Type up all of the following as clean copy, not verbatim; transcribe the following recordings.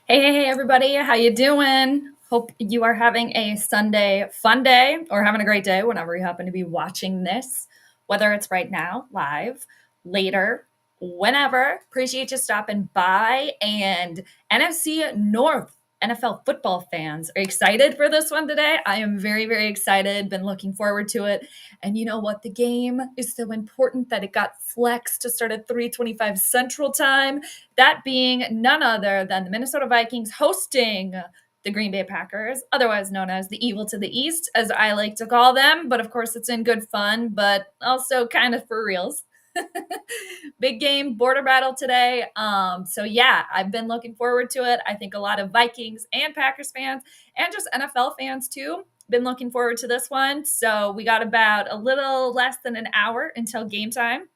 Hey, everybody, how you doing? Hope you are having a Sunday fun day or having a great day whenever you happen to be watching this, whether it's right now, live, later, whenever. Appreciate you stopping by. And NFC North NFL football fans are excited for this one today. I am very, very excited. Been looking forward to it. And you know what? The game is so important that it got flexed to start at 3:25 Central Time. That being none other than the Minnesota Vikings hosting the Green Bay Packers, otherwise known as the Evil to the East, as I like to call them. But of course, it's in good fun, but also kind of for reals. Big game border battle today. So yeah, I've been looking forward to it. I think a lot of Vikings and Packers fans and just NFL fans too been looking forward to this one. So we got about a little less than an hour until game time.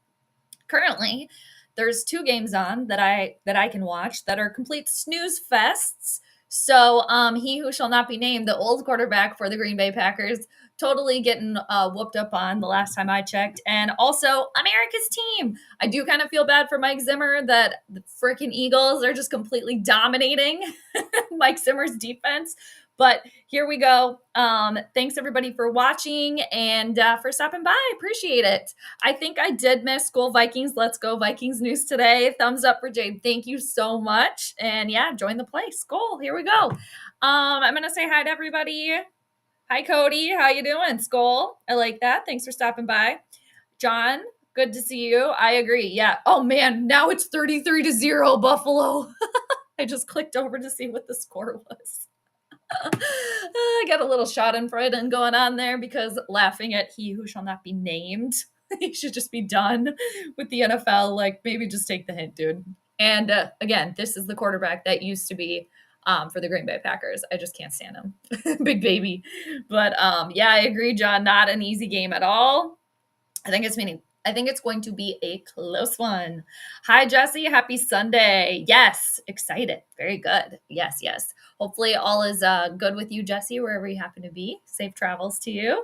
Currently, there's two games on that I can watch that are complete snooze fests. So he who shall not be named, the old quarterback for the Green Bay Packers, totally getting whooped up on the last time I checked. And also America's team. I do kind of feel bad for Mike Zimmer that the freaking Eagles are just completely dominating Mike Zimmer's defense. But here we go. Thanks everybody for watching and for stopping by. Appreciate it. I think I did miss Skol Vikings. Let's go Vikings news today. Thumbs up for Jade. Thank you so much. And yeah, join the play. Skol. Here we go. I'm gonna say hi to everybody. Hi Cody. How you doing? Skol. I like that. Thanks for stopping by. John, good to see you. I agree. Yeah. Oh man, now it's 33-0 Buffalo. I just clicked over to see what the score was. I got a little schadenfreude going on there because laughing at he who shall not be named. He should just be done with the NFL. Like, maybe just take the hint, dude. And again, this is the quarterback that used to be for the Green Bay Packers. I just can't stand him. Big baby. But yeah, I agree, John. Not an easy game at all. I think it's going to be a close one. Hi, Jesse. Happy Sunday. Yes, excited. Very good. Yes, yes. Hopefully all is good with you, Jesse, wherever you happen to be. Safe travels to you.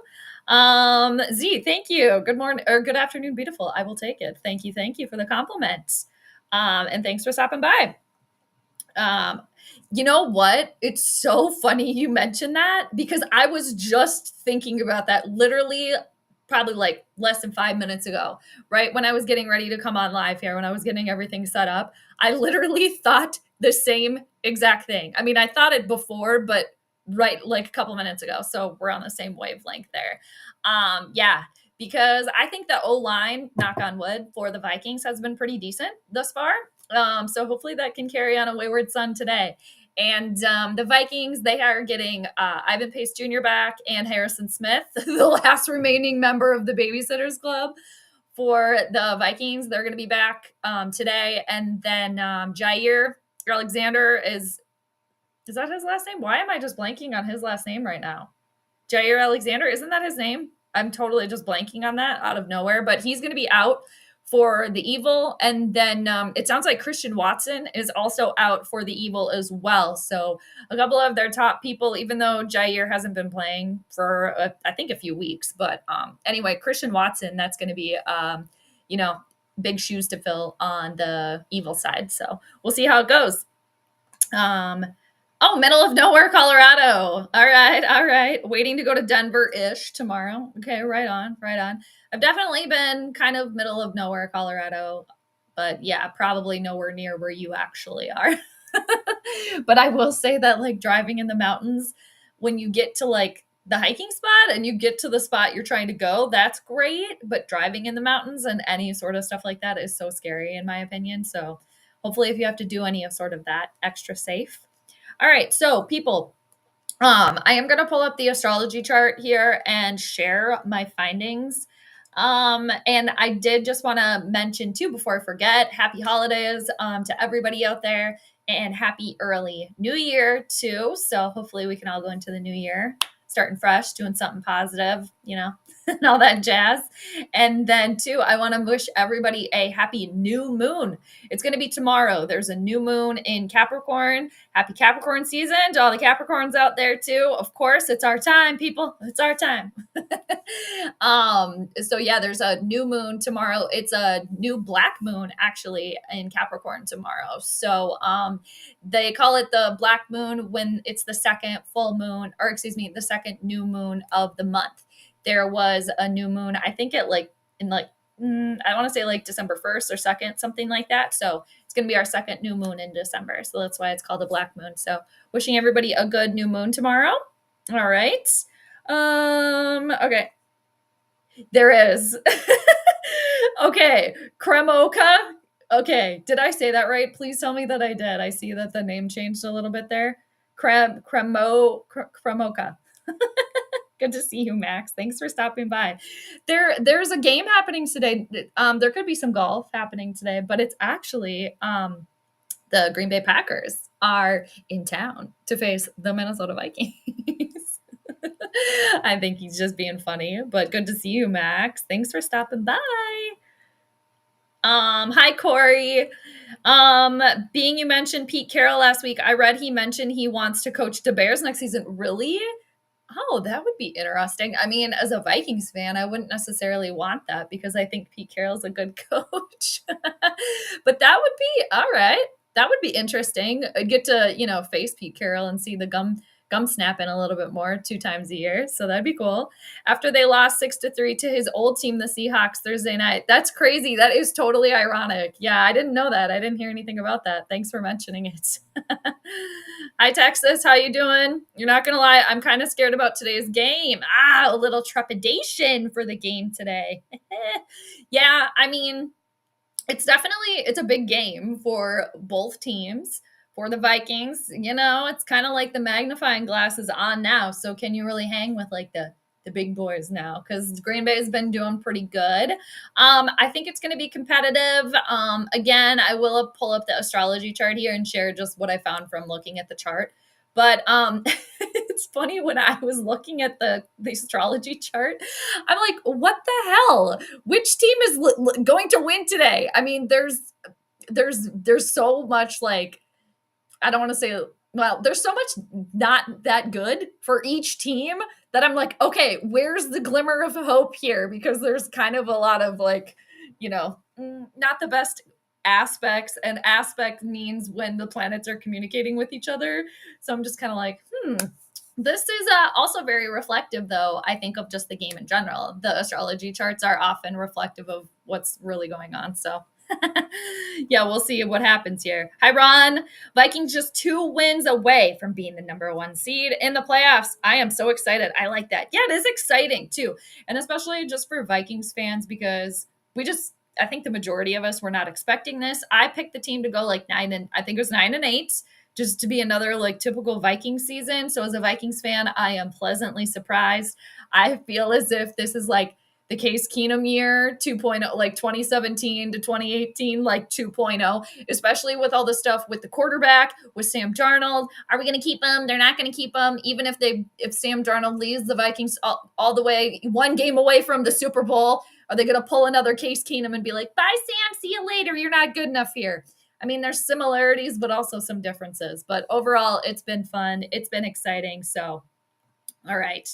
Z, thank you. Good morning or good afternoon, beautiful. I will take it. Thank you for the compliment. And thanks for stopping by. You know what? It's so funny you mentioned that because I was just thinking about that literally probably like less than 5 minutes ago, right? When I was getting ready to come on live here, when I was getting everything set up, I literally thought the same exact thing. I mean, I thought it before, but right like a couple minutes ago. So we're on the same wavelength there. Yeah, because I think the O-line, knock on wood, for the Vikings has been pretty decent thus far. So hopefully that can carry on a wayward son today. And the Vikings, they are getting Ivan Pace Jr. back and Harrison Smith, the last remaining member of the Babysitters Club for the Vikings. They're going to be back today. And then Jair Alexander is that his last name? Why am I just blanking on his last name right now? Jair Alexander, isn't that his name? I'm totally just blanking on that out of nowhere, but he's going to be out for the Evil. And then it sounds like Christian Watson is also out for the Evil as well. So a couple of their top people, even though Jair hasn't been playing for, I think, a few weeks. But anyway, Christian Watson, that's going to be, big shoes to fill on the Evil side. So we'll see how it goes. Oh, middle of nowhere, Colorado. All right. Waiting to go to Denver-ish tomorrow. Okay, right on. I've definitely been kind of middle of nowhere, Colorado, but yeah, probably nowhere near where you actually are. But I will say that like driving in the mountains, when you get to like the hiking spot and you get to the spot you're trying to go, that's great. But driving in the mountains and any sort of stuff like that is so scary in my opinion. So hopefully if you have to do any of sort of that, extra safe. All right, so people, I am going to pull up the astrology chart here and share my findings. And I did just want to mention too, before I forget, happy holidays to everybody out there and happy early new year too. So hopefully we can all go into the new year starting fresh, doing something positive, and all that jazz. And then, too, I want to wish everybody a happy new moon. It's going to be tomorrow. There's a new moon in Capricorn. Happy Capricorn season to all the Capricorns out there, too. Of course, it's our time, people. It's our time. So yeah, there's a new moon tomorrow. It's a new black moon actually in Capricorn tomorrow. So they call it the black moon when it's the second full moon, or excuse me, the second new moon of the month. There was a new moon, I think it like in like I want to say like December 1st or 2nd, something like that. So it's going to be our second new moon in December. So that's why it's called a black moon. So wishing everybody a good new moon tomorrow. All right. Okay. There is. Okay. Kremoka. Okay. Did I say that right? Please tell me that I did. I see that the name changed a little bit there. Kremoka. Good to see you, Max. Thanks for stopping by. There's a game happening today. There could be some golf happening today, but it's actually the Green Bay Packers are in town to face the Minnesota Vikings. I think he's just being funny, but good to see you, Max. Thanks for stopping by. Hi, Corey. Being you mentioned Pete Carroll last week, I read he mentioned he wants to coach the Bears next season. Really? Oh, that would be interesting. I mean, as a Vikings fan, I wouldn't necessarily want that because I think Pete Carroll's a good coach. But that would be all right. That would be interesting. I'd get to, face Pete Carroll and see the gum snapping a little bit more 2 times a year. So that'd be cool. After they lost 6-3 to his old team, the Seahawks, Thursday night. That's crazy. That is totally ironic. Yeah, I didn't know that. I didn't hear anything about that. Thanks for mentioning it. Hi, Texas. How you doing? You're not going to lie. I'm kind of scared about today's game. A little trepidation for the game today. Yeah, I mean, it's a big game for both teams. For the Vikings, it's kind of like the magnifying glass is on now. So can you really hang with like the big boys now? Because Green Bay has been doing pretty good. I think it's going to be competitive. Again, I will pull up the astrology chart here and share just what I found from looking at the chart. But it's funny when I was looking at the astrology chart, I'm like, what the hell? Which team is going to win today? I mean, there's so much like, I don't want to say, well, there's so much not that good for each team that I'm like, okay, where's the glimmer of hope here? Because there's kind of a lot of like, not the best aspects, and aspect means when the planets are communicating with each other. So I'm just kind of like, This is also very reflective, though, I think, of just the game in general. The astrology charts are often reflective of what's really going on. So yeah, we'll see what happens here. Hi, Ron. Vikings just 2 wins away from being the number 1 seed in the playoffs. I am so excited. I like that. Yeah, it is exciting too. And especially just for Vikings fans, because I think the majority of us were not expecting this. I picked the team to go like 9-8, just to be another like typical Viking season. So as a Vikings fan, I am pleasantly surprised. I feel as if this is like the Case Keenum year 2.0, like 2017 to 2018, like 2.0, especially with all the stuff with the quarterback, with Sam Darnold. Are we going to keep him? They're not going to keep him. Even if Sam Darnold leads the Vikings all the way 1 game away from the Super Bowl, are they going to pull another Case Keenum and be like, bye, Sam, see you later. You're not good enough here. I mean, there's similarities, but also some differences. But overall, it's been fun. It's been exciting. So, all right.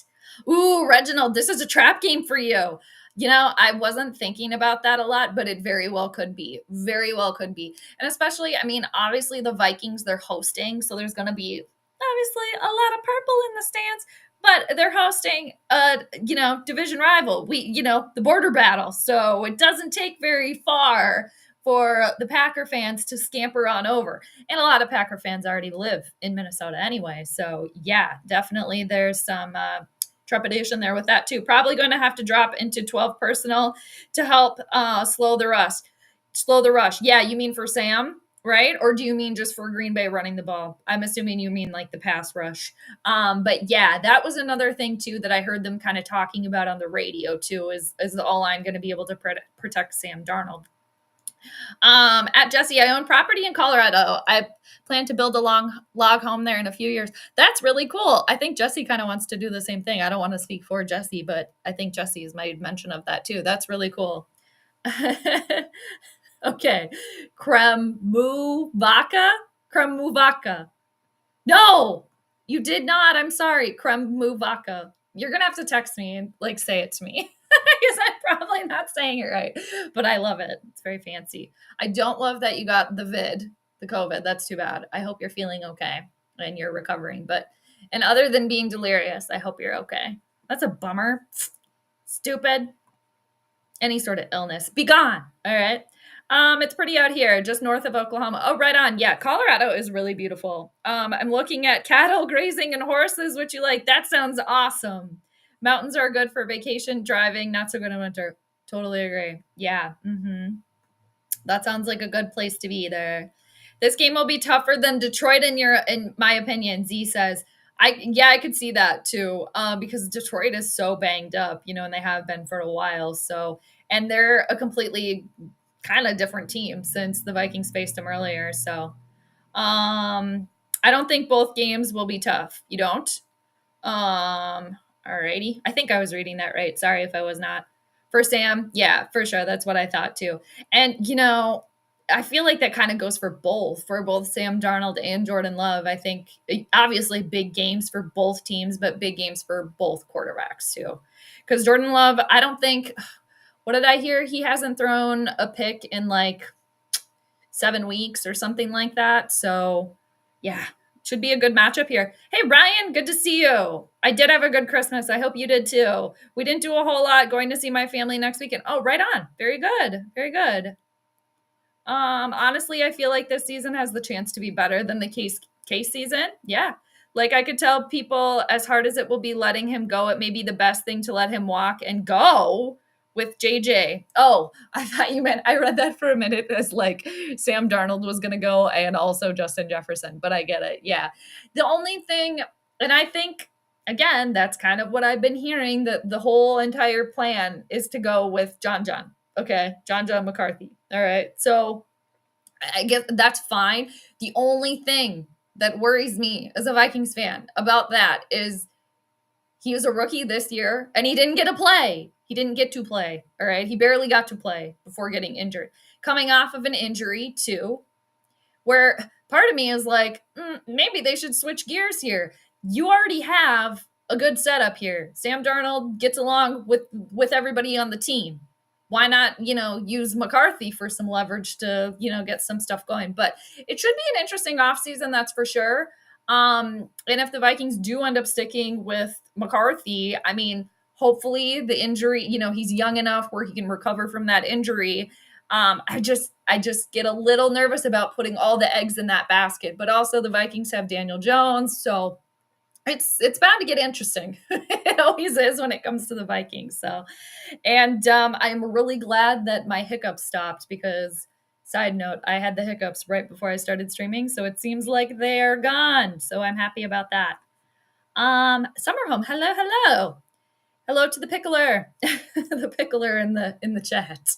Ooh, Reginald, this is a trap game for you. I wasn't thinking about that a lot, but it very well could be. Very well could be. And especially, I mean, obviously the Vikings, they're hosting. So there's going to be obviously a lot of purple in the stands, but they're hosting a, division rival. The border battle. So it doesn't take very far for the Packer fans to scamper on over. And a lot of Packer fans already live in Minnesota anyway. So yeah, definitely there's some trepidation there with that too. Probably going to have to drop into 12 personnel to help slow the rush. Yeah, you mean for Sam, right? Or do you mean just for Green Bay running the ball? I'm assuming you mean like the pass rush. But yeah, that was another thing too that I heard them kind of talking about on the radio too, is the O-line going to be able to protect Sam Darnold? At Jesse, I own property in Colorado. I plan to build a long log home there in a few years. That's really cool. I think Jesse kind of wants to do the same thing. I don't want to speak for Jesse, but I think Jesse's made mention of that too. That's really cool. Okay. Kremuvaka? Kremuvaka. No, you did not. I'm sorry. Kremuvaka. You're going to have to text me and like say it to me because I'm probably not saying it right, but I love it. It's very fancy. I don't love that you got the COVID. That's too bad. I hope you're feeling okay and you're recovering. And other than being delirious, I hope you're okay. That's a bummer. Stupid. Any sort of illness. Be gone. All right. It's pretty out here, just north of Oklahoma. Oh, right on. Yeah, Colorado is really beautiful. I'm looking at cattle grazing and horses, which you like. That sounds awesome. Mountains are good for vacation, driving, not so good in winter. Totally agree. Yeah. That sounds like a good place to be there. This game will be tougher than Detroit in my opinion, Z says. I could see that too, because Detroit is so banged up, and they have been for a while. So, and they're a completely kind of different team since the Vikings faced them earlier. So, I don't think both games will be tough. You don't? Alrighty. I think I was reading that right. Sorry if I was not. For Sam, yeah, for sure. That's what I thought too. And I feel like that kind of goes for both Sam Darnold and Jordan Love. I think obviously big games for both teams, but big games for both quarterbacks too. Because Jordan Love, I don't think, what did I hear? He hasn't thrown a pick in like 7 weeks or something like that. So yeah, should be a good matchup here. Hey, Ryan, good to see you. I did have a good Christmas. I hope you did too. We didn't do a whole lot. Going to see my family next weekend. Oh, right on. Very good. Very good. Honestly, I feel like this season has the chance to be better than the case season. Yeah. Like I could tell people, as hard as it will be letting him go, it may be the best thing to let him walk and go with JJ. Oh, I thought you meant, I read that for a minute as like Sam Darnold was going to go and also Justin Jefferson, but I get it. Yeah. The only thing, and I think, again, that's kind of what I've been hearing, that the whole entire plan is to go with John. Okay. John McCarthy. All right. So I guess that's fine. The only thing that worries me as a Vikings fan about that is he was a rookie this year and he didn't get to play. He didn't get to play. All right. He barely got to play before getting injured. Coming off of an injury, too, where part of me is like, maybe they should switch gears here. You already have a good setup here. Sam Darnold gets along with everybody on the team. Why not, use McCarthy for some leverage to, get some stuff going? But it should be an interesting offseason, that's for sure. And if the Vikings do end up sticking with McCarthy, I mean, hopefully the injury, he's young enough where he can recover from that injury. I just get a little nervous about putting all the eggs in that basket, but also the Vikings have Daniel Jones. So it's bound to get interesting. It always is when it comes to the Vikings. So, and I'm really glad that my hiccups stopped because, side note, I had the hiccups right before I started streaming. So it seems like they're gone. So I'm happy about that. Summer Home, hello. Hello to the pickler, the pickler in the chat,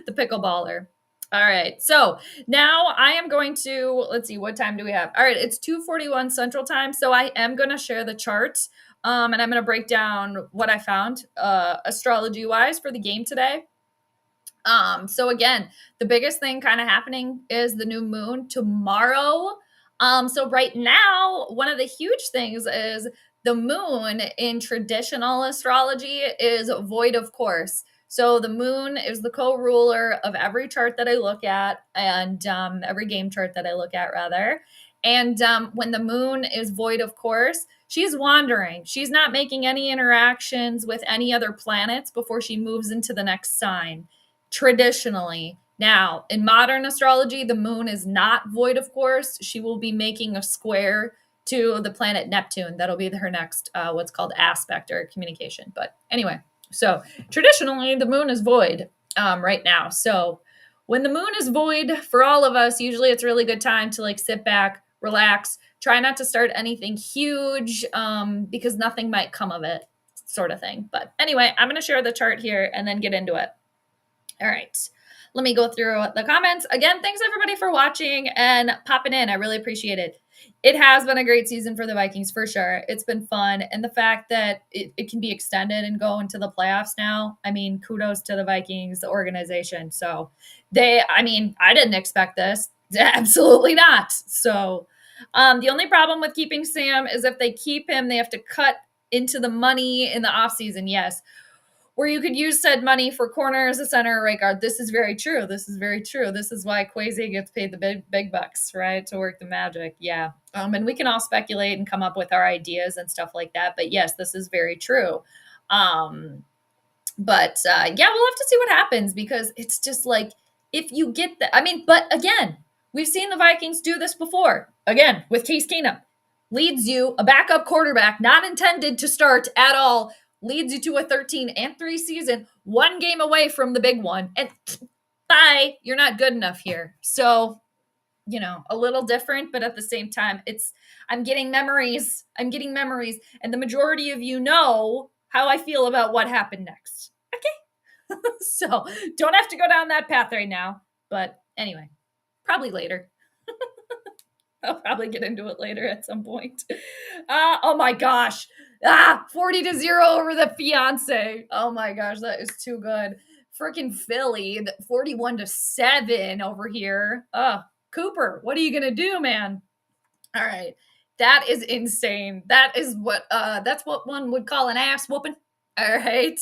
the pickleballer. All right. So now I am going to, let's see, what time do we have? All right. It's 2:41 Central Time. So I am going to share the charts and I'm going to break down what I found astrology wise for the game today. So again, the biggest thing kind of happening is the new moon tomorrow. So right now, one of the huge things is the moon in traditional astrology is void of course. So the moon is the co-ruler of every chart that I look at and every game chart that I look at rather. And when the moon is void of course, she's wandering. She's not making any interactions with any other planets before she moves into the next sign. Traditionally. Now, in modern astrology, the moon is not void of course. She will be making a square to the planet Neptune. That'll be her next, what's called aspect or communication. But anyway, so traditionally, the moon is void right now. So when the moon is void for all of us, usually it's a really good time to like sit back, relax, try not to start anything huge because nothing might come of it, sort of thing. But anyway, I'm going to share the chart here and then get into it. All right. Let me go through the comments. Again, thanks everybody for watching and popping in. I really appreciate it. It has been a great season for the Vikings for sure. It's been fun. And the fact that it can be extended and go into the playoffs now, I mean, kudos to the Vikings, the organization. So I didn't expect this. Absolutely not. So the only problem with keeping Sam is if they keep him, they have to cut into the money in the offseason. Yes. Where you could use said money for corners, a center, or right guard. This is very true. This is very true. This is why Kwesi gets paid the big bucks, right, to work the magic. Yeah. And we can all speculate and come up with our ideas and stuff like that. But yes, this is very true. Yeah, we'll have to see what happens because it's just like if you get that. I mean, but again, we've seen the Vikings do this before. Again, with Case Keenum. Leads you a backup quarterback, not intended to start at all, leads you to a 13-3 season, one game away from the big one. And bye, you're not good enough here. So, a little different, but at the same time, I'm getting memories. And the majority of you know how I feel about what happened next. Okay. So don't have to go down that path right now. But anyway, probably later. I'll probably get into it later at some point. Oh my gosh. 40-0 over the fiance. Oh my gosh, that is too good. Freaking Philly, 41-7 over here. Cooper, what are you gonna do, man? All right. That is insane. That's what one would call an ass whooping. All right.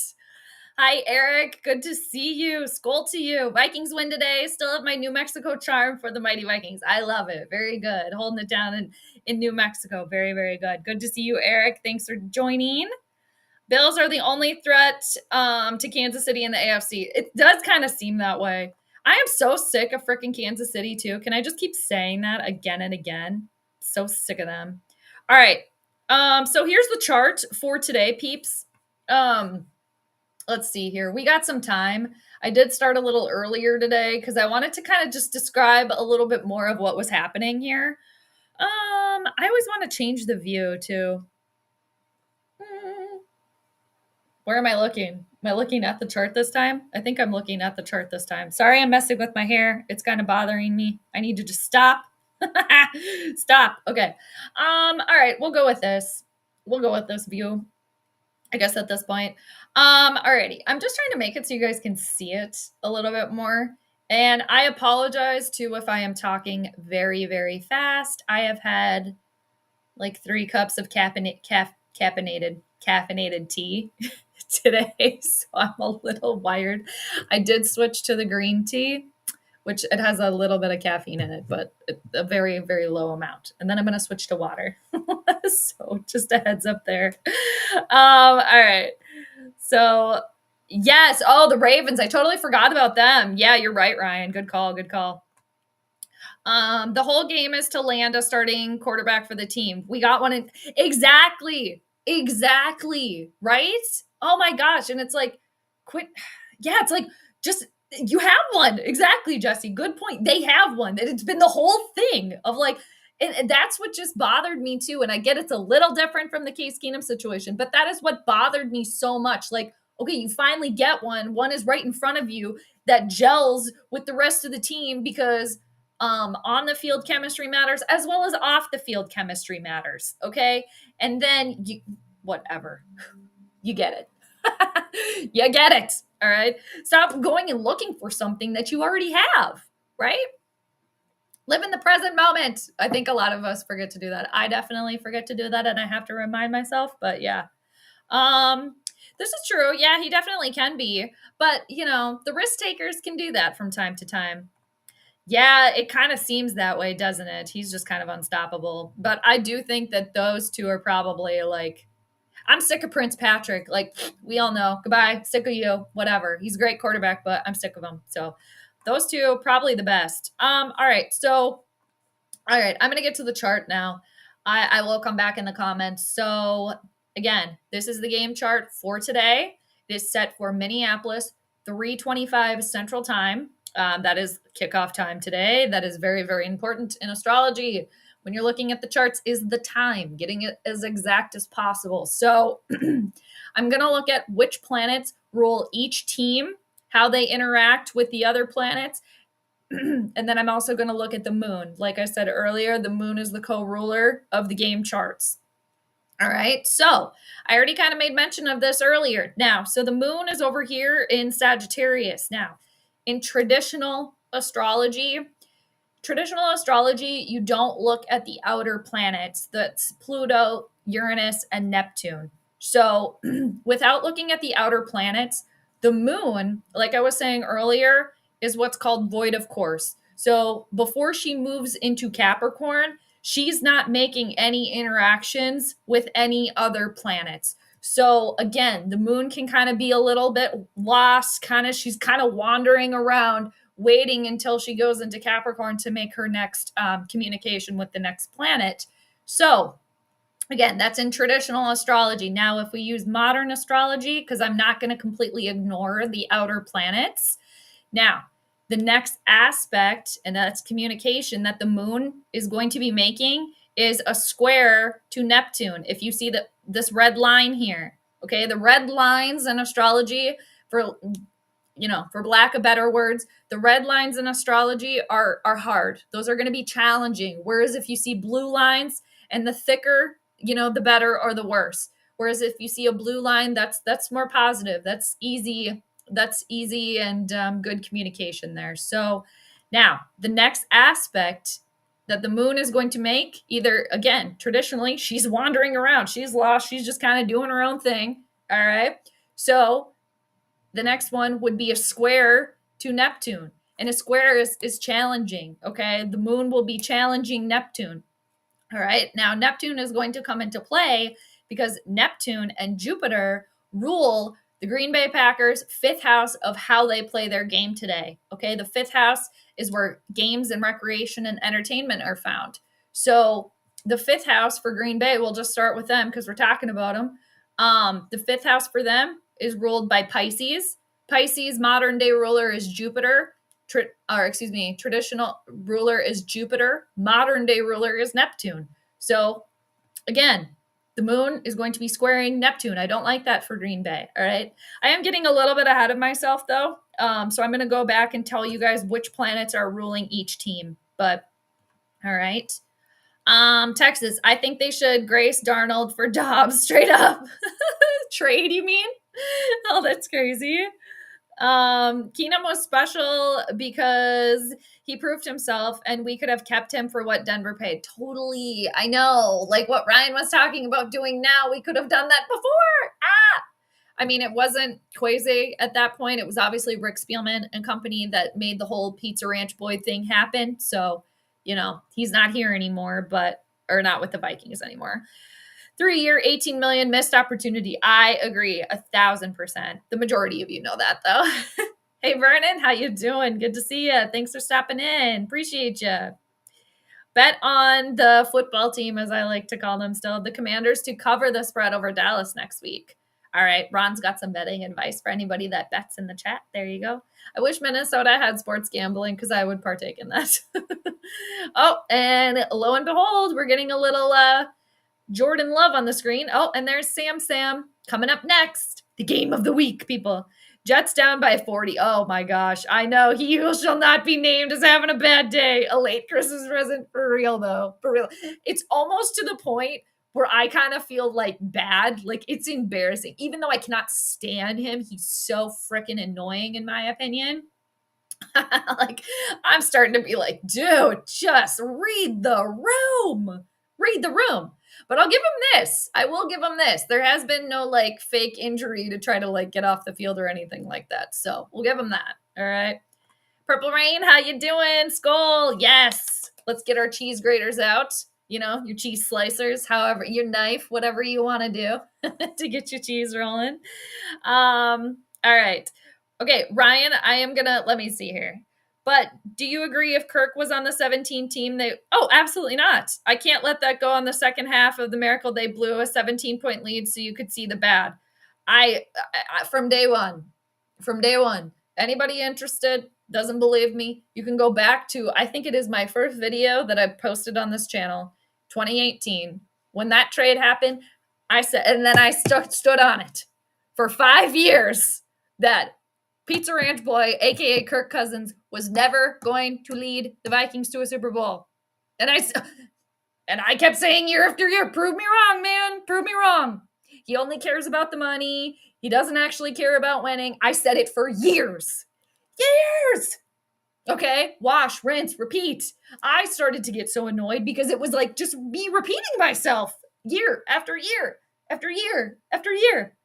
Hi, Eric. Good to see you. Skol to you. Vikings win today. Still have my New Mexico charm for the mighty Vikings. I love it. Very good. Holding it down in New Mexico. Very, very good. Good to see you, Eric. Thanks for joining. Bills are the only threat to Kansas City in the AFC. It does kind of seem that way. I am so sick of freaking Kansas City, too. Can I just keep saying that again and again? So sick of them. All right. So here's the chart for today, peeps. Let's see here. We got some time. I did start a little earlier today because I wanted to kind of just describe a little bit more of what was happening here. I always want to change the view too. Where am I looking? Am I looking at the chart this time? I think I'm looking at the chart this time. Sorry, I'm messing with my hair. It's kind of bothering me. I need to just stop. Stop. Okay. All right. We'll go with this. We'll go with this view, I guess, at this point. Alrighty. I'm just trying to make it so you guys can see it a little bit more. And I apologize too if I am talking very, very fast. I have had like 3 cups of caffeinated tea today, so I'm a little wired. I did switch to the green tea, which it has a little bit of caffeine in it, but a very, very low amount. And then I'm going to switch to water. So just a heads up there. All right. So yes. Oh, the Ravens. I totally forgot about them. Yeah, you're right, Ryan. Good call. Good call. The whole game is to land a starting quarterback for the team. We got one. Exactly. Right? Oh my gosh. And it's like, quit. Yeah, it's like, just, you have one. Exactly, Jesse. Good point. They have one. It's been the whole thing of like, and that's what just bothered me too. And I get it's a little different from the Case Keenum situation, but that is what bothered me so much. Like, okay, you finally get one. One is right in front of you that gels with the rest of the team because on the field chemistry matters as well as off the field chemistry matters. Okay. And then whatever, you get it. You get it. All right. Stop going and looking for something that you already have, right? Live in the present moment. I think a lot of us forget to do that. I definitely forget to do that, and I have to remind myself, but yeah. This is true. Yeah, he definitely can be. But, the risk takers can do that from time to time. Yeah, it kind of seems that way, doesn't it? He's just kind of unstoppable. But I do think that those two are probably like, I'm sick of Prince Patrick. Like, we all know. Goodbye. Sick of you. Whatever. He's a great quarterback, but I'm sick of him. So those two, probably the best. All right. So, all right. I'm going to get to the chart now. I will come back in the comments. So, again, this is the game chart for today. It is set for Minneapolis, 3:25 Central Time. That is kickoff time today. That is very, very important in astrology. When you're looking at the charts, is the time, getting it as exact as possible. So I'm going to look at which planets rule each team, how they interact with the other planets. And then I'm also going to look at the moon. Like I said earlier, the moon is the co-ruler of the game charts. All right. So I already kind of made mention of this earlier. Now, so the moon is over here in Sagittarius. Now, in traditional astrology, you don't look at the outer planets. That's Pluto, Uranus, and Neptune. So without looking at the outer planets, the moon, like I was saying earlier, is what's called void of course. So before she moves into Capricorn, she's not making any interactions with any other planets. So again, the moon can kind of be a little bit lost, she's kind of wandering around, waiting until she goes into Capricorn to make her next communication with the next planet. So again, that's in traditional astrology. Now, if we use modern astrology, because I'm not going to completely ignore the outer planets. Now, the next aspect, and that's communication, that the moon is going to be making is a square to Neptune. If you see this red line here, okay, the red lines in astrology, for lack of better words, the red lines in astrology are hard. Those are going to be challenging. Whereas if you see blue lines, and the thicker, the better or the worse. Whereas if you see a blue line, that's more positive. That's easy. That's easy and good communication there. So now the next aspect that the moon is going to make, either, again, traditionally, she's wandering around. She's lost. She's just kind of doing her own thing. All right. So the next one would be a square to Neptune. And a square is challenging, okay? The moon will be challenging Neptune. All right. Now, Neptune is going to come into play because Neptune and Jupiter rule the Green Bay Packers' fifth house of how they play their game today. Okay. The fifth house is where games and recreation and entertainment are found. So the fifth house for Green Bay, we'll just start with them because we're talking about them. The fifth house for them is ruled by Pisces. Pisces' modern day ruler is Jupiter. Traditional ruler is Jupiter. Modern day ruler is Neptune. So again, the moon is going to be squaring Neptune. I don't like that for Green Bay. All right. I am getting a little bit ahead of myself though. So I'm going to go back and tell you guys which planets are ruling each team. But all right. Texas, I think they should grace Darnold for Dobbs straight up. Trade, you mean? Oh, that's crazy. Keenum was special because he proved himself and we could have kept him for what Denver paid. Totally. I know. Like what Ryan was talking about doing now, we could have done that before. I mean, it wasn't Kwesi at that point. It was obviously Rick Spielman and company that made the whole Pizza Ranch Boyd thing happen. So, he's not here anymore, or not with the Vikings anymore. 3-year, $18 million missed opportunity. I agree 1,000%. The majority of you know that though. Hey Vernon, how you doing? Good to see you. Thanks for stopping in. Appreciate you. Bet on the football team, as I like to call them still, the Commanders to cover the spread over Dallas next week. All right, Ron's got some betting advice for anybody that bets in the chat. There you go. I wish Minnesota had sports gambling because I would partake in that. Oh, and lo and behold, we're getting a little Jordan Love on the screen. Oh, and there's Sam coming up next. The game of the week, people. Jets down by 40. Oh my gosh. I know he who shall not be named is having a bad day. A late Christmas present for real though. For real. It's almost to the point where I kind of feel like bad. Like it's embarrassing. Even though I cannot stand him, he's so freaking annoying in my opinion. Like I'm starting to be like, dude, just read the room. Read the room. But I'll give him this. I will give him this. There has been no like fake injury to try to like get off the field or anything like that. So we'll give him that. All right. Purple Rain, how you doing? Skol. Yes. Let's get our cheese graters out. Your cheese slicers, however, your knife, whatever you want to do to get your cheese rolling. All right. Okay, Ryan, let me see here. But do you agree if Kirk was on the 17 team, absolutely not. I can't let that go on the second half of the miracle. They blew a 17-point lead so you could see the bad. I from day one, anybody interested, doesn't believe me, you can go back to, I think it is my first video that I posted on this channel, 2018. When that trade happened, I said, and then I stood on it for 5 years that Pizza Ranch Boy, aka Kirk Cousins, was never going to lead the Vikings to a Super Bowl. And I kept saying year after year, prove me wrong, man. Prove me wrong. He only cares about the money. He doesn't actually care about winning. I said it for years. Years. Okay, wash, rinse, repeat. I started to get so annoyed because it was like just me repeating myself year after year after year after year.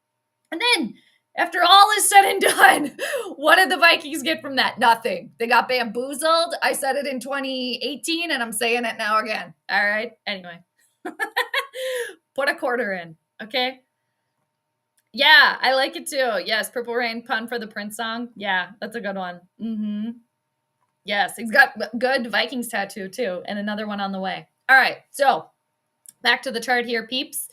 And then, after all is said and done, what did the Vikings get from that? Nothing. They got bamboozled. I said it in 2018, and I'm saying it now again. All right? Anyway. Put a quarter in, okay? Yeah, I like it too. Yes, Purple Rain pun for the Prince song. Yeah, that's a good one. Mm-hmm. Yes, he's got good Vikings tattoo too, and another one on the way. All right, so back to the chart here, peeps.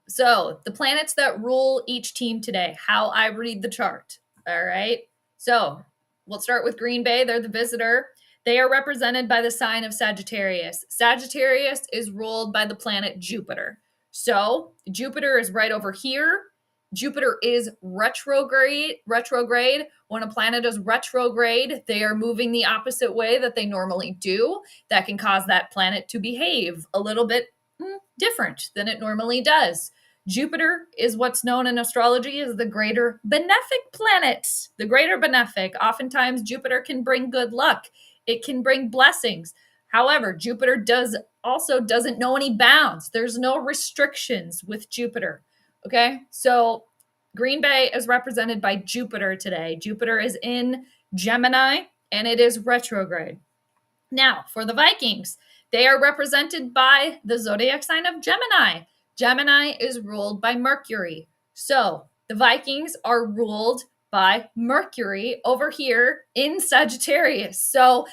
So the planets that rule each team today, how I read the chart. All right. So we'll start with Green Bay. They're the visitor. They are represented by the sign of Sagittarius. Sagittarius is ruled by the planet Jupiter. So Jupiter is right over here. Jupiter is retrograde. When a planet is retrograde, they are moving the opposite way that they normally do. That can cause that planet to behave a little bit different than it normally does. Jupiter is what's known in astrology as the greater benefic planet. The greater benefic. Oftentimes, Jupiter can bring good luck. It can bring blessings. However, Jupiter doesn't know any bounds. There's no restrictions with Jupiter. Okay, so Green Bay is represented by Jupiter today. Jupiter is in Gemini, and it is retrograde. Now, for the Vikings, they are represented by the zodiac sign of Gemini. Gemini is ruled by Mercury. So the Vikings are ruled by Mercury over here in Sagittarius. So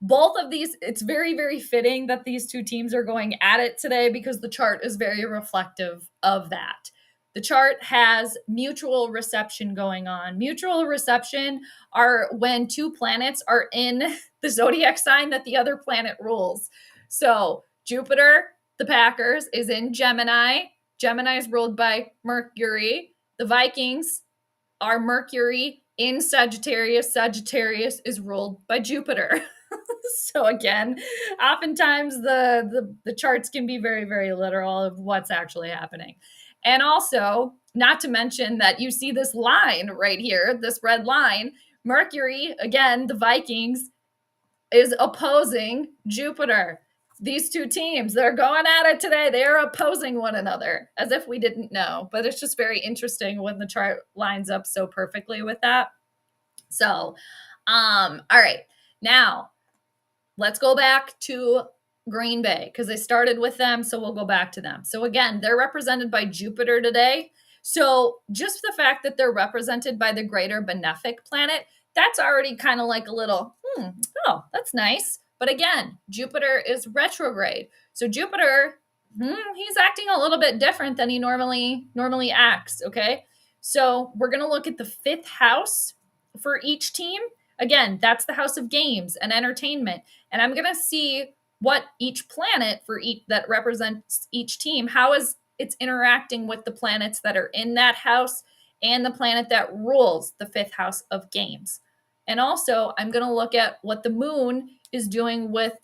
both of these, it's very, very fitting that these two teams are going at it today because the chart is very reflective of that. The chart has mutual reception going on. Mutual reception are when two planets are in the zodiac sign that the other planet rules. So Jupiter, the Packers, is in Gemini. Gemini is ruled by Mercury. The Vikings are Mercury in Sagittarius. Sagittarius is ruled by Jupiter. So again, oftentimes the charts can be very, very literal of what's actually happening. And also, not to mention that you see this line right here, this red line. Mercury, again, the Vikings, is opposing Jupiter. These two teams, they're going at it today. They're opposing one another, as if we didn't know. But it's just very interesting when the chart lines up so perfectly with that. So, all right. Now, let's go back to Green Bay because I started with them, so we'll go back to them. So again, they're represented by Jupiter today. So just the fact that they're represented by the greater benefic planet, that's already kind of like a little, oh, that's nice. But again, Jupiter is retrograde. So Jupiter, he's acting a little bit different than he normally acts, okay? So we're going to look at the fifth house for each team. Again, that's the house of games and entertainment. And I'm going to see what each planet for each that represents each team, how is it's interacting with the planets that are in that house and the planet that rules the fifth house of games. And also, I'm going to look at what the moon is doing with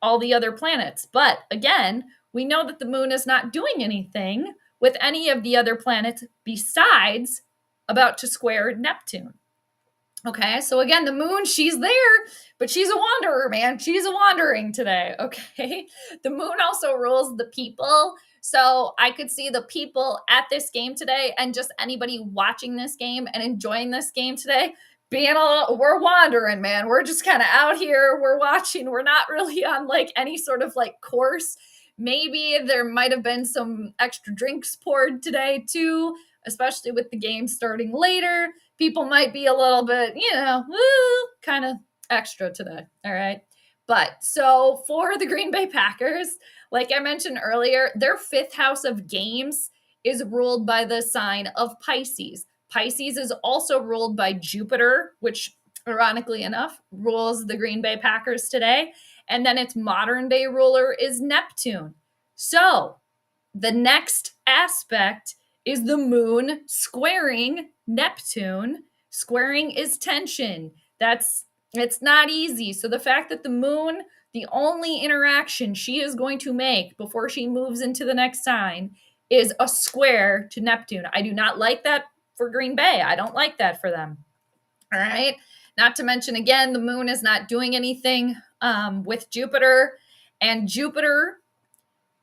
all the other planets. But again, we know that the moon is not doing anything with any of the other planets besides about to square Neptune. Okay, so again, the moon, she's there, but she's a wanderer, man. She's a wandering today, okay? The moon also rules the people. So I could see the people at this game today and just anybody watching this game and enjoying this game today being we're wandering, man. We're just kind of out here. We're watching. We're not really on like any sort of like course. Maybe there might have been some extra drinks poured today too, especially with the game starting later. People might be a little bit, kind of extra today. All right. But so for the Green Bay Packers, like I mentioned earlier, their fifth house of games is ruled by the sign of Pisces. Pisces is also ruled by Jupiter, which ironically enough rules the Green Bay Packers today. And then its modern day ruler is Neptune. So the next aspect is the moon squaring Neptune Squaring is tension. It's not easy. So the fact that the moon, the only interaction she is going to make before she moves into the next sign is a square to Neptune. I do not like that for Green Bay. I don't like that for them. All right. Not to mention, again, the moon is not doing anything with Jupiter. And Jupiter,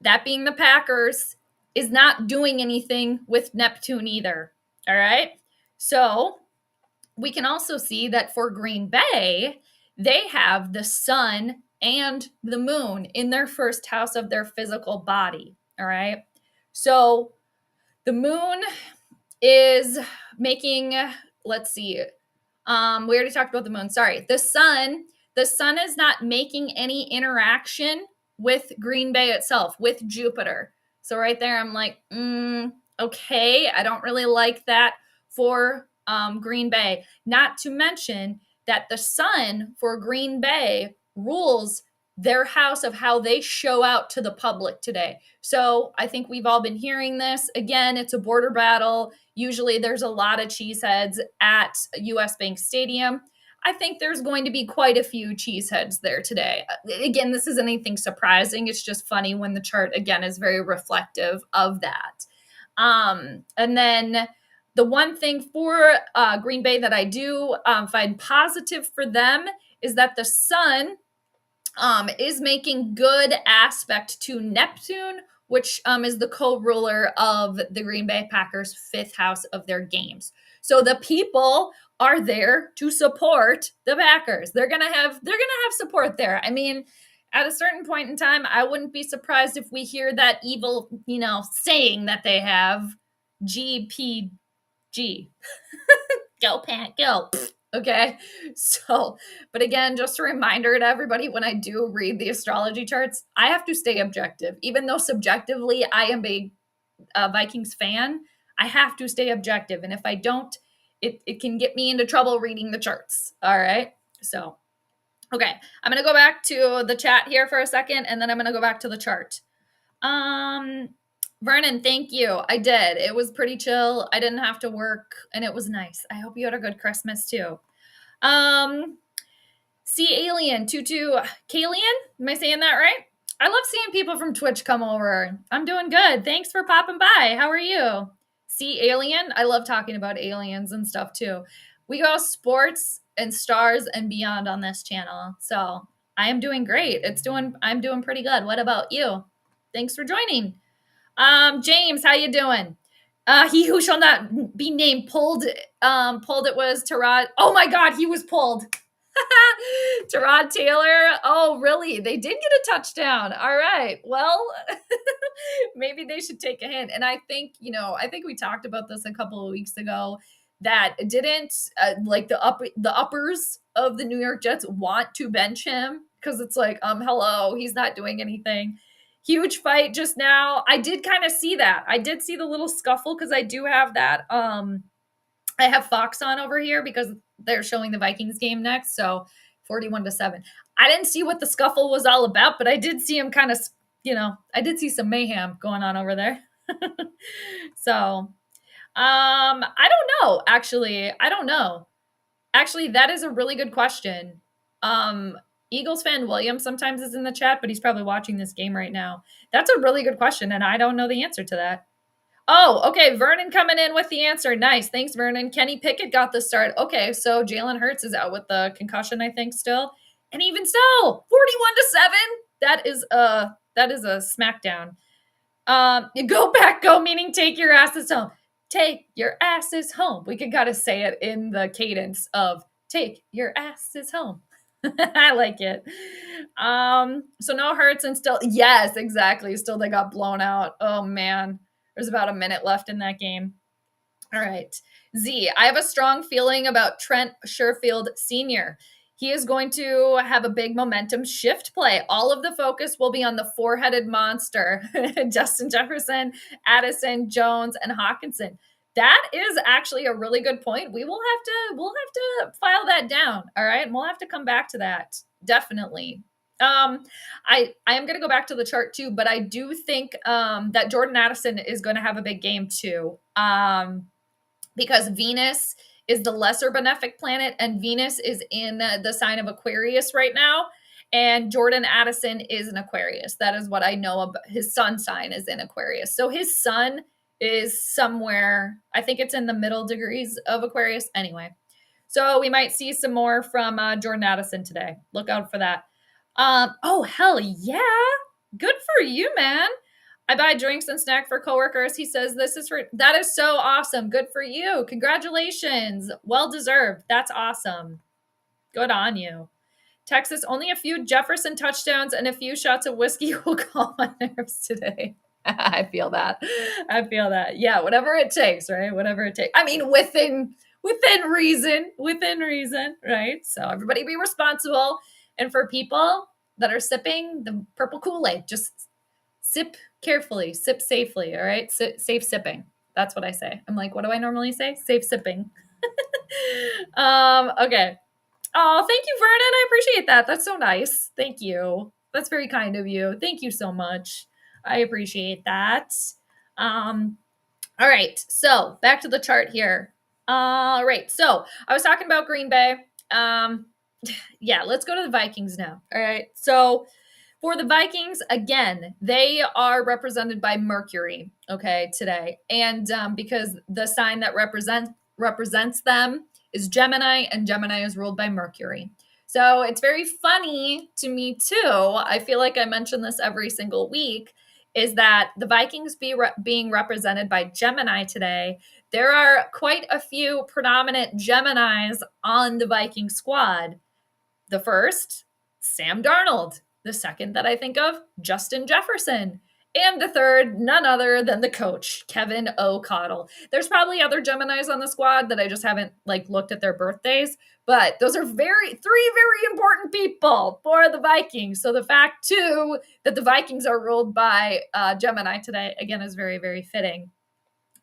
that being the Packers, is not doing anything with Neptune either. All right. So we can also see that for Green Bay, they have the sun and the moon in their first house of their physical body. All right. So the moon is making, let's see, we already talked about the moon. Sorry. The sun is not making any interaction with Green Bay itself, with Jupiter. So right there, I'm like, okay, I don't really like that for Green Bay. Not to mention that the sun for Green Bay rules their house of how they show out to the public today. So I think we've all been hearing this. Again, it's a border battle. Usually there's a lot of cheeseheads at US Bank Stadium. I think there's going to be quite a few cheeseheads there today. Again, this isn't anything surprising. It's just funny when the chart, again, is very reflective of that. And then the one thing for Green Bay that I do find positive for them is that the sun is making good aspect to Neptune, which is the co-ruler of the Green Bay Packers' fifth house of their games. So the people are there to support the Packers. They're gonna have support there. I mean, at a certain point in time, I wouldn't be surprised if we hear that evil, saying that they have, GPG. Go Pat, go. Okay. So, but again, just a reminder to everybody, when I do read the astrology charts, I have to stay objective. Even though subjectively I am a Vikings fan, I have to stay objective. And if I don't, it can get me into trouble reading the charts. All right. So, okay. I'm going to go back to the chat here for a second, and then I'm going to go back to the chart. Vernon, thank you. I did. It was pretty chill. I didn't have to work, and it was nice. I hope you had a good Christmas too. See Alien 22 Kalian. Am I saying that right? I love seeing people from Twitch come over. I'm doing good. Thanks for popping by. How are you? See Alien. I love talking about aliens and stuff too. We go sports and stars and beyond on this channel. So I am doing great. I'm doing pretty good. What about you? Thanks for joining. James, how you doing? He who shall not be named pulled it was Terod. Oh my God, he was pulled. Terod Taylor. Oh, really? They did get a touchdown. All right. Well, maybe they should take a hint. And I think we talked about this a couple of weeks ago, that didn't like the uppers of the New York Jets want to bench him, because it's like, hello, he's not doing anything. Huge fight just now. I did kind of see that. I did see the little scuffle, because I do have that. I have Fox on over here because they're showing the Vikings game next. So 41-7. I didn't see what the scuffle was all about, but I did see him kind of, I did see some mayhem going on over there. So, I don't know. Actually, I don't know. Actually, that is a really good question. Eagles fan William sometimes is in the chat, but he's probably watching this game right now. That's a really good question, and I don't know the answer to that. Oh, okay. Vernon coming in with the answer. Nice. Thanks, Vernon. Kenny Pickett got the start. Okay, so Jalen Hurts is out with the concussion, I think, still. And even so, 41-7. That is a smackdown. You go back, go, meaning take your asses home. Take your asses home. We can kind of say it in the cadence of take your asses home. I like it. So no Hurts, and still, yes, exactly. Still they got blown out. Oh man. There's about a minute left in that game. All right. Z, I have a strong feeling about Trent Sherfield Sr. He is going to have a big momentum shift play. All of the focus will be on the four-headed monster, Justin Jefferson, Addison, Jones, and Hawkinson. That is actually a really good point. We'll have to file that down. All right. And we'll have to come back to that. Definitely. I am going to go back to the chart too, but I do think that Jordan Addison is going to have a big game too, because Venus is the lesser benefic planet, and Venus is in the sign of Aquarius right now. And Jordan Addison is an Aquarius. That is what I know about. His sun sign is in Aquarius. So his sun is somewhere, I think it's in the middle degrees of Aquarius. Anyway, so we might see some more from Jordan Addison today. Look out for that. Oh, hell yeah. Good for you, man. I buy drinks and snack for coworkers. He says that is so awesome. Good for you. Congratulations. Well deserved. That's awesome. Good on you. Texas, only a few Jefferson touchdowns and a few shots of whiskey will calm my nerves today. I feel that. Yeah, whatever it takes, right? Whatever it takes. I mean, within reason, right? So everybody be responsible. And for people that are sipping the purple Kool-Aid, just sip carefully, sip safely, all right? Safe sipping. That's what I say. I'm like, what do I normally say? Safe sipping. Okay. Oh, thank you, Vernon. I appreciate that. That's so nice. Thank you. That's very kind of you. Thank you so much. I appreciate that. All right. So back to the chart here. All right. So I was talking about Green Bay. Yeah, let's go to the Vikings now. All right. So for the Vikings, again, they are represented by Mercury, okay, today. And because the sign that represents them is Gemini, and Gemini is ruled by Mercury. So it's very funny to me, too. I feel like I mention this every single week, is that the Vikings being represented by Gemini today, there are quite a few predominant Geminis on the Viking squad. The first, Sam Darnold. The second that I think of, Justin Jefferson. And the third, none other than the coach, Kevin O'Connell. There's probably other Geminis on the squad that I just haven't looked at their birthdays, but those are three very important people for the Vikings. So the fact too that the Vikings are ruled by Gemini today, again, is very, very fitting.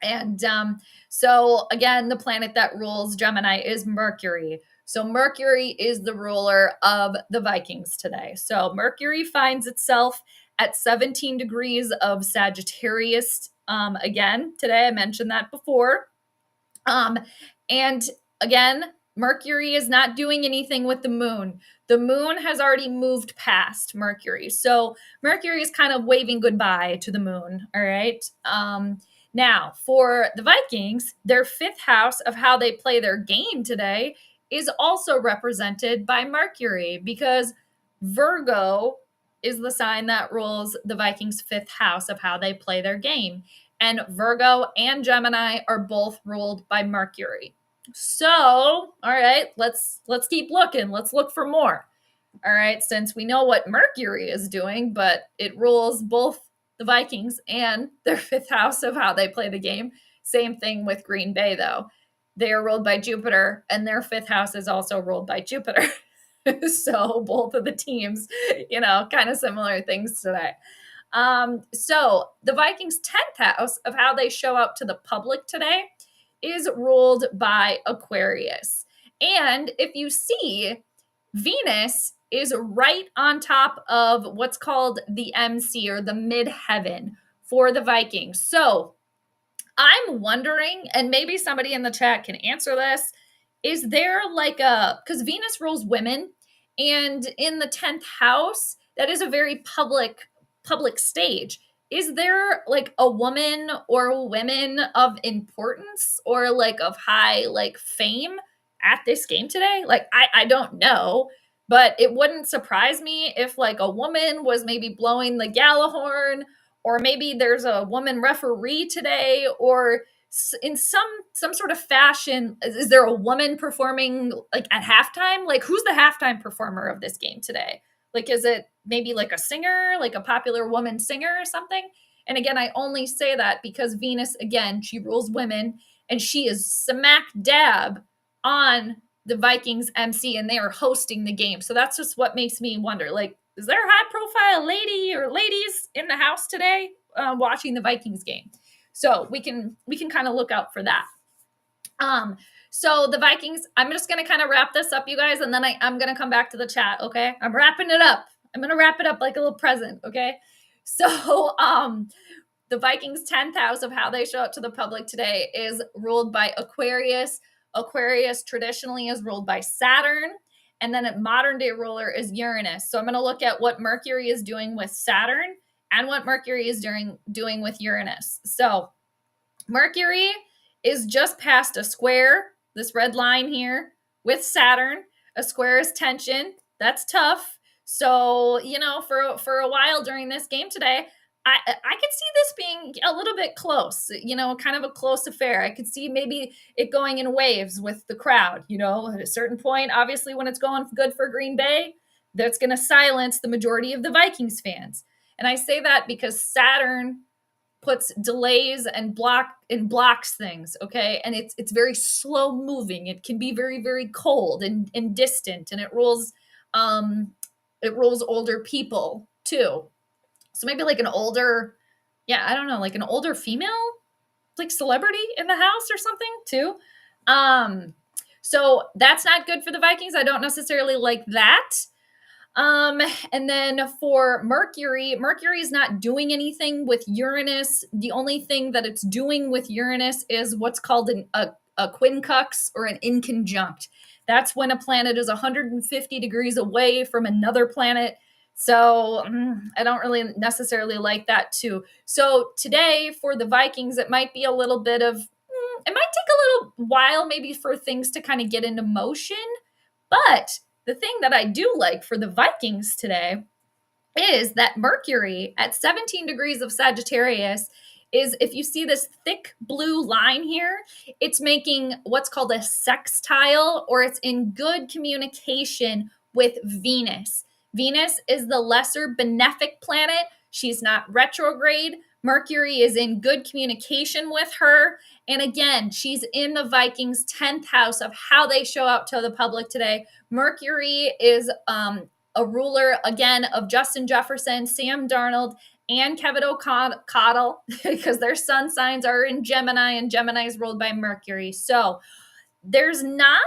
And so again, the planet that rules Gemini is Mercury. So Mercury is the ruler of the Vikings today. So Mercury finds itself at 17 degrees of Sagittarius. Again, today I mentioned that before. And again, Mercury is not doing anything with the moon. The moon has already moved past Mercury. So Mercury is kind of waving goodbye to the moon. All right. Now, for the Vikings, their fifth house of how they play their game today is also represented by Mercury, because Virgo is the sign that rules the Vikings' fifth house of how they play their game. And Virgo and Gemini are both ruled by Mercury. So, all right, let's keep looking. Let's look for more. All right, since we know what Mercury is doing, but it rules both the Vikings and their fifth house of how they play the game. Same thing with Green Bay, though. They are ruled by Jupiter, and their fifth house is also ruled by Jupiter. So both of the teams, kind of similar things today. So the Vikings' 10th house of how they show up to the public today is ruled by Aquarius. And if you see, Venus is right on top of what's called the MC, or the midheaven, for the Vikings. So I'm wondering, and maybe somebody in the chat can answer this, is there because Venus rules women, and in the 10th house, that is a very public stage. Is there a woman or women of importance or of high fame at this game today? I don't know, but it wouldn't surprise me if a woman was maybe blowing the gala horn, or maybe there's a woman referee today, or in some sort of fashion. Is there a woman performing at halftime? Who's the halftime performer of this game today? Is it maybe a singer, a popular woman singer or something? And again, I only say that because Venus, again, she rules women, and she is smack dab on the Vikings MC, and they are hosting the game. So that's just what makes me wonder, is there a high profile lady or ladies in the house today watching the Vikings game? So we can kind of look out for that. So the Vikings, I'm just going to kind of wrap this up, you guys, and then I'm going to come back to the chat, okay? I'm wrapping it up. I'm going to wrap it up like a little present, okay? So the Vikings' 10th house of how they show up to the public today is ruled by Aquarius. Aquarius traditionally is ruled by Saturn, and then a modern day ruler is Uranus. So I'm going to look at what Mercury is doing with Saturn and what Mercury is doing with Uranus. So Mercury is just past a square, this red line here, with Saturn. A square is tension. That's tough. So, for a while during this game today, I could see this being a little bit close, kind of a close affair. I could see maybe it going in waves with the crowd, at a certain point. Obviously, when it's going good for Green Bay, that's going to silence the majority of the Vikings fans. And I say that because Saturn puts delays and blocks things, okay? And it's very slow moving. It can be very, very cold and distant, and it rules older people too. So maybe like an older, I don't know, like an older female, like celebrity in the house or something too. So that's not good for the Vikings. I don't necessarily like that. And then for Mercury is not doing anything with Uranus. The only thing that it's doing with Uranus is what's called a quincunx or an inconjunct. That's when a planet is 150 degrees away from another planet. So I don't really necessarily like that too. So today for the Vikings, it might be a little bit of, it might take a little while maybe for things to kind of get into motion, but the thing that I do like for the Vikings today is that Mercury at 17 degrees of Sagittarius is, if you see this thick blue line here, it's making what's called a sextile, or it's in good communication with Venus. Venus is the lesser benefic planet. She's not retrograde. Mercury is in good communication with her. And again, she's in the Vikings' 10th house of how they show up to the public today. Mercury is a ruler, again, of Justin Jefferson, Sam Darnold, and Kevin O'Connell, because their sun signs are in Gemini, and Gemini is ruled by Mercury. So there's not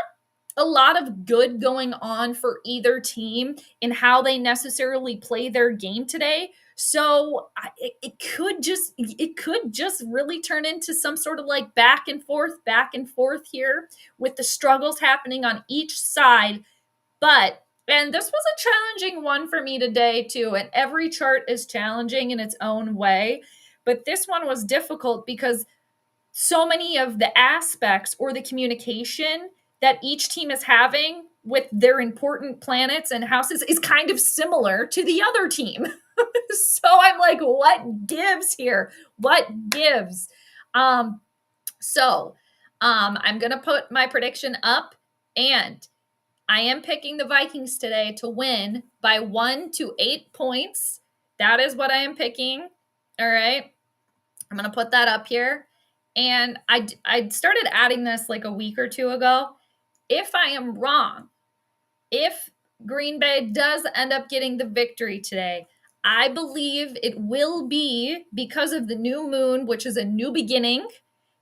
a lot of good going on for either team in how they necessarily play their game today. So it could just really turn into some sort of like back and forth here with the struggles happening on each side. And this was a challenging one for me today too. And every chart is challenging in its own way. But this one was difficult because so many of the aspects or the communication that each team is having with their important planets and houses is kind of similar to the other team. So I'm like, what gives here? What gives? I'm going to put my prediction up, and I am picking the Vikings today to win by 1 to 8 points. That is what I am picking. All right. I'm going to put that up here. And I started adding this like a week or two ago. If I am wrong, if Green Bay does end up getting the victory today, I believe it will be because of the new moon, which is a new beginning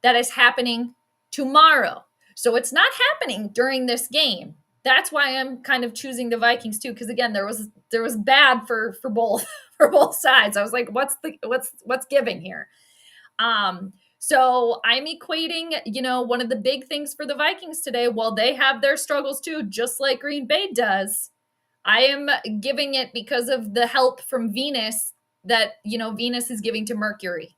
that is happening tomorrow. So it's not happening during this game. That's why I'm kind of choosing the Vikings too, because again, there was bad for both for both sides. I was like, what's giving here? So I'm equating, one of the big things for the Vikings today, while they have their struggles too, just like Green Bay does, I am giving it because of the help from Venus that, Venus is giving to Mercury.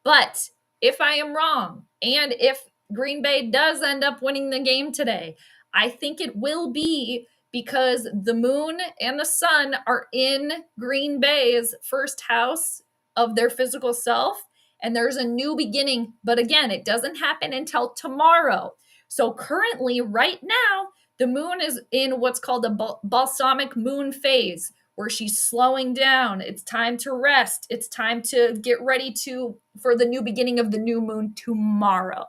But if I am wrong, and if Green Bay does end up winning the game today, I think it will be because the moon and the sun are in Green Bay's first house of their physical self. And there's a new beginning. But again, it doesn't happen until tomorrow. So currently, right now, the moon is in what's called a balsamic moon phase, where she's slowing down. It's time to rest. It's time to get ready for the new beginning of the new moon tomorrow.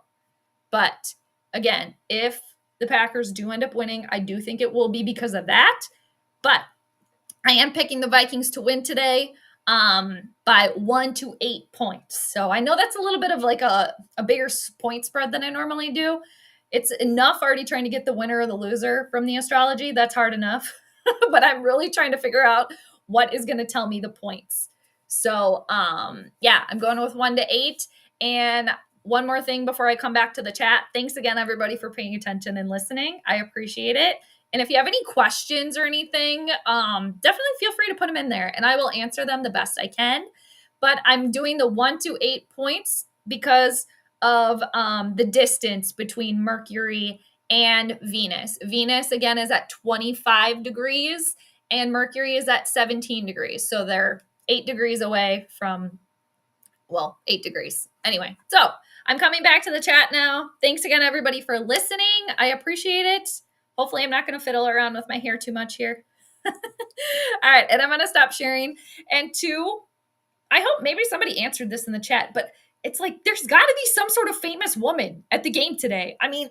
But again, if the Packers do end up winning, I do think it will be because of that. But I am picking the Vikings to win today by 1 to 8 points. So I know that's a little bit of like a bigger point spread than I normally do. It's enough already trying to get the winner or the loser from the astrology. That's hard enough. But I'm really trying to figure out what is going to tell me the points. So I'm going with 1 to 8. And one more thing before I come back to the chat. Thanks again, everybody, for paying attention and listening. I appreciate it. And if you have any questions or anything, definitely feel free to put them in there and I will answer them the best I can. But I'm doing the 1 to 8 points because of the distance between Mercury and Venus. Venus, again, is at 25 degrees and Mercury is at 17 degrees. So they're 8 degrees away from, well, 8 degrees. Anyway, so I'm coming back to the chat now. Thanks again, everybody, for listening. I appreciate it. Hopefully I'm not going to fiddle around with my hair too much here. All right, and I'm going to stop sharing. And two, I hope maybe somebody answered this in the chat, but it's like there's got to be some sort of famous woman at the game today. I mean,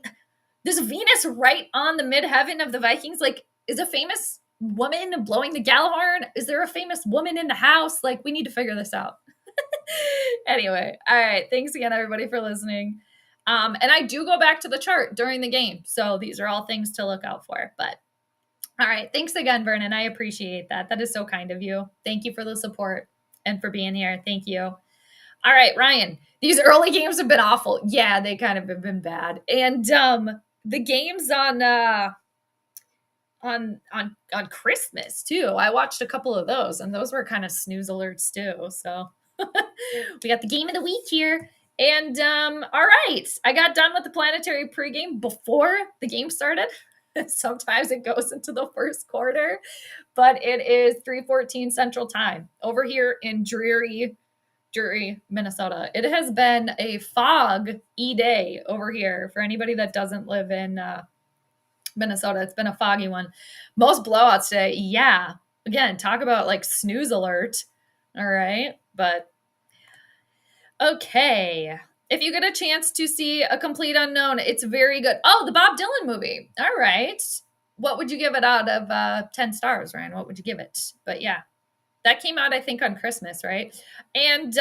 there's Venus right on the midheaven of the Vikings. Like, is a famous woman blowing the Gallahorn? Is there a famous woman in the house? Like, we need to figure this out. Anyway, all right. Thanks again, everybody, for listening. And I do go back to the chart during the game. So these are all things to look out for. But all right. Thanks again, Vernon. I appreciate that. That is so kind of you. Thank you for the support and for being here. Thank you. All right, Ryan. These early games have been awful. Yeah, they kind of have been bad. And the games on Christmas too. I watched a couple of those, and those were kind of snooze alerts too. So we got the game of the week here. And all right, I got done with the Planetary pregame before the game started. Sometimes it goes into the first quarter, but it is 3:14 Central Time over here in dreary Minnesota. It has been a foggy day over here for anybody that doesn't live in Minnesota. It's been a foggy one. Most blowouts today. Yeah. Again, talk about like snooze alert. All right. But okay. If you get a chance to see A Complete Unknown, it's very good. Oh, the Bob Dylan movie. All right. What would you give it out of 10 stars, Ryan? What would you give it? But yeah, that came out, I think, on Christmas, right? And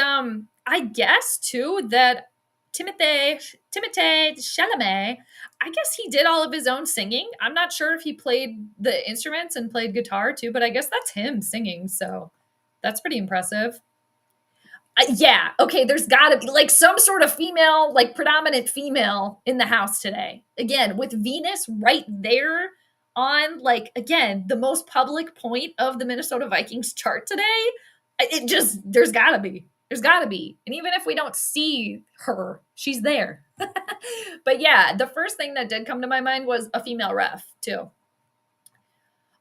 I guess, too, that Timothée Chalamet, I guess he did all of his own singing. I'm not sure if he played the instruments and played guitar, too, but I guess that's him singing. So that's pretty impressive. Yeah. Okay. There's got to be like some sort of female, like predominant female in the house today. Again, with Venus right there on, like, again, the most public point of the Minnesota Vikings chart today. It just, there's got to be. There's got to be. And even if we don't see her, she's there. But yeah, the first thing that did come to my mind was a female ref, too.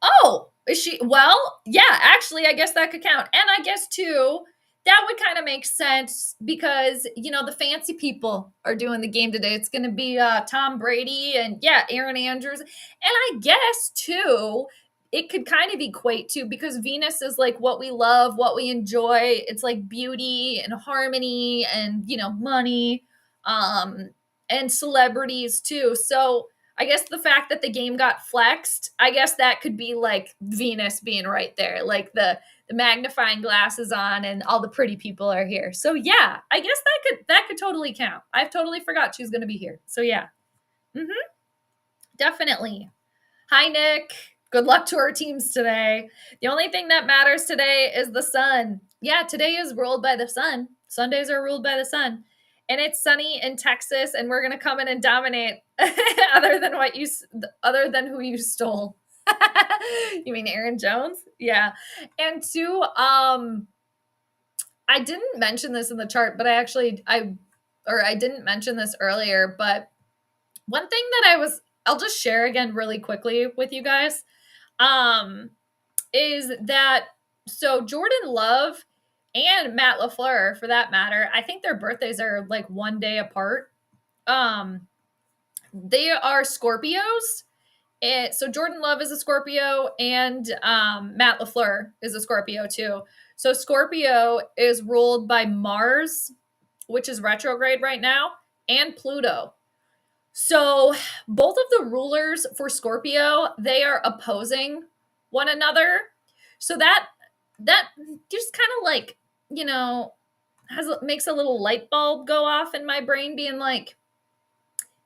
Oh, is she? Well, yeah, actually, I guess that could count. And I guess, too, that would kind of make sense because, you know, the fancy people are doing the game today. It's going to be Tom Brady and, yeah, Aaron Andrews. And I guess, too, it could kind of equate to because Venus is like what we love, what we enjoy. It's like beauty and harmony and, you know, money and celebrities, too. So I guess the fact that the game got flexed, I guess that could be like Venus being right there, like the magnifying glasses on and all the pretty people are here. So yeah, I guess that could totally count. I've totally forgot she's going to be here. So yeah. Definitely. Hi, Nick. Good luck to our teams today. The only thing that matters today is the sun. Yeah, today is ruled by the sun. Sundays are ruled by the sun. And it's sunny in Texas, and we're going to come in and dominate other than who you stole. You mean Aaron Jones? Yeah. And two, I didn't mention this in the chart, but I didn't mention this earlier, but one thing that I'll just share again really quickly with you guys, is that, so Jordan Love and Matt LaFleur, for that matter, I think their birthdays are like one day apart. They are Scorpios. So Jordan Love is a Scorpio and Matt LaFleur is a Scorpio too. So Scorpio is ruled by Mars, which is retrograde right now, and Pluto. So both of the rulers for Scorpio, they are opposing one another. So that just kind of like, you know, makes a little light bulb go off in my brain being like,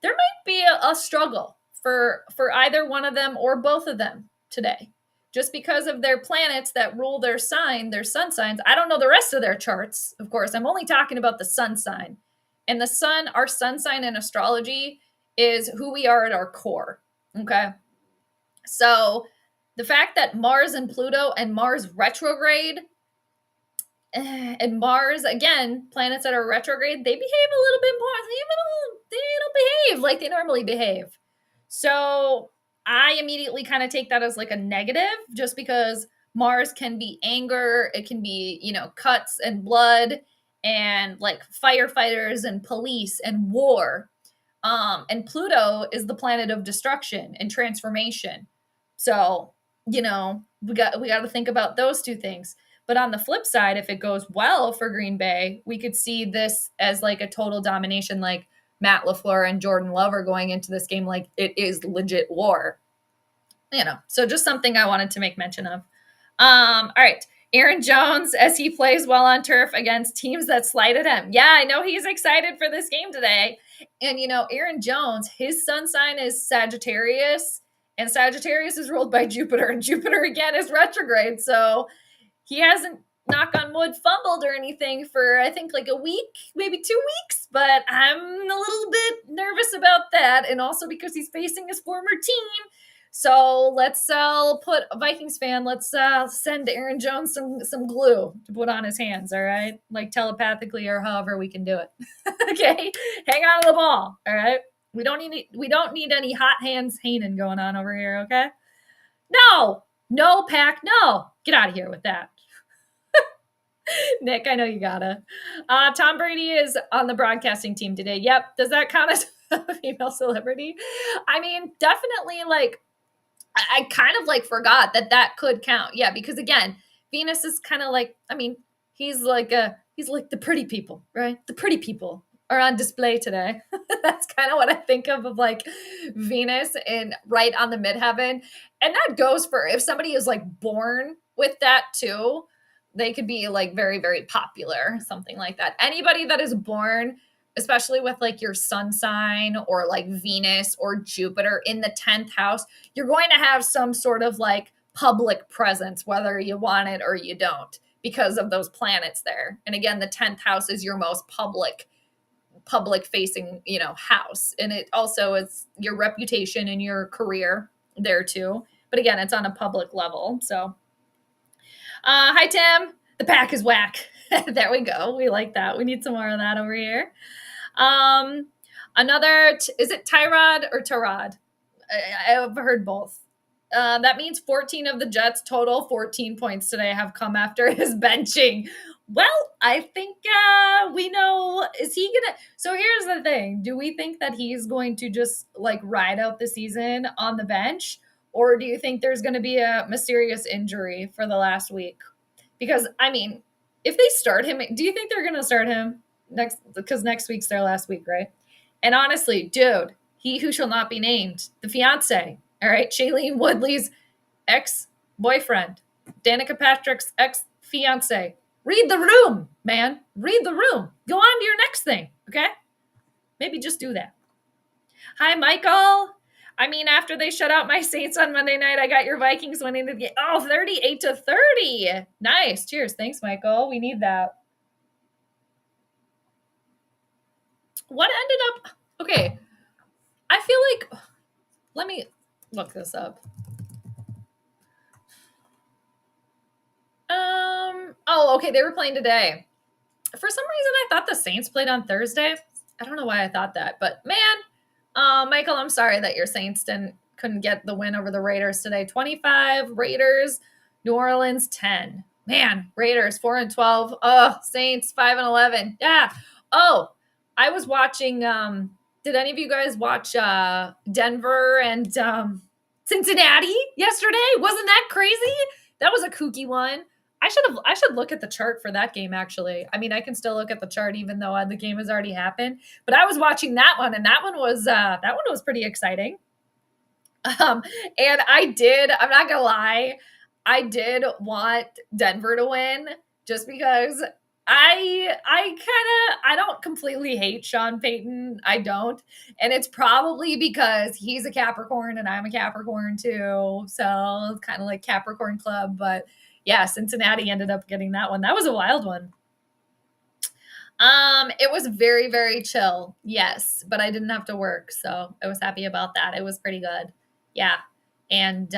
there might be a struggle for either one of them or both of them today, just because of their planets that rule their sign, their sun signs. I don't know the rest of their charts, of course. I'm only talking about the sun sign And the sun, our sun sign in astrology, is who we are at our core. Okay. So the fact that Mars and Pluto and Mars retrograde and Mars, again, planets that are retrograde, they behave a little bit more. They don't behave like they normally behave. So I immediately kind of take that as like a negative, just because Mars can be anger, it can be, cuts and blood and like firefighters and police and war. And Pluto is the planet of destruction and transformation. So, we got to think about those two things. But on the flip side, if it goes well for Green Bay, we could see this as like a total domination, like Matt LaFleur and Jordan Love are going into this game like it is legit war. So just something I wanted to make mention of. All right. Aaron Jones, as he plays well on turf against teams that slighted him. Yeah, I know he's excited for this game today. And, Aaron Jones, his sun sign is Sagittarius, and Sagittarius is ruled by Jupiter, and Jupiter, again, is retrograde. So he hasn't, knock on wood, fumbled or anything for, I think, like a week, maybe 2 weeks. But I'm a little bit nervous about that. And also because he's facing his former team. So let's put a Vikings fan. Let's send Aaron Jones some glue to put on his hands. All right, like telepathically or however we can do it. Okay, hang on to the ball. All right, we don't need any hot hands Hanan going on over here. Okay, no, Pack, no, get out of here with that. Nick, I know you gotta. Tom Brady is on the broadcasting team today. Yep, does that count as a female celebrity? I mean, definitely like. I kind of like forgot that could count. Yeah, because again, Venus is kind of like, he's like the pretty people, right? The pretty people are on display today. That's kind of what I think of like Venus and right on the midheaven. And that goes for if somebody is like born with that too, they could be like very, very popular, something like that. Anybody that is born, especially with like your sun sign or like Venus or Jupiter in the 10th house, you're going to have some sort of like public presence, whether you want it or you don't, because of those planets there. And again, the 10th house is your most public facing, house. And it also is your reputation and your career there too. But again, it's on a public level. So, hi, Tim. The pack is whack. There we go. We like that. We need some more of that over here. Is it Tyrod or Tyrod? I've heard both. That means 14 of the Jets' total 14 points today have come after his benching. Well, I think we know. Is he gonna? So here's the thing: do we think that he's going to just like ride out the season on the bench, or do you think there's going to be a mysterious injury for the last week? Because if they start him, do you think they're going to start him next? Because next week's their last week, right? And honestly, dude, he who shall not be named, the fiance, all right, Shailene Woodley's ex-boyfriend, Danica Patrick's ex-fiance. Read the room, man. Read the room. Go on to your next thing, okay? Maybe just do that. Hi, Michael. After they shut out my Saints on Monday night, I got your Vikings winning the game. Oh, 38-30. Nice. Cheers. Thanks, Michael. We need that. What ended up... Okay. I feel like... Let me look this up. Oh, okay. They were playing today. For some reason, I thought the Saints played on Thursday. I don't know why I thought that, but man, Michael, I'm sorry that your Saints couldn't get the win over the Raiders today. 25 Raiders, New Orleans 10. Man, Raiders 4-12. Oh, Saints 5-11. Yeah. Oh, I was watching. Did any of you guys watch Denver and Cincinnati yesterday? Wasn't that crazy? That was a kooky one. I should look at the chart for that game, actually. I can still look at the chart even though the game has already happened. But I was watching that one, and that one was pretty exciting. And I'm not gonna lie, I did want Denver to win just because I don't completely hate Sean Payton. I don't. And it's probably because he's a Capricorn and I'm a Capricorn too. So it's kind of like Capricorn Club, but yeah, Cincinnati ended up getting that one. That was a wild one. It was very, very chill. Yes, but I didn't have to work, so I was happy about that. It was pretty good. Yeah. And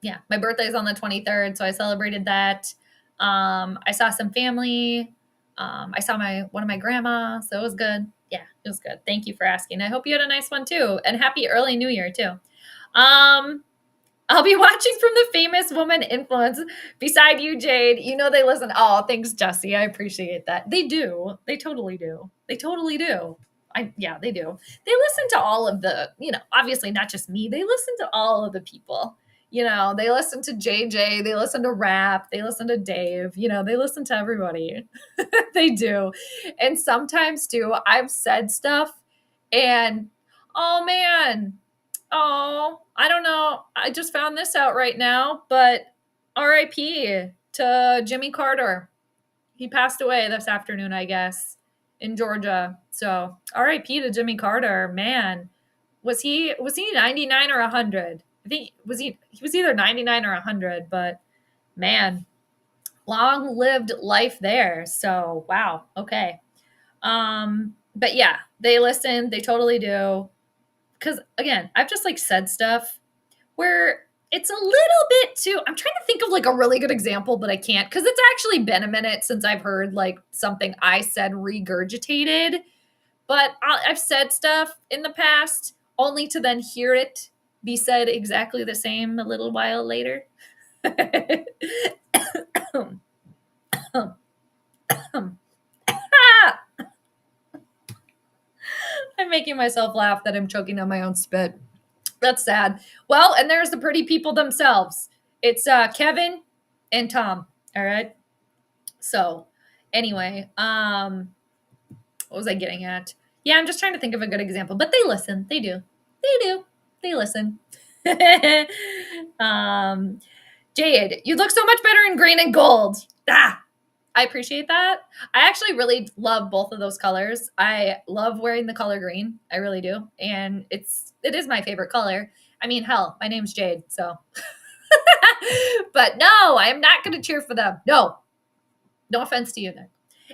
yeah, my birthday is on the 23rd, so I celebrated that. I saw some family. I saw one of my grandma, so it was good. Yeah, it was good. Thank you for asking. I hope you had a nice one too, and happy early New Year too. Um, I'll be watching from the famous woman influence beside you, Jade. You know they listen. Oh, thanks, Jesse. I appreciate that. They do. They totally do. They totally do. Yeah, they do. They listen to all of the, obviously not just me. They listen to all of the people. They listen to JJ. They listen to Rap. They listen to Dave. They listen to everybody. They do. And sometimes too, I've said stuff and, oh man, oh, I don't know. I just found this out right now, but RIP to Jimmy Carter. He passed away this afternoon, I guess, in Georgia. So RIP to Jimmy Carter. Man, was he 99 or 100? I think he was either 99 or 100, but man, long lived life there. So wow, okay. But yeah, they listen, they totally do. Because again, I've just said stuff where it's a little bit too. I'm trying to think of a really good example, but I can't because it's actually been a minute since I've heard something I said regurgitated. But I've said stuff in the past only to then hear it be said exactly the same a little while later. I'm making myself laugh that I'm choking on my own spit. That's sad. Well, and there's the pretty people themselves. It's Kevin and Tom. All right. So anyway, what was I getting at? Yeah, I'm just trying to think of a good example, but they listen. They do. They do. They listen. Jade, you look so much better in green and gold. I appreciate that. I actually really love both of those colors. I love wearing the color green. I really do. And it is my favorite color. I mean, hell, my name's Jade, so. But no, I am not going to cheer for them. No. No offense to you, Nick.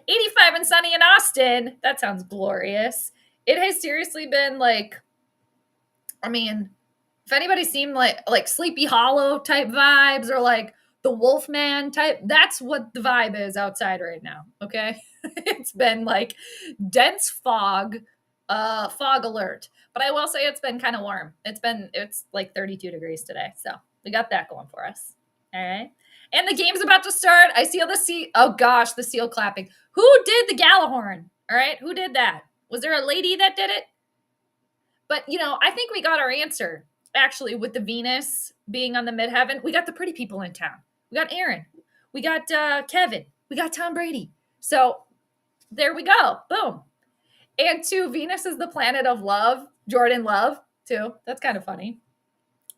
85 and sunny in Austin. That sounds glorious. It has seriously been if anybody seemed like Sleepy Hollow type vibes or the Wolfman type, that's what the vibe is outside right now. Okay. It's been dense fog alert, but I will say it's been kind of warm. It's 32 degrees today. So we got that going for us. All right. And the game's about to start. I see the seal. Oh gosh, the seal clapping. Who did the Gallahorn? All right. Who did that? Was there a lady that did it? But I think we got our answer actually with the Venus being on the midheaven. We got the pretty people in town. We got Aaron. We got Kevin. We got Tom Brady. So there we go. Boom. And two, Venus is the planet of love. Jordan Love, too. That's kind of funny.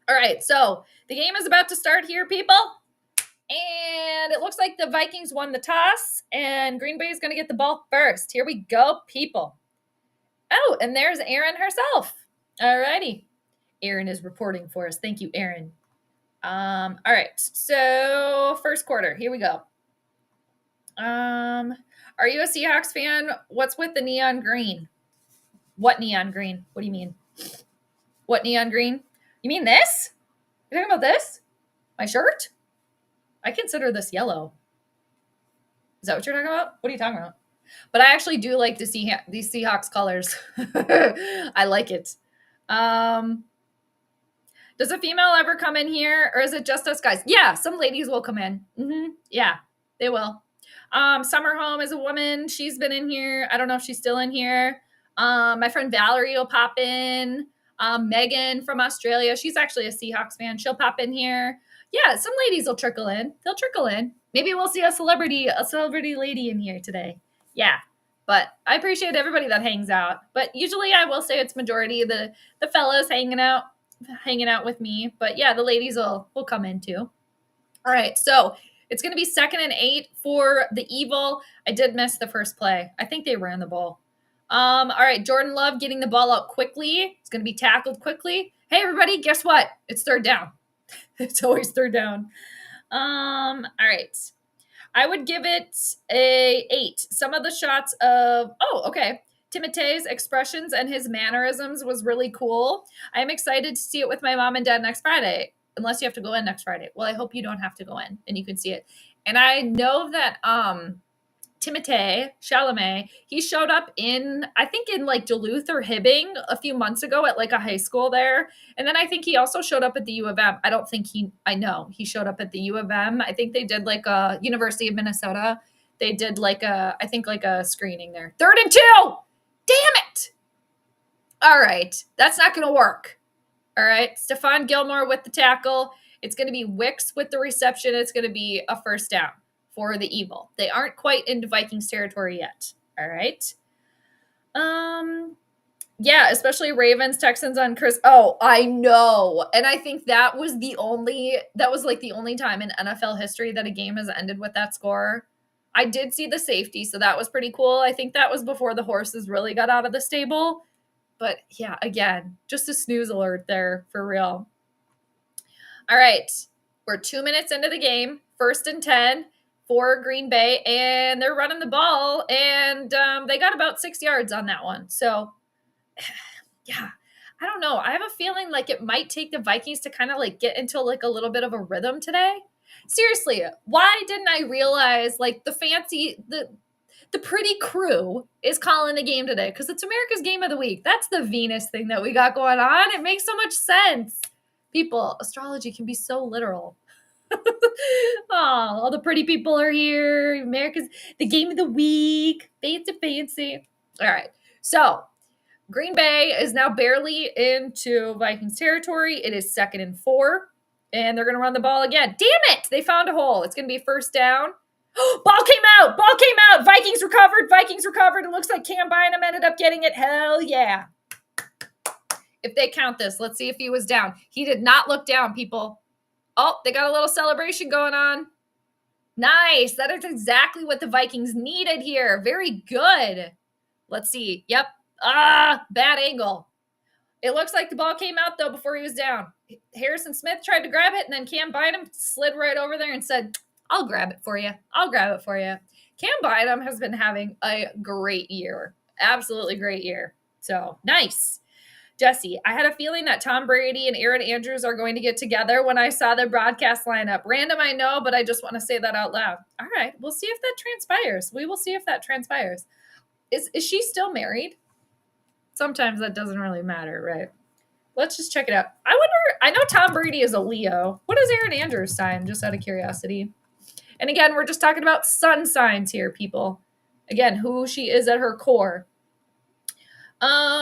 All right. So the game is about to start here, people. And it looks like the Vikings won the toss. And Green Bay is going to get the ball first. Here we go, people. Oh, and there's Erin herself. All righty. Erin is reporting for us. Thank you, Erin. All right. So first quarter. Here we go. Are you a Seahawks fan? What's with the neon green? What neon green? What do you mean? What neon green? You mean this? You're talking about this? My shirt? I consider this yellow. Is that what you're talking about? What are you talking about? But I actually do like to see these Seahawks colors. I like it. Does a female ever come in here, or is it just us guys? Yeah, some ladies will come in. Mm-hmm. Yeah, they will. Summer Home is a woman. She's been in here. I don't know if she's still in here. My friend Valerie will pop in. Megan from Australia. She's actually a Seahawks fan. She'll pop in here. Yeah, some ladies will trickle in. They'll trickle in. Maybe we'll see a celebrity lady in here today. Yeah. But I appreciate everybody that hangs out. But usually I will say it's majority of the fellas hanging out with me. But yeah, the ladies will come in too. All right. So it's going to be 2nd and 8 for the Evil. I did miss the first play. I think they ran the ball. All right. Jordan Love getting the ball out quickly. It's going to be tackled quickly. Hey, everybody, guess what? It's 3rd down. It's always 3rd down. All right. I would give it a 8. Some of the shots of, Timote's expressions and his mannerisms was really cool. I'm excited to see it with my mom and dad next Friday, unless you have to go in next Friday. Well, I hope you don't have to go in and you can see it. And I know that Timothée Chalamet, he showed up I think in like Duluth or Hibbing a few months ago at like a high school there. And then I think he also showed up at the U of M. I know he showed up at the U of M. I think they did like a University of Minnesota. They did like a screening there. 3rd and 2. Damn it. All right. That's not going to work. All right. Stephon Gilmore with the tackle. It's going to be Wicks with the reception. It's going to be a first down for the Evil. They aren't quite into Vikings territory yet. All right. Yeah, especially Ravens, Texans on Chris. Oh, I know. And I think that was the only time in NFL history that a game has ended with that score. I did see the safety, so that was pretty cool. I think that was before the horses really got out of the stable. But yeah, again, just a snooze alert there for real. All right. We're 2 minutes into the game, 1st and 10 for Green Bay, and they're running the ball, and they got about 6 yards on that one. So, yeah, I don't know. I have a feeling like it might take the Vikings to kind of like get into like a little bit of a rhythm today. Seriously, why didn't I realize like the pretty crew is calling the game today? Because it's America's Game of the Week. That's the Venus thing that we got going on. It makes so much sense. People, astrology can be so literal. Oh, all the pretty people are here. America's the game of the week. Fancy. All right. So Green Bay is now barely into Vikings territory. It is 2nd and 4. And they're going to run the ball again. Damn it. They found a hole. It's going to be first down. Ball came out. Vikings recovered. It looks like Cam Bynum ended up getting it. Hell yeah. If they count this, let's see if he was down. He did not look down, people. Oh, they got a little celebration going on. Nice. That is exactly what the Vikings needed here. Very good. Let's see. Yep. Bad angle. It looks like the ball came out, though, before he was down. Harrison Smith tried to grab it, and then Cam Bynum slid right over there and said, I'll grab it for you. Cam Bynum has been having a great year. Absolutely great year. So, nice. Jesse, I had a feeling that Tom Brady and Aaron Andrews are going to get together when I saw the broadcast lineup. Random, I know, but I just want to say that out loud. All right, we'll see if that transpires. We will see if that transpires. Is she still married? Sometimes that doesn't really matter, right? Let's just check it out. I know Tom Brady is a Leo. What is Aaron Andrews' sign, just out of curiosity? And again, we're just talking about sun signs here, people. Again, who she is at her core.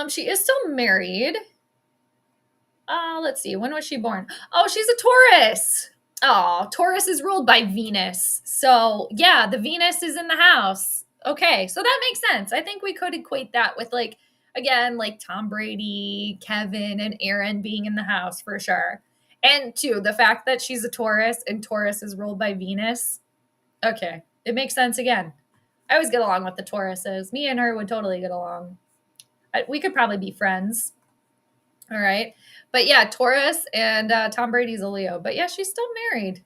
She is still married. Let's see. When was she born? Oh, she's a Taurus. Oh, Taurus is ruled by Venus. So yeah, the Venus is in the house. Okay. So that makes sense. I think we could equate that with like Tom Brady, Kevin, and Aaron being in the house for sure. And two, the fact that she's a Taurus and Taurus is ruled by Venus. Okay. It makes sense again. I always get along with the Tauruses. Me and her would totally get along. We could probably be friends. All right. But yeah, Taurus and Tom Brady's a Leo. But yeah, she's still married.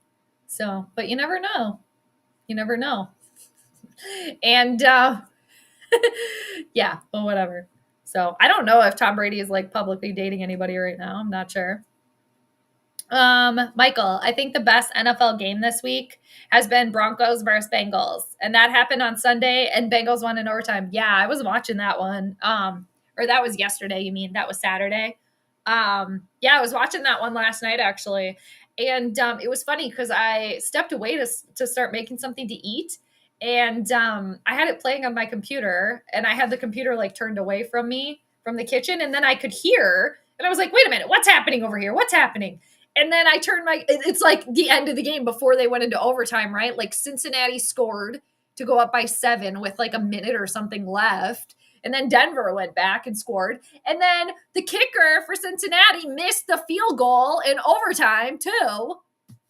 So, but you never know. And yeah, well, whatever. So I don't know if Tom Brady is like publicly dating anybody right now. I'm not sure. Michael, I think the best NFL game this week has been Broncos versus Bengals. And that happened on Sunday and Bengals won in overtime. Yeah, I was watching that one. Or that was yesterday, you mean? That was Saturday. Yeah, I was watching that one last night, actually. And it was funny because I stepped away to start making something to eat. And I had it playing on my computer. And I had the computer like turned away from me, from the kitchen. And then I could hear. And I was like, wait a minute, what's happening over here? What's happening? And then I turned it's like the end of the game before they went into overtime, right? Like Cincinnati scored to go up by 7 with like a minute or something left. And then Denver went back and scored. And then the kicker for Cincinnati missed the field goal in overtime too.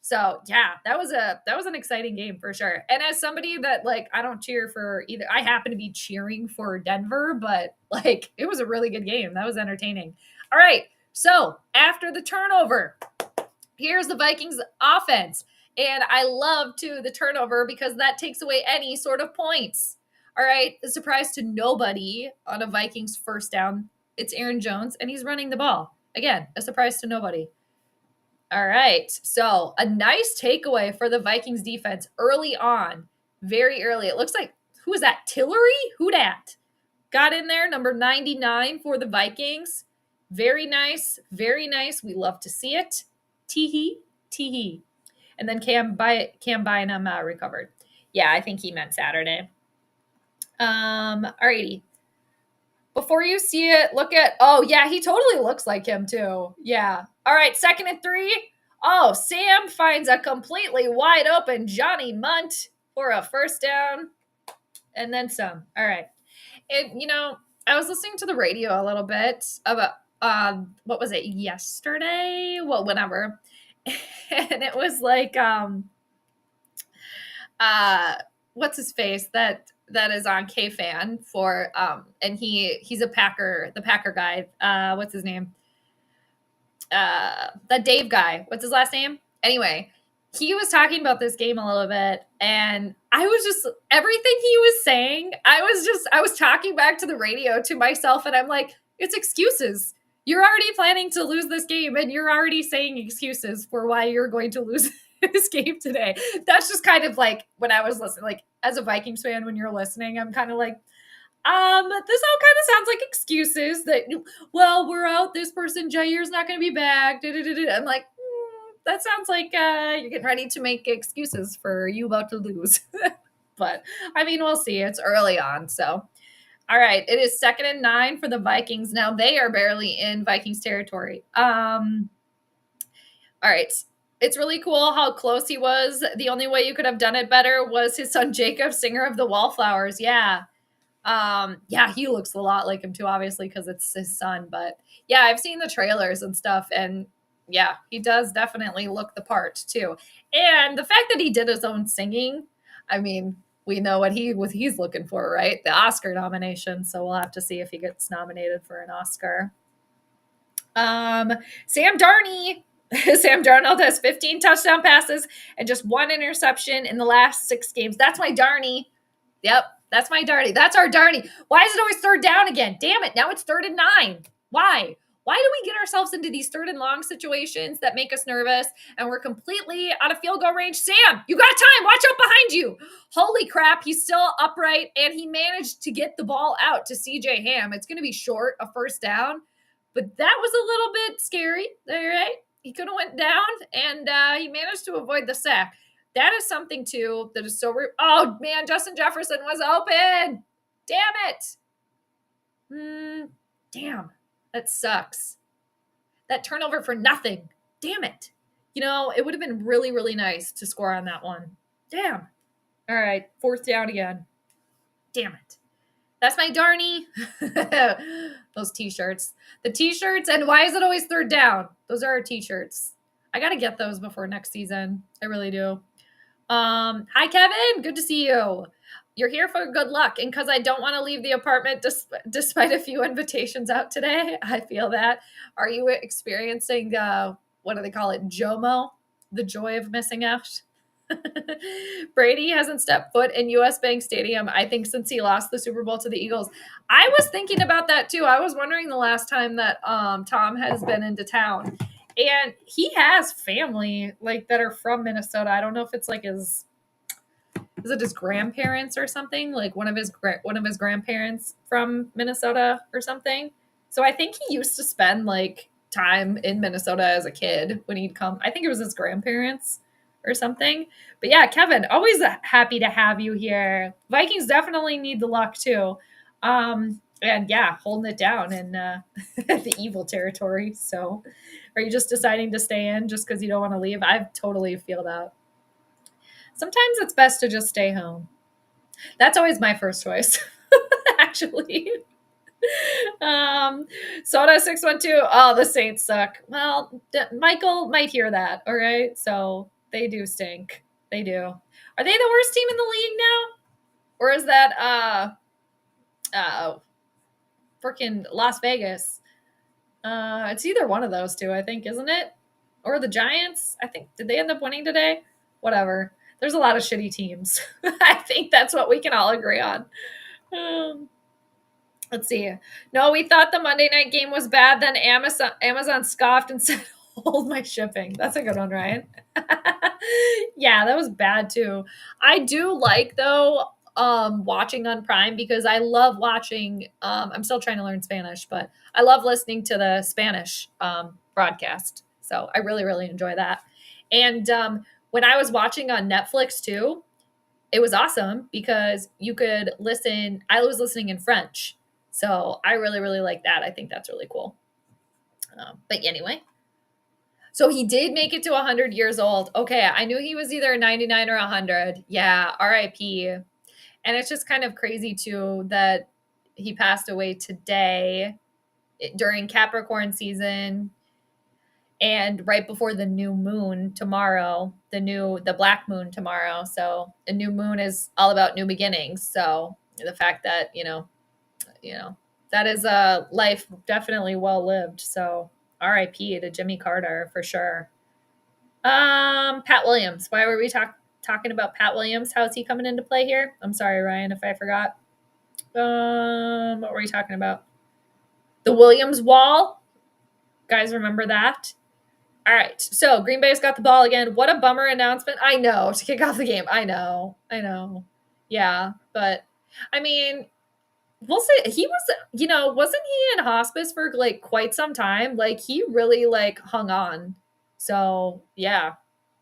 So yeah, that was an exciting game for sure. And as somebody that like, I don't cheer for either, I happen to be cheering for Denver, but like it was a really good game. That was entertaining. All right. So after the turnover, here's the Vikings offense. And I love, too, the turnover because that takes away any sort of points. All right, a surprise to nobody on a Vikings first down. It's Aaron Jones, and he's running the ball. Again, a surprise to nobody. All right, so a nice takeaway for the Vikings defense early on, very early. It looks like, who is that, Tillery? Who dat? Got in there, number 99 for the Vikings. Very nice, very nice. We love to see it. Tee-hee, tee-hee. And then Cam Bynum recovered. Yeah, I think he meant Saturday. Alrighty. Before you see it, look at, oh, yeah, he totally looks like him too. Yeah. All right, 2nd and 3. Oh, Sam finds a completely wide open Johnny Munt for a first down and then some. All right. And, I was listening to the radio a little bit about, what was it, yesterday? Well, whenever. And it was like, what's his face that is on K-Fan for, and he's the Packer guy. What's his name? That Dave guy. What's his last name? Anyway, he was talking about this game a little bit, and I was just, everything he was saying, I was talking back to the radio to myself, and I'm like, it's excuses. You're already planning to lose this game, and you're already saying excuses for why you're going to lose this game today. That's just kind of like when I was listening, like as a Vikings fan, when you're listening, I'm kind of like, this all kind of sounds like excuses that, well, we're out. This person, Jair's not going to be back. I'm like, that sounds like you're getting ready to make excuses for you about to lose. But, I mean, we'll see. It's early on, so. All right, it is 2nd and 9 for the Vikings. Now they are barely in Vikings territory. All right. It's really cool how close he was. The only way you could have done it better was his son Jacob, singer of the Wallflowers. Yeah. Yeah, he looks a lot like him too, obviously, because it's his son. But yeah, I've seen the trailers and stuff, and yeah, he does definitely look the part too. And the fact that he did his own singing, I mean, we know what he's looking for, right? The Oscar nomination. So we'll have to see if he gets nominated for an Oscar. Sam Darnold has 15 touchdown passes and just 1 interception in the last 6 games. That's my Darnie. Yep, that's my Darnie. That's our Darnie. Why is it always 3rd down again? Damn it, now it's 3rd and 9. Why? Why do we get ourselves into these 3rd and long situations that make us nervous and we're completely out of field goal range? Sam, you got time. Watch out behind you. Holy crap, he's still upright, and he managed to get the ball out to CJ Ham. It's going to be short, a first down, but that was a little bit scary. All right? He could have went down, and he managed to avoid the sack. That is something, too, that is so oh, man, Justin Jefferson was open. Damn it. Damn. That sucks. That turnover for nothing. Damn it. It would have been really, really nice to score on that one. Damn. All right, 4th down again. Damn it. That's my Darnie. Those T-shirts. The T-shirts, and why is it always 3rd down? Those are our T-shirts. I got to get those before next season. I really do. Hi, Kevin. Good to see you. You're here for good luck, and because I don't want to leave the apartment despite a few invitations out today. I feel that. Are you experiencing, what do they call it, JOMO? The joy of missing out? Brady hasn't stepped foot in US Bank Stadium, I think, since he lost the Super Bowl to the Eagles. I was thinking about that, too. I was wondering the last time that Tom has been into town. And he has family, that are from Minnesota. I don't know if it's is it his grandparents or something? One of his grandparents from Minnesota or something. So I think he used to spend time in Minnesota as a kid when he'd come. I think it was his grandparents or something. But yeah, Kevin, always happy to have you here. Vikings definitely need the luck too. And yeah, holding it down in the evil territory. So are you just deciding to stay in just because you don't want to leave? I totally feel that. Sometimes it's best to just stay home. That's always my first choice, actually. Soda 612. Oh, the Saints suck. Well, Michael might hear that. All right. So they do stink. They do. Are they the worst team in the league now? Or is that freaking Las Vegas? It's either one of those two, I think, isn't it? Or the Giants? I think, did they end up winning today? whatever. There's a lot of shitty teams. I think that's what we can all agree on. Um, let's see. No, we thought the Monday night game was bad. Then Amazon scoffed and said, hold my shipping. That's a good one, Ryan. Yeah, that was bad too. I do like, though, watching on Prime because I love watching. I'm still trying to learn Spanish, but I love listening to the Spanish broadcast. So I really, really enjoy that. And when I was watching on Netflix too, it was awesome because you could listen. I was listening in French. So I really, really like that. I think that's really cool. But anyway, so he did make it to 100 years old. Okay, I knew he was either 99 or 100. Yeah, RIP. And it's just kind of crazy, too, that he passed away today during Capricorn season and right before the new moon tomorrow, the black moon tomorrow. So a new moon is all about new beginnings. So the fact that, that is a life definitely well lived. So RIP to Jimmy Carter for sure. Pat Williams. Why were we talking about Pat Williams? How is he coming into play here? I'm sorry, Ryan, if I forgot. What were we talking about? The Williams wall. Guys, remember that? All right. So Green Bay's got the ball again. What a bummer announcement. I know, to kick off the game. I know. Yeah, but I mean, we'll say he was, wasn't he in hospice for like quite some time? Like he really like hung on. So yeah,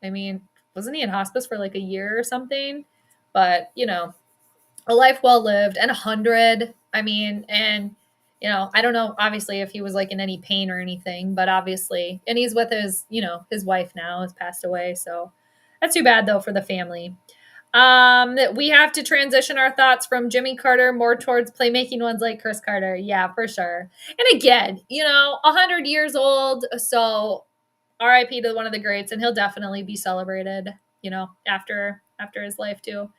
I mean, wasn't he in hospice for like a year or something? But a life well lived and 100. I mean, and I don't know, obviously, if he was like in any pain or anything, but obviously, and he's with his wife now, has passed away. So that's too bad though for the family. We have to transition our thoughts from Jimmy Carter more towards playmaking ones like Chris Carter. Yeah, for sure. And again, 100 years old. So RIP to one of the greats, and he'll definitely be celebrated, after his life too.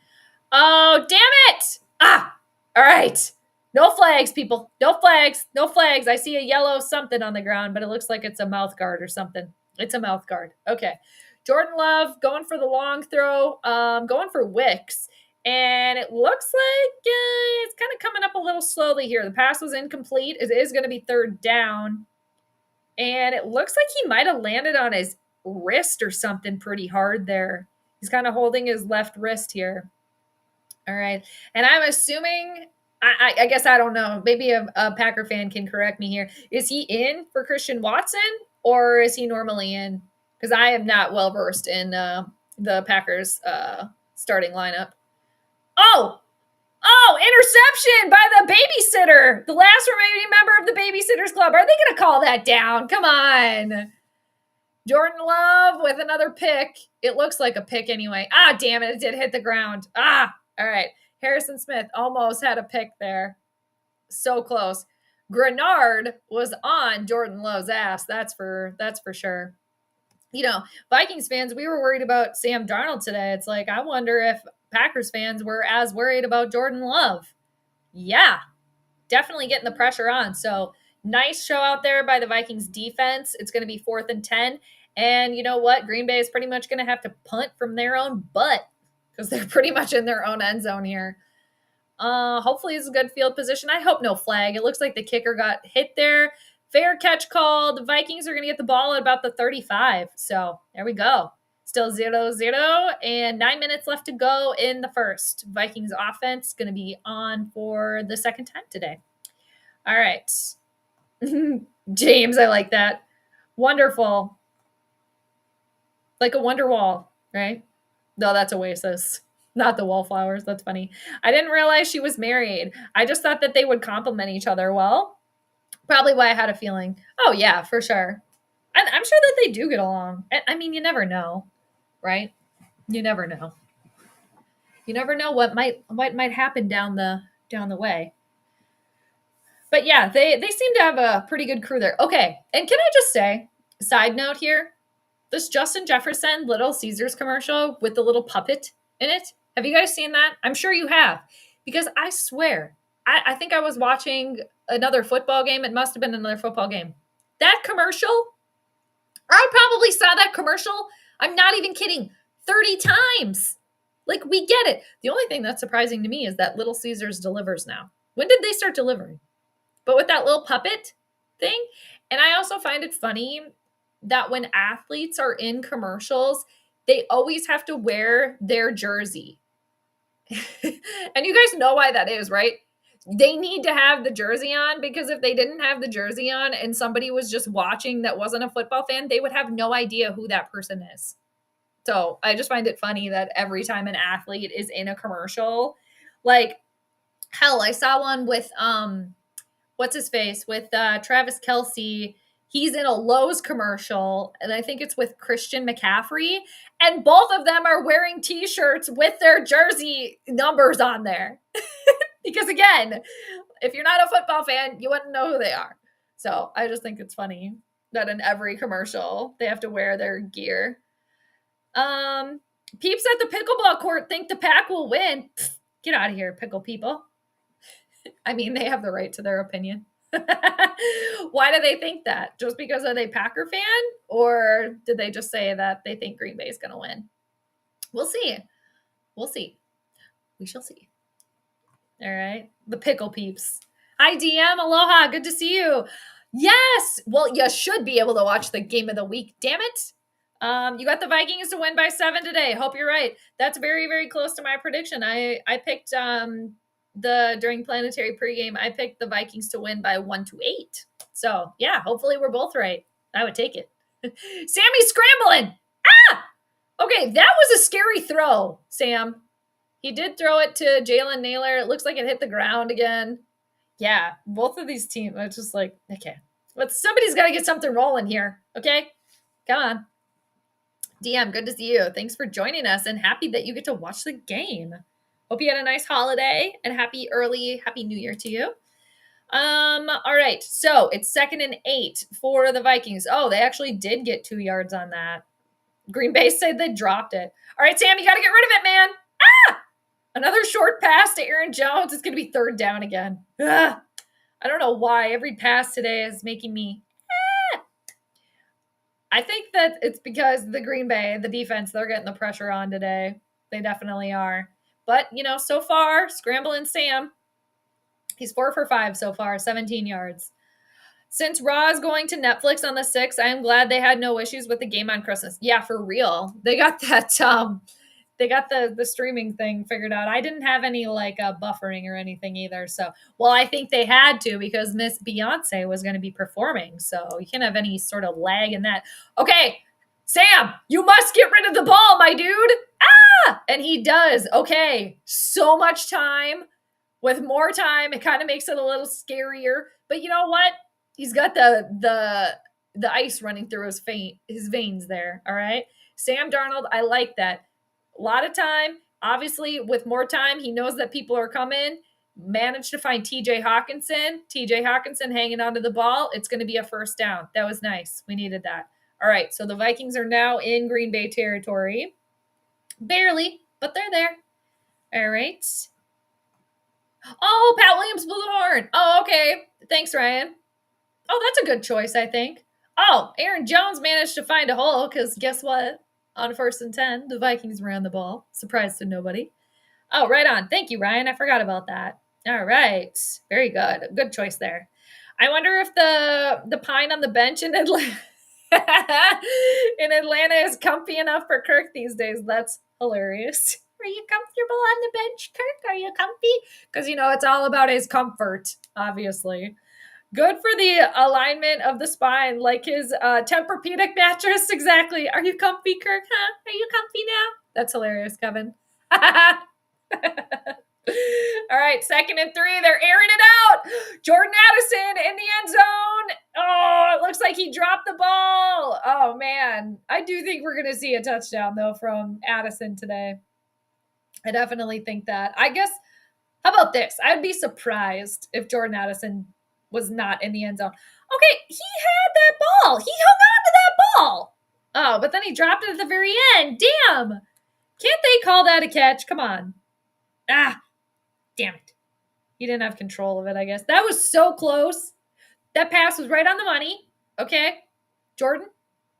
Oh, damn it! All right. No flags, people. No flags. I see a yellow something on the ground, but it looks like it's a mouth guard or something. It's a mouth guard. Okay. Jordan Love going for the long throw, going for Wicks. And it looks like it's kind of coming up a little slowly here. The pass was incomplete. It is going to be third down. And it looks like he might have landed on his wrist or something pretty hard there. He's kind of holding his left wrist here. All right. And I'm assuming, I guess I don't know, maybe a Packer fan can correct me here. Is he in for Christian Watson or is he normally in? Because I am not well versed in the Packers starting lineup. Oh, interception by the babysitter. The last remaining member of the Babysitters Club. Are they going to call that down? Come on. Jordan Love with another pick. It looks like a pick anyway. Damn it. It did hit the ground. All right. Harrison Smith almost had a pick there. So close. Grenard was on Jordan Love's ass. That's for sure. Vikings fans, we were worried about Sam Darnold today. It's like, I wonder if Packers fans were as worried about Jordan Love. Yeah, definitely getting the pressure on. So nice show out there by the Vikings defense. It's going to be 4th and 10. And you know what? Green Bay is pretty much going to have to punt from their own butt because they're pretty much in their own end zone here. Hopefully it's a good field position. I hope no flag. It looks like the kicker got hit there. Fair catch called. The Vikings are going to get the ball at about the 35. So there we go. Still 0-0 and 9 minutes left to go in the first. Vikings offense going to be on for the second time today. All right. James, I like that. Wonderful. Like a wonder wall, right? No, that's Oasis. Not the wallflowers. That's funny. I didn't realize she was married. I just thought that they would complement each other well. Probably why I had a feeling. Oh, yeah, for sure. I'm sure that they do get along. I mean, you never know, right? You never know. You never know what might happen down the way. But yeah, they seem to have a pretty good crew there. Okay, and can I just say, side note here, this Justin Jefferson Little Caesars commercial with the little puppet in it, have you guys seen that? I'm sure you have. Because I swear, I think I was watching another football game. It must have been another football game. That commercial, I probably saw that commercial, I'm not even kidding, 30 times. Like, we get it. The only thing that's surprising to me is that Little Caesars delivers now. When did they start delivering? But with that little puppet thing. And I also find it funny that when athletes are in commercials, they always have to wear their jersey. And you guys know why that is, right? They need to have the jersey on, because if they didn't have the jersey on and somebody was just watching that wasn't a football fan, they would have no idea who that person is. So I just find it funny that every time an athlete is in a commercial, like, hell, I saw one with what's his face, with Travis Kelce. He's in a Lowe's commercial, and I think it's with Christian McCaffrey, and both of them are wearing t-shirts with their jersey numbers on there. Because again, if you're not a football fan, you wouldn't know who they are. So I just think it's funny that in every commercial they have to wear their gear. Peeps at the pickleball court think the Pack will win. Pfft, get out of here, pickle people. I mean, they have the right to their opinion. Why do they think that? Just because are they Packer fan? Or did they just say that they think Green Bay is going to win? We'll see. We'll see. We shall see. All right. The pickle peeps. Hi, DM. Aloha. Good to see you. Yes. Well, you should be able to watch the game of the week. Damn it. You got the Vikings to win by 7 today. Hope you're right. That's very, very close to my prediction. I picked during Planetary pregame, I picked the Vikings to win by 1-8. So yeah, hopefully we're both right. I would take it. Sammy's scrambling. Ah! Okay, that was a scary throw, Sam. He did throw it to Jalen Naylor. It looks like it hit the ground again. Yeah, both of these teams, it's just like, okay. But somebody's got to get something rolling here, okay? Come on. DM, good to see you. Thanks for joining us, and happy that you get to watch the game. Hope you had a nice holiday, and happy New Year to you. All right, so it's 2nd and 8 for the Vikings. Oh, they actually did get 2 yards on that. Green Bay said they dropped it. All right, Sam, you got to get rid of it, man. Ah! Another short pass to Aaron Jones. It's going to be 3rd down again. Ah! I don't know why. Every pass today is making me... I think that it's because the Green Bay, the defense, they're getting the pressure on today. They definitely are. But, so far, scrambling Sam, he's 4 for 5 so far, 17 yards. Since Raw is going to Netflix on the 6th, I am glad they had no issues with the game on Christmas. Yeah, for real. They got that, they got the streaming thing figured out. I didn't have any, buffering or anything either. So, well, I think they had to, because Miss Beyonce was going to be performing. So you can't have any sort of lag in that. Okay, Sam, you must get rid of the ball, my dude. Ah! And he does. Okay, so much time. With more time, it kind of makes it a little scarier. But you know what? He's got the ice running through his veins there, all right? Sam Darnold, I like that. A lot of time, obviously, with more time, he knows that people are coming. Managed to find TJ Hawkinson hanging onto the ball. It's going to be a 1st down. That was nice. We needed that. All right, so the Vikings are now in Green Bay territory. Barely, but they're there. All right. Oh, Pat Williams blew the horn. Oh, okay. Thanks, Ryan. Oh, that's a good choice, I think. Oh, Aaron Jones managed to find a hole, because guess what? On 1st and 10, the Vikings ran the ball. Surprise to nobody. Oh, right on. Thank you, Ryan. I forgot about that. All right. Very good. Good choice there. I wonder if the pine on the bench in Atlanta is comfy enough for Kirk these days. That's hilarious. Are you comfortable on the bench, Kirk? Are you comfy? Because, it's all about his comfort, obviously. Good for the alignment of the spine, like his Tempur-Pedic mattress. Exactly. Are you comfy, Kirk? Huh? Are you comfy now? That's hilarious, Kevin. All right, 2nd and 3. They're airing it out. Jordan Addison in the end zone. Oh, it looks like he dropped the ball. Oh, man. I do think we're going to see a touchdown, though, from Addison today. I definitely think that. I guess, how about this? I'd be surprised if Jordan Addison was not in the end zone. Okay, he had that ball. He hung on to that ball. Oh, but then he dropped it at the very end. Damn. Can't they call that a catch? Come on. Ah, damn it. He didn't have control of it, I guess. That was so close. That pass was right on the money. Okay, Jordan,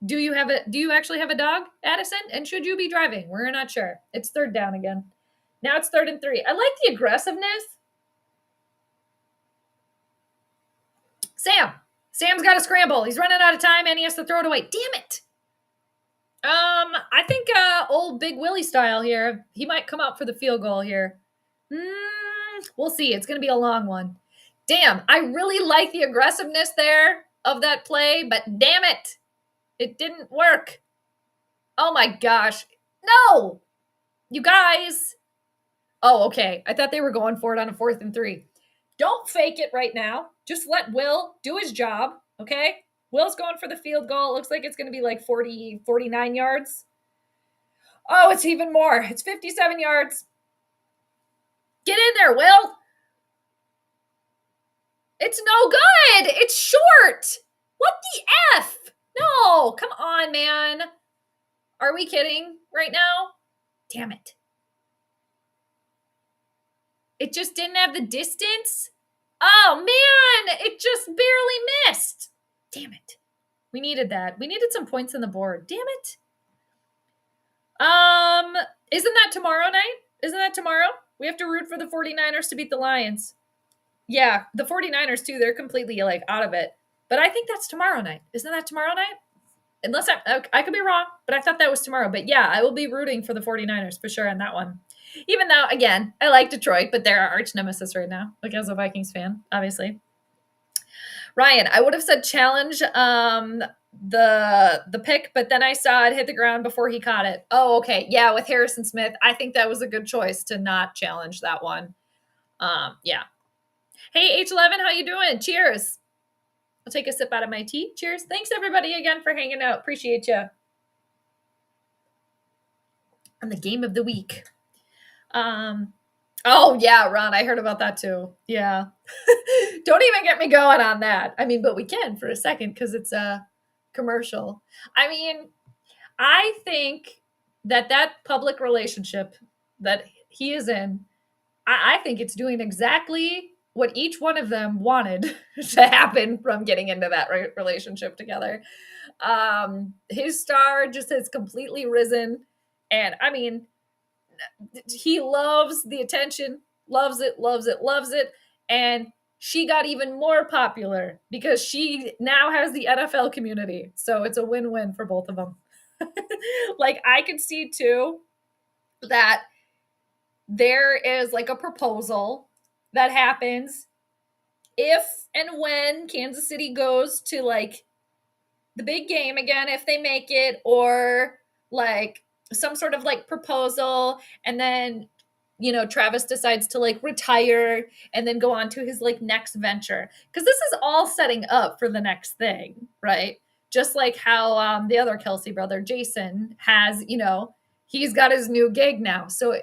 Do you actually have a dog, Addison? And should you be driving? We're not sure. It's third down again. Now it's 3rd and 3. I like the aggressiveness. Sam's got to scramble. He's running out of time and he has to throw it away. Damn it. I think old Big Willie style here. He might come out for the field goal here. We'll see. It's going to be a long one. Damn, I really like the aggressiveness there of that play, but damn it. It didn't work. Oh my gosh. No! You guys. Oh, okay. I thought they were going for it on a 4th and 3. Don't fake it right now. Just let Will do his job, okay? Will's going for the field goal. It looks like it's going to be like 40, 49 yards. Oh, it's even more. It's 57 yards. Get in there, Will. It's no good. It's short. What the F? No, come on, man. Are we kidding right now? Damn it. It just didn't have the distance. Oh, man. It just barely missed. Damn it. We needed that. We needed some points on the board. Damn it. Isn't that tomorrow night? Isn't that tomorrow? We have to root for the 49ers to beat the Lions. Yeah, the 49ers too. They're completely like out of it. But I think that's tomorrow night. Isn't that tomorrow night? Unless I could be wrong, but I thought that was tomorrow. But yeah, I will be rooting for the 49ers for sure on that one. Even though, again, I like Detroit, but they're our arch nemesis right now, like as a Vikings fan, obviously. Ryan, I would have said challenge the pick, but then I saw it hit the ground before he caught it. Oh, okay. Yeah, with Harrison Smith, I think that was a good choice to not challenge that one. Yeah. Hey, H11, how you doing? Cheers. I'll take a sip out of my tea. Cheers. Thanks, everybody, again for hanging out. Appreciate you. On the game of the week. Oh, yeah, Ron, I heard about that too. Yeah. Don't even get me going on that. I mean, but we can for a second because it's a commercial. I mean, I think that public relationship that he is in, I think it's doing exactly what each one of them wanted to happen from getting into that relationship together. His star just has completely risen. And I mean, he loves the attention, loves it. And she got even more popular because she now has the NFL community. So it's a win-win for both of them. Like I could see too that there is like a proposal that happens if and when Kansas City goes to like the big game again, if they make it, or like some sort of like proposal, and then Travis decides to like retire and then go on to his like next venture, because this is all setting up for the next thing, right? Just like how the other Kelsey brother Jason has, he's got his new gig now, so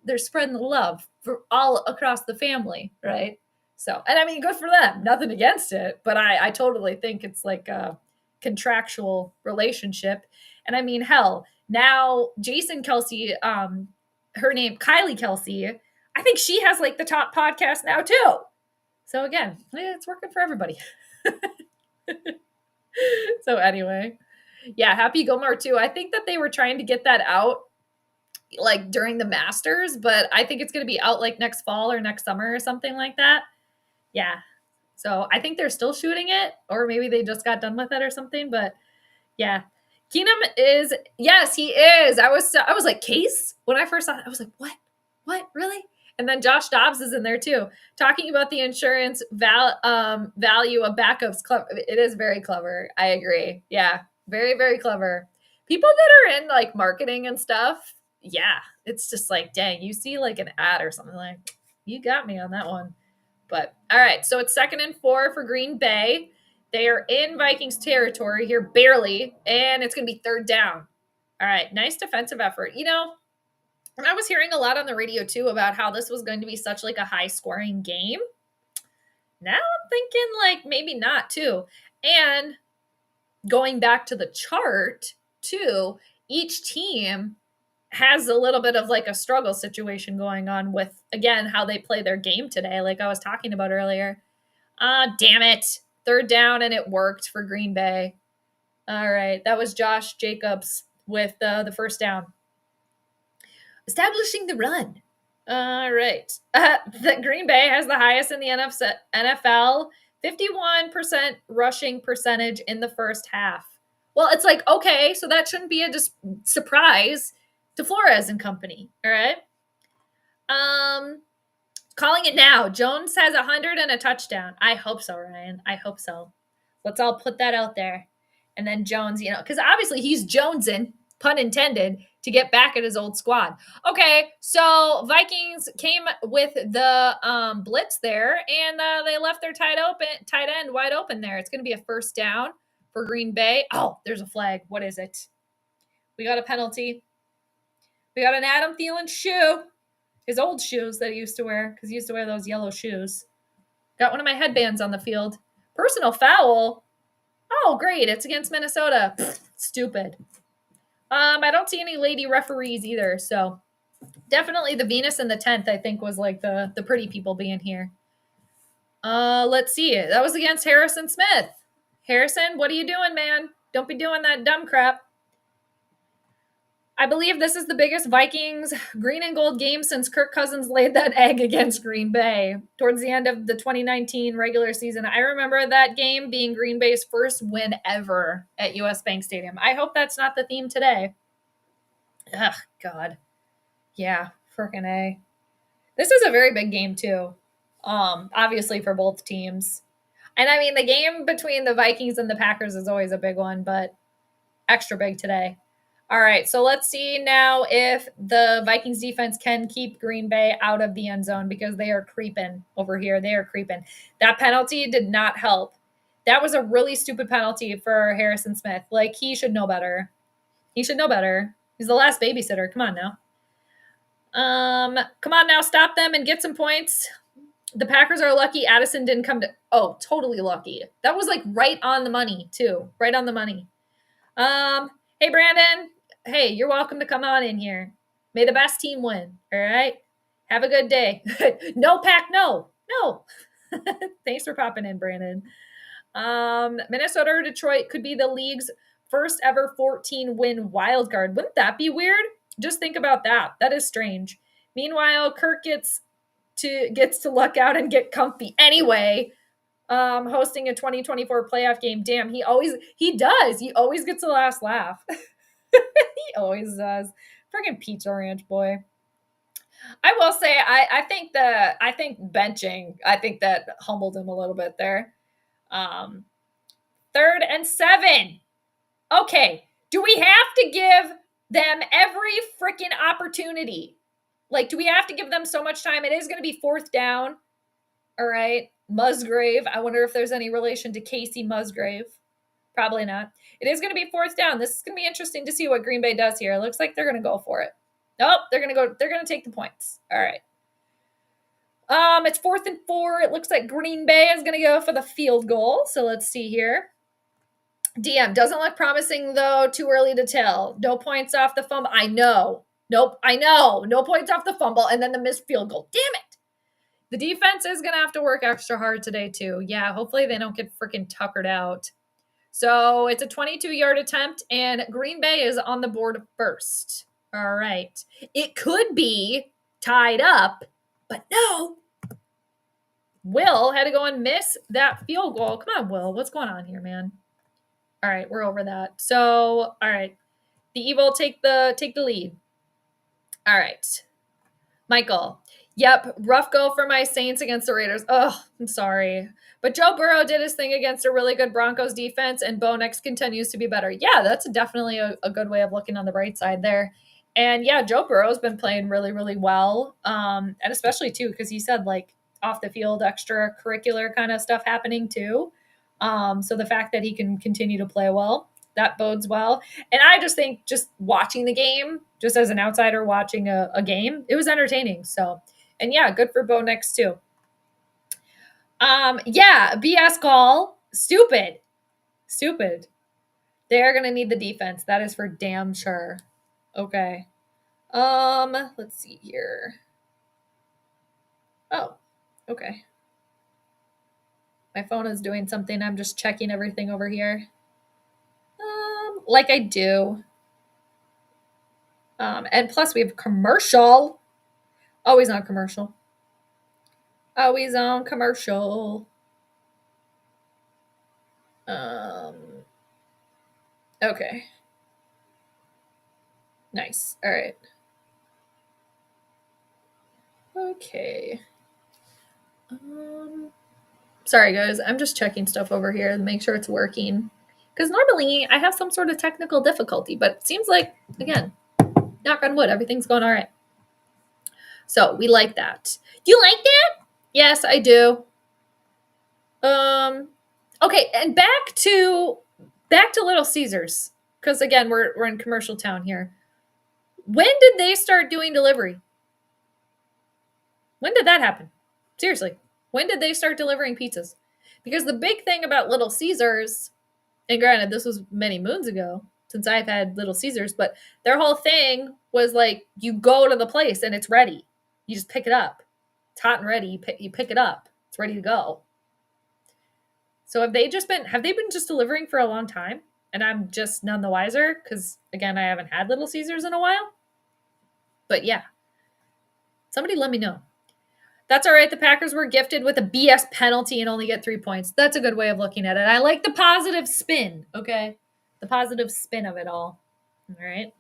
they're spreading the love for all across the family, right? So, and I mean, good for them, nothing against it, but I totally think it's like a contractual relationship. And I mean, hell, now Jason Kelsey, her name Kylie Kelsey, I think she has like the top podcast now too. So again, it's working for everybody. So anyway, yeah, happy Gilmore too. I think that they were trying to get that out like during the Masters, but I think it's going to be out like next fall or next summer or something like that. Yeah. So I think they're still shooting it, or maybe they just got done with it or something, but yeah. Keenum is, yes, he is. I was like, Case? When I first saw it, I was like, what, really? And then Josh Dobbs is in there too, talking about the insurance value of backups. It is very clever. I agree. Yeah, very, very clever. People that are in like marketing and stuff, yeah, it's just like, dang, you see like an ad or something, like, you got me on that one. But all right, so it's 2nd and 4 for Green Bay. They are in Vikings territory here, barely, and it's going to be 3rd down. All right, nice defensive effort. And I was hearing a lot on the radio too about how this was going to be such like a high-scoring game. Now I'm thinking like maybe not too. And going back to the chart too, each team has a little bit of like a struggle situation going on with, again, how they play their game today, like I was talking about earlier. Damn it. 3rd down, and it worked for Green Bay. All right. That was Josh Jacobs with the first down. Establishing the run. All right. The Green Bay has the highest in the NFL, 51% rushing percentage in the first half. Well, it's like, okay, so that shouldn't be a surprise to Flores and company. All right. Calling it now. Jones has 100 and a touchdown. I hope so, Ryan. I hope so. Let's all put that out there. And then Jones, because obviously he's jonesing, pun intended, to get back at his old squad. Okay, so Vikings came with the blitz there, and they left their tight end wide open there. It's going to be a first down for Green Bay. Oh, there's a flag. What is it? We got a penalty. We got an Adam Thielen shoe. His old shoes that he used to wear, because he used to wear those yellow shoes. Got one of my headbands on the field. Personal foul. Oh, great. It's against Minnesota. Stupid. I don't see any lady referees either, so definitely the Venus and the 10th, I think, was like the pretty people being here. Let's see. That was against Harrison Smith. Harrison, what are you doing, man? Don't be doing that dumb crap. I believe this is the biggest Vikings green and gold game since Kirk Cousins laid that egg against Green Bay towards the end of the 2019 regular season. I remember that game being Green Bay's first win ever at US Bank Stadium. I hope that's not the theme today. Ugh, God. Yeah, frickin' A. This is a very big game, too. Obviously for both teams. And I mean, the game between the Vikings and the Packers is always a big one, but extra big today. All right, so let's see now if the Vikings defense can keep Green Bay out of the end zone because they are creeping over here. They are creeping. That penalty did not help. That was a really stupid penalty for Harrison Smith. Like, he should know better. He should know better. He's the last babysitter. Come on now. Come on now, stop them and get some points. The Packers are lucky Addison didn't come to – oh, totally lucky. That was, like, right on the money, too. Right on the money. Hey, Brandon. Hey, you're welcome to come on in here. May the best team win, all right? Have a good day. No, Pack, no. No. Thanks for popping in, Brandon. Minnesota or Detroit could be the league's first ever 14-win wild card. Wouldn't that be weird? Just think about that. That is strange. Meanwhile, Kirk gets to luck out and get comfy anyway. Hosting a 2024 playoff game. Damn, he does. He always gets the last laugh. He always does. Freaking Pizza Ranch boy. I will say, I think benching, I think that humbled him a little bit there. 3rd and 7. Okay. Do we have to give them every freaking opportunity? Like, do we have to give them so much time? It is going to be 4th down. All right. Musgrave. I wonder if there's any relation to Casey Musgrave. Probably not. It is going to be 4th down. This is going to be interesting to see what Green Bay does here. It looks like they're going to go for it. Nope, they're going to take the points. All right. It's 4th and 4. It looks like Green Bay is going to go for the field goal. So let's see here. DM doesn't look promising though. Too early to tell. No points off the fumble. I know. Nope, I know. No points off the fumble and then the missed field goal. Damn it. The defense is going to have to work extra hard today too. Yeah, hopefully they don't get freaking tuckered out. So it's a 22-yard attempt, and Green Bay is on the board first. All right. It could be tied up, but no. Will had to go and miss that field goal. Come on, Will. What's going on here, man? All right, we're over that. So, all right. The Evil take the lead. All right. Michael. Yep, rough go for my Saints against the Raiders. Oh, I'm sorry. But Joe Burrow did his thing against a really good Broncos defense, and Bo Nix continues to be better. Yeah, that's definitely a good way of looking on the bright side there. And, yeah, Joe Burrow's been playing really, really well, and especially, too, because he said, like, off-the-field extracurricular kind of stuff happening, too. So the fact that he can continue to play well, that bodes well. And I just think just watching the game, just as an outsider watching a game, it was entertaining. So, and yeah, good for Bo Nix too. Yeah, BS call. Stupid. They're going to need the defense. That is for damn sure. Okay. Let's see here. Oh, okay. My phone is doing something. I'm just checking everything over here. like I do. And plus we have commercial. Always on commercial. Always on commercial. Okay. Nice. All right. Okay. Sorry guys, I'm just checking stuff over here to make sure it's working. Because normally I have some sort of technical difficulty, but it seems like, again, knock on wood, everything's going all right. So we like that. Do you like that? Yes, I do. Okay, and back to Little Caesars, because again, we're in commercial town here. When did they start doing delivery? When did that happen? Seriously, when did they start delivering pizzas? Because the big thing about Little Caesars, and granted, this was many moons ago since I've had Little Caesars, but their whole thing was like you go to the place and it's ready. You just pick it up. It's hot and ready. You pick it up. It's ready to go. So have they been just delivering for a long time? And I'm just none the wiser because, again, I haven't had Little Caesars in a while. But yeah, somebody let me know. That's all right. The Packers were gifted with a BS penalty and only get 3 points. That's a good way of looking at it. I like the positive spin, okay? The positive spin of it all. All right.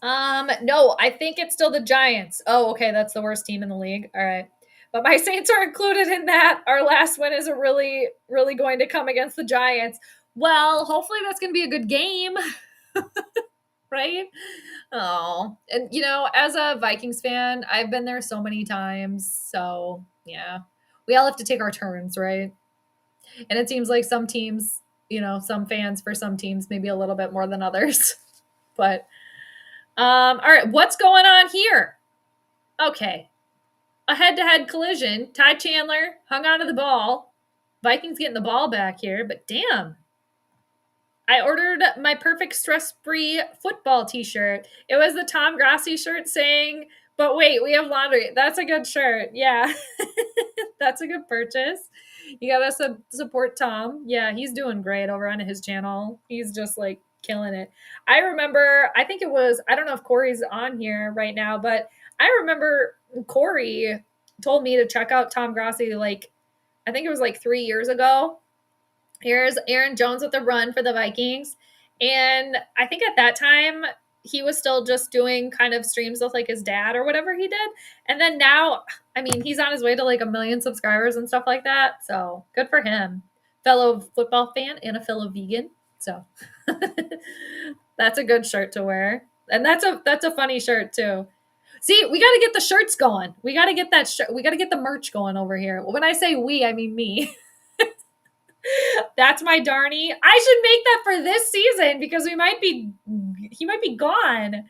No, I think it's still the Giants. Oh, okay. That's the worst team in the league. All right. But my Saints are included in that. Our last win isn't really, really going to come against the Giants. Well, hopefully that's going to be a good game. Right? Oh, and as a Vikings fan, I've been there so many times. So yeah, we all have to take our turns, right? And it seems like some teams, some fans for some teams, maybe a little bit more than others. But all right, what's going on here? Okay, a head-to-head collision. Ty Chandler hung onto the ball. Vikings getting the ball back here, but damn. I ordered my perfect stress-free football t-shirt. It was the Tom Grassi shirt saying, but wait, we have laundry. That's a good shirt. Yeah. That's a good purchase. You got to support Tom. Yeah, he's doing great over on his channel. He's just like killing it. I remember, I don't know if Corey's on here right now, but I remember Corey told me to check out Tom Grassi I think it was 3 years ago. Here's Aaron Jones with the run for the Vikings. And I think at that time, he was still just doing kind of streams with his dad or whatever he did. And then now, I mean, he's on his way to 1 million subscribers and stuff like that. So good for him. Fellow football fan and a fellow vegan. So that's a good shirt to wear. And that's a funny shirt too. See, we got to get the shirts going. We got to get that shirt. We got to get the merch going over here. When I say we, I mean me. That's my Darnie. I should make that for this season because he might be gone.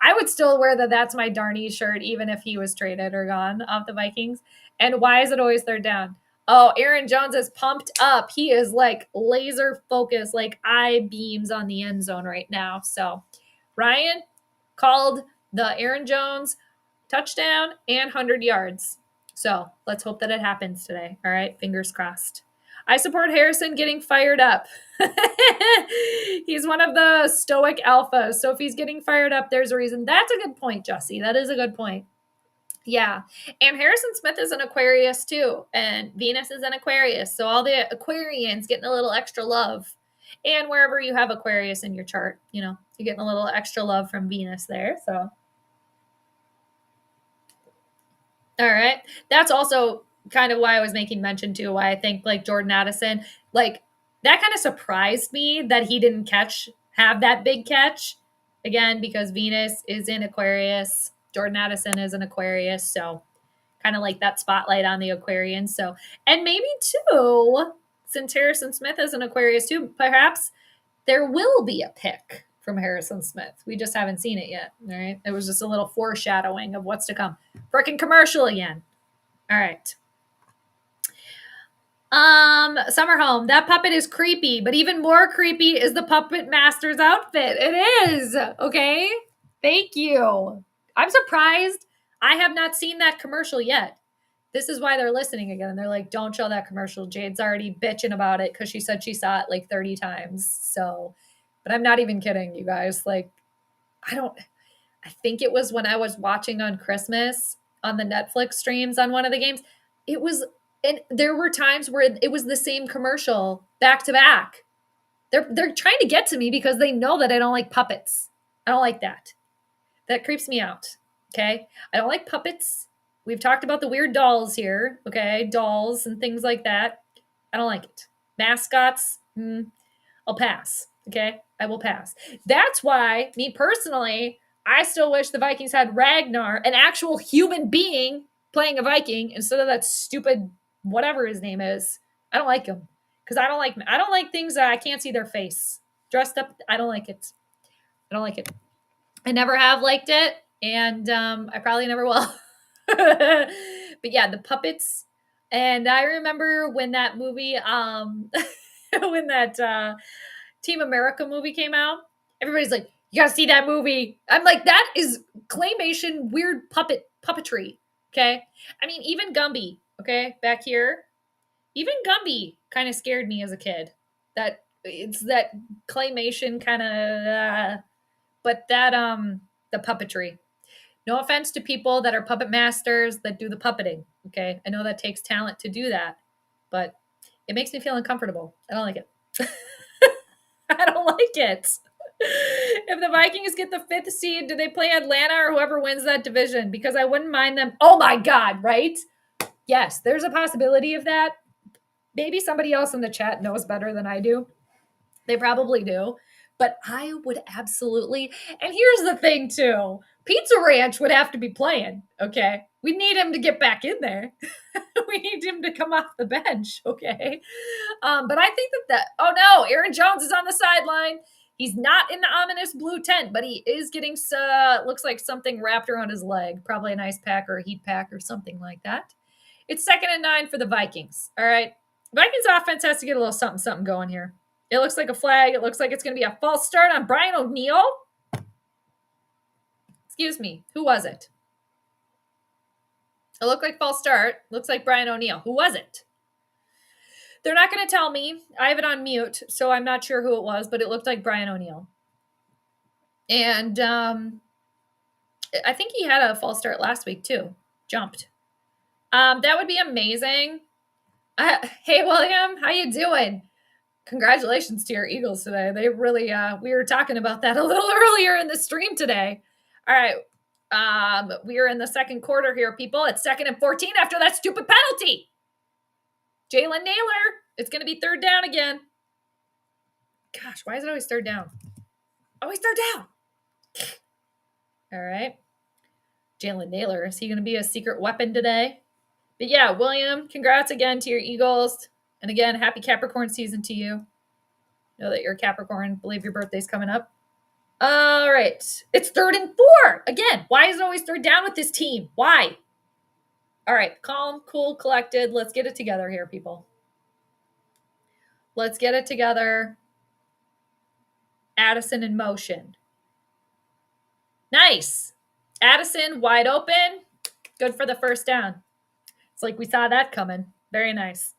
I would still wear the That's My Darnie shirt even if he was traded or gone off the Vikings. And why is it always third down? Oh, Aaron Jones is pumped up. He is laser focused, eye beams on the end zone right now. So Ryan called the Aaron Jones touchdown and 100 yards. So let's hope that it happens today. All right, fingers crossed. I support Harrison getting fired up. He's one of the stoic alphas. So if he's getting fired up, there's a reason. That's a good point, Jesse. That is a good point. Yeah. And Harrison Smith is an Aquarius too. And Venus is an Aquarius. So all the Aquarians getting a little extra love. And wherever you have Aquarius in your chart, you're getting a little extra love from Venus there. So. All right. That's also kind of why I was making mention to why I think Jordan Addison, that kind of surprised me that he didn't have that big catch again, because Venus is in Aquarius. Jordan Addison is an Aquarius. So kind of that spotlight on the Aquarians. So, and maybe too, since Harrison Smith is an Aquarius too, perhaps there will be a pick from Harrison Smith. We just haven't seen it yet. All right. It was just a little foreshadowing of what's to come. Frickin' commercial again. All right. Summer Home. That puppet is creepy, but even more creepy is the puppet master's outfit. It is. Okay. Thank you. I'm surprised I have not seen that commercial yet. This is why they're listening again. And they're like, don't show that commercial. Jade's already bitching about it because she said she saw it like 30 times. So, but I'm not even kidding, you guys. Like, I think it was when I was watching on Christmas on the Netflix streams on one of the games. It was, and there were times where it was the same commercial back to back. They're trying to get to me because they know that I don't like puppets. I don't like that. That creeps me out. Okay. I don't like puppets. We've talked about the weird dolls here. Okay. Dolls and things like that. I don't like it. Mascots. I'll pass. Okay. I will pass. That's why, me personally, I still wish the Vikings had Ragnar, an actual human being playing a Viking instead of that stupid whatever his name is. I don't like him because I don't like things that I can't see their face. Dressed up, I don't like it. I don't like it. I never have liked it, and I probably never will. But yeah, the puppets. And I remember when that movie, when that Team America movie came out, everybody's like, you gotta see that movie. I'm like, that is claymation, weird puppetry. Okay. I mean, even Gumby, okay, back here, even Gumby kind of scared me as a kid. That it's that claymation kind of, but that, the puppetry. No offense to people that are puppet masters that do the puppeting. Okay. I know that takes talent to do that, but it makes me feel uncomfortable. I don't like it. I don't like it. If the Vikings get the 5th seed, do they play Atlanta or whoever wins that division? Because I wouldn't mind them. Oh my God, right? Yes, there's a possibility of that. Maybe somebody else in the chat knows better than I do. They probably do. But I would absolutely. And here's the thing, too. Pizza Ranch would have to be playing, okay? We need him to get back in there. We need him to come off the bench, okay? But I think oh no, Aaron Jones is on the sideline. He's not in the ominous blue tent, but he is getting, looks like something wrapped around his leg. Probably an ice pack or a heat pack or something like that. It's 2nd and 9 for the Vikings, all right? Vikings offense has to get a little something going here. It looks like a flag. It looks like it's going to be a false start on Brian O'Neill. Excuse me. Who was it? It looked like false start. Looks like Brian O'Neill. Who was it? They're not going to tell me. I have it on mute, so I'm not sure who it was, but it looked like Brian O'Neill. And I think he had a false start last week, too. Jumped. That would be amazing. Hey, William. How you doing? Congratulations to your Eagles today. They really, we were talking about that a little earlier in the stream today. All right. We are in the 2nd quarter here, people. It's 2nd and 14 after that stupid penalty. Jalen Naylor. It's going to be 3rd down again. Gosh, why is it always 3rd down? Always 3rd down. All right. Jalen Naylor. Is he going to be a secret weapon today? But yeah, William, congrats again to your Eagles. And again, happy Capricorn season to you. Know that you're a Capricorn. Believe your birthday's coming up. All right. It's 3rd and 4. Again, why is it always 3rd down with this team? Why? All right. Calm, cool, collected. Let's get it together here, people. Let's get it together. Addison in motion. Nice. Addison wide open. Good for the 1st down. It's like we saw that coming. Very nice.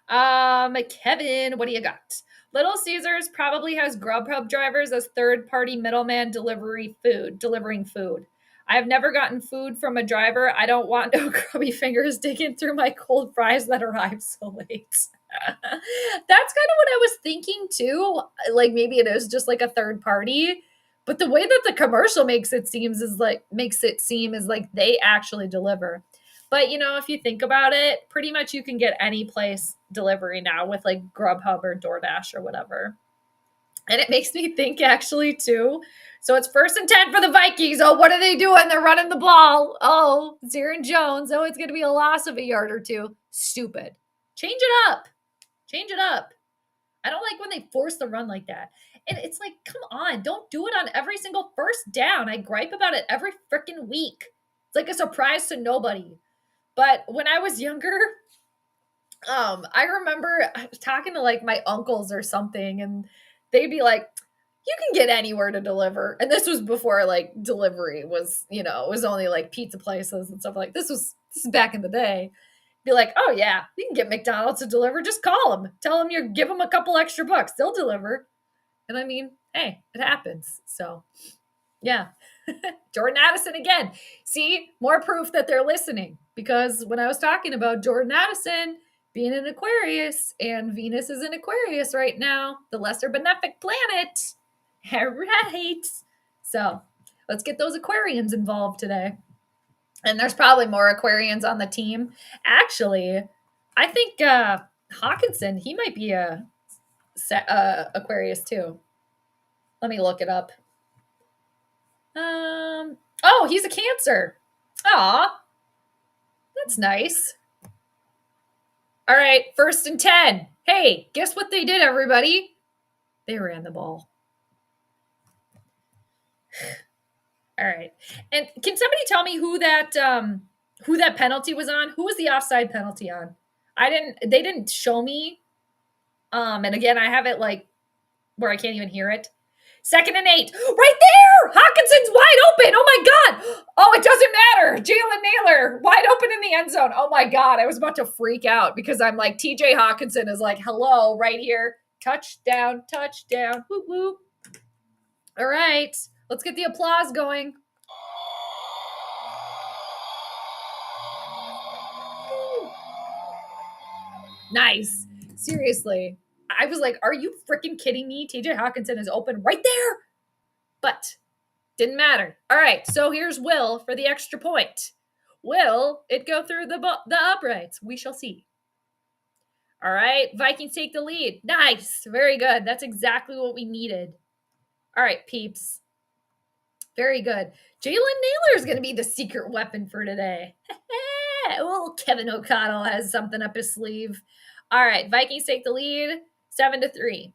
Kevin, what do you got? Little Caesars probably has Grubhub drivers as third-party middleman delivering food. I have never gotten food from a driver. I don't want no grubby fingers digging through my cold fries that arrive so late. That's kind of what I was thinking too. Like maybe it is just like a third party, but the way that the commercial makes it seem is like they actually deliver. But, if you think about it, pretty much you can get any place delivery now with like Grubhub or DoorDash or whatever. And it makes me think actually too. So it's 1st and 10 for the Vikings. Oh, what are they doing? They're running the ball. Oh, Aaron Jones. Oh, it's going to be a loss of a yard or two. Stupid. Change it up. I don't like when they force the run like that. And it's like, come on, don't do it on every single 1st down. I gripe about it every freaking week. It's like a surprise to nobody. But when I was younger, I remember talking to like my uncles or something, and they'd be like, you can get anywhere to deliver. And this was before like delivery was, it was only like pizza places and stuff like this. This is back in the day. Be like, oh yeah, you can get McDonald's to deliver. Just call them. Tell them you give them a couple extra bucks. They'll deliver. And I mean, hey, it happens. So yeah. Jordan Addison again. See, more proof that they're listening. Because when I was talking about Jordan Addison being an Aquarius, and Venus is in Aquarius right now, the lesser benefic planet. All right. So let's get those Aquarians involved today. And there's probably more Aquarians on the team. Actually, I think Hawkinson, he might be a Aquarius too. Let me look it up. Oh, he's a Cancer. Aw, that's nice. All right, 1st and 10. Hey, guess what they did, everybody? They ran the ball. All right. And can somebody tell me who that penalty was on? Who was the offside penalty on? They didn't show me. And again, I have it like where I can't even hear it. 2nd and 8. Right there! Hawkinson's wide open. Oh my God. Oh, it doesn't matter. Jalen Naylor, wide open in the end zone. Oh my God. I was about to freak out because I'm like, TJ Hawkinson is like, hello, right here. Touchdown, touchdown. Whoop, whoop. All right. Let's get the applause going. Nice. Seriously. I was like, are you freaking kidding me? TJ Hawkinson is open right there. But didn't matter. All right. So here's Will for the extra point. Will it go through the uprights? We shall see. All right. Vikings take the lead. Nice. Very good. That's exactly what we needed. All right, peeps. Very good. Jalen Naylor is going to be the secret weapon for today. Well, Kevin O'Connell has something up his sleeve. All right, Vikings take the lead, 7-3.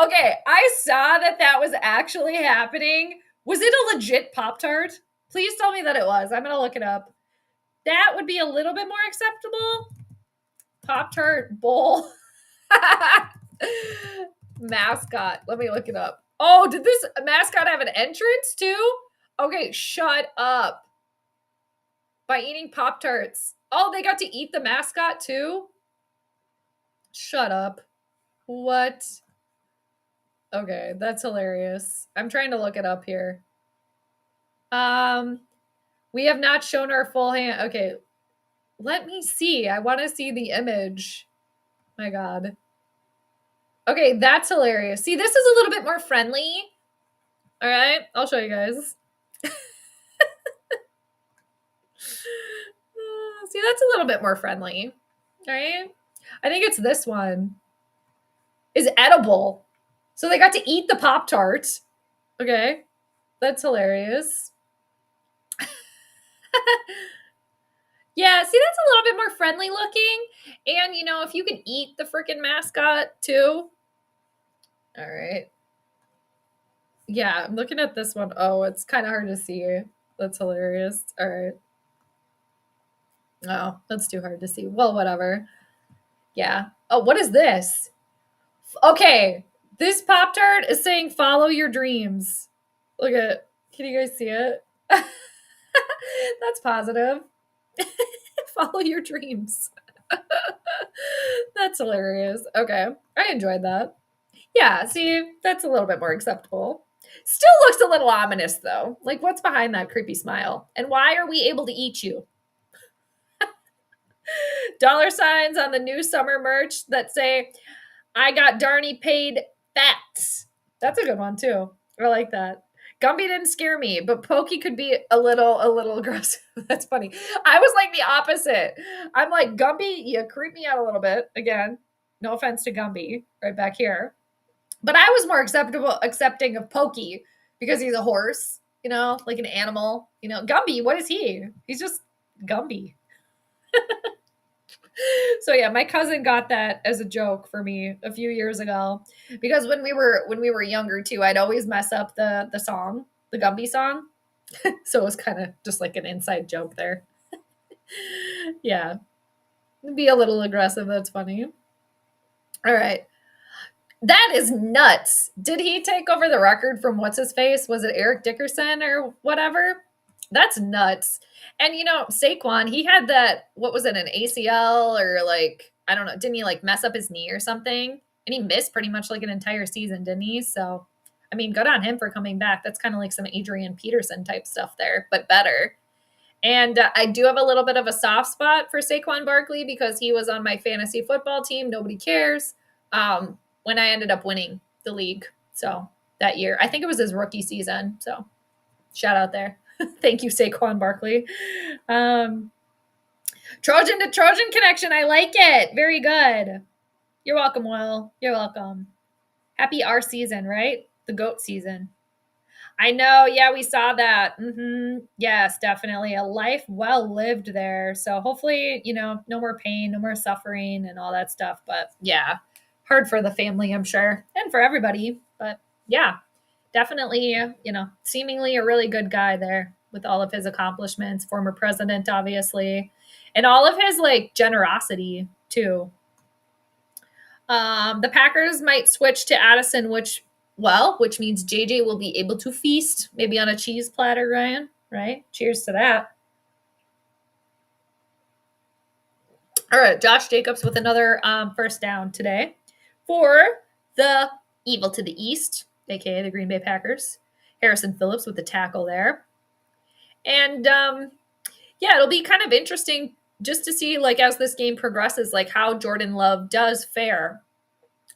Okay, I saw that was actually happening. Was it a legit Pop-Tart? Please tell me that it was. I'm going to look it up. That would be a little bit more acceptable. Pop-Tart bowl. Mascot. Let me look it up. Oh, did this mascot have an entrance too? Okay, shut up. By eating Pop-Tarts. Oh, they got to eat the mascot too? Shut up. What? Okay, that's hilarious. I'm trying to look it up here. We have not shown our full hand. Okay, let me see. I want to see the image. My God. Okay, that's hilarious. See, this is a little bit more friendly. All right, I'll show you guys. See, that's a little bit more friendly. All right. I think it's this one. Is edible. So they got to eat the Pop-Tart. Okay. That's hilarious. Yeah, see, that's a little bit more friendly looking. And, you know, if you can eat the freaking mascot too. All right. Yeah, I'm looking at this one. Oh, it's kind of hard to see. That's hilarious. All right. Oh, that's too hard to see. Well, whatever. Yeah. Oh, what is this? Okay. This Pop-Tart is saying follow your dreams. Look at, can you guys see it? That's positive. Follow your dreams. That's hilarious. Okay. I enjoyed that. Yeah, see, that's a little bit more acceptable. Still looks a little ominous, though. Like, what's behind that creepy smile? And why are we able to eat you? Dollar signs on the new summer merch that say, I got Darnie paid fats. That's a good one, too. I like that. Gumby didn't scare me, but Pokey could be a little aggressive. That's funny. I was like the opposite. I'm like, Gumby, you creep me out a little bit. Again, no offense to Gumby, right back here. But I was more accepting of Pokey because he's a horse, you know, like an animal. You know, Gumby, what is he? He's just Gumby. So yeah, my cousin got that as a joke for me a few years ago because when we were younger too, I'd always mess up the song, the Gumby song. So it was kind of just like an inside joke there. Yeah. Be a little aggressive. That's funny. All right. That is nuts. Did he take over the record from what's his face? Was it Eric Dickerson or whatever? That's nuts. And Saquon, he had that, what was it, an ACL or like, I don't know, didn't he like mess up his knee or something? And he missed pretty much like an entire season, didn't he? So, I mean, good on him for coming back. That's kind of like some Adrian Peterson type stuff there, but better. And I do have a little bit of a soft spot for Saquon Barkley because he was on my fantasy football team. Nobody cares. When I ended up winning the league. So that year, I think it was his rookie season. So shout out there. Thank you, Saquon Barkley. Trojan to Trojan connection. I like it. Very good. You're welcome, Will. You're welcome. Happy our season, right? The GOAT season. I know. Yeah, we saw that. Yes, definitely. A life well lived there. So hopefully, no more pain, no more suffering and all that stuff. But yeah, hard for the family, I'm sure, and for everybody. But yeah, definitely, seemingly a really good guy there with all of his accomplishments, former president, obviously, and all of his like generosity too. The Packers might switch to Addison, which means JJ will be able to feast, maybe on a cheese platter, Ryan, right? Cheers to that. All right, Josh Jacobs with another first down today for the evil to the east, aka the Green Bay Packers. Harrison Phillips with the tackle there. And it'll be kind of interesting just to see, like, as this game progresses, like how Jordan Love does fare.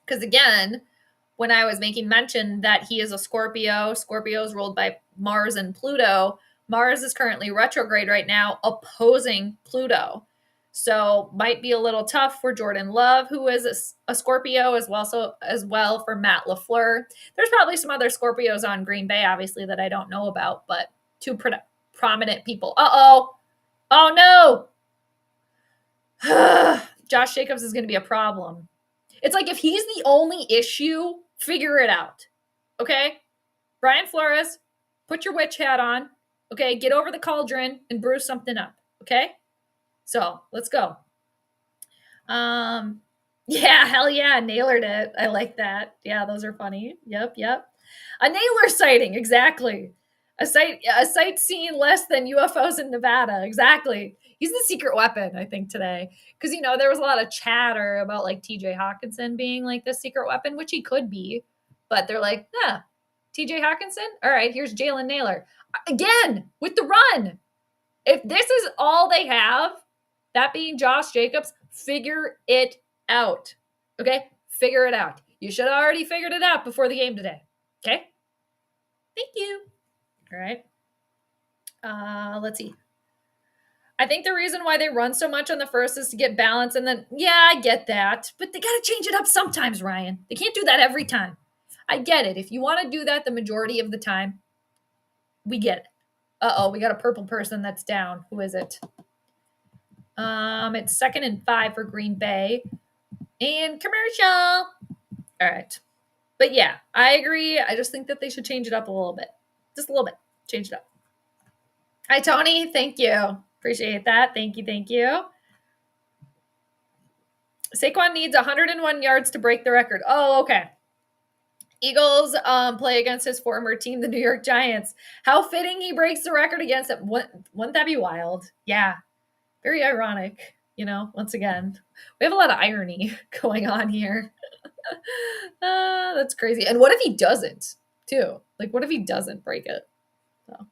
Because again, when I was making mention that he is a Scorpio, Scorpio is ruled by Mars and Pluto. Mars is currently retrograde right now, opposing Pluto. So might be a little tough for Jordan Love, who is a Scorpio, as well for Matt LaFleur. There's probably some other Scorpios on Green Bay, obviously, that I don't know about, but two prominent people. Oh no! Josh Jacobs is going to be a problem. It's like if he's the only issue, figure it out. Okay? Brian Flores, put your witch hat on. Okay? Get over the cauldron and brew something up. Okay? So let's go. Yeah, hell yeah, nailered it. I like that. Yeah, those are funny. Yep. A nailer sighting, exactly. A sight seen less than UFOs in Nevada, exactly. He's the secret weapon, I think, today. Because, there was a lot of chatter about, like, TJ Hawkinson being, like, the secret weapon, which he could be. But they're like, TJ Hawkinson? All right, here's Jalen Naylor. Again, with the run. If this is all they have, that being Josh Jacobs, figure it out. Okay? Figure it out. You should have already figured it out before the game today. Okay? Thank you. All right. Let's see. I think the reason why they run so much on the first is to get balance. And then, yeah, I get that. But they got to change it up sometimes, Ryan. They can't do that every time. I get it. If you want to do that the majority of the time, we get it. Uh-oh, we got a purple person that's down. Who is it? It's 2nd and 5 for Green Bay. And commercial. All right. But yeah, I agree. I just think that they should change it up a little bit. Just a little bit. Change it up. Hi, Tony. Thank you. Appreciate that. Thank you. Saquon needs 101 yards to break the record. Oh, okay. Eagles play against his former team, the New York Giants. How fitting he breaks the record against them. Wouldn't that be wild? Yeah. Very ironic, once again. We have a lot of irony going on here. That's crazy. And what if he doesn't, too? Like, what if he doesn't break it? So,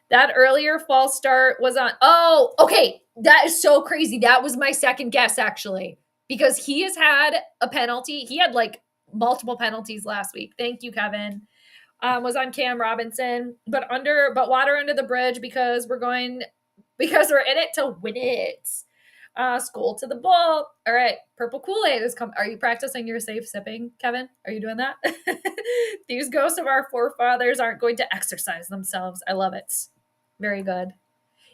that earlier false start was on. Oh, okay. That is so crazy. That was my second guess, actually, because he has had a penalty. He had like multiple penalties last week. Thank you, Kevin. Was on Cam Robinson, but water under the bridge because we're in it to win it. Skol to the ball. All right. Purple Kool-Aid is coming. Are you practicing your safe sipping, Kevin? Are you doing that? These ghosts of our forefathers aren't going to exercise themselves. I love it. Very good.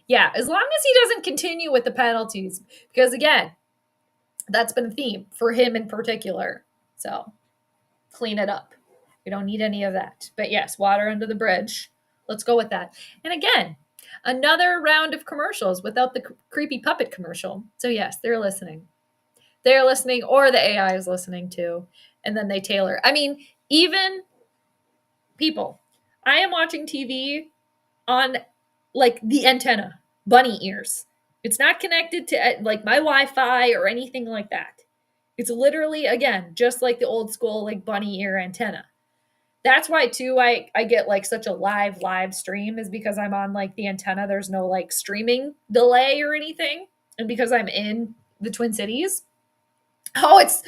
Yeah, as long as he doesn't continue with the penalties, because again, that's been a theme for him in particular. So clean it up. We don't need any of that. But yes, water under the bridge. Let's go with that. And again, another round of commercials without the creepy puppet commercial. So yes, they're listening. They're listening, or the AI is listening too. And then they tailor. I mean, even people. I am watching TV on like the antenna, bunny ears. It's not connected to like my Wi-Fi or anything like that. It's literally, again, just like the old school like bunny ear antenna. That's why too I get like such a live stream, is because I'm on like the antenna. There's no like streaming delay or anything. And because I'm in the Twin Cities. It's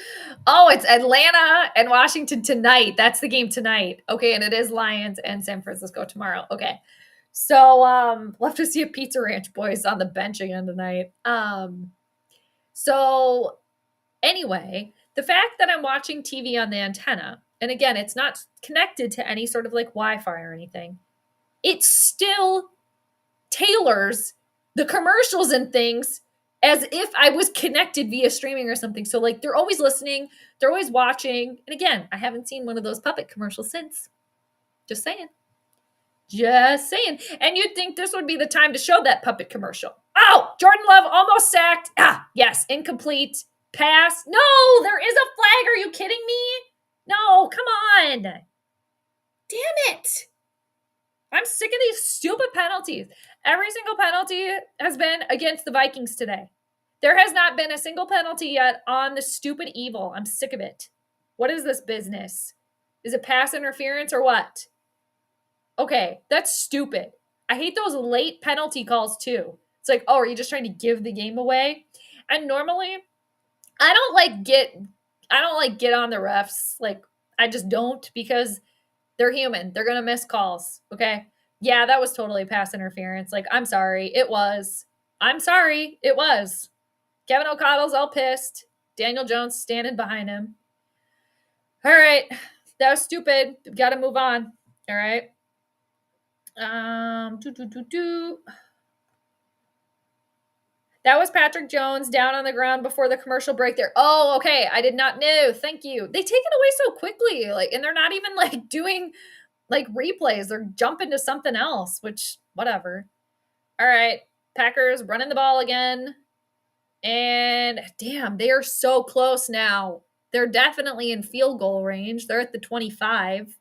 Atlanta and Washington tonight. That's the game tonight. Okay, and it is Lions and San Francisco tomorrow. Okay. So we'll have to see a Pizza Ranch boys on the bench again tonight. So anyway, the fact that I'm watching TV on the antenna, and again, it's not connected to any sort of like Wi-Fi or anything, it still tailors the commercials and things as if I was connected via streaming or something. So like they're always listening, they're always watching. And again, I haven't seen one of those puppet commercials since. Just saying. Just saying. And you'd think this would be the time to show that puppet commercial. Oh, Jordan Love almost sacked. Yes, incomplete. Pass. No, there is a flag. Are you kidding me? No, come on. Damn it. I'm sick of these stupid penalties. Every single penalty has been against the Vikings today. There has not been a single penalty yet on the stupid evil. I'm sick of it. What is this business? Is it pass interference or what? Okay, that's stupid. I hate those late penalty calls too. It's like, oh, are you just trying to give the game away? And normally, I don't like get on the refs. Like, I just don't, because they're human. They're going to miss calls. Okay. Yeah, that was totally pass interference. Like, I'm sorry. It was. I'm sorry. It was. Kevin O'Connell's all pissed. Daniel Jones standing behind him. All right. That was stupid. Got to move on. All right. That was Patrick Jones down on the ground before the commercial break there. Oh, okay. I did not know. Thank you. They take it away so quickly. Like, and they're not even like doing like replays. They're jumping to something else, which whatever. All right. Packers running the ball again. And damn, they are so close now. They're definitely in field goal range. They're at the 25.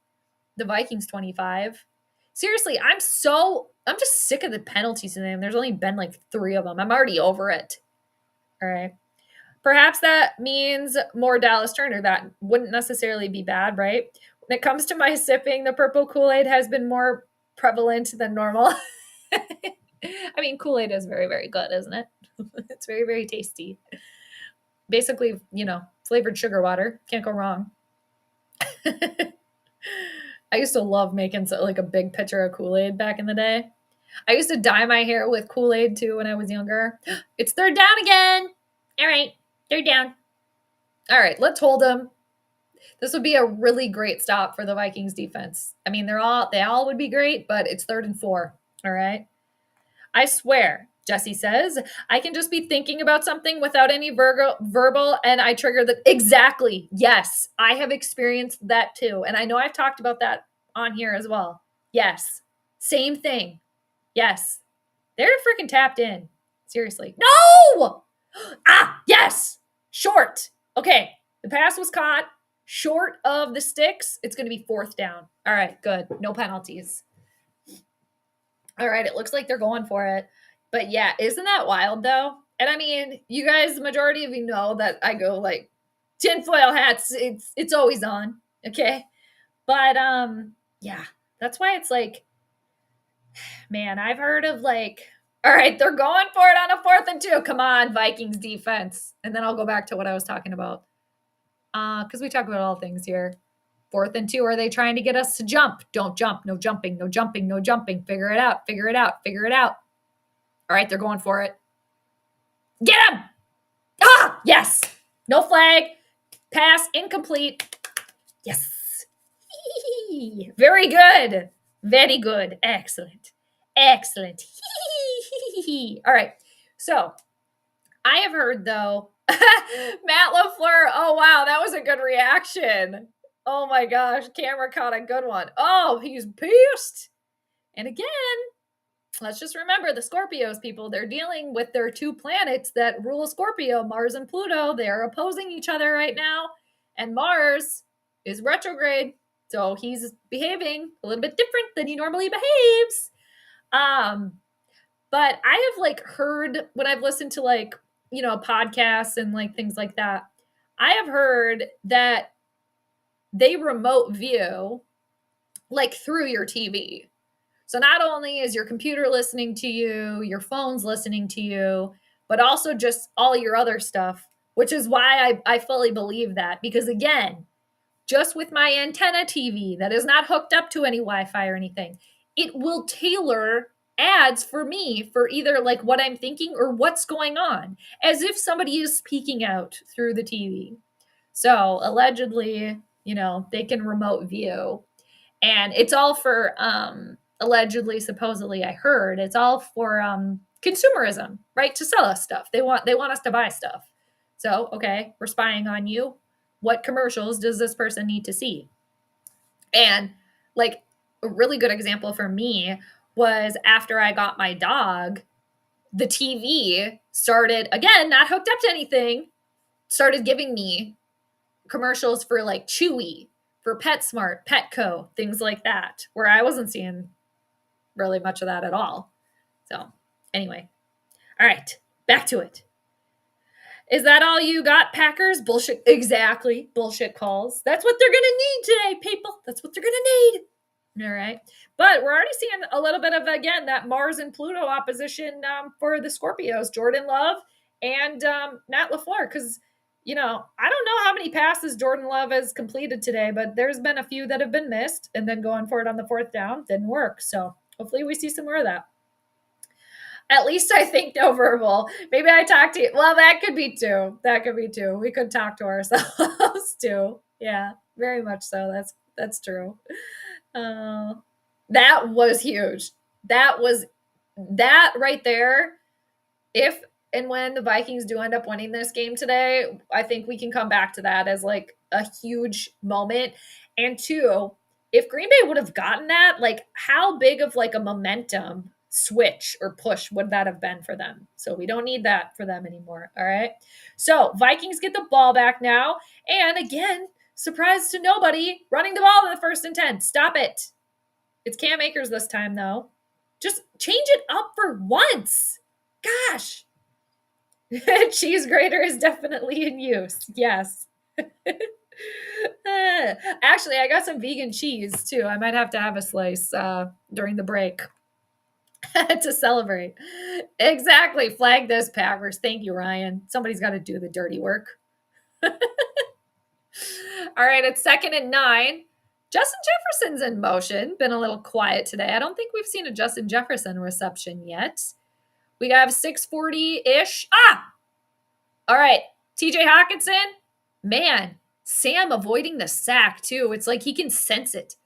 The Vikings 25. Seriously, I'm just sick of the penalties in them. There's only been like 3 of them. I'm already over it. All right. Perhaps that means more Dallas Turner. That wouldn't necessarily be bad, right? When it comes to my sipping, the purple Kool-Aid has been more prevalent than normal. I mean, Kool-Aid is very, very good, isn't it? It's very, very tasty. Basically, flavored sugar water. Can't go wrong. I used to love making like a big pitcher of Kool-Aid back in the day. I used to dye my hair with Kool-Aid too when I was younger. It's third down again. All right, third down. All right, let's hold them. This would be a really great stop for the Vikings defense. I mean, they all would be great, but it's 3rd and 4. All right. I swear, Jesse says, I can just be thinking about something without any verbal, and I trigger the exactly. Yes, I have experienced that too. And I know I've talked about that on here as well. Yes, same thing. Yes, they're freaking tapped in. Seriously. No! Yes! Short. Okay, the pass was caught. Short of the sticks, it's going to be 4th down. All right, good. No penalties. All right, it looks like they're going for it. But yeah, isn't that wild though? And I mean, you guys, the majority of you know that I go like tinfoil hats. It's always on. Okay. But yeah, that's why it's like, man, I've heard of like, all right, they're going for it on a 4th and 2. Come on, Vikings defense. And then I'll go back to what I was talking about. Because we talk about all things here. 4th and 2, are they trying to get us to jump? Don't jump. No jumping. No jumping. No jumping. Figure it out. Figure it out. Figure it out. All right, they're going for it. Get him! Yes. No flag. Pass incomplete. Yes. Very good. Very good. Excellent. Excellent. All right. So I have heard though, Matt LaFleur. Oh, wow. That was a good reaction. Oh my gosh. Camera caught a good one. Oh, he's pissed. And again, let's just remember the Scorpios, people, they're dealing with their 2 planets that rule Scorpio, Mars and Pluto. They're opposing each other right now. And Mars is retrograde. So he's behaving a little bit different than he normally behaves. But I have like heard when I've listened to like, podcasts and like things like that, I have heard that they remote view like through your TV. So not only is your computer listening to you, your phone's listening to you, but also just all your other stuff, which is why I fully believe that. Because again, just with my antenna TV that is not hooked up to any Wi-Fi or anything, it will tailor ads for me for either like what I'm thinking or what's going on, as if somebody is speaking out through the TV. So allegedly, they can remote view, and it's all for allegedly, supposedly, I heard it's all for consumerism, right? To sell us stuff. They want us to buy stuff. So okay, we're spying on you. What commercials does this person need to see? And like a really good example for me was after I got my dog, the TV started, again, not hooked up to anything, started giving me commercials for like Chewy, for PetSmart, Petco, things like that, where I wasn't seeing really much of that at all. So anyway, all right, back to it. Is that all you got, Packers? Bullshit. Exactly. Bullshit calls. That's what they're going to need today, people. That's what they're going to need. All right. But we're already seeing a little bit of, again, that Mars and Pluto opposition for the Scorpios, Jordan Love and Matt LaFleur. Because, I don't know how many passes Jordan Love has completed today, but there's been a few that have been missed. And then going for it on the fourth down didn't work. So hopefully we see some more of that. At least I think no verbal. Maybe I talk to you. Well, that could be too. That could be too. We could talk to ourselves too. Yeah, very much so. That's true. That was huge. That right there. If and when the Vikings do end up winning this game today, I think we can come back to that as like a huge moment. And two, if Green Bay would have gotten that, like how big of like a momentum switch or push would that have been for them? So we don't need that for them anymore. All right. So Vikings get the ball back now. And again, surprise to nobody, running the ball in the 1st and 10. Stop it. It's Cam Akers this time, though. Just change it up for once. Gosh. Cheese grater is definitely in use. Yes. Actually, I got some vegan cheese, too. I might have to have a slice during the break. To celebrate. Exactly. Flag this, Packers. Thank you, Ryan. Somebody's got to do the dirty work. All right, it's 2nd and 9. Justin Jefferson's in motion. Been a little quiet today. I don't think we've seen a Justin Jefferson reception yet. We have 6:40-ish. All right. TJ Hawkinson. Man, Sam avoiding the sack, too. It's like he can sense it.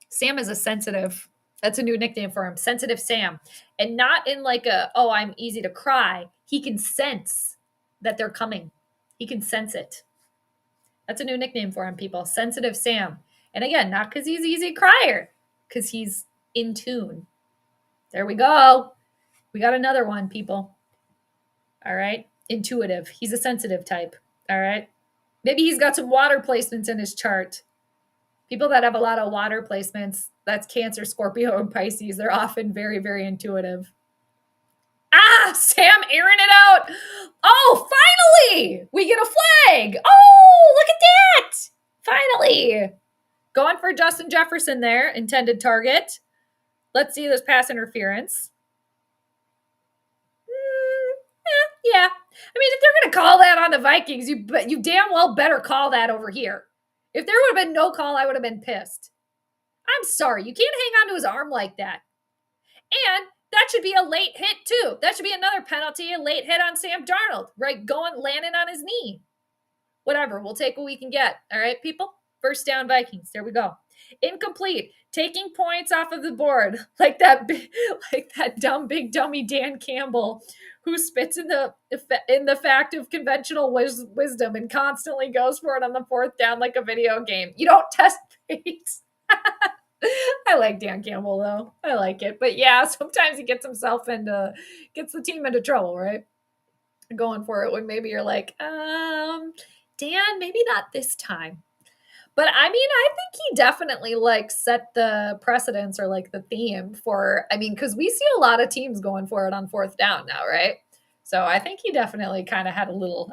Sam is a sensitive. That's a new nickname for him, Sensitive Sam. And not in like I'm easy to cry. He can sense that they're coming. He can sense it. That's a new nickname for him, people. Sensitive Sam. And again, not because he's easy crier, because he's in tune. There we go. We got another one, people. All right. Intuitive. He's a sensitive type. All right. Maybe he's got some water placements in his chart. People that have a lot of water placements, that's Cancer, Scorpio, and Pisces. They're often very, very intuitive. Sam airing it out. Oh, finally, we get a flag. Oh, look at that. Finally. Going for Justin Jefferson there, intended target. Let's see this pass interference. Yeah. I mean, if they're going to call that on the Vikings, you damn well better call that over here. If there would have been no call, I would have been pissed. I'm sorry. You can't hang on to his arm like that. And that should be a late hit, too. That should be another penalty, a late hit on Sam Darnold, right? Landing on his knee. Whatever. We'll take what we can get. All right, people? 1st down, Vikings. There we go. Incomplete. Taking points off of the board. Like that dumb, big dummy Dan Campbell, who spits in the fact of conventional wisdom and constantly goes for it on the 4th down like a video game. You don't test pace. I like Dan Campbell, though. I like it. But yeah, sometimes he gets the team into trouble, right? Going for it when maybe you're like, Dan, maybe not this time. But I mean, I think he definitely like set the precedence or like the theme for, I mean, because we see a lot of teams going for it on fourth down now, right? So I think he definitely kind of had a little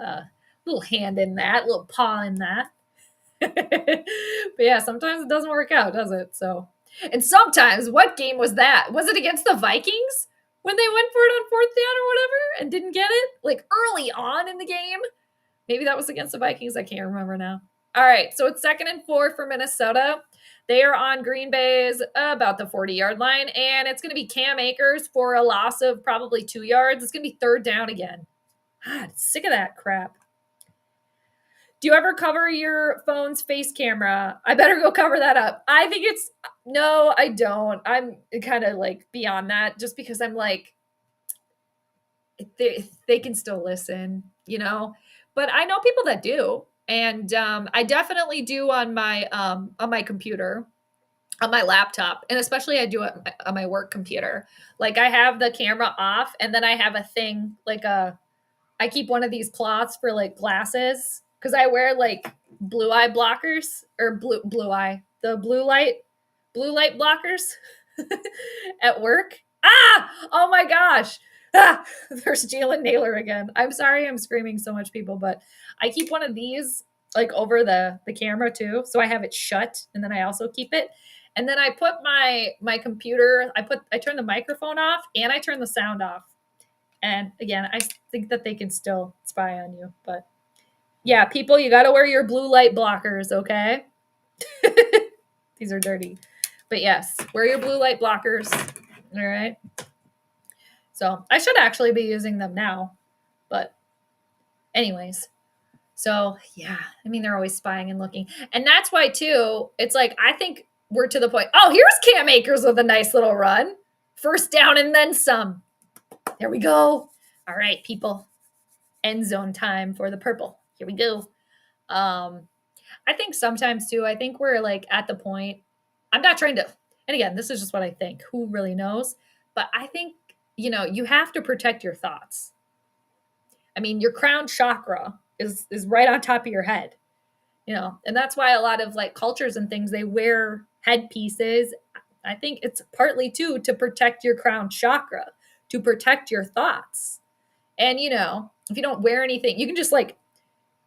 hand in that, little paw in that. But yeah, sometimes it doesn't work out, does it? So, and sometimes, what game was that? Was it against the Vikings when they went for it on fourth down or whatever and didn't get it? Like early on in the game? Maybe that was against the Vikings. I can't remember now. All right, so it's 2nd and 4 for Minnesota. They are on Green Bay's about the 40-yard line, and it's going to be Cam Akers for a loss of probably 2 yards. It's going to be 3rd down again. God, sick of that crap. Do you ever cover your phone's face camera? I better go cover that up. I think it's, no, I don't. I'm kind of like beyond that just because I'm like, they can still listen, you know? But I know people that do. And I definitely do on my computer, on my laptop, and especially I do it on my work computer. Like I have the camera off, and then I have a thing like I keep one of these cloths for like glasses because I wear like blue eye blockers or the blue light blockers at work. Ah, oh my gosh. Ah, there's Jalen Naylor again. I'm sorry I'm screaming so much, people, but I keep one of these like over the camera too. So I have it shut, and then I also keep it. And then I put my computer, I turn the microphone off and I turn the sound off. And again, I think that they can still spy on you. But yeah, people, you got to wear your blue light blockers, okay? These are dirty. But yes, wear your blue light blockers. All right. So I should actually be using them now. But anyways. So yeah, I mean, they're always spying and looking. And that's why, too, it's like, I think we're to the point. Oh, here's Cam Akers with a nice little run. 1st down and then some. There we go. All right, people. End zone time for the purple. Here we go. I think sometimes too, I think we're like at the point, I'm not trying to, and again, this is just what I think. Who really knows? But I think, you have to protect your thoughts. I mean, your crown chakra is right on top of your head, and that's why a lot of like cultures and things, they wear headpieces. I think it's partly too to protect your crown chakra, to protect your thoughts. And, if you don't wear anything, you can just like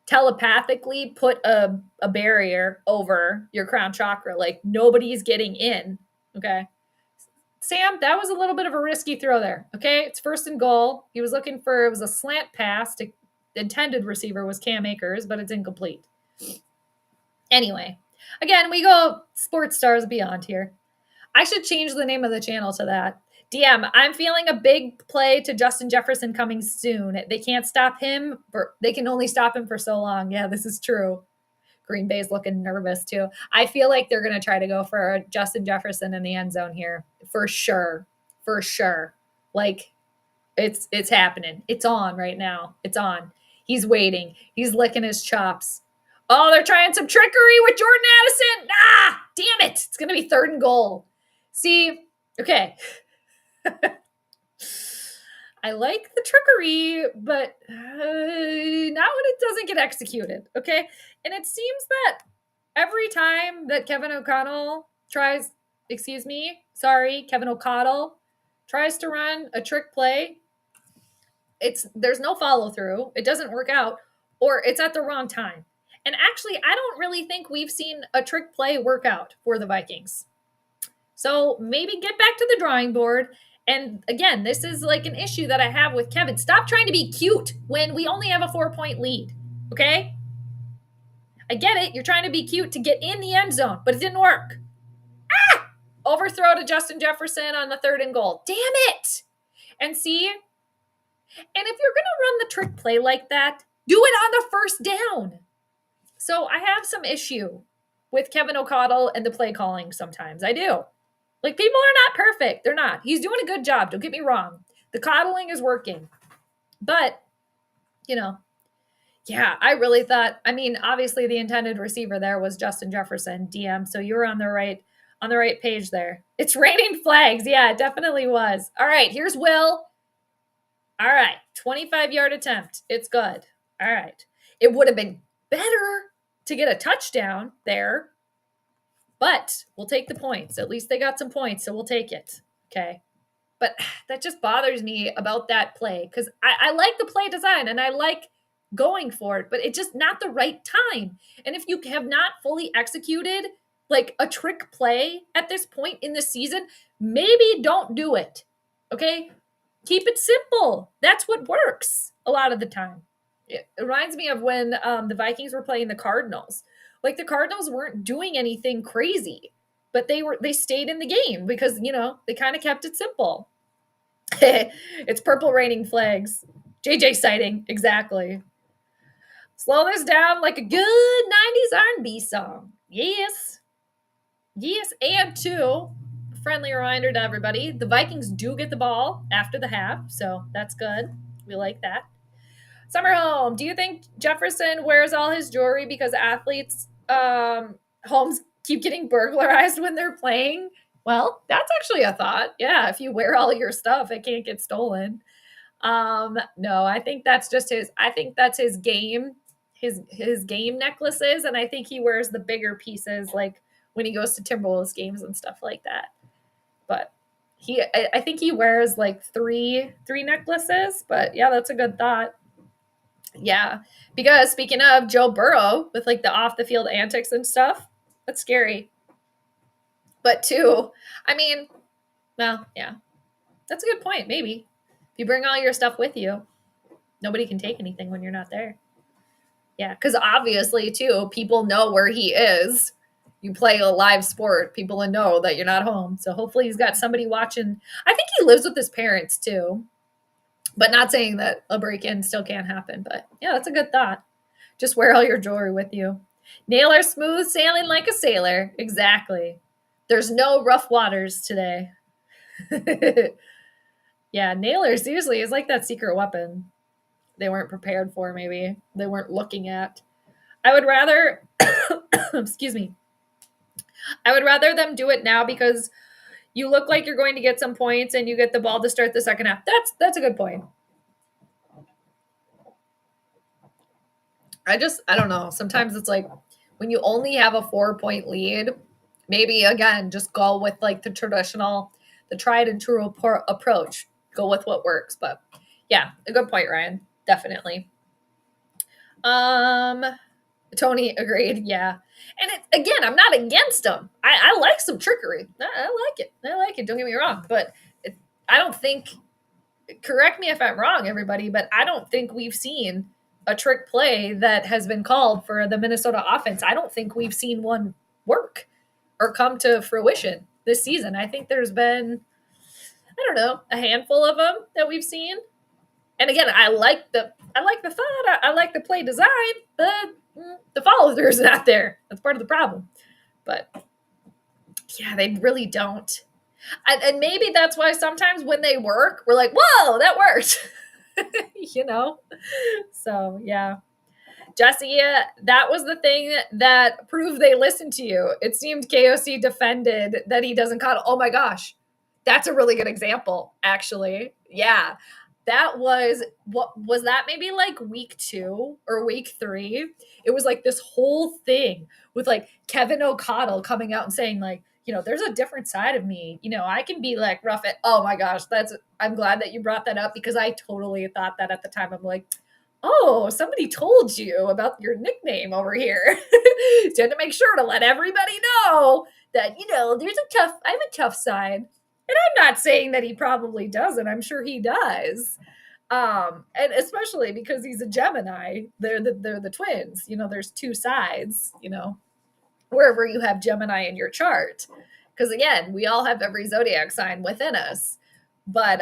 telepathically put a barrier over your crown chakra. Like nobody's getting in. Okay. Sam, that was a little bit of a risky throw there. Okay. It's 1st and goal. He was looking for, it was a slant pass. The intended receiver was Cam Akers, but it's incomplete. Anyway, again, we go Sports Stars Beyond here. I should change the name of the channel to that. DM, I'm feeling a big play to Justin Jefferson coming soon. They can't stop him. They can only stop him for so long. Yeah, this is true. Green Bay's looking nervous too. I feel like they're going to try to go for Justin Jefferson in the end zone here. For sure. For sure. Like, it's happening. It's on right now. It's on. He's waiting. He's licking his chops. Oh, they're trying some trickery with Jordan Addison. Ah, damn it. It's going to be 3rd and goal. See, okay. I like the trickery, but not when it doesn't get executed, okay? And it seems that every time that Kevin O'Connell tries to run a trick play, there's no follow through. It doesn't work out, or it's at the wrong time. And actually, I don't really think we've seen a trick play work out for the Vikings. So maybe get back to the drawing board. And again, this is like an issue that I have with Kevin. Stop trying to be cute when we only have a 4-point lead, okay? I get it. You're trying to be cute to get in the end zone, but it didn't work. Ah! Overthrow to Justin Jefferson on the 3rd and goal. Damn it! And see, and if you're going to run the trick play like that, do it on the 1st down. So I have some issue with Kevin O'Connell and the play calling sometimes. I do. Like, people are not perfect. They're not. He's doing a good job. Don't get me wrong. The coddling is working. But, yeah, I really thought, I mean, obviously the intended receiver there was Justin Jefferson, DM. So you were on the right page there. It's raining flags. Yeah, it definitely was. All right, here's Will. All right, 25-yard attempt. It's good. All right. It would have been better to get a touchdown there, but we'll take the points. At least they got some points, so we'll take it. Okay. But that just bothers me about that play because I like the play design and I like going for it, but it's just not the right time. And if you have not fully executed like a trick play at this point in the season, maybe don't do it. Okay? Keep it simple. That's what works a lot of the time. It reminds me of when the Vikings were playing the Cardinals. Like the Cardinals weren't doing anything crazy, but they stayed in the game because, they kind of kept it simple. It's purple raining flags. JJ sighting, exactly. Slow this down like a good 90s R&B song. Yes. Yes, and two, friendly reminder to everybody, the Vikings do get the ball after the half, so that's good. We like that. Summer Home, do you think Jefferson wears all his jewelry because athletes' homes keep getting burglarized when they're playing? Well, that's actually a thought. Yeah, if you wear all your stuff, it can't get stolen. No, I think that's just his game, his game necklaces, and I think he wears the bigger pieces like when he goes to Timberwolves games and stuff like that. But I think he wears like three necklaces, but yeah, that's a good thought. Yeah, because speaking of Joe Burrow with like the off the field antics and stuff, that's scary. But two, I mean, well, yeah, that's a good point. Maybe if you bring all your stuff with you, nobody can take anything when you're not there. Yeah, because obviously too, people know where he is. You play a live sport, people know that you're not home. So hopefully he's got somebody watching. I think he lives with his parents too. But not saying that a break-in still can't happen. But yeah, that's a good thought. Just wear all your jewelry with you. Naylor smooth sailing like a sailor. Exactly. There's no rough waters today. Yeah, Naylor seriously is like that secret weapon they weren't prepared for, maybe. They weren't looking at. I would rather, excuse me, I would rather them do it now because you look like you're going to get some points and you get the ball to start the second half. That's a good point. I don't know. Sometimes it's like when you only have a 4-point lead, maybe again, just go with like the traditional, the tried and true approach. Go with what works. But yeah, a good point, Ryan. Definitely. Tony agreed. Yeah. And again, I'm not against them. I like some trickery. I like it. I like it. Don't get me wrong. But I don't think, correct me if I'm wrong, everybody, but I don't think we've seen a trick play that has been called for the Minnesota offense. I don't think we've seen one work or come to fruition this season. I think there's been, I don't know, a handful of them that we've seen. And again, I like the thought. I like the play design, but the follow through is not there. That's part of the problem. But yeah, they really don't. And maybe that's why sometimes when they work, we're like, whoa, that worked. So yeah. Jesse, that was the thing that proved they listened to you. It seemed KOC defended that he doesn't cuddle. Oh my gosh. That's a really good example, actually. Yeah. That was, what was that, maybe like week 2 or week 3? It was like this whole thing with like Kevin O'Connell coming out and saying like, there's a different side of me. I can be like rough at, oh my gosh, I'm glad that you brought that up because I totally thought that at the time. I'm like, oh, somebody told you about your nickname over here. So you had to make sure to let everybody know that, I have a tough side. And I'm not saying that he probably doesn't. I'm sure he does. And especially because he's a Gemini. They're the twins. There's two sides, wherever you have Gemini in your chart. Because again, we all have every zodiac sign within us. But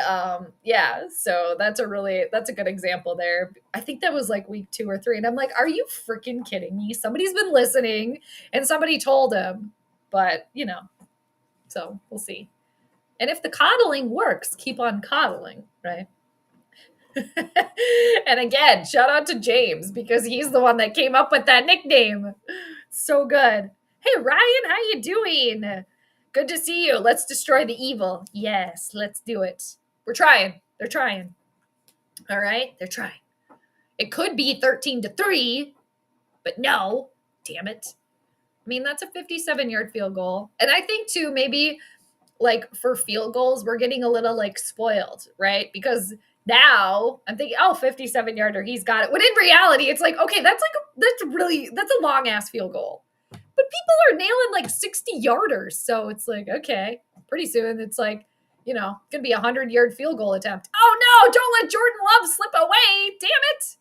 yeah, so that's a good example there. I think that was like week 2 or 3. And I'm like, are you freaking kidding me? Somebody's been listening and somebody told him. But, so we'll see. And if the coddling works, keep on coddling, right? And again, shout out to James because he's the one that came up with that nickname. So good. Hey, Ryan, how you doing? Good to see you. Let's destroy the evil. Yes, let's do it. We're trying. They're trying. All right? They're trying. It could be 13-3, but no, damn it. I mean, that's a 57-yard field goal. And I think, too, maybe, like, for field goals, we're getting a little, like, spoiled, right? Because now I'm thinking, 57-yarder, he's got it. When in reality, it's like, okay, that's a long-ass field goal. But people are nailing, like, 60-yarders. So it's like, okay, pretty soon it's like, going to be a 100-yard field goal attempt. Oh, no, don't let Jordan Love slip away. Damn it.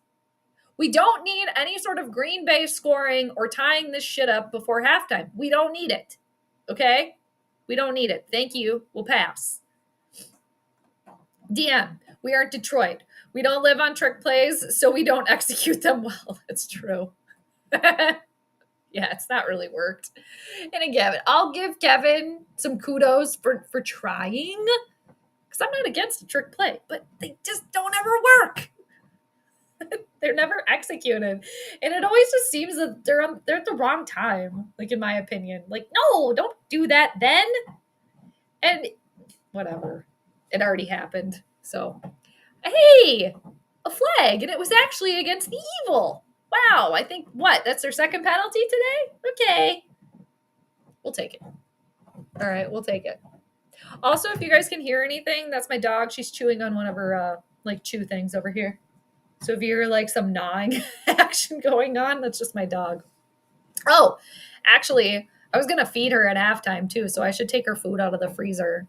We don't need any sort of Green Bay scoring or tying this shit up before halftime. We don't need it. Okay? We don't need it. Thank you. We'll pass. DM, we aren't Detroit. We don't live on trick plays, so we don't execute them well. That's true. Yeah, it's not really worked. And again, I'll give Kevin some kudos for trying, because I'm not against a trick play, but they just don't ever work. They're never executed. And it always just seems that they're at the wrong time, like, in my opinion. Like, no, don't do that then. And whatever. It already happened. So, hey, a flag. And it was actually against the evil. Wow. I think, that's their second penalty today? Okay. We'll take it. All right, we'll take it. Also, if you guys can hear anything, that's my dog. She's chewing on one of her, chew things over here. So if you're like some gnawing action going on, that's just my dog. Oh, actually, I was going to feed her at halftime too, so I should take her food out of the freezer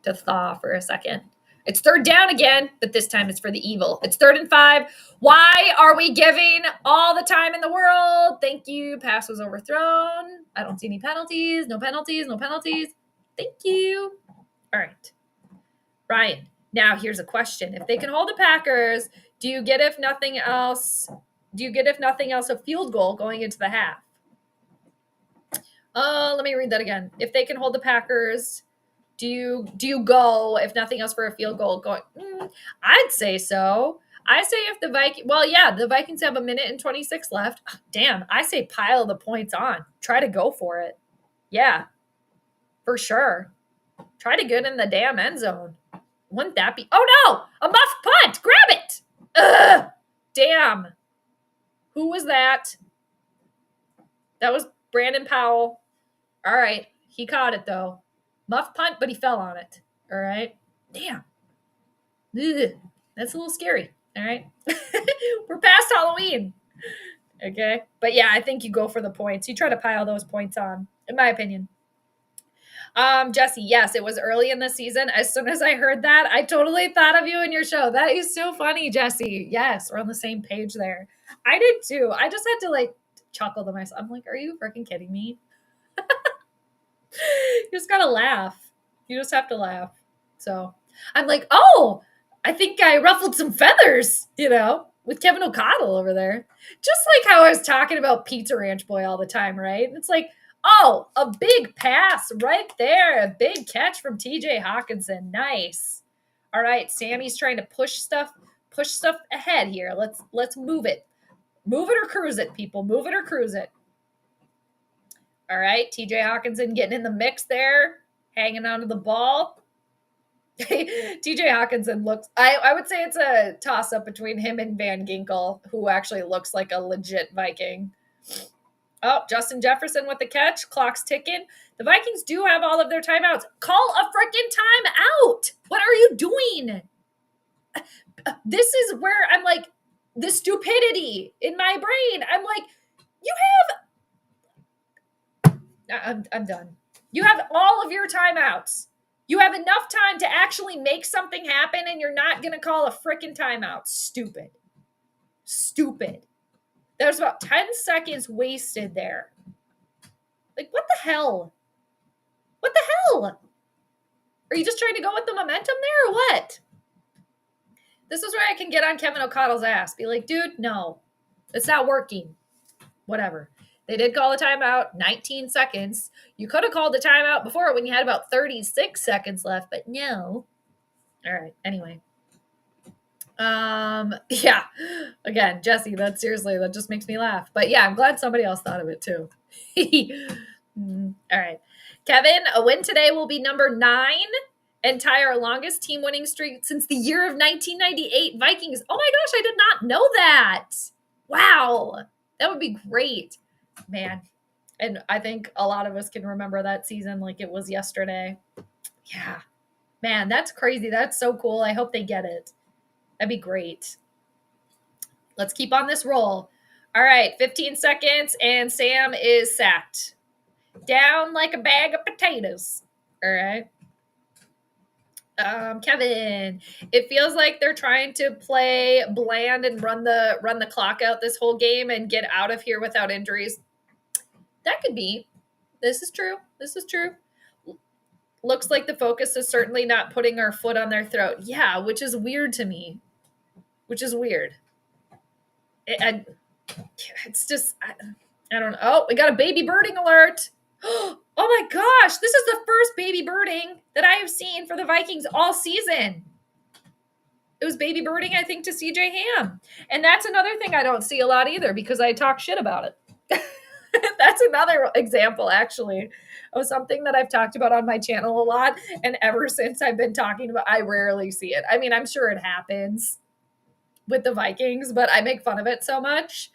to thaw for a second. It's third down again, but this time it's for the evil. It's 3rd and 5. Why are we giving all the time in the world? Thank you. Pass was overthrown. I don't see any penalties. No penalties. No penalties. Thank you. All right. Ryan, now here's a question. If they can hold the Packers, do you get, if nothing else, a field goal going into the half? Let me read that again. If they can hold the Packers, do you go, if nothing else, for a field goal going? I'd say so. I say if the Vikings have 1:26 left. Damn, I say pile the points on. Try to go for it. Yeah, for sure. Try to get in the damn end zone. Wouldn't that be? Oh no, a muff punt. Grab it. Ugh, damn. Who was that? That was Brandon Powell. All right. He caught it, though. Muff punt, but he fell on it. All right. Damn. Ugh, that's a little scary. All right. We're past Halloween. Okay. But yeah, I think you go for the points. You try to pile those points on, in my opinion. Jesse, yes, it was early in the season. As soon as I heard that, I totally thought of you in your show. That is so funny, Jesse. Yes, we're on the same page there. I did too. I just had to chuckle to myself. I'm like, are you freaking kidding me? You just gotta laugh. You just have to laugh. So I'm like, oh, I think I ruffled some feathers, with Kevin O'Connell over there. Just like how I was talking about Pizza Ranch Boy all the time, right? It's like, oh, a big pass right there. A big catch from TJ Hawkinson. Nice. All right, Sammy's trying to push stuff ahead here. Let's move it. Move it or cruise it, people. Move it or cruise it. All right, TJ Hawkinson getting in the mix there, hanging onto the ball. TJ Hawkinson looks, I would say it's a toss-up between him and Van Ginkel, who actually looks like a legit Viking. Oh, Justin Jefferson with the catch. Clock's ticking. The Vikings do have all of their timeouts. Call a freaking timeout. What are you doing? This is where I'm like, the stupidity in my brain. I'm like, I'm done. You have all of your timeouts. You have enough time to actually make something happen, and you're not going to call a freaking timeout. Stupid. There's about 10 seconds wasted there. Like, what the hell? Are you just trying to go with the momentum there or what? This is where I can get on Kevin O'Connell's ass. Be like, dude, no, it's not working. Whatever. They did call a timeout, 19 seconds. You could have called the timeout before when you had about 36 seconds left, but no. All right, anyway. Yeah. Again, Jesse, that just makes me laugh. But yeah, I'm glad somebody else thought of it too. All right. Kevin, a win today will be number 9 and tie our longest team winning streak since the year of 1998 Vikings. Oh my gosh, I did not know that. Wow. That would be great. Man. And I think a lot of us can remember that season like it was yesterday. Yeah. Man, that's crazy. That's so cool. I hope they get it. That'd be great. Let's keep on this roll. All right, 15 seconds, and Sam is sacked. Down like a bag of potatoes. All right. Kevin, it feels like they're trying to play bland and run the clock out this whole game and get out of here without injuries. That could be. This is true. This is true. Looks like the focus is certainly not putting our foot on their throat. Yeah, which is weird to me. Which is weird. It's just, I don't know. Oh, we got a baby birding alert. Oh my gosh, this is the first baby birding that I have seen for the Vikings all season. It was baby birding, I think, to CJ Ham. And that's another thing I don't see a lot either because I talk shit about it. That's another example, actually, of something that I've talked about on my channel a lot. And ever since I've been talking about, I rarely see it. I mean, I'm sure it happens with the Vikings, but I make fun of it so much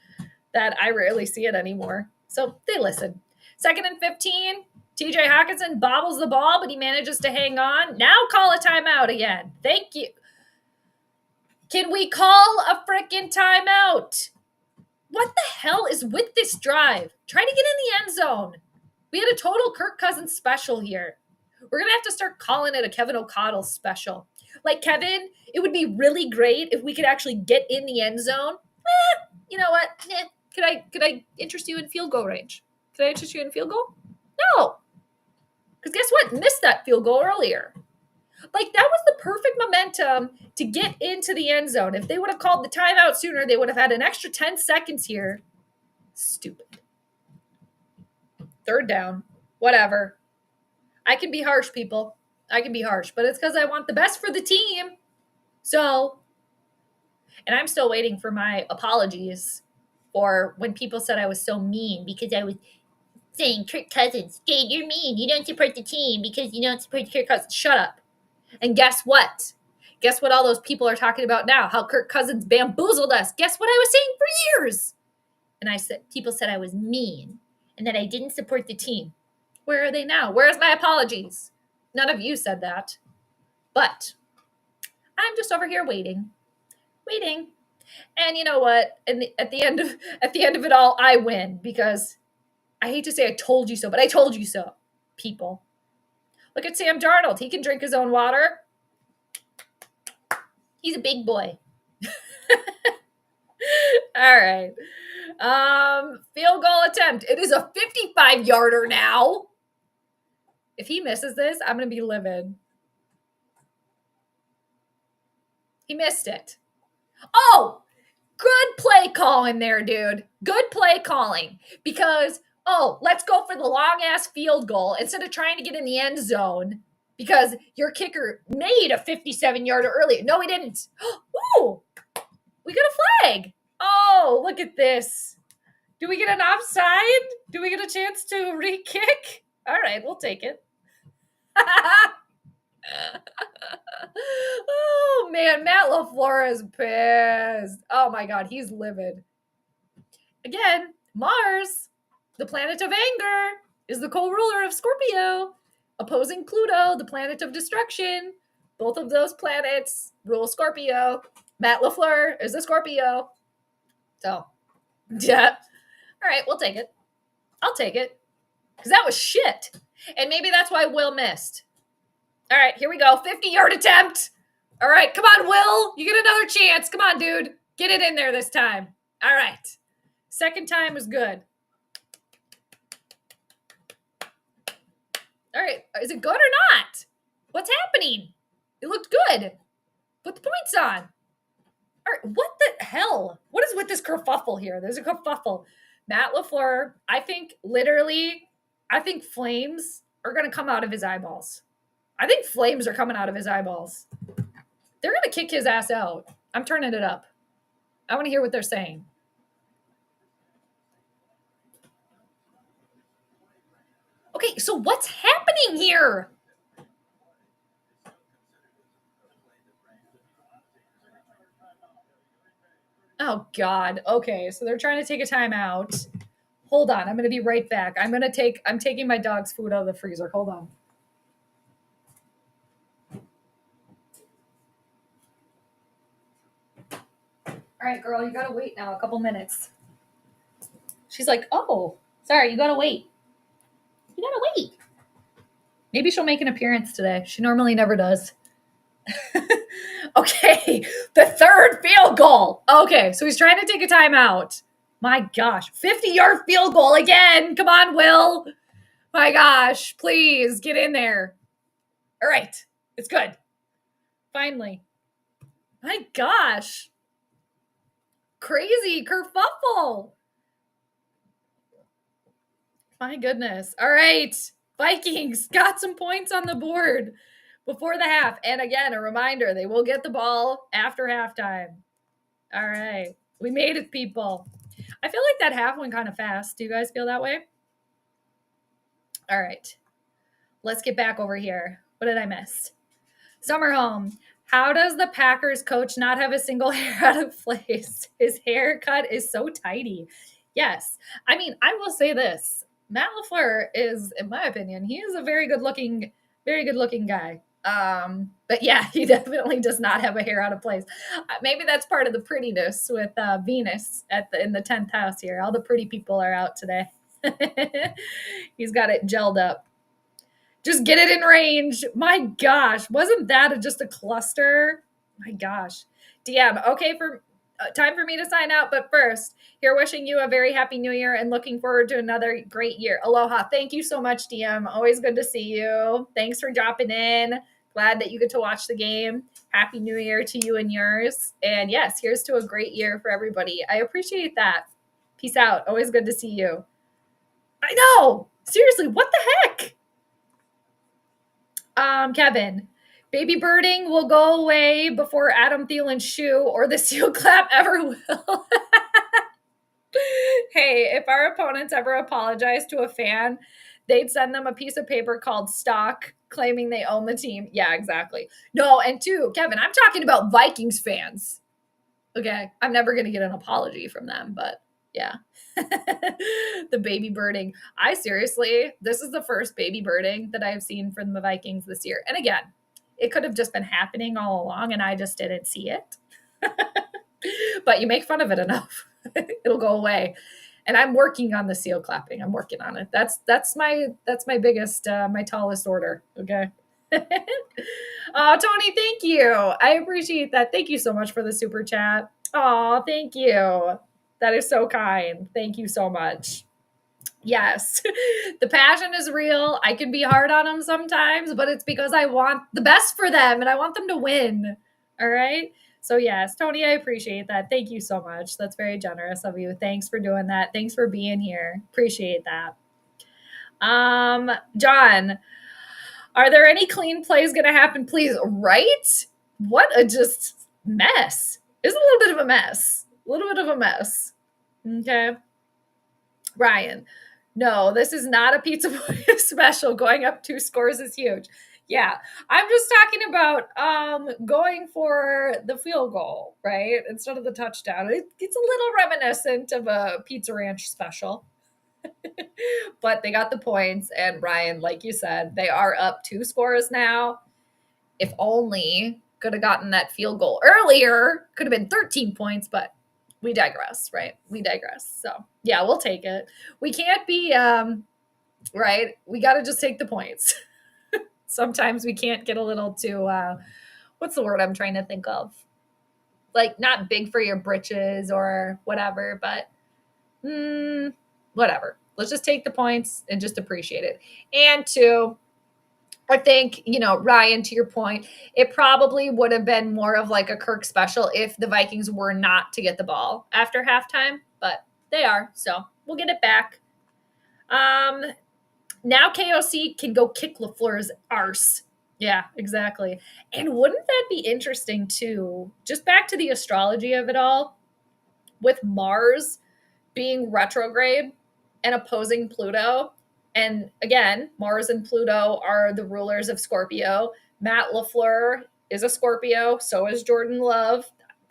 that I rarely see it anymore. So they listen. 2nd and 15. TJ Hawkinson bobbles the ball, but he manages to hang on. Now call a timeout again. Thank you. Can we call a freaking timeout? What the hell is with this drive? Try to get in the end zone. We had a total Kirk Cousins special here. We're going to have to start calling it a Kevin O'Connell special. Like, Kevin, it would be really great if we could actually get in the end zone. You know what? Could I interest you in field goal range? Could I interest you in field goal? No. Because guess what? Missed that field goal earlier. Like, that was the perfect momentum to get into the end zone. If they would have called the timeout sooner, they would have had an extra 10 seconds here. Stupid. 3rd down. Whatever. I can be harsh, people. I can be harsh. But it's because I want the best for the team. So, and I'm still waiting for my apologies for when people said I was so mean because I was saying Kirk Cousins, Jade, you're mean. You don't support the team because you don't support Kirk Cousins. Shut up. And guess what? Guess what all those people are talking about now? How Kirk Cousins bamboozled us. Guess what I was saying for years? And I said, people said I was mean and that I didn't support the team. Where are they now? Where's my apologies? None of you said that. But I'm just over here waiting. And you know what? At the end of it all, I win because I hate to say I told you so, but I told you so, people. Look at Sam Darnold. He can drink his own water. He's a big boy. All right. Field goal attempt. It is a 55-yarder now. If he misses this, I'm going to be livid. He missed it. Oh, good play calling there, dude. Good play calling. Because, let's go for the long-ass field goal instead of trying to get in the end zone because your kicker made a 57-yarder earlier. No, he didn't. Ooh, we got a flag. Oh, look at this. Do we get an offside? Do we get a chance to re-kick? All right, we'll take it. Oh, man, Matt LaFleur is pissed. Oh, my God, he's livid. Again, Mars, the planet of anger, is the co-ruler of Scorpio, opposing Pluto, the planet of destruction. Both of those planets rule Scorpio. Matt LaFleur is a Scorpio. So, yeah. All right, we'll take it. I'll take it. Because that was shit. And maybe that's why Will missed. All right, here we go. 50-yard attempt. All right, come on, Will. You get another chance. Come on, dude. Get it in there this time. All right. Second time was good. All right, is it good or not? What's happening? It looked good. Put the points on. All right, what the hell? What is with this kerfuffle here? There's a kerfuffle. Matt LaFleur, I think flames are going to come out of his eyeballs. I think flames are coming out of his eyeballs. They're going to kick his ass out. I'm turning it up. I want to hear what they're saying. Okay, so what's happening here? Oh, God. Okay, so they're trying to take a timeout. Hold on. I'm going to be right back. I'm taking my dog's food out of the freezer. Hold on. All right, girl, you got to wait now a couple minutes. She's like, oh, sorry, you got to wait. You got to wait. Maybe she'll make an appearance today. She normally never does. Okay, the third field goal. Okay, so he's trying to take a timeout. My gosh, 50-yard field goal again. Come on, Will. My gosh, please get in there. All right, it's good. Finally. My gosh. Crazy kerfuffle. My goodness. All right, Vikings got some points on the board before the half. And again, a reminder, they will get the ball after halftime. All right. We made it, people. I feel like that half went kind of fast. Do you guys feel that way? All right. Let's get back over here. What did I miss? Summer home. How does the Packers coach not have a single hair out of place? His haircut is so tidy. Yes. I mean, I will say this. Matt LaFleur is, in my opinion, he is a very good looking guy. But yeah, he definitely does not have a hair out of place. Maybe that's part of the prettiness with Venus in the 10th house here. All the pretty people are out today. He's got it gelled up. Just get it in range. My gosh, wasn't that just a cluster? My gosh. DM, okay, time for me to sign out, but first, here wishing you a very happy new year and looking forward to another great year. Aloha. Thank you so much, DM. Always good to see you. Thanks for dropping in. Glad that you get to watch the game. Happy New Year to you and yours. And yes, here's to a great year for everybody. I appreciate that. Peace out. Always good to see you. I know. Seriously, what the heck? Kevin, baby birding will go away before Adam Thielen's shoe or the seal clap ever will. Hey, if our opponents ever apologize to a fan, they'd send them a piece of paper called stock claiming they own the team. Yeah, exactly. No, and two, Kevin, I'm talking about Vikings fans. Okay, I'm never going to get an apology from them, but yeah. The baby birding. This is the first baby birding that I've seen from the Vikings this year. And again, it could have just been happening all along and I just didn't see it. But you make fun of it enough, it'll go away. And I'm working on the seal clapping. I'm working on it. That's my biggest, my tallest order. Okay. Oh, Tony, thank you. I appreciate that. Thank you so much for the super chat. Oh, thank you. That is so kind. Thank you so much. Yes, the passion is real. I can be hard on them sometimes, but it's because I want the best for them and I want them to win. All right. So yes, Tony, I appreciate that. Thank you so much. That's very generous of you. Thanks for doing that. Thanks for being here. Appreciate that. John, are there any clean plays going to happen, please? Right? What a just mess. It's a little bit of a mess. A little bit of a mess. Okay. Ryan, no, this is not a Pizza Boy special. Going up 2 scores is huge. Yeah, I'm just talking about going for the field goal, right? Instead of the touchdown. It's a little reminiscent of a Pizza Ranch special. But they got the points. And Ryan, like you said, they are up 2 scores now. If only could have gotten that field goal earlier, could have been 13 points, but we digress, right? We digress. So yeah, we'll take it. We can't be, right? We got to just take the points. Sometimes we can't get a little too, what's the word I'm trying to think of? Like not big for your britches or whatever, but whatever. Let's just take the points and just appreciate it. And two, I think, Ryan, to your point, it probably would have been more of like a Kirk special if the Vikings were not to get the ball after halftime, but they are. So we'll get it back. Now KOC can go kick LaFleur's arse. Yeah, exactly. And wouldn't that be interesting too? Just back to the astrology of it all, with Mars being retrograde and opposing Pluto. And again, Mars and Pluto are the rulers of Scorpio. Matt LaFleur is a Scorpio. So is Jordan Love.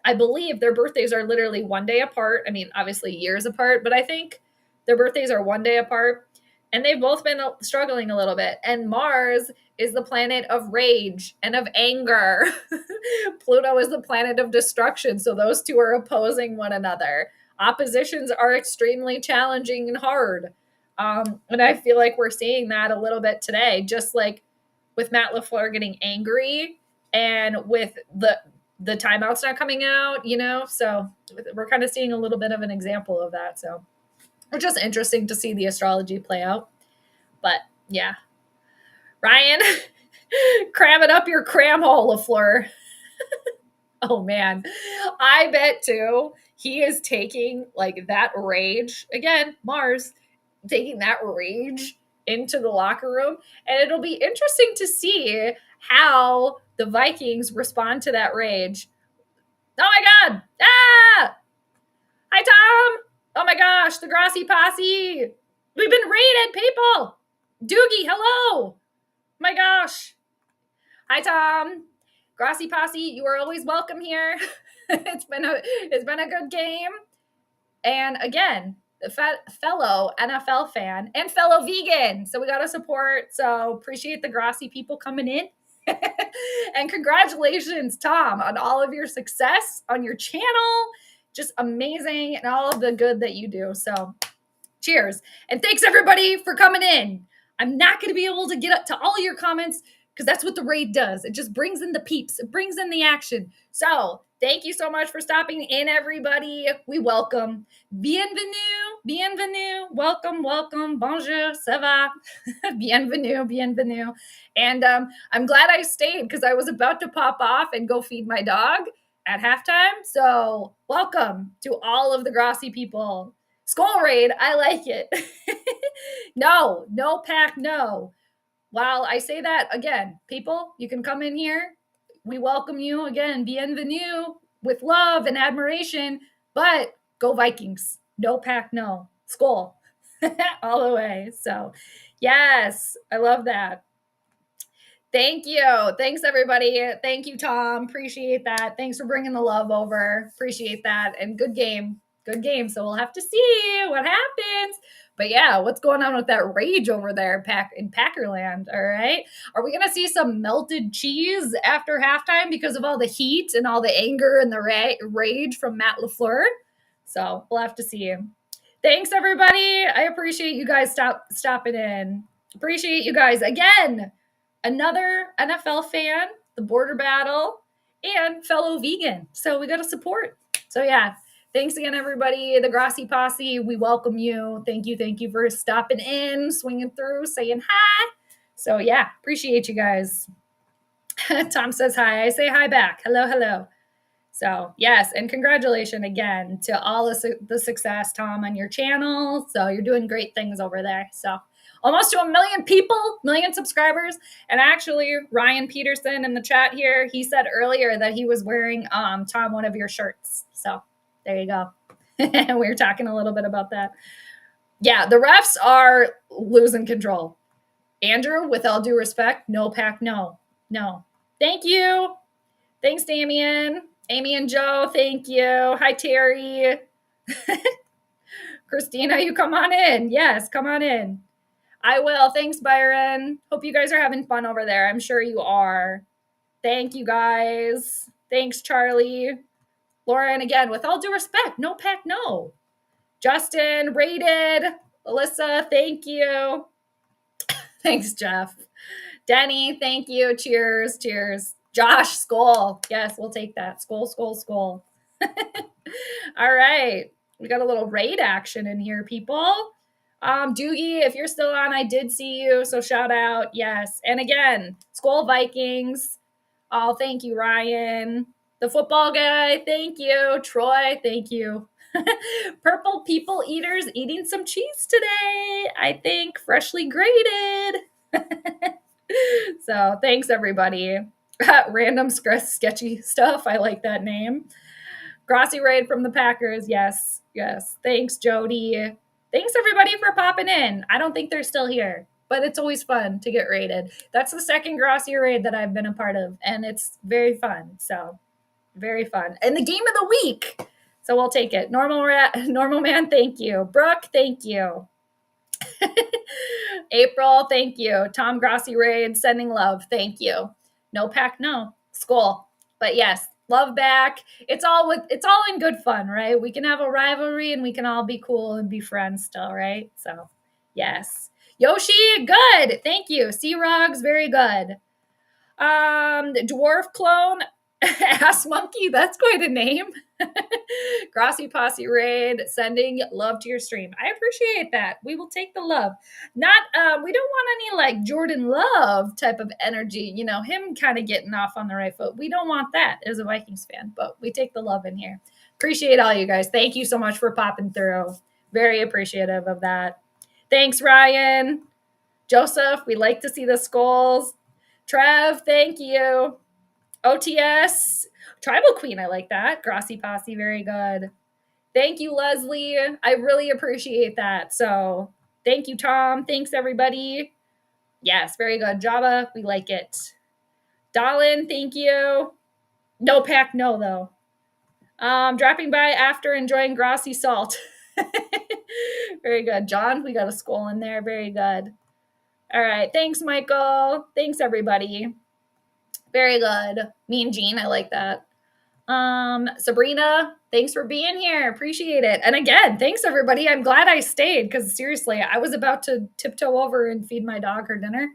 I believe their birthdays are literally one day apart. I mean, obviously years apart, but I think Their birthdays are one day apart, and they've both been struggling a little bit. And Mars is the planet of rage and of anger. Pluto is the planet of destruction. So those two are opposing one another. Oppositions are extremely challenging and hard. And I feel like we're seeing that a little bit today, just like with Matt LaFleur getting angry and with the timeouts not coming out, so we're kind of seeing a little bit of an example of that. So it's just interesting to see the astrology play out. But yeah, Ryan, cram it up your cram hole, LaFleur. Oh man, I bet too he is taking like that rage again, Mars, taking that rage into the locker room, and it'll be interesting to see how the Vikings respond to that rage. Oh my God! Ah! Hi, Tom! Oh my gosh, the Grossi Posse! We've been raided, people! Doogie, hello! My gosh. Hi, Tom. Grossi Posse, you are always welcome here. It's been a good game. And again, the fellow NFL fan and fellow vegan. So we got to support. So appreciate the Grossi people coming in. And congratulations, Tom, on all of your success on your channel. Just amazing, and all of the good that you do. So cheers. And thanks everybody for coming in. I'm not going to be able to get up to all your comments because that's what the raid does. It just brings in the peeps. It brings in the action. So thank you so much for stopping in, everybody. We welcome. Bienvenue, bienvenue. Welcome, welcome. Bonjour, ça va? Bienvenue, bienvenue. And I'm glad I stayed because I was about to pop off and go feed my dog at halftime. So welcome to all of the Grossi people. Skol raid, I like it. No pack, no. While I say that again, people, you can come in here. We welcome you again. Bienvenue with love and admiration, but go Vikings. No pack, no. Skol. All the way. So, yes, I love that. Thank you. Thanks, everybody. Thank you, Tom. Appreciate that. Thanks for bringing the love over. Appreciate that. And good game. Good game. So we'll have to see what happens. But yeah, what's going on with that rage over there in Packerland? All right. Are we going to see some melted cheese after halftime because of all the heat and all the anger and the rage from Matt LaFleur? So we'll have to see. Thanks, everybody. I appreciate you guys stopping in. Appreciate you guys. Again, another NFL fan, the border battle, and fellow vegan. So we got to support. So yeah. Thanks again, everybody. The Grossi Posse, we welcome you. Thank you for stopping in, swinging through, saying hi. So yeah, appreciate you guys. Tom says hi. I say hi back. Hello. So yes, and congratulations again to all the success, Tom, on your channel. So you're doing great things over there. So almost to 1 million people, 1 million subscribers. And actually, Ryan Peterson in the chat here, he said earlier that he was wearing, Tom, one of your shirts. So there you go. We were talking a little bit about that. Yeah, the refs are losing control. Andrew, with all due respect, no pack, no. Thank you. Thanks, Damien. Amy and Joe, thank you. Hi, Terry. Christina, you come on in. Yes, come on in. I will. Thanks, Byron. Hope you guys are having fun over there. I'm sure you are. Thank you, guys. Thanks, Charlie. Lauren, again, with all due respect, no pack, no. Justin, rated. Alyssa, thank you. Thanks, Jeff. Denny, thank you. Cheers. Josh, Skol. Yes, we'll take that. Skol. All right. We got a little raid action in here, people. Doogie, if you're still on, I did see you, so shout out. Yes. And again, Skol Vikings. Oh, thank you, Ryan. The football guy, thank you. Troy, thank you. Purple people eaters eating some cheese today. I think freshly grated. So thanks, everybody. Random sketchy stuff. I like that name. Grossi raid from the Packers. Yes. Thanks, Jody. Thanks, everybody, for popping in. I don't think they're still here, but it's always fun to get raided. That's the second Grossi raid that I've been a part of, and it's very fun. So very fun. And the game of the week. So we'll take it. Normal man, thank you. Brooke, thank you. April, thank you. Tom Grossi Raid, sending love, thank you. No pack, no. Skol. But yes, love back. It's all in good fun, right? We can have a rivalry and we can all be cool and be friends still, right? So yes. Yoshi, good. Thank you. Sea Rugs, very good. Dwarf clone, ass monkey, that's quite a name. Grossi Posse Raid, sending love to your stream. I appreciate that. We will take the love. Not we don't want any like Jordan Love type of energy, you know, him kind of getting off on the right foot. We don't want that as a Vikings fan, but we take the love in here. Appreciate all you guys. Thank you so much for popping through. Very appreciative of that. Thanks, Ryan. Joseph, we like to see the skulls. Trev, thank you. OTS, Tribal Queen, I like that. Grossi Posse, very good. Thank you, Leslie. I really appreciate that. So thank you, Tom. Thanks, everybody. Yes, very good. Java, we like it. Dalin, thank you. No pack, no, though. Dropping by after enjoying Grossi Salt. Very good. John, we got a Skol in there. Very good. All right. Thanks, Michael. Thanks, everybody. Very good. Mean Jean, I like that. Sabrina, thanks for being here. Appreciate it. And again, thanks everybody. I'm glad I stayed because seriously, I was about to tiptoe over and feed my dog her dinner.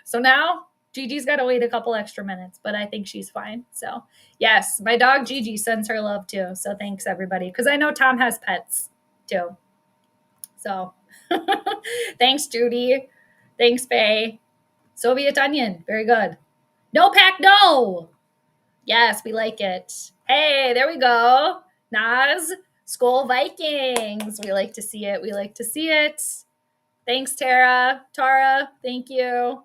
So now Gigi's got to wait a couple extra minutes, but I think she's fine. So yes, my dog Gigi sends her love too. So thanks everybody. Because I know Tom has pets too. So thanks, Judy. Thanks, Faye. Soviet Onion. Very good. No pack, no. Yes, we like it. Hey, there we go. Nas, Skol Vikings. We like to see it. We like to see it. Thanks, Tara. Tara, thank you.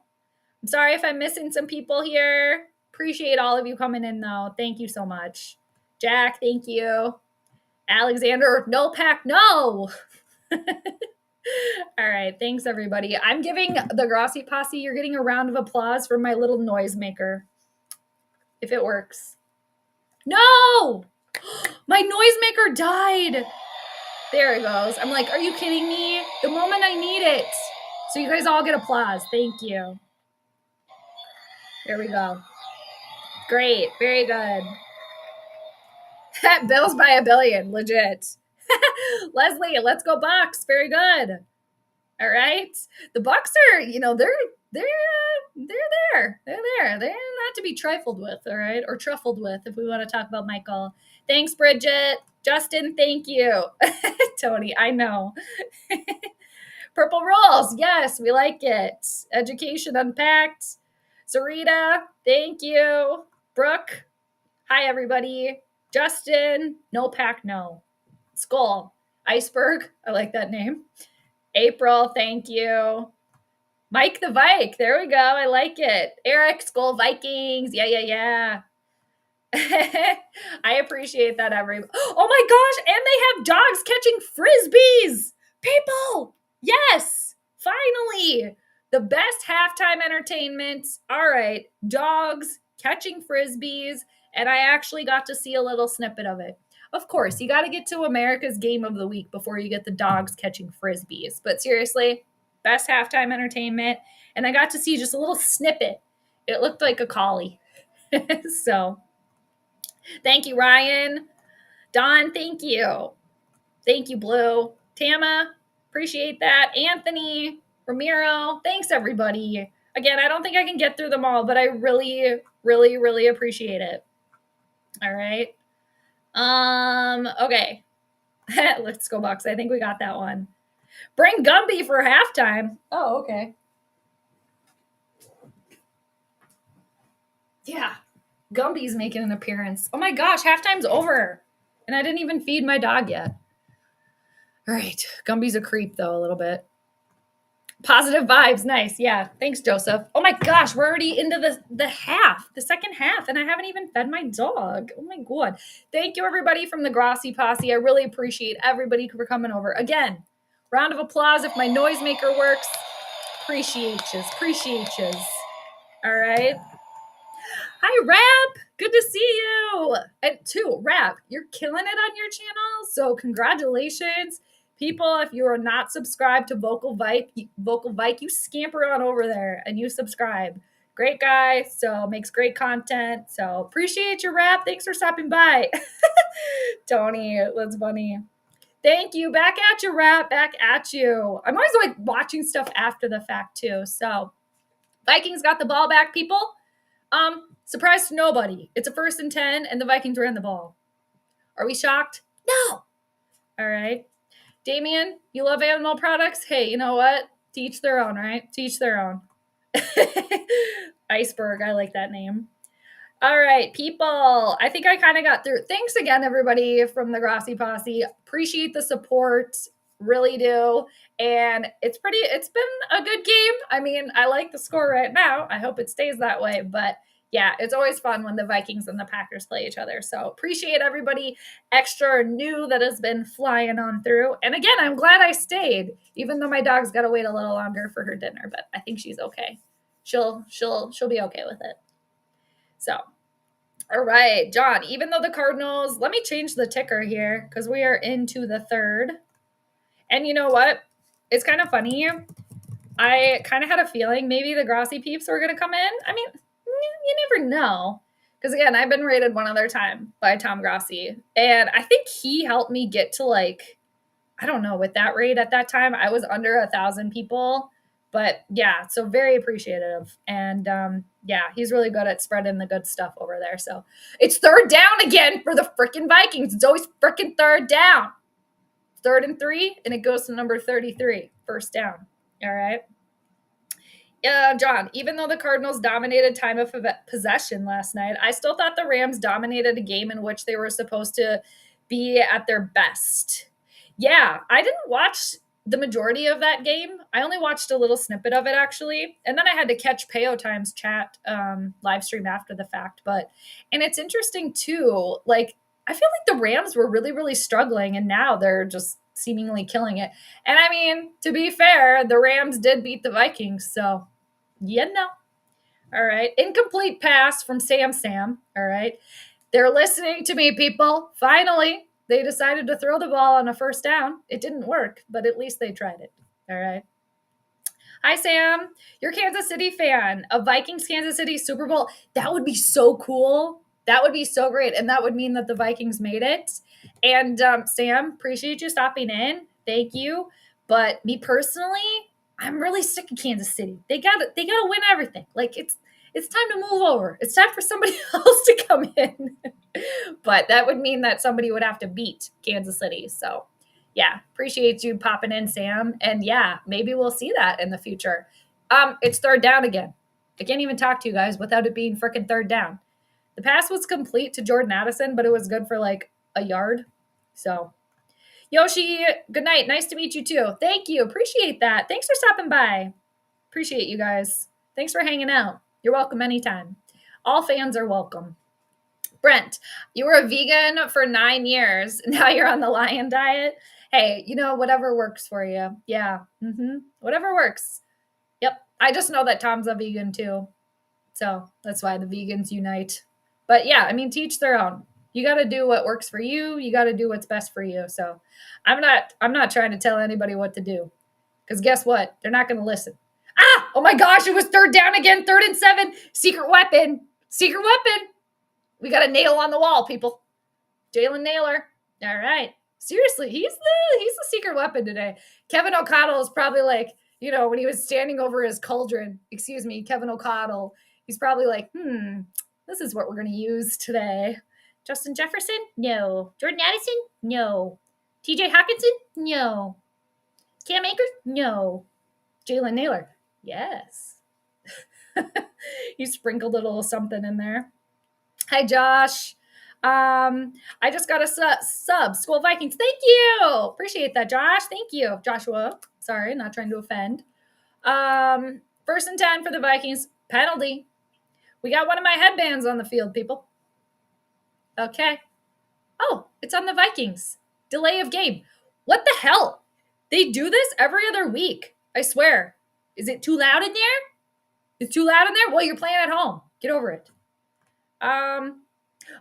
I'm sorry if I'm missing some people here. Appreciate all of you coming in, though. Thank you so much. Jack, thank you. Alexander, no pack, no. All right, thanks, everybody. I'm giving the Grossi Posse, you're getting a round of applause from my little noisemaker. If it works. No! My noisemaker died. There it goes. I'm like, are you kidding me? The moment I need it. So you guys all get applause. Thank you. There we go. Great. Very good. Bills by $1 billion. Legit. Leslie, let's go Bucks. Very good. All right. The Bucks are, you know, they're there. They're there. They're not to be trifled with, all right? Or truffled with, if we want to talk about Michael. Thanks, Bridget. Justin, thank you. Tony, I know. Purple Rolls, yes, we like it. Education Unpacked. Sarita, thank you. Brooke, hi, everybody. Justin, no pack, no. Skol. Iceberg, I like that name. April, thank you. Mike the Vike, there we go. I like it. Eric, Skol Vikings. Yeah. I appreciate that, everybody. Oh my gosh, and they have dogs catching frisbees. People, yes, finally. The best halftime entertainment. All right, dogs catching frisbees, and I actually got to see a little snippet of it. Of course, you got to get to America's Game of the Week before you get the dogs catching frisbees. But seriously, best halftime entertainment. And I got to see just a little snippet. It looked like a collie. So, thank you, Ryan. Don, thank you. Thank you, Blue. Tama, appreciate that. Anthony, Ramiro, thanks, everybody. Again, I don't think I can get through them all, but I really, really, really appreciate it. All right. Okay. Let's go Bucks. I think we got that one. Bring Gumby for halftime. Oh, okay. Yeah. Gumby's making an appearance. Oh my gosh, halftime's over. And I didn't even feed my dog yet. All right. Gumby's a creep, though, a little bit. Positive vibes. Nice. Yeah. Thanks, Joseph. Oh my gosh, we're already into the second half, and I haven't even fed my dog. Oh my God. Thank you, everybody from the Grossi Posse. I really appreciate everybody for coming over. Again, round of applause if my noisemaker works. Appreciate yous. All right. Hi, Rap. Good to see you. And two, Rap, you're killing it on your channel. So congratulations. People, if you are not subscribed to Vocal Vike, you scamper on over there and you subscribe. Great guy. So makes great content. So appreciate your Rap. Thanks for stopping by. Tony, that's funny. Thank you. Back at you, Rap. Back at you. I'm always like watching stuff after the fact too. So Vikings got the ball back, people. Surprise to nobody. It's a 1st and 10, and the Vikings ran the ball. Are we shocked? No. All right. Damien, you love animal products? Hey, you know what? To each their own, right? To each their own. Iceberg, I like that name. All right, people. I think I kind of got through. Thanks again, everybody from the Grossi Posse. Appreciate the support. Really do. And it's been a good game. I mean, I like the score right now. I hope it stays that way. But yeah, it's always fun when the Vikings and the Packers play each other. So appreciate everybody extra new that has been flying on through. And again, I'm glad I stayed, even though my dog's got to wait a little longer for her dinner. But I think she's okay. She'll be okay with it. So, all right, John, even though the Cardinals, let me change the ticker here because we are into the 3rd. And you know what? It's kind of funny. I kind of had a feeling maybe the Grossi peeps were going to come in. I mean, you never know. Because again, I've been rated one other time by Tom Grossi. And I think he helped me get to like, I don't know, with that rate at that time, I was under 1,000 people. But yeah, so very appreciative. And yeah, he's really good at spreading the good stuff over there. So it's 3rd down again for the freaking Vikings. It's always freaking 3rd down. 3rd and 3, and it goes to number 33, 1st down. All right. John, even though the Cardinals dominated time of possession last night, I still thought the Rams dominated a game in which they were supposed to be at their best. Yeah, I didn't watch the majority of that game. I only watched a little snippet of it, actually. And then I had to catch Peo Time's chat live stream after the fact. And it's interesting, too. Like, I feel like the Rams were really, really struggling, and now they're just seemingly killing it. And I mean, to be fair, the Rams did beat the Vikings, so you know. All right. Incomplete pass from Sam. All right. They're listening to me, people. Finally, they decided to throw the ball on a 1st down. It didn't work, but at least they tried it. All right. Hi, Sam. You're a Kansas City fan. A Vikings Kansas City Super Bowl. That would be so cool. That would be so great. And that would mean that the Vikings made it. And Sam, appreciate you stopping in. Thank you. But me personally, I'm really sick of Kansas City. They gotta win everything. Like it's time to move over. It's time for somebody else to come in. But that would mean that somebody would have to beat Kansas City. So yeah, appreciate you popping in, Sam. And yeah, maybe we'll see that in the future. It's 3rd down again. I can't even talk to you guys without it being freaking 3rd down. The pass was complete to Jordan Addison, but it was good for like a yard. So Yoshi, good night. Nice to meet you too. Thank you. Appreciate that. Thanks for stopping by. Appreciate you guys. Thanks for hanging out. You're welcome anytime. All fans are welcome. Brent, you were a vegan for 9 years. Now you're on the lion diet. Hey, you know, whatever works for you. Yeah. Whatever works. Yep. I just know that Tom's a vegan too. So that's why the vegans unite. But yeah, I mean, to each their own. You got to do what works for you. You got to do what's best for you. So I'm not trying to tell anybody what to do, because guess what? They're not going to listen. Oh my gosh, it was 3rd down again, 3rd and 7, secret weapon. We got a nail on the wall, people. Jalen Naylor. All right. Seriously, he's the secret weapon today. Kevin O'Connell is probably like, you know, when he was standing over his cauldron, Kevin O'Connell, he's probably like, this is what we're going to use today. Justin Jefferson? No. Jordan Addison? No. TJ Hawkinson? No. Cam Akers? No. Jalen Naylor? Yes. You sprinkled a little something in there. Hi, Josh. I just got a sub. Skol Vikings. Thank you. Appreciate that, Josh. Thank you. Joshua. Sorry, not trying to offend. 1st and 10 for the Vikings. Penalty. We got one of my headbands on the field, people. Okay. Oh, it's on the Vikings. Delay of game. What the hell? They do this every other week. I swear. Is it too loud in there? It's too loud in there? Well, you're playing at home. Get over it.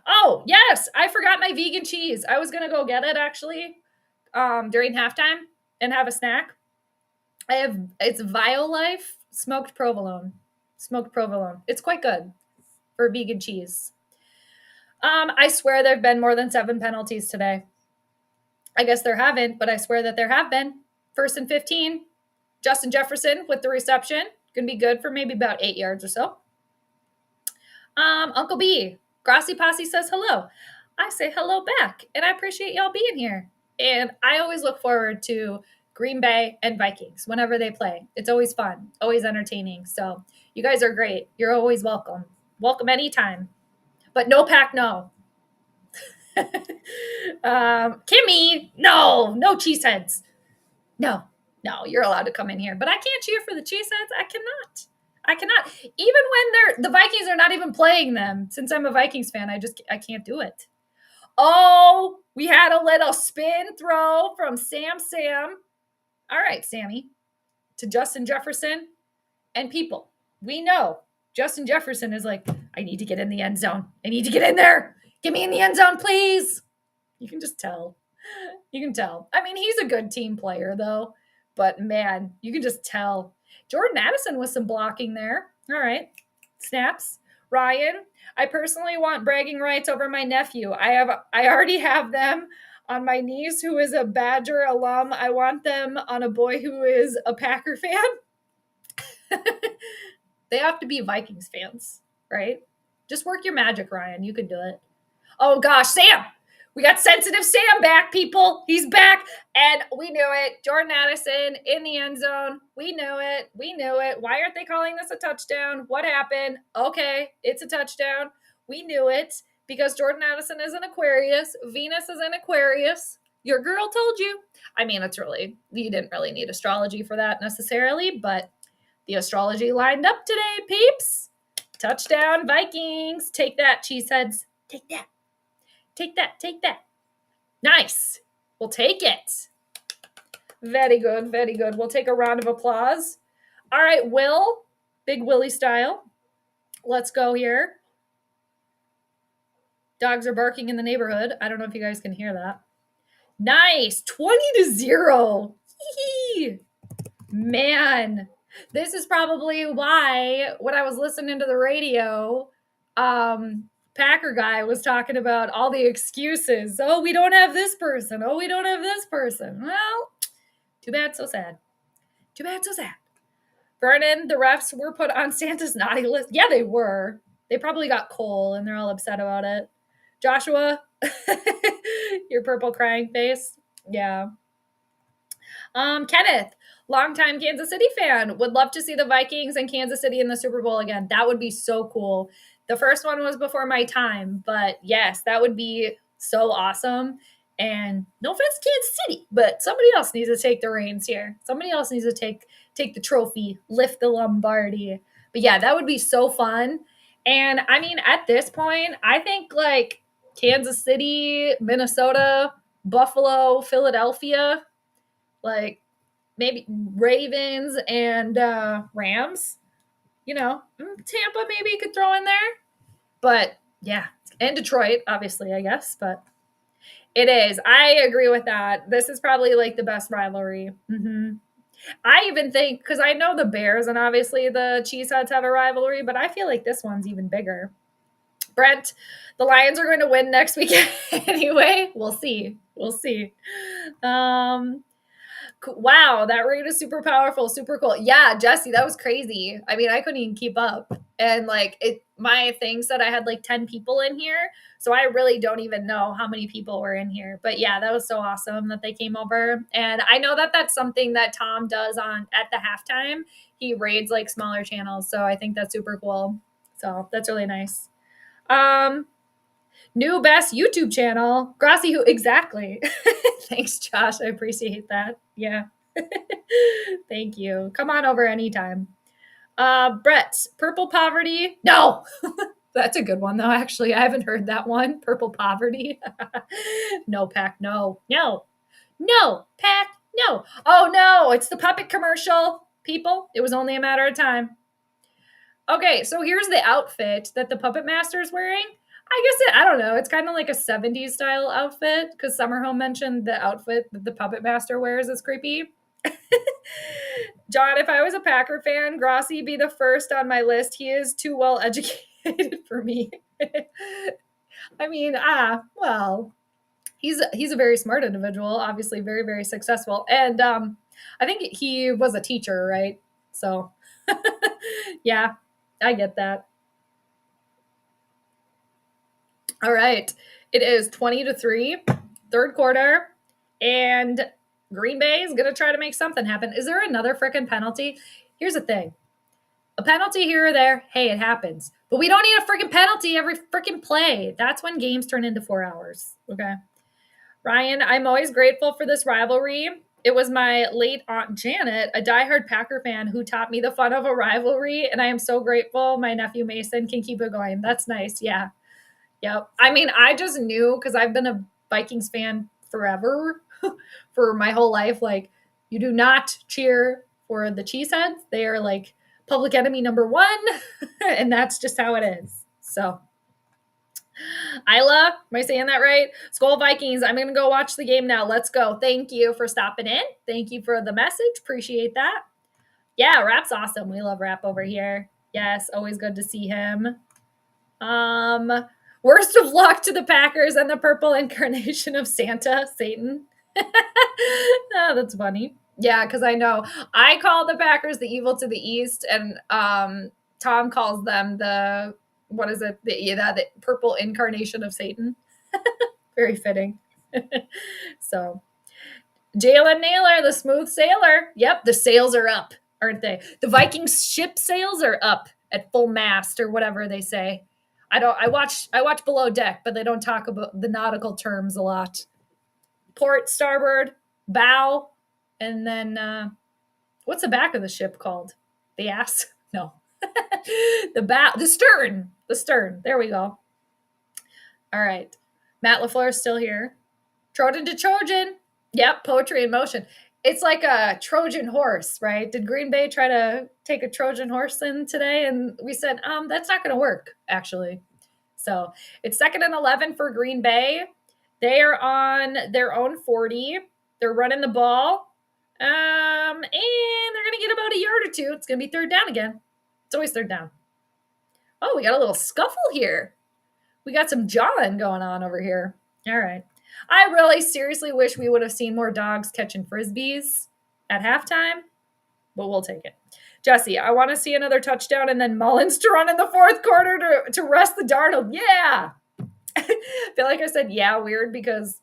Oh, yes, I forgot my vegan cheese. I was going to go get it actually during halftime and have a snack. It's Violife smoked provolone. Smoked provolone. It's quite good for vegan cheese. I swear there have been more than 7 penalties today. I guess there haven't, but I swear that there have been. 1st and 15. Justin Jefferson with the reception. Going to be good for maybe about 8 yards or so. Uncle B, Grassy Posse says hello. I say hello back, and I appreciate y'all being here. And I always look forward to Green Bay and Vikings whenever they play. It's always fun, always entertaining. So you guys are great. You're always welcome. Welcome anytime. But no pack, no. Kimmy, no cheeseheads. No, you're allowed to come in here. But I can't cheer for the cheeseheads. I cannot. Even when the Vikings are not even playing them. Since I'm a Vikings fan, I can't do it. Oh, we had a little spin throw from Sam. All right, Sammy. To Justin Jefferson and people. We know Justin Jefferson is like, I need to get in the end zone. I need to get in there. Get me in the end zone, please. You can just tell. You can tell. I mean, he's a good team player, though. But, man, you can just tell. Jordan Addison with some blocking there. All right. Snaps. Ryan, I personally want bragging rights over my nephew. I already have them on my niece, who is a Badger alum. I want them on a boy who is a Packer fan. They have to be Vikings fans, right? Just work your magic, Ryan. You can do it. Oh, gosh, Sam. We got sensitive Sam back, people. He's back, and we knew it. Jordan Addison in the end zone. We knew it. Why aren't they calling this a touchdown? What happened? Okay, it's a touchdown. We knew it because Jordan Addison is an Aquarius. Venus is an Aquarius. Your girl told you. I mean, you didn't really need astrology for that necessarily, but the astrology lined up today, peeps. Touchdown, Vikings. Take that, cheeseheads. Take that. Take that. Nice. We'll take it. Very good. We'll take a round of applause. All right, Will. Big Willie style. Let's go here. Dogs are barking in the neighborhood. I don't know if you guys can hear that. Nice. 20-0. Man, this is probably why when I was listening to the radio, Packer guy was talking about all the excuses. Oh, we don't have this person. Well, too bad, so sad. Vernon, the refs were put on Santa's naughty list. Yeah, they were. They probably got coal, and they're all upset about it. Joshua, your purple crying face. Yeah. Kenneth, longtime Kansas City fan, would love to see the Vikings and Kansas City in the Super Bowl again. That would be so cool. The first one was before my time, but yes, that would be so awesome. And no offense to Kansas City, but somebody else needs to take the reins here. Somebody else needs to take the trophy, lift the Lombardi. But yeah, that would be so fun. And I mean, at this point, I think like Kansas City, Minnesota, Buffalo, Philadelphia, like maybe Ravens and Rams. Tampa maybe you could throw in there. But, yeah, and Detroit, obviously, I guess. But it is. I agree with that. This is probably, like, the best rivalry. Mm-hmm. I even think, because I know the Bears and obviously the Cheeseheads have a rivalry, but I feel like this one's even bigger. Brent, the Lions are going to win next week anyway. We'll see. Wow, that rate is super powerful, super cool. Yeah, Jesse, that was crazy. I mean, I couldn't even keep up. And like my thing said I had like 10 people in here. So I really don't even know how many people were in here. But yeah, that was so awesome that they came over. And I know that that's something that Tom does at the halftime. He raids like smaller channels. So I think that's super cool. So that's really nice. New best YouTube channel. Grassy who exactly. Thanks, Josh. I appreciate that. Yeah. Thank you. Come on over anytime. Brett, Purple Poverty. No. That's a good one though. Actually, I haven't heard that one. Purple Poverty. No, Pack. No, Pack. No. Oh no, it's the puppet commercial. People, it was only a matter of time. Okay, so here's the outfit that the Puppet Master is wearing. I don't know. It's kind of like a 70s style outfit because Summer Home mentioned the outfit that the Puppet Master wears is creepy. John, if I was a Packer fan, Grossi be the first on my list. He is too well educated for me. I mean, well, he's a very smart individual, obviously very, very successful. And I think he was a teacher, right? So yeah, I get that. All right. It is 20-3, third quarter, and Green Bay is going to try to make something happen. Is there another freaking penalty? Here's the thing. A penalty here or there, hey, it happens. But we don't need a freaking penalty every freaking play. That's when games turn into 4 hours. Okay. Ryan, I'm always grateful for this rivalry. It was my late Aunt Janet, a diehard Packer fan, who taught me the fun of a rivalry, and I am so grateful my nephew Mason can keep it going. That's nice. Yeah. Yep. I mean, I just knew because I've been a Vikings fan forever, for my whole life. Like, you do not cheer for the Cheeseheads. They are like public enemy number one, and that's just how it is. So, Isla, am I saying that right? Skol Vikings. I'm going to go watch the game now. Let's go. Thank you for stopping in. Thank you for the message. Appreciate that. Yeah, Rap's awesome. We love Rap over here. Yes, always good to see him. Worst of luck to the Packers and the purple incarnation of Santa, Satan. Oh, that's funny. Yeah, because I know I call the Packers the evil to the east, and Tom calls them the what is it? The purple incarnation of Satan. Very fitting. So, Jalen Naylor, the smooth sailor. Yep, the sails are up, aren't they? The Vikings ship sails are up at full mast or whatever they say. I watch Below Deck, but they don't talk about the nautical terms a lot. Port, starboard, bow, and then what's the back of the ship called? The ass? No. The bow, the stern. The stern. There we go. All right. Matt LaFleur is still here. Trojan to Trojan. Yep, poetry in motion. It's like a Trojan horse, right? Did Green Bay try to take a Trojan horse in today? And we said, that's not going to work, actually. So it's 2nd and 11 for Green Bay. They are on their own 40. They're running the ball. And they're going to get about a yard or two. It's going to be third down again. It's always third down. Oh, we got a little scuffle here. We got some jawing going on over here. All right. I really seriously wish we would have seen more dogs catching Frisbees at halftime, but we'll take it. Jesse, I want to see another touchdown and then Mullins to run in the fourth quarter to rest the Darnold. Yeah. I feel like I said, yeah, weird because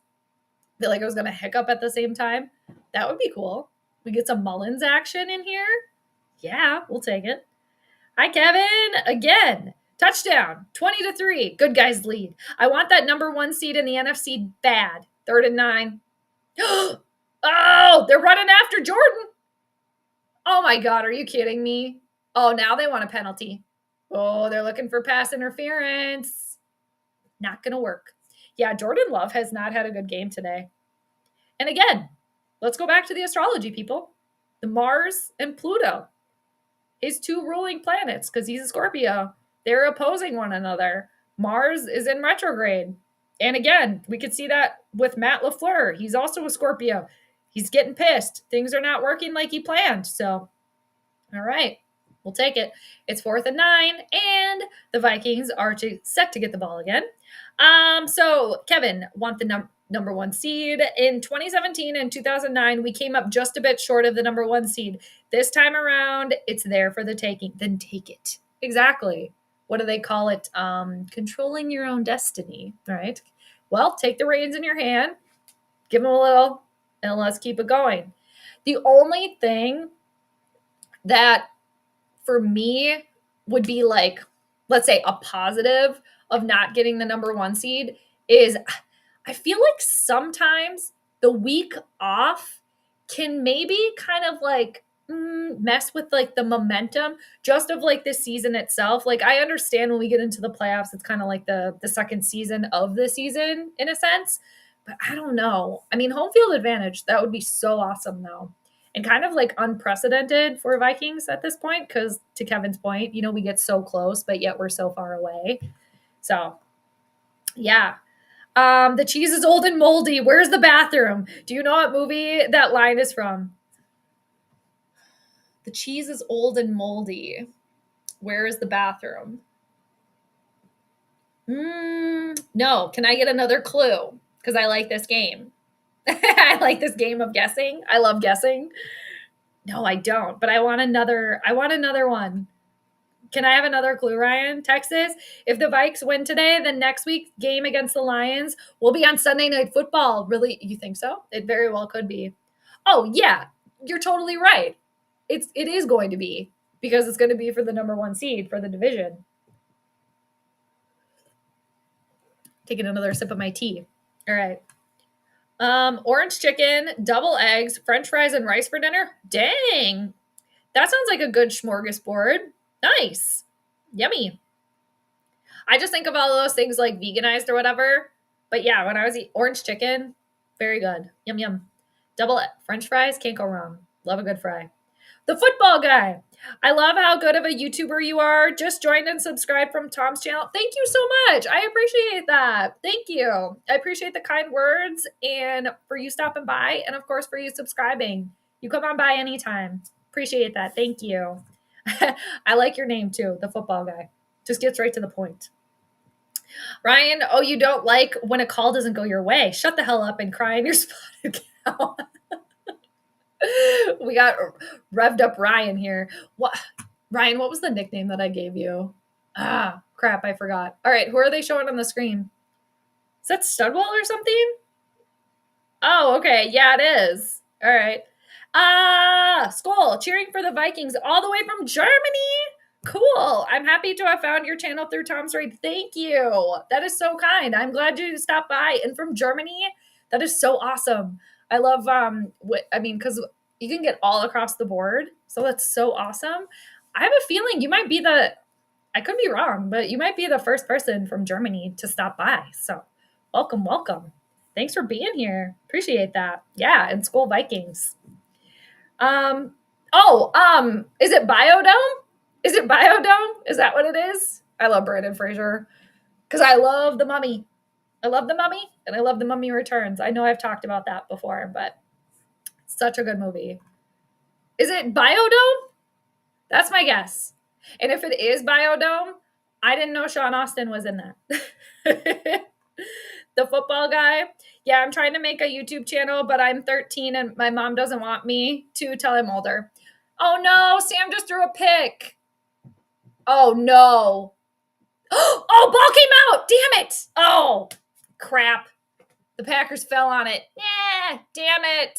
I feel like I was going to hiccup at the same time. That would be cool. We get some Mullins action in here. Yeah, we'll take it. Hi, Kevin. Again. Touchdown, 20-3. Good guys lead. I want that number 1 seed in the NFC bad. 3rd and 9. Oh, they're running after Jordan. Oh, my God. Are you kidding me? Oh, now they want a penalty. Oh, they're looking for pass interference. Not going to work. Yeah, Jordan Love has not had a good game today. And again, let's go back to the astrology, people. The Mars and Pluto. His 2 ruling planets, because he's a Scorpio. They're opposing one another. Mars is in retrograde. And again, we could see that with Matt LaFleur. He's also a Scorpio. He's getting pissed. Things are not working like he planned. So, all right, we'll take it. It's 4th and 9, and the Vikings are set to get the ball again. So Kevin want the number 1 seed. In 2017 and 2009, we came up just a bit short of the number 1 seed. This time around, it's there for the taking. Then take it. Exactly. What do they call it? Controlling your own destiny, right? Well, take the reins in your hand, give them a little, and let's keep it going. The only thing that for me would be like, let's say a positive of not getting the number 1 seed is I feel like sometimes the week off can maybe kind of like mess with like the momentum just of like the season itself. Like I understand when we get into the playoffs, it's kind of like the second season of the season in a sense, but I don't know. I mean, home field advantage, that would be so awesome though. and kind of like unprecedented for Vikings at this point, because to Kevin's point, we get so close, but yet we're so far away. So, yeah. The cheese is old and moldy. Where's the bathroom? Do you know what movie that line is from? The cheese is old and moldy. Where is the bathroom? No. Can I get another clue? Because I like this game. I like this game of guessing. I love guessing. No, I don't. But I want another one. Can I have another clue, Ryan? Texas, if the Vikes win today, then next week's game against the Lions will be on Sunday Night Football. Really? You think so? It very well could be. Oh, yeah. You're totally right. It is going to be, because it's going to be for the number 1 seed for the division. Taking another sip of my tea. All right. Orange chicken, double eggs, French fries, and rice for dinner. Dang. That sounds like a good smorgasbord. Nice. Yummy. I just think of all those things like veganized or whatever. But yeah, when I was eating orange chicken, very good. Yum, yum. Double French fries, can't go wrong. Love a good fry. The football guy. I love how good of a YouTuber you are. Just joined and subscribed from Tom's channel. Thank you so much. I appreciate that. Thank you. I appreciate the kind words and for you stopping by, and of course for you subscribing. You come on by anytime. Appreciate that. Thank you. I like your name too, the football guy. Just gets right to the point. Ryan, oh, you don't like when a call doesn't go your way. Shut the hell up and cry in your spotted cow. We got revved up Ryan here. What, Ryan, what was the nickname that I gave you? Ah, crap, I forgot. All right, who are they showing on the screen? Is that Studwell or something? Oh, okay. Yeah, it is. All right. Skol, cheering for the Vikings all the way from Germany. Cool. I'm happy to have found your channel through Tom's Raid. Thank you. That is so kind. I'm glad you stopped by. And from Germany, that is so awesome. I love, because you can get all across the board. So that's so awesome. I have a feeling you might be I could be wrong, but you might be the first person from Germany to stop by. So welcome, welcome. Thanks for being here. Appreciate that. Yeah, and Skol Vikings. Is it Biodome? Is it Biodome? Is that what it is? I love Brandon Fraser because I love The Mummy. I love The Mummy, and I love The Mummy Returns. I know I've talked about that before, but such a good movie. Is it Biodome? That's my guess. And if it is Biodome, I didn't know Sean Austin was in that. The football guy. Yeah, I'm trying to make a YouTube channel, but I'm 13 and my mom doesn't want me to till I'm older. Oh no, Sam just threw a pick. Oh no. Oh, ball came out. Damn it. Oh, crap. The Packers fell on it. Yeah, damn it.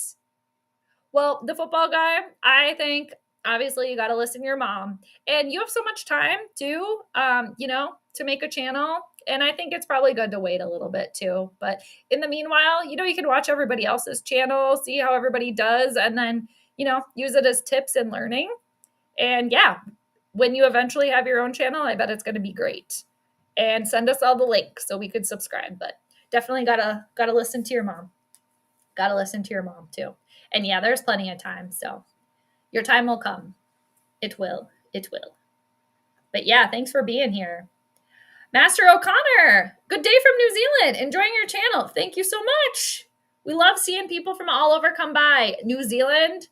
Well, the football guy, I think obviously you got to listen to your mom. And you have so much time too, to make a channel. And I think it's probably good to wait a little bit too. But in the meanwhile, you can watch everybody else's channel, see how everybody does, and then, use it as tips and learning. And yeah, when you eventually have your own channel, I bet it's going to be great. And send us all the links so we could subscribe. But definitely gotta listen to your mom. Gotta listen to your mom too. And yeah, there's plenty of time. So your time will come. It will. It will. But yeah, thanks for being here. Master O'Connor, good day from New Zealand. Enjoying your channel. Thank you so much. We love seeing people from all over come by. New Zealand,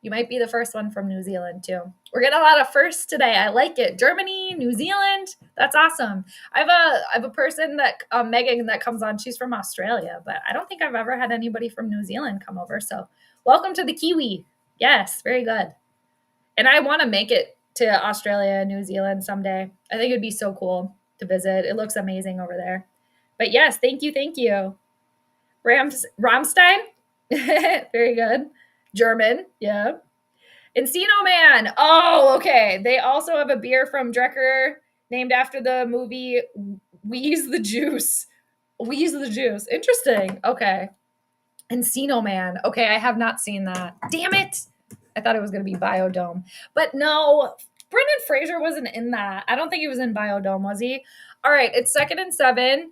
you might be the first one from New Zealand too. We're getting a lot of firsts today. I like it. Germany, New Zealand, that's awesome. I have a person that, Megan, that comes on. She's from Australia, but I don't think I've ever had anybody from New Zealand come over. So welcome to the Kiwi. Yes, very good. And I want to make it to Australia, New Zealand someday. I think it'd be so cool to visit. It looks amazing over there. But yes, thank you. Rammstein, very good. German, yeah. Encino Man. Oh, okay. They also have a beer from Drecker named after the movie Wheeze the Juice. Wheeze the Juice. Interesting. Okay. Encino Man. Okay, I have not seen that. Damn it. I thought it was going to be Biodome. But no, Brendan Fraser wasn't in that. I don't think he was in Biodome, was he? All right, it's 2nd and 7.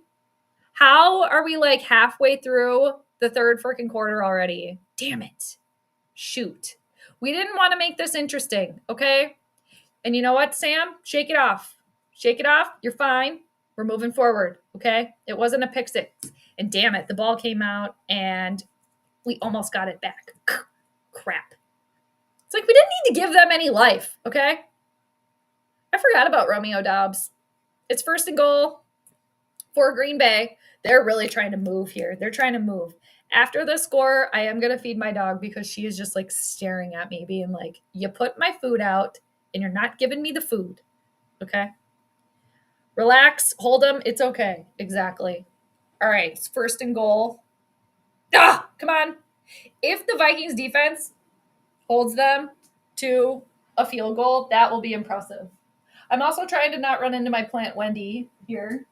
How are we like halfway through the third freaking quarter already? Damn it. Shoot. We didn't want to make this interesting, okay? And you know what, Sam? Shake it off. Shake it off. You're fine. We're moving forward, okay? It wasn't a pick six. And damn it, the ball came out and we almost got it back. Crap. It's like we didn't need to give them any life, okay? I forgot about Romeo Dobbs. It's first and goal for Green Bay. They're really trying to move here. They're trying to move. After the score, I am going to feed my dog because she is just like staring at me, being like, you put my food out and you're not giving me the food. Okay? Relax. Hold them. It's okay. Exactly. All right. It's first and goal. Ah, come on. If the Vikings defense holds them to a field goal, that will be impressive. I'm also trying to not run into my plant Wendy here.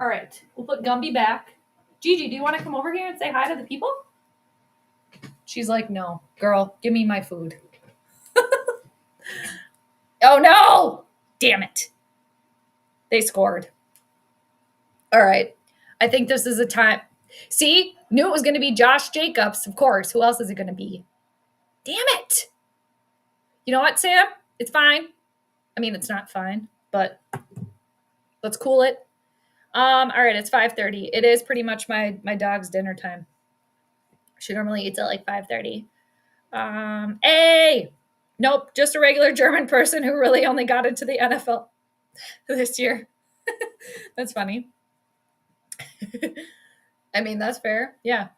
All right, we'll put Gumby back. Gigi, do you want to come over here and say hi to the people? She's like, no, girl, give me my food. Oh, no! Damn it. They scored. All right, I think this is a time. See, knew it was going to be Josh Jacobs, of course. Who else is it going to be? Damn it. You know what, Sam? It's fine. I mean, it's not fine, but let's cool it. All right, it's 5:30. It is pretty much my dog's dinner time. She normally eats at like 5:30. Hey, nope, just a regular German person who really only got into the NFL this year. That's funny. I mean, that's fair. Yeah.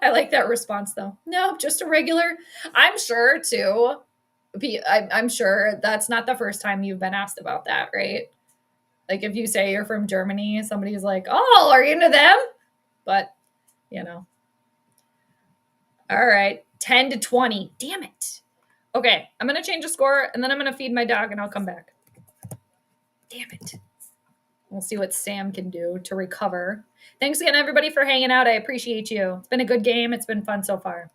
I like that response though. No, just a regular. I'm sure too. I'm sure that's not the first time you've been asked about that, right? Like if you say you're from Germany, somebody's like, oh, are you into them? But, you know. All right, 10-20. Damn it. Okay, I'm going to change the score, and then I'm going to feed my dog, and I'll come back. Damn it. We'll see what Sam can do to recover. Thanks again, everybody, for hanging out. I appreciate you. It's been a good game. It's been fun so far.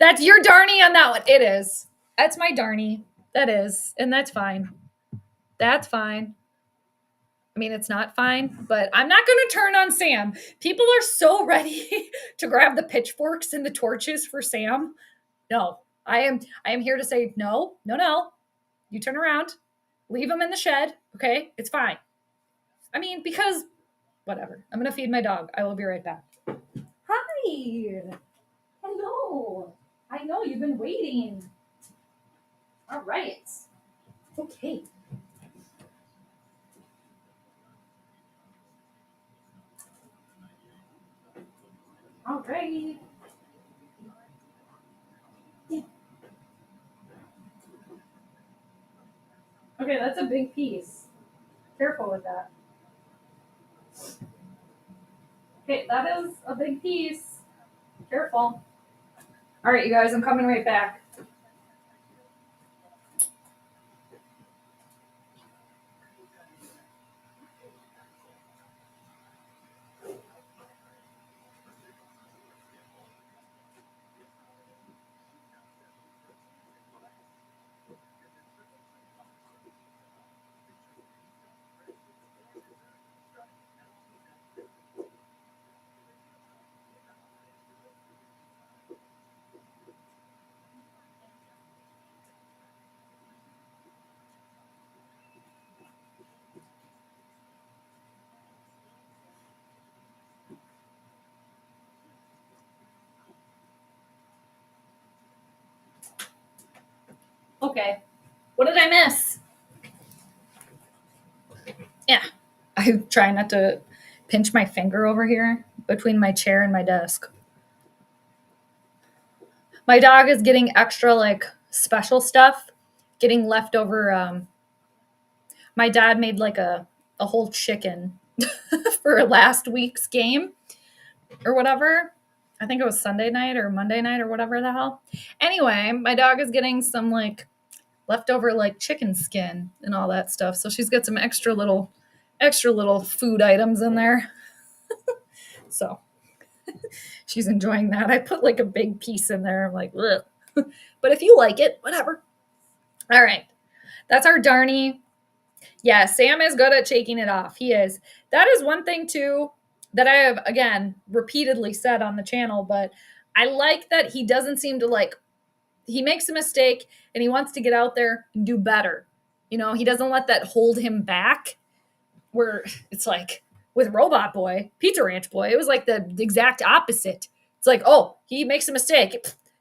That's your Darnie on that one. It is. That's my Darnie. That is, and that's fine. That's fine. I mean, it's not fine, but I'm not going to turn on Sam. People are so ready to grab the pitchforks and the torches for Sam. No, I am here to say no. You turn around, leave him in the shed. Okay, it's fine. I mean, because whatever. I'm going to feed my dog. I will be right back. Hi. Hello. I know you've been waiting. All right. Okay. All right. Yeah. Okay, that's a big piece. Careful with that. Okay, that is a big piece. Careful. All right, you guys, I'm coming right back. Okay. What did I miss? Yeah. I'm trying not to pinch my finger over here between my chair and my desk. My dog is getting extra like special stuff, getting leftover. My dad made like a whole chicken for last week's game or whatever. I think it was Sunday night or Monday night or whatever the hell. Anyway, my dog is getting some like leftover like chicken skin and all that stuff. So she's got some extra little food items in there. So she's enjoying that. I put like a big piece in there. I'm like, ugh. But if you like it, whatever. All right. That's our Darnie. Yeah, Sam is good at shaking it off. He is. That is one thing too that I have, again, repeatedly said on the channel, but I like that he doesn't seem to like, he makes a mistake and he wants to get out there and do better. You know, he doesn't let that hold him back, where it's like with Robot Boy, Pizza Ranch Boy, it was like the exact opposite. It's like, oh, he makes a mistake.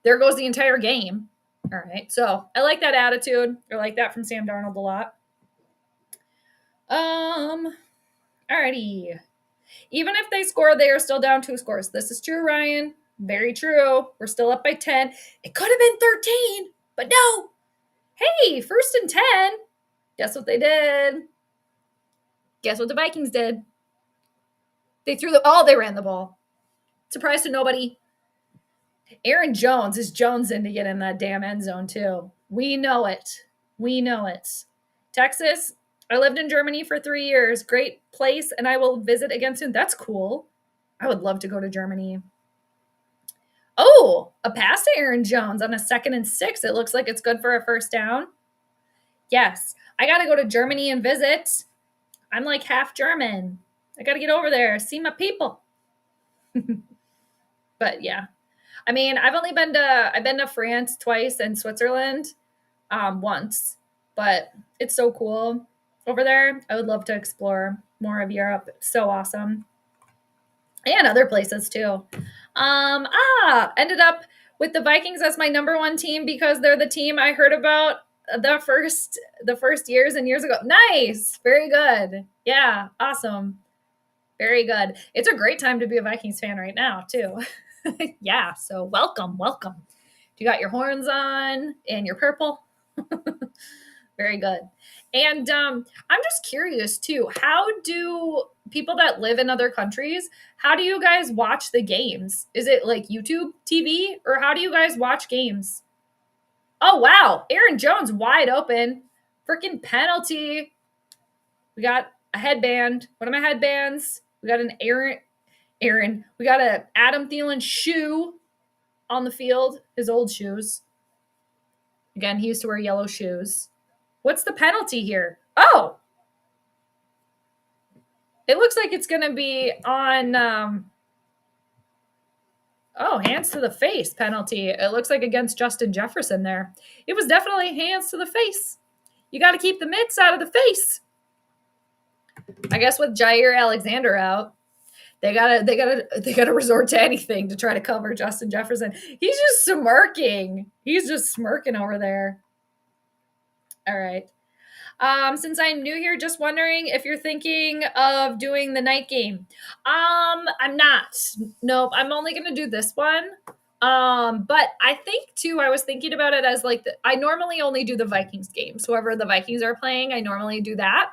There goes the entire game. All right. So I like that attitude. I like that from Sam Darnold a lot. Alrighty. Even if they score, they are still down 2 scores. This is true, Ryan. Very true. We're still up by 10. It could have been 13, but no. Hey, 1st and 10. Guess what they did? Guess what the Vikings did? They they ran the ball. Surprise to nobody. Aaron Jones is jonesing to get in that damn end zone too. We know it. We know it. Texas, I lived in Germany for 3 years. Great place, and I will visit again soon. That's cool. I would love to go to Germany. Oh, a pass to Aaron Jones on a 2nd and 6. It looks like it's good for a 1st down. Yes, I got to go to Germany and visit. I'm like half German. I got to get over there, see my people. But yeah, I mean, I've been to France twice and Switzerland once, but it's so cool over there. I would love to explore more of Europe. It's so awesome. And other places too. Ended up with the Vikings as my number 1 team because they're the team I heard about the first years and years ago. Nice. Very good. Yeah. Awesome. Very good. It's a great time to be a Vikings fan right now too. Yeah. So welcome. You got your horns on and your purple. Very good. And I'm just curious too, how do people that live in other countries, how do you guys watch the games? Is it like YouTube TV or how do you guys watch games? Oh, wow. Aaron Jones wide open. Freaking penalty. We got a headband. One of my headbands. We got an Aaron. We got a Adam Thielen shoe on the field. His old shoes. Again, he used to wear yellow shoes. What's the penalty here? Oh! It looks like it's going to be on, hands to the face penalty. It looks like against Justin Jefferson there. It was definitely hands to the face. You got to keep the mitts out of the face. I guess with Jair Alexander out, they gotta resort to anything to try to cover Justin Jefferson. He's just smirking. He's just smirking over there. All right. Since I'm new here, just wondering if you're thinking of doing the night game. I'm not. Nope. I'm only going to do this one. But I think too, I was thinking about it as like, I normally only do the Vikings games. Whoever the Vikings are playing, I normally do that.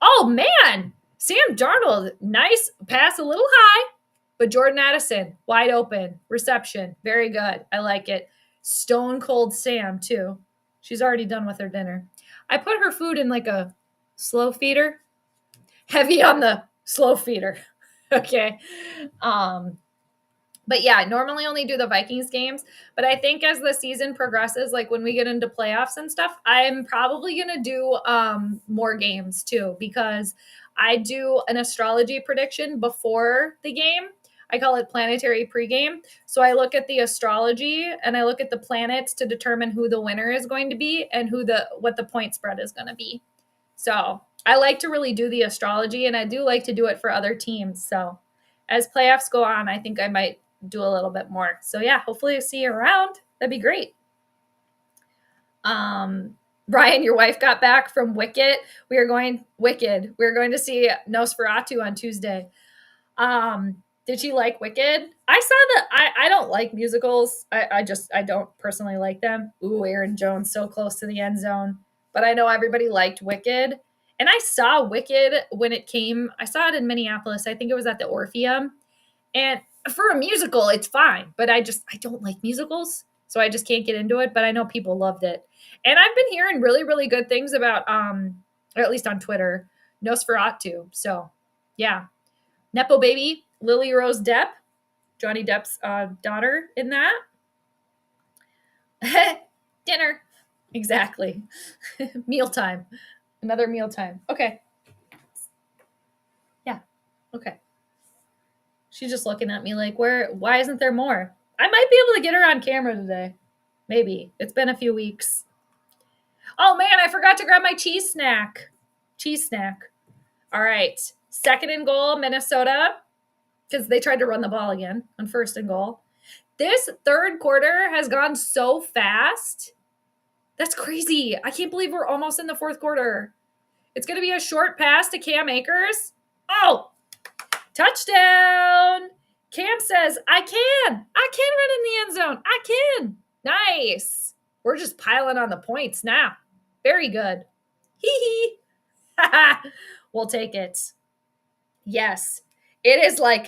Oh man, Sam Darnold, nice pass, a little high, but Jordan Addison, wide open, reception. Very good. I like it. Stone cold Sam too. She's already done with her dinner. I put her food in like a slow feeder. Heavy on the slow feeder. Okay. But yeah, I normally only do the Vikings games. But I think as the season progresses, like when we get into playoffs and stuff, I'm probably going to do more games too, because I do an astrology prediction before the game. I call it Planetary Pregame. So I look at the astrology and I look at the planets to determine who the winner is going to be and what the point spread is going to be. So I like to really do the astrology, and I do like to do it for other teams. So as playoffs go on, I think I might do a little bit more. So yeah, hopefully I'll see you around. That'd be great. Brian, your wife got back from Wicked. We are going to see Nosferatu on Tuesday. Did she like Wicked? I saw that. I don't like musicals. I don't personally like them. Ooh, Aaron Jones so close to the end zone. But I know everybody liked Wicked. And I saw Wicked when it came. I saw it in Minneapolis. I think it was at the Orpheum. And for a musical, it's fine. But I don't like musicals. So I just can't get into it. But I know people loved it. And I've been hearing really, really good things about, or at least on Twitter, Nosferatu. So, yeah. Nepo baby, Lily Rose Depp, Johnny Depp's daughter in that. Dinner. Exactly. Mealtime. Another mealtime. Okay. Yeah. Okay. She's just looking at me like, why isn't there more? I might be able to get her on camera today. Maybe. It's been a few weeks. Oh man, I forgot to grab my cheese snack. Cheese snack. All right. 2nd and goal, Minnesota, because they tried to run the ball again on 1st and goal. This 3rd quarter has gone so fast. That's crazy. I can't believe we're almost in the 4th quarter. It's going to be a short pass to Cam Akers. Oh, touchdown. Cam says, I can run in the end zone. I can. Nice. We're just piling on the points now. Very good. Hee hee. We'll take it. Yes. It is like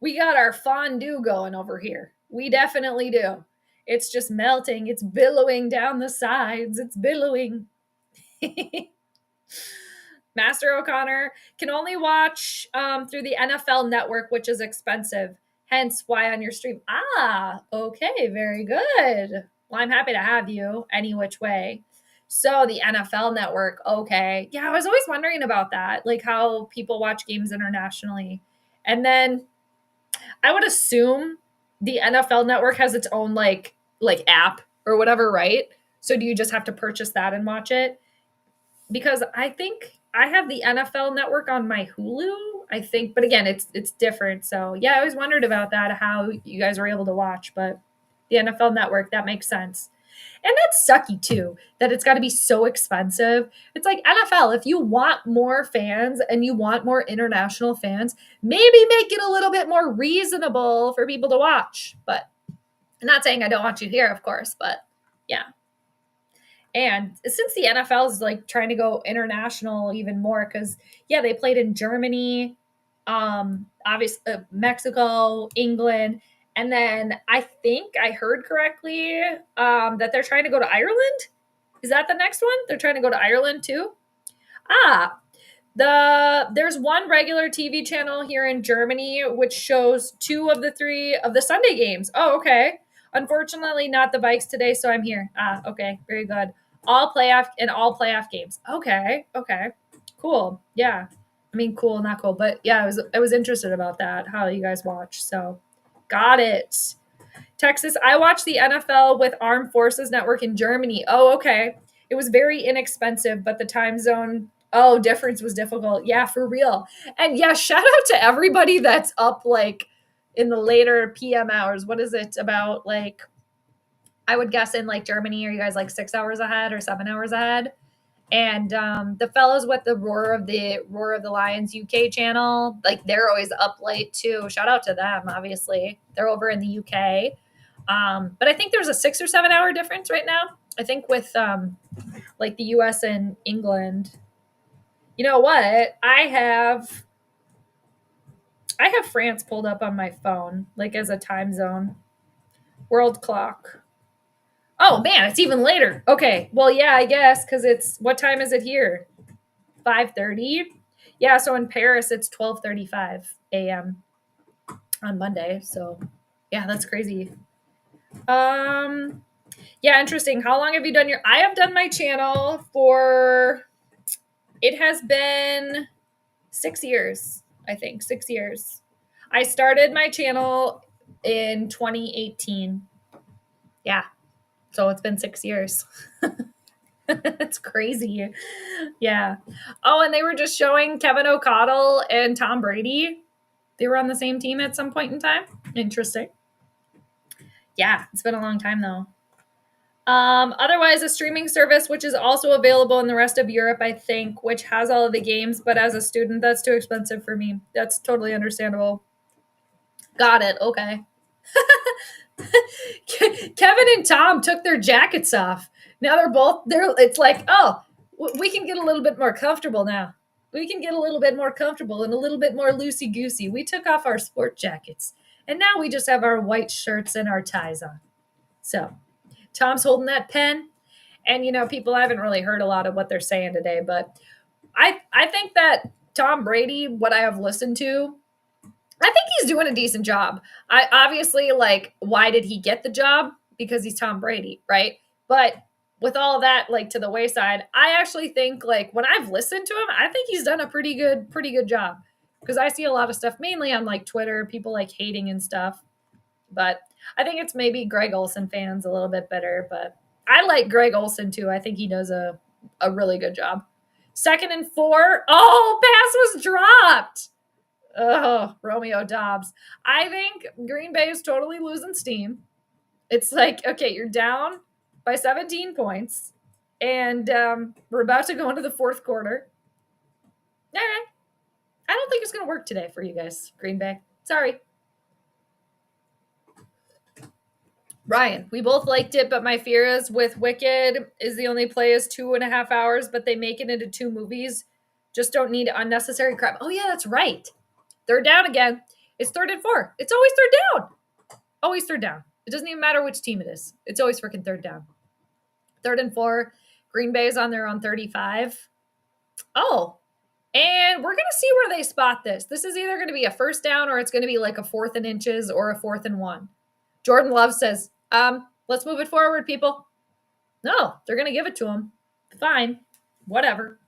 we got our fondue going over here. We definitely do. It's just melting. It's billowing down the sides. It's billowing. Master O'Connor can only watch through the NFL Network, which is expensive. Hence why on your stream. Ah, okay. Very good. Well, I'm happy to have you any which way. So the NFL Network, okay. Yeah, I was always wondering about that, like how people watch games internationally. And then I would assume the NFL Network has its own like app or whatever, right? So do you just have to purchase that and watch it? Because I think I have the NFL Network on my Hulu, I think. But again, it's different. So yeah, I always wondered about that, how you guys were able to watch. But the NFL Network, that makes sense. And that's sucky too, that it's got to be so expensive. It's like NFL, if you want more fans and you want more international fans, maybe make it a little bit more reasonable for people to watch. But I'm not saying I don't want you here, of course, but yeah. And since the NFL is like trying to go international even more, because yeah, they played in Germany, obviously Mexico, England. And then I think I heard correctly that they're trying to go to Ireland. Is that the next one? They're trying to go to Ireland too? There's one regular TV channel here in Germany which shows 2 of the 3 of the Sunday games. Oh, okay. Unfortunately, not the Vikes today, so I'm here. Okay, very good. All playoff games. Okay, cool. Yeah, I mean, cool, not cool, but yeah, I was interested about that. How you guys watch? So. Got it. Texas, I watched the NFL with Armed Forces Network in Germany. Oh, okay. It was very inexpensive, but the time zone, difference was difficult. Yeah, for real. And yeah, shout out to everybody that's up like in the later PM hours. What is it about? Like, I would guess in like Germany, are you guys like 6 hours ahead or 7 hours ahead? And the fellows with the Roar of the Lions UK channel, like they're always up late too. Shout out to them, obviously. They're over in the UK. But I think there's a 6 or 7 hour difference right now. I think with like the US and England. You know what? I have France pulled up on my phone, like as a time zone. World clock. Oh man, it's even later. Okay. Well, yeah, I guess because what time is it here? 5:30. Yeah, so in Paris it's 12:35 a.m. on Monday. So yeah, that's crazy. Yeah, interesting. How long have you done I have done my channel for, it has been 6 years, I think. 6 years. I started my channel in 2018. Yeah. So it's been 6 years. That's crazy. Yeah. Oh, and they were just showing Kevin O'Connell and Tom Brady. They were on the same team at some point in time. Interesting. Yeah, it's been a long time though. Otherwise, a streaming service which is also available in the rest of Europe, I think, which has all of the games, but as a student, that's too expensive for me. That's totally understandable. Got it. Okay. Kevin and Tom took their jackets off. Now it's like, oh, we can get a little bit more comfortable now. We can get a little bit more comfortable and a little bit more loosey-goosey. We took off our sport jackets, and now we just have our white shirts and our ties on. So Tom's holding that pen, and, people, I haven't really heard a lot of what they're saying today, but I think that Tom Brady, what I have listened to, I think he's doing a decent job. I obviously, like, why did he get the job? Because he's Tom Brady, right? But with all that, like, to the wayside, I actually think, like, when I've listened to him, I think he's done a pretty good job. because I see a lot of stuff mainly on like Twitter, people like hating and stuff. But I think it's maybe Greg Olson fans a little bit better, but I like Greg Olson too. I think he does a really good job. 2nd and 4. Oh, pass was dropped. Oh, Romeo Dobbs. I think Green Bay is totally losing steam. It's like, okay, you're down by 17 points, and we're about to go into the 4th quarter. All right. I don't think it's going to work today for you guys, Green Bay. Sorry. Ryan, we both liked it, but my fear is with Wicked is the only play is 2.5 hours, but they make it into 2 movies. Just don't need unnecessary crap. Oh, yeah, that's right. 3rd down again. It's 3rd and 4. It's always 3rd down. Always 3rd down. It doesn't even matter which team it is. It's always freaking 3rd down. 3rd and 4. Green Bay is on their own 35. Oh, and we're going to see where they spot this. This is either going to be a 1st down or it's going to be like a 4th and inches or a 4th and 1. Jordan Love says, let's move it forward, people. No, they're going to give it to him. Fine. Whatever.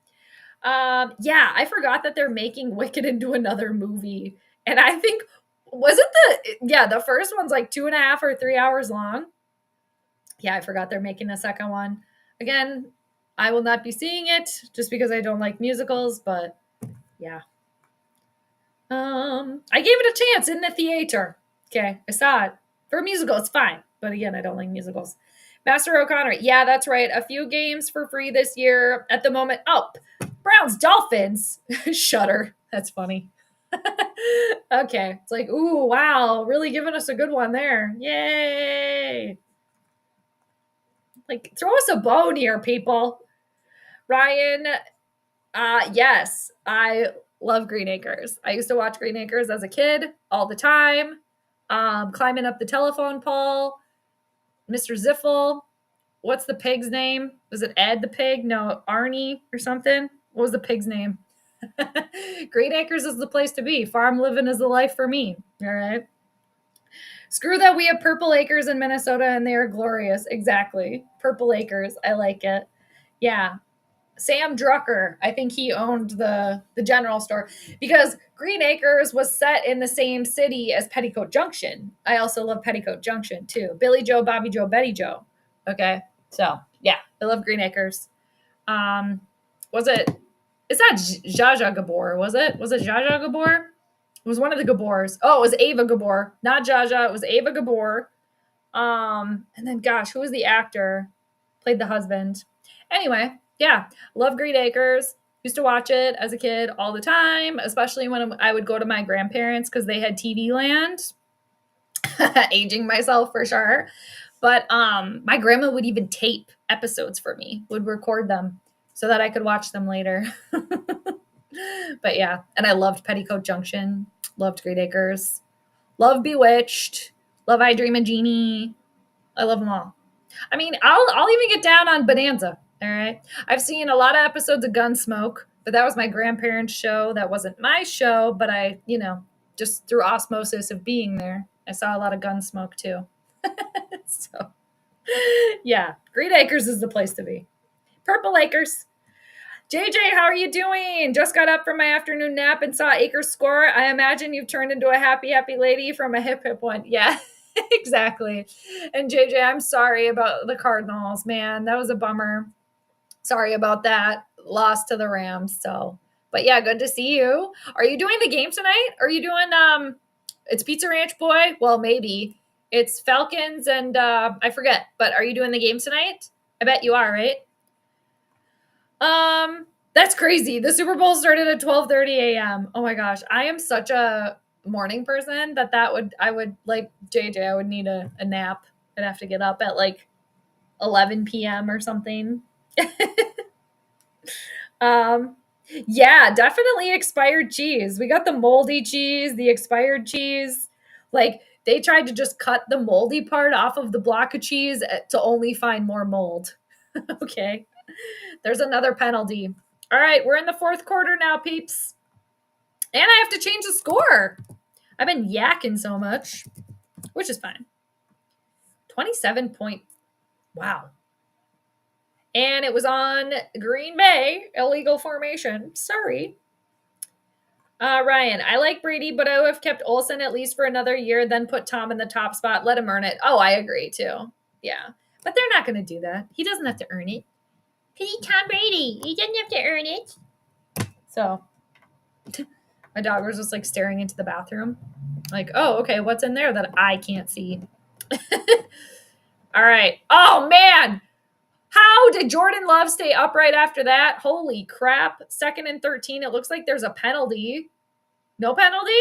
Yeah, I forgot that they're making Wicked into another movie. And I think, the first one's like 2.5 or 3 hours long. Yeah, I forgot they're making a second one. Again, I will not be seeing it just because I don't like musicals, but yeah. I gave it a chance in the theater. Okay, I saw it. For a musical, it's fine. But again, I don't like musicals. Master O'Connor, yeah, that's right. A few games for free this year at the moment. Oh, Browns, Dolphins. Shudder. That's funny. Okay. It's like, ooh, wow. Really giving us a good one there. Yay. Like, throw us a bone here, people. Ryan, yes, I love Green Acres. I used to watch Green Acres as a kid all the time. Climbing up the telephone pole. Mr. Ziffel. What's the pig's name? Was it Ed the pig? No, Arnie or something? What was the pig's name? Green Acres is the place to be. Farm living is the life for me. All right. Screw that. We have purple acres in Minnesota and they are glorious. Exactly. Purple acres. I like it. Yeah. Sam Drucker, I think he owned the general store because Green Acres was set in the same city as Petticoat Junction. I also love Petticoat Junction too. Billy Joe, Bobby Joe, Betty Joe. Okay. So yeah, I love Green Acres. It's not Zsa Zsa Gabor, was it? Was it Zsa Zsa Gabor? It was one of the Gabors. Oh, it was Ava Gabor. Not Zsa Zsa. It was Ava Gabor. And then, gosh, who was the actor? Played the husband. Anyway, yeah, love Green Acres. Used to watch it as a kid all the time, especially when I would go to my grandparents because they had TV Land. Aging myself for sure. But my grandma would even tape episodes for me, would record them so that I could watch them later. But yeah, and I loved Petticoat Junction, loved Green Acres, love Bewitched, love I Dream of Jeannie. I love them all. I mean, I'll even get down on Bonanza. All right. I've seen a lot of episodes of Gunsmoke, but that was my grandparents' show. That wasn't my show, but I, just through osmosis of being there, I saw a lot of Gunsmoke too. So, yeah, Green Acres is the place to be. Purple Acres. JJ, how are you doing? Just got up from my afternoon nap and saw Acres score. I imagine you've turned into a happy, happy lady from a hip hip one. Yeah, exactly. And JJ, I'm sorry about the Cardinals, man. That was a bummer. Sorry about that. Lost to the Rams. So, but yeah, good to see you. Are you doing the game tonight? Are you doing, it's Pizza Ranch Boy? Well, maybe. It's Falcons and I forget, but are you doing the game tonight? I bet you are, right? That's crazy. The Super Bowl started at 12:30 a.m. Oh my gosh. I am such a morning person I would like JJ, I would need a nap. I'd have to get up at like 11 p.m. or something. Yeah, definitely expired cheese. We got the moldy cheese, the expired cheese. Like they tried to just cut the moldy part off of the block of cheese to only find more mold. Okay. There's another penalty. All right, we're in the 4th quarter now, peeps. And I have to change the score. I've been yakking so much, which is fine. 27 point. Wow. And it was on Green Bay, illegal formation. Sorry. Ryan, I like Brady, but I would have kept Olsen at least for another year, then put Tom in the top spot. Let him earn it. Oh, I agree too. Yeah. But they're not going to do that. He doesn't have to earn it. Because he's Tom Brady. He doesn't have to earn it. So, my dog was just like staring into the bathroom. Like, oh, okay, what's in there that I can't see? All right. Oh, man. How did Jordan Love stay upright after that? Holy crap. 2nd and 13. It looks like there's a penalty. No penalty?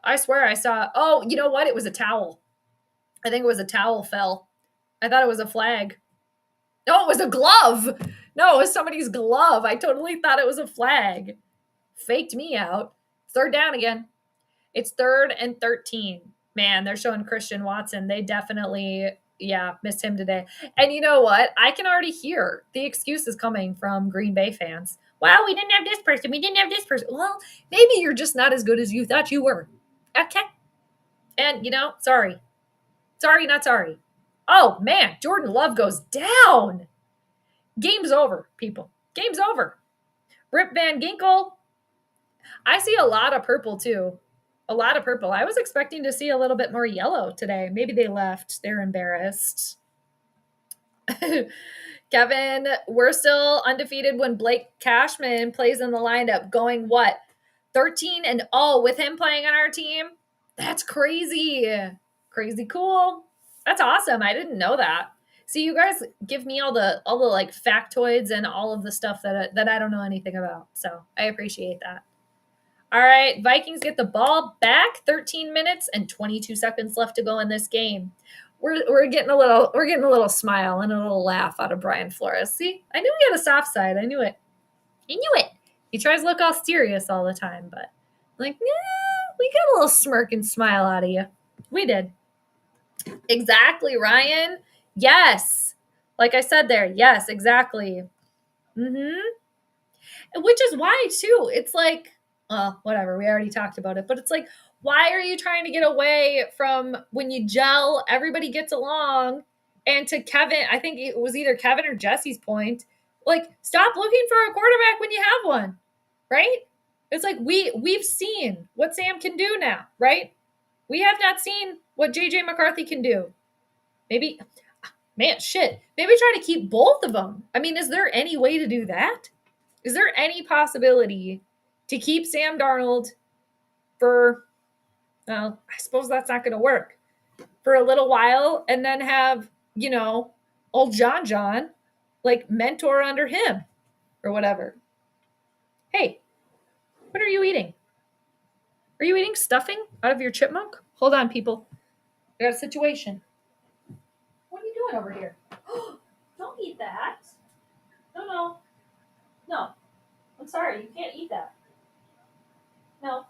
I swear I saw. Oh, you know what? It was a towel. I think it was a towel fell. I thought it was a flag. No, it was a glove. No, it was somebody's glove. I totally thought it was a flag. Faked me out. 3rd down again. It's 3rd and 13. Man, they're showing Christian Watson. They definitely, missed him today. And you know what? I can already hear the excuses coming from Green Bay fans. Well, we didn't have this person. We didn't have this person. Well, maybe you're just not as good as you thought you were. Okay. And, sorry. Sorry, not sorry. Oh, man, Jordan Love goes down. Game's over, people. Game's over. Rip Van Ginkel. I see a lot of purple, too. A lot of purple. I was expecting to see a little bit more yellow today. Maybe they left. They're embarrassed. Kevin, we're still undefeated when Blake Cashman plays in the lineup. Going what? 13-0 with him playing on our team? That's crazy. Crazy cool. That's awesome. I didn't know that. See, you guys give me all the like factoids and all of the stuff that I don't know anything about. So I appreciate that. All right, Vikings get the ball back. 13 minutes and 22 seconds left to go in this game. We're getting a little smile and a little laugh out of Brian Flores. See, I knew he had a soft side. I knew it. He tries to look all serious all the time, but like, we got a little smirk and smile out of you. We did. Exactly, Ryan. Yes. Like I said there. Yes, exactly. Which is why, too, it's like, whatever, we already talked about it, but it's like, why are you trying to get away from when you gel, everybody gets along, and to Kevin, I think it was either Kevin or Jesse's point, like, stop looking for a quarterback when you have one, right? It's like, we've seen what Sam can do now, right? We have not seen what J.J. McCarthy can do. Maybe try to keep both of them. I mean, is there any way to do that? Is there any possibility to keep Sam Darnold for, well, I suppose that's not going to work, for a little while and then have, old John, like, mentor under him or whatever? Hey, what are you eating? Are you eating stuffing out of your chipmunk? Hold on, people. I got a situation. What are you doing over here? Don't eat that. No. I'm sorry, you can't eat that. No.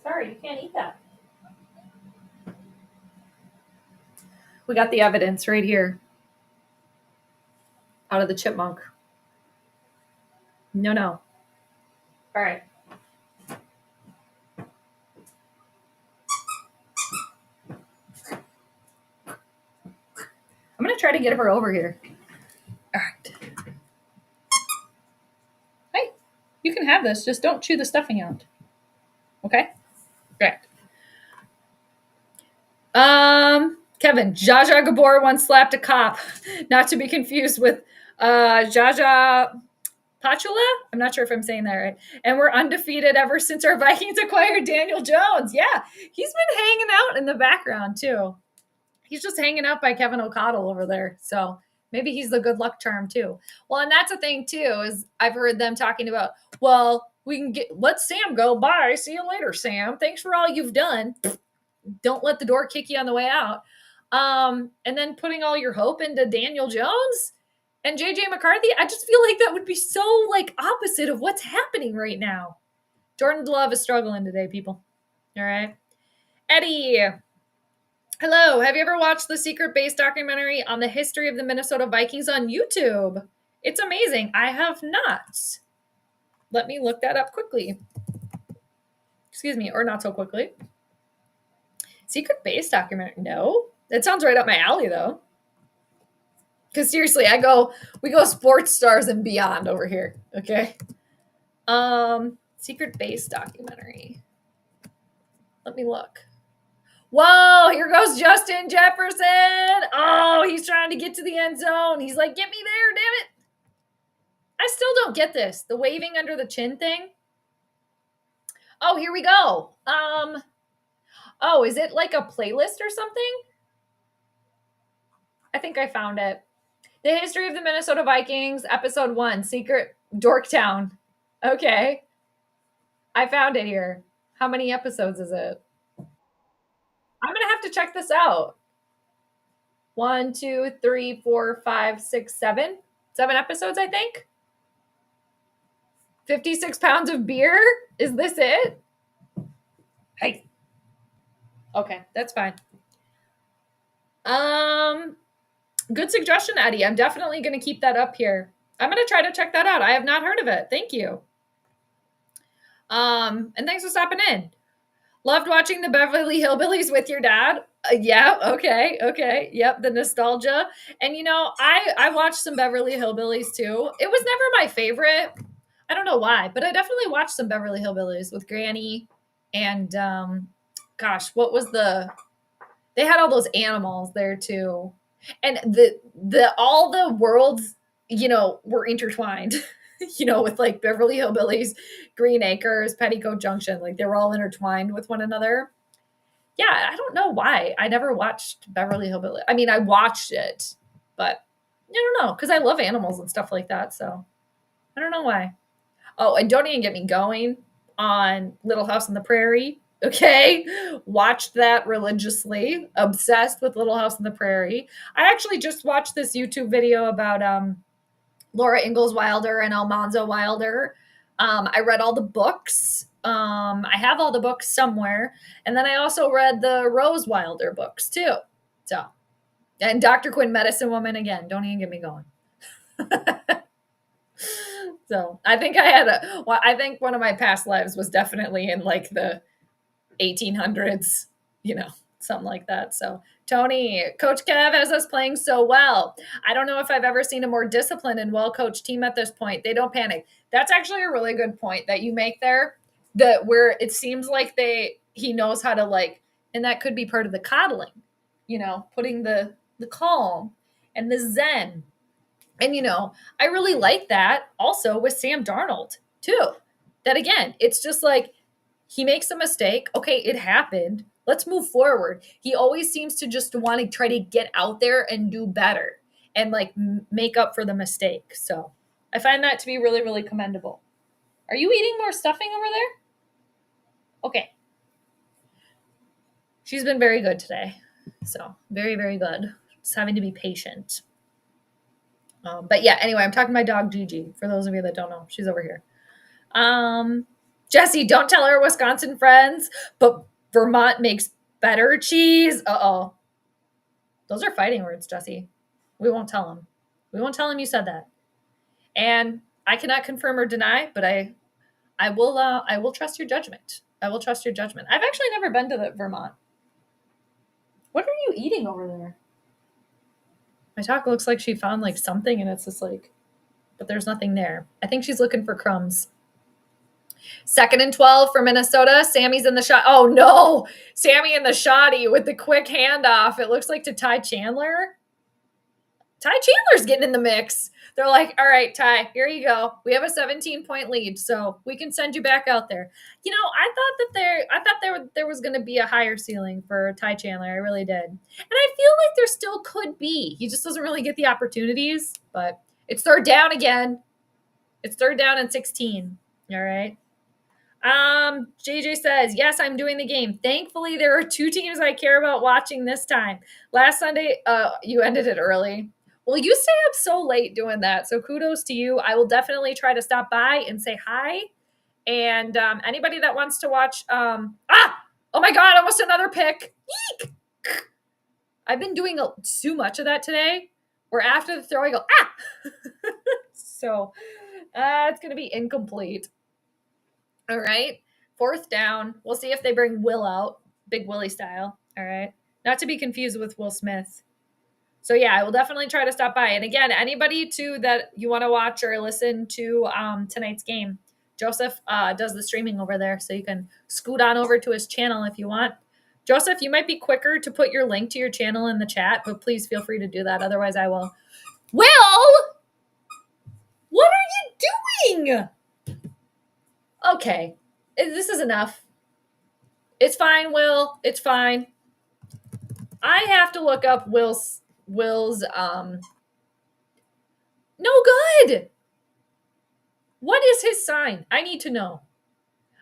Sorry, you can't eat that. We got the evidence right here. Out of the chipmunk. No. All right. I'm going to try to get her over here. All right. Hey, you can have this. Just don't chew the stuffing out. Okay? Great. Kevin, Zsa Zsa Gabor once slapped a cop, not to be confused with Zsa Zsa Pachula. I'm not sure if I'm saying that right. And we're undefeated ever since our Vikings acquired Daniel Jones. Yeah, he's been hanging out in the background too. He's just hanging out by Kevin O'Connell over there. So maybe he's the good luck charm too. Well, and that's the thing too, is I've heard them talking about, well, let Sam go. Bye. See you later, Sam. Thanks for all you've done. Don't let the door kick you on the way out. And then putting all your hope into Daniel Jones and JJ McCarthy. I just feel like that would be so like opposite of what's happening right now. Jordan Love is struggling today, people. All right. Eddie. Hello. Have you ever watched the Secret Base documentary on the history of the Minnesota Vikings on YouTube? It's amazing. I have not. Let me look that up quickly. Excuse me, or not so quickly. Secret Base documentary? No. That sounds right up my alley, though. Because seriously, we go sports stars and beyond over here. Okay. Secret base documentary. Let me look. Whoa, here goes Justin Jefferson. Oh, he's trying to get to the end zone. He's like, get me there, damn it. I still don't get this. The waving under the chin thing. Oh, here we go. Oh, is it like a playlist or something? I think I found it. The History of the Minnesota Vikings, Episode 1, Secret Dorktown. Okay. I found it here. How many episodes is it? I'm going to have to check this out. 1, 2, 3, 4, 5, 6, 7. 7 episodes, I think. 56 pounds of beer? Is this it? Hey. Okay, that's fine. Good suggestion, Eddie. I'm definitely going to keep that up here. I'm going to try to check that out. I have not heard of it. Thank you. And thanks for stopping in. Loved watching the Beverly Hillbillies with your dad. Yeah, okay. Yep, the nostalgia. And I watched some Beverly Hillbillies too. It was never my favorite. I don't know why, but I definitely watched some Beverly Hillbillies with Granny and gosh, what was they had all those animals there too. And all the worlds, were intertwined. With like Beverly Hillbillies, Green Acres, Petticoat Junction, like they were all intertwined with one another. Yeah, I don't know why. I never watched Beverly Hillbillies. I mean, I watched it, but I don't know, because I love animals and stuff like that. So I don't know why. Oh, and don't even get me going on Little House on the Prairie. Okay. Watched that religiously. Obsessed with Little House on the Prairie. I actually just watched this YouTube video about Laura Ingalls Wilder and Almanzo Wilder. I read all the books. I have all the books somewhere. And then I also read the Rose Wilder books too. So, and Dr. Quinn, Medicine Woman again. Don't even get me going. So I think I think one of my past lives was definitely in like the 1800s, something like that. So Tony, Coach Kev has us playing so well. I don't know if I've ever seen a more disciplined and well-coached team at this point. They don't panic. That's actually a really good point that you make there, that where it seems like he knows how to and that could be part of the coddling, putting the calm and the zen. And, I really like that also with Sam Darnold too. That again, it's just like he makes a mistake. Okay, it happened. Let's move forward. He always seems to just want to try to get out there and do better and make up for the mistake. So I find that to be really, really commendable. Are you eating more stuffing over there? Okay. She's been very good today. So very, very good. Just having to be patient. But yeah, anyway, I'm talking to my dog, Gigi, for those of you that don't know. She's over here. Jesse, don't tell our Wisconsin friends, but Vermont makes better cheese. Uh-oh. Those are fighting words, Jesse. We won't tell them. We won't tell them you said that. And I cannot confirm or deny, but I will trust your judgment. I will trust your judgment. I've actually never been to Vermont. What are you eating over there? My taco looks like she found something and it's just but there's nothing there. I think she's looking for crumbs. 2nd and 12 for Minnesota. Sammy's in the shot. Oh no, Sammy in the shoddy with the quick handoff. It looks like to Ty Chandler. Ty Chandler's getting in the mix. They're like, all right, Ty, here you go. We have a 17-point lead, so we can send you back out there. I thought there was going to be a higher ceiling for Ty Chandler. I really did. And I feel like there still could be. He just doesn't really get the opportunities, but it's 3rd down again. It's 3rd down and 16. All right. JJ says, yes, I'm doing the game. Thankfully, there are 2 teams I care about watching this time. Last Sunday, you ended it early. Well, you stay up so late doing that, so kudos to you. I will definitely try to stop by and say hi. And anybody that wants to watch, oh my God, almost another pick. Eek! I've been doing too much of that today, where after the throw, I go, So it's going to be incomplete. All right, 4th down. We'll see if they bring Will out, Big Willie style. All right, not to be confused with Will Smith. So yeah, I will definitely try to stop by. And again, anybody too that you want to watch or listen to tonight's game, Joseph does the streaming over there, so you can scoot on over to his channel if you want. Joseph, you might be quicker to put your link to your channel in the chat, but please feel free to do that. Otherwise, I will. Will, what are you doing? Okay, this is enough. It's fine, Will. It's fine. I have to look up Will's no good. What is his sign? I need to know.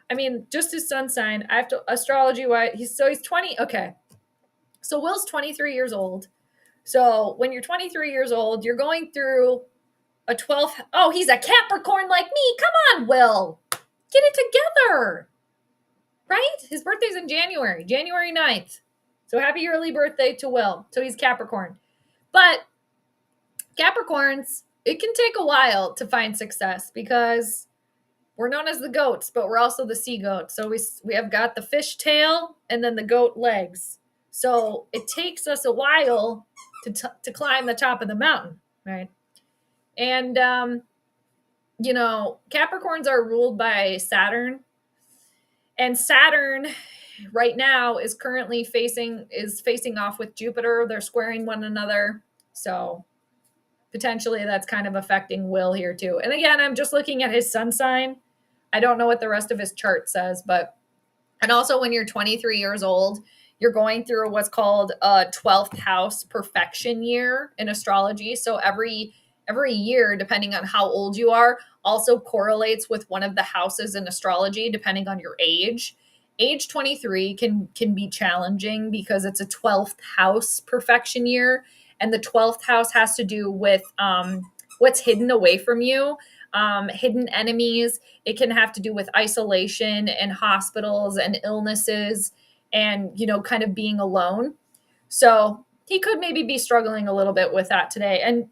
I mean, just his sun sign. I have to astrology wise. He's 20. Okay. So Will's 23 years old. So when you're 23 years old, you're going through a 12th. Oh, he's a Capricorn like me. Come on, Will. Get it together. Right? His birthday's in January 9th. So happy early birthday to Will. So he's Capricorn. But Capricorns, it can take a while to find success because we're known as the goats, but we're also the sea goats. So we have got the fish tail and then the goat legs. So it takes us a while to climb the top of the mountain, right? And, Capricorns are ruled by Saturn. And Saturn right now is currently facing off with Jupiter. They're squaring one another. So potentially that's kind of affecting Will here too. And again, I'm just looking at his sun sign. I don't know what the rest of his chart says, and also when you're 23 years old, you're going through what's called a 12th house perfection year in astrology. So every year, depending on how old you are, also correlates with one of the houses in astrology, depending on your age. Age 23 can be challenging because it's a 12th house perfection year. And the 12th house has to do with what's hidden away from you, hidden enemies. It can have to do with isolation and hospitals and illnesses and, kind of being alone. So he could maybe be struggling a little bit with that today and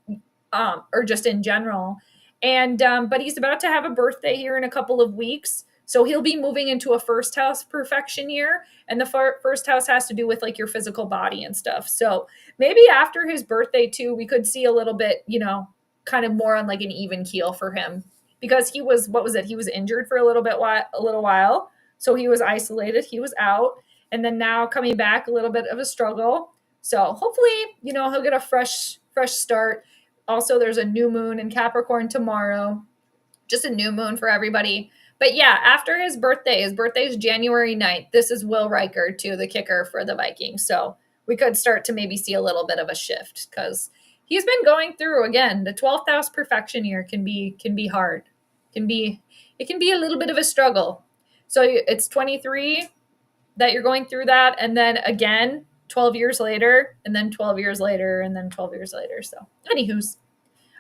or just in general. And but he's about to have a birthday here in a couple of weeks. So he'll be moving into a first house perfection year. And the first house has to do with like your physical body and stuff. So maybe after his birthday too, we could see a little bit, kind of more on like an even keel for him because he was injured for a little while. So he was isolated, he was out, and then now coming back, a little bit of a struggle. So hopefully, he'll get a fresh start. Also, there's a new moon in Capricorn tomorrow, just a new moon for everybody. But yeah, after his birthday is January 9th. This is Will Riker too, the kicker for the Vikings. So we could start to maybe see a little bit of a shift because he's been going through, again, the 12th house perfection year can be hard. It can be a little bit of a struggle. So it's 23 that you're going through that. And then again, 12 years later, and then 12 years later, and then 12 years later. So anywho's,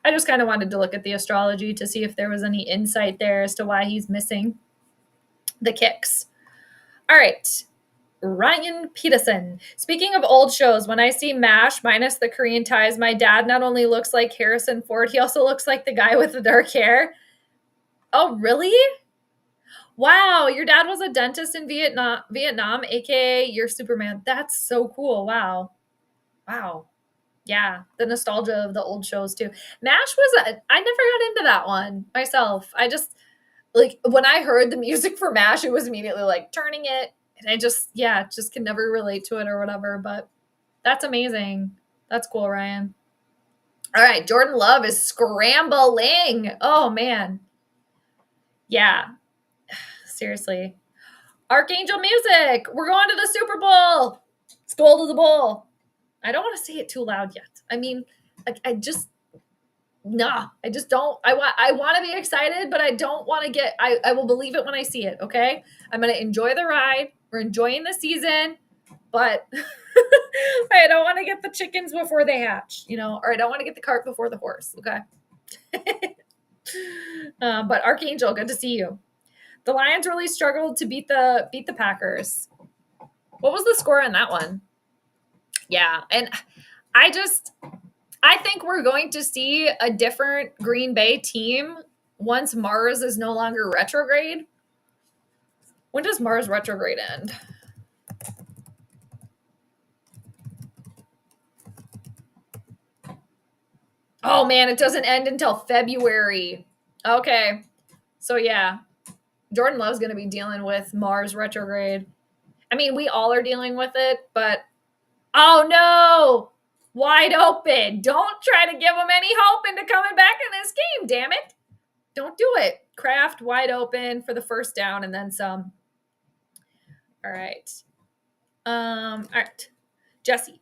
I just kind of wanted to look at the astrology to see if there was any insight there as to why he's missing the kicks. All right. Ryan Peterson. Speaking of old shows, when I see MASH minus the Korean ties, my dad not only looks like Harrison Ford, he also looks like the guy with the dark hair. Oh, really? Wow, your dad was a dentist in Vietnam, aka you're Superman. That's so cool. Wow. Yeah, the nostalgia of the old shows too. MASH I never got into that one myself. I just, like, when I heard the music for MASH, it was immediately like turning it. And I just can never relate to it or whatever. But that's amazing. That's cool, Ryan. All right, Jordan Love is scrambling. Oh, man. Yeah. Seriously. Archangel Music. We're going to the Super Bowl. Skol to the bowl. I don't want to say it too loud yet. I mean, I just don't. I want to be excited, but I don't want to get, I will believe it when I see it. Okay. I'm going to enjoy the ride. We're enjoying the season, but I don't want to get the chickens before they hatch, or I don't want to get the cart before the horse. Okay. But Archangel, good to see you. The Lions really struggled to beat the Packers. What was the score on that one? Yeah. And I think we're going to see a different Green Bay team once Mars is no longer retrograde. When does Mars retrograde end? Oh man, it doesn't end until February. Okay. So yeah. Jordan Love's going to be dealing with Mars retrograde. I mean, we all are dealing with it, but oh no, wide open. Don't try to give them any hope into coming back in this game, damn it. Don't do it. Kraft wide open for the first down and then some. All right. All right. Jesse.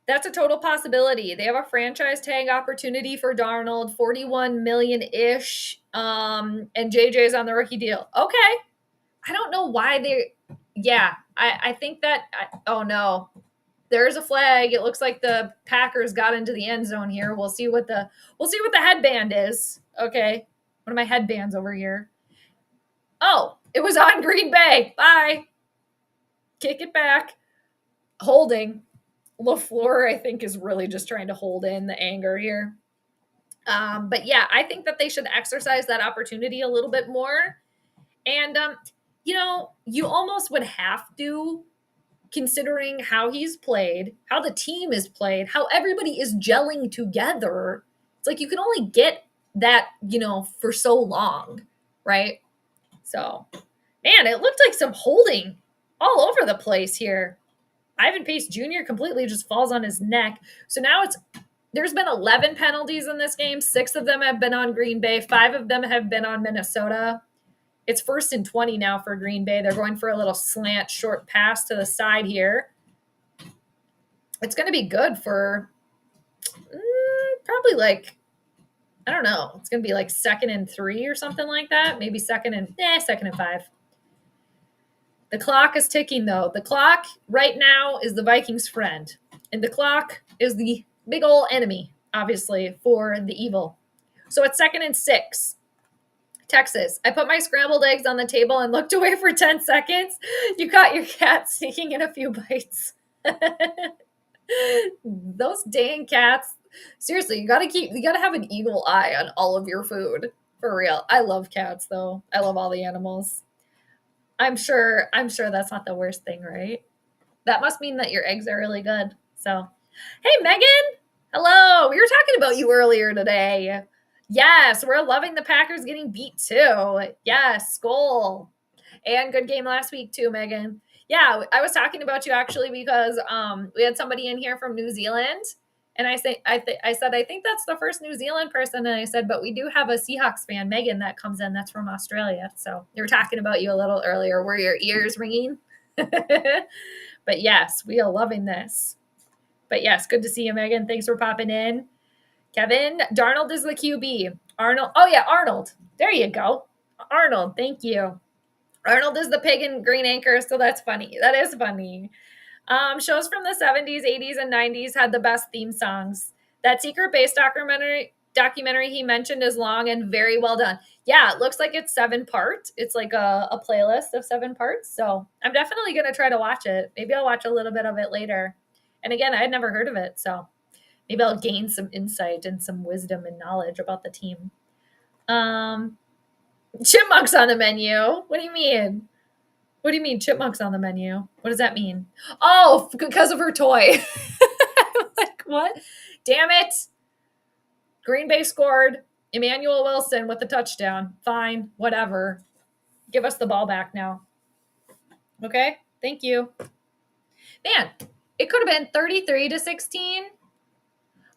That's a total possibility. They have a franchise tag opportunity for Darnold, 41 million-ish, and JJ's on the rookie deal. Okay. I don't know why I think that, oh no, there's a flag. It looks like the Packers got into the end zone here. We'll see what the headband is. Okay. One of my headbands over here. Oh, it was on Green Bay. Bye. Kick it back. Holding. LaFleur, I think, is really just trying to hold in the anger here. But yeah, I think that they should exercise that opportunity a little bit more. And, you almost would have to, considering how he's played, how the team is played, how everybody is gelling together. It's like you can only get that, for so long, right? So, man, it looked like some holding all over the place here. Ivan Pace Jr. completely just falls on his neck. So now there's been 11 penalties in this game. 6 of them have been on Green Bay. 5 of them have been on Minnesota. It's 1st and 20 now for Green Bay. They're going for a little slant short pass to the side here. It's going to be good for probably I don't know. It's going to be 2nd and 3 or something like that. Maybe 2nd and 5. The clock is ticking, though. The clock right now is the Vikings' friend. And the clock is the big old enemy, obviously, for the evil. So it's 2nd and 6. Texas. I put my scrambled eggs on the table and looked away for 10 seconds. You caught your cat sneaking in a few bites. Those dang cats. Seriously, you gotta have an eagle eye on all of your food. For real. I love cats, though. I love all the animals. I'm sure that's not the worst thing, right? That must mean that your eggs are really good. So, hey, Megan. Hello. We were talking about you earlier today. Yes, we're loving the Packers getting beat too. Yes, Skol. And good game last week too, Megan. Yeah, I was talking about you actually because we had somebody in here from New Zealand. And I said, I think that's the first New Zealand person. And I said, but we do have a Seahawks fan, Megan, that comes in. That's from Australia. So they were talking about you a little earlier. Were your ears ringing? But yes, we are loving this. But yes, good to see you, Megan. Thanks for popping in. Kevin, Darnold is the QB. Arnold. Oh, yeah, Arnold. There you go. Arnold, thank you. Arnold is the pig and green anchor, so that's funny. That is funny. Shows from the 70s, 80s, and 90s had the best theme songs. That secret base documentary he mentioned is long and very well done. Yeah, it looks like it's 7 parts. It's like a playlist of 7 parts. So I'm definitely going to try to watch it. Maybe I'll watch a little bit of it later. And again, I had never heard of it. So maybe I'll gain some insight and some wisdom and knowledge about the team. Chipmunks on the menu. What do you mean? What do you mean chipmunks on the menu? What does that mean? Oh, because of her toy. Like, what? Damn it. Green Bay scored. Emmanuel Wilson with the touchdown. Fine. Whatever. Give us the ball back now. Okay? Thank you. Man, it could have been 33-16.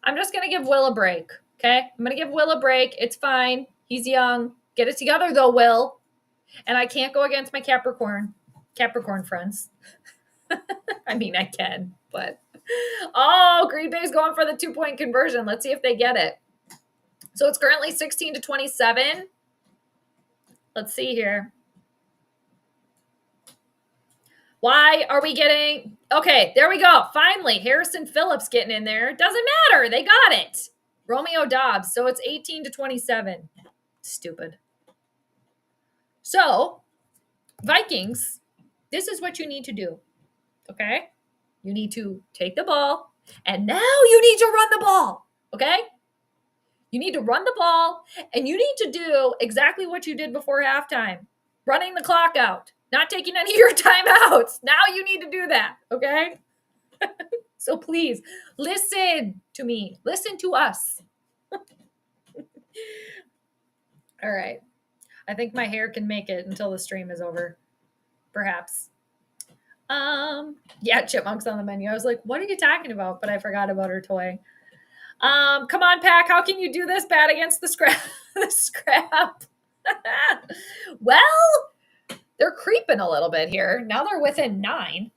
I'm just going to give Will a break. Okay? I'm going to give Will a break. It's fine. He's young. Get it together, though, Will. And I can't go against my Capricorn friends. I mean, I can, but oh, Green Bay's going for the 2-point conversion. Let's see if they get it. So it's currently 16-27. Let's see here. Why are we getting? Okay, there we go. Finally, Harrison Phillips getting in there. Doesn't matter. They got it. Romeo Dobbs. So it's 18-27. Stupid. So, Vikings, this is what you need to do. Okay? You need to take the ball, and now you need to run the ball. Okay? You need to run the ball, and you need to do exactly what you did before halftime. Running the clock out. Not taking any of your timeouts. Now you need to do that. Okay? So please, listen to me. Listen to us. All right. I think my hair can make it until the stream is over. Perhaps. Yeah, chipmunks on the menu. I was like, what are you talking about? But I forgot about her toy. Come on, Pack. How can you do this bad against the scrap? The scrap. Well, they're creeping a little bit here. Now they're within 9.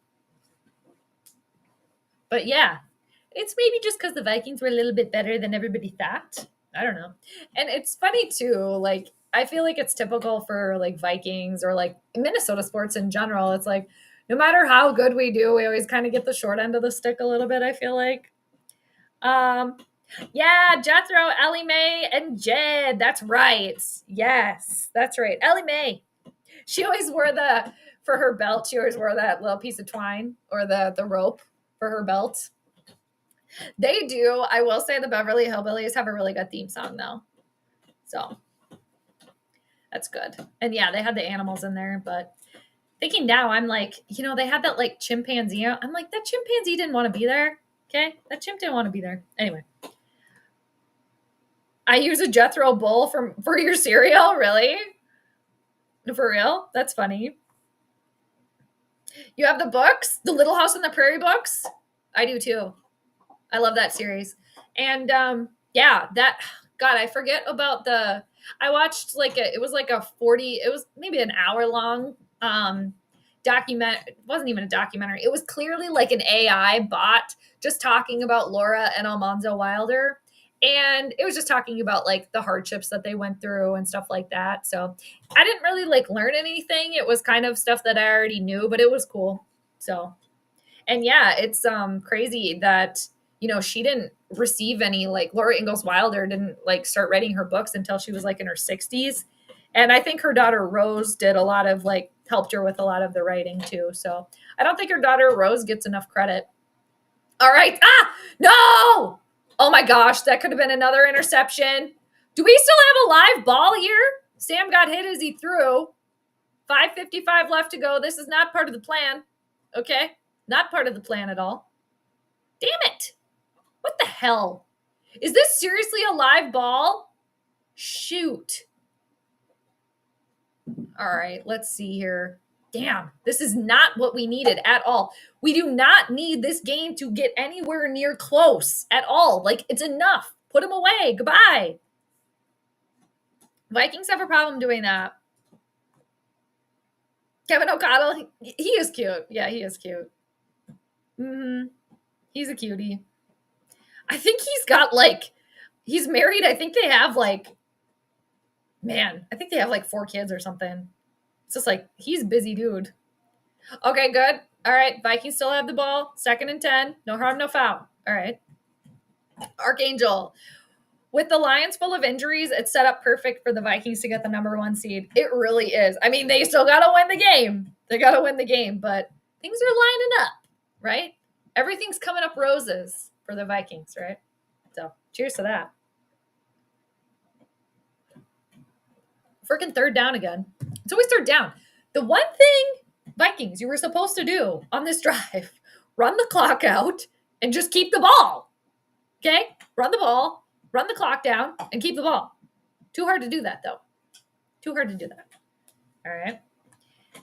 But yeah, it's maybe just because the Vikings were a little bit better than everybody thought. I don't know. And it's funny too, like, I feel like it's typical for like Vikings or like Minnesota sports in general. It's like, no matter how good we do, we always kind of get the short end of the stick a little bit, I feel like. Yeah, Jethro, Ellie Mae, and Jed. That's right. Yes, that's right. Ellie Mae. She always wore for her belt, she always wore that little piece of twine or the rope for her belt. They do. I will say the Beverly Hillbillies have a really good theme song, though. So that's good. And yeah, they had the animals in there. But thinking now, I'm like, they had that like chimpanzee. I'm like, that chimpanzee didn't want to be there. Okay. That chimp didn't want to be there. Anyway. I use a Jethro bowl for your cereal? Really? For real? That's funny. You have the books? The Little House on the Prairie books? I do too. I love that series. And yeah, God, I forget about I watched it was like it was maybe an hour long document. It wasn't even a documentary. It was clearly like an AI bot just talking about Laura and Almanzo Wilder. And it was just talking about like the hardships that they went through and stuff like that. So I didn't really like learn anything. It was kind of stuff that I already knew, but it was cool. So, and yeah, it's crazy that, she didn't receive any, like Laura Ingalls Wilder didn't like start writing her books until she was like in her 60s. And I think her daughter Rose did a lot of like helped her with a lot of the writing too. So I don't think her daughter Rose gets enough credit. All right. No. Oh my gosh, that could have been another interception. Do we still have a live ball here? Sam got hit as he threw. 5:55 left to go. This is not part of the plan. Okay? Not part of the plan at all. Damn it. What the hell? Is this seriously a live ball? Shoot. All right, let's see here. Damn, this is not what we needed at all. We do not need this game to get anywhere near close at all. Like, it's enough. Put him away. Goodbye. Vikings have a problem doing that. Kevin O'Connell, he is cute. Yeah, he is cute. He's a cutie. I think he's got he's married. I think they have I think they have 4 kids or something. It's just he's a busy dude. Okay, good. All right, Vikings still have the ball. 2nd and 10. No harm, no foul. All right. Archangel. With the Lions full of injuries, it's set up perfect for the Vikings to get the number 1 seed. It really is. I mean, they still got to win the game. They got to win the game, but things are lining up, right? Everything's coming up roses for the Vikings, right? So, cheers to that. Freaking 3rd down again. It's always 3rd down. The one thing, Vikings, you were supposed to do on this drive, run the clock out and just keep the ball. Okay? Run the ball, run the clock down, and keep the ball. Too hard to do that, though. Too hard to do that. All right.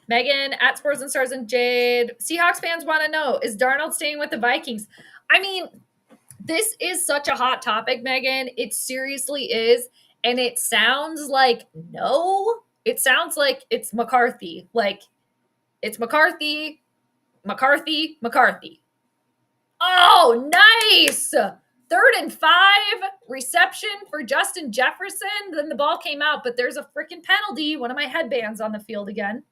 Megan, at Sports and Stars and Jade. Seahawks fans want to know, is Darnold staying with the Vikings? I mean, this is such a hot topic, Megan. It seriously is. And it sounds like no. It sounds like it's McCarthy. It's McCarthy, McCarthy, McCarthy. Oh, nice. 3rd and 5 reception for Justin Jefferson. Then the ball came out, but there's a freaking penalty. One of my headbands on the field again.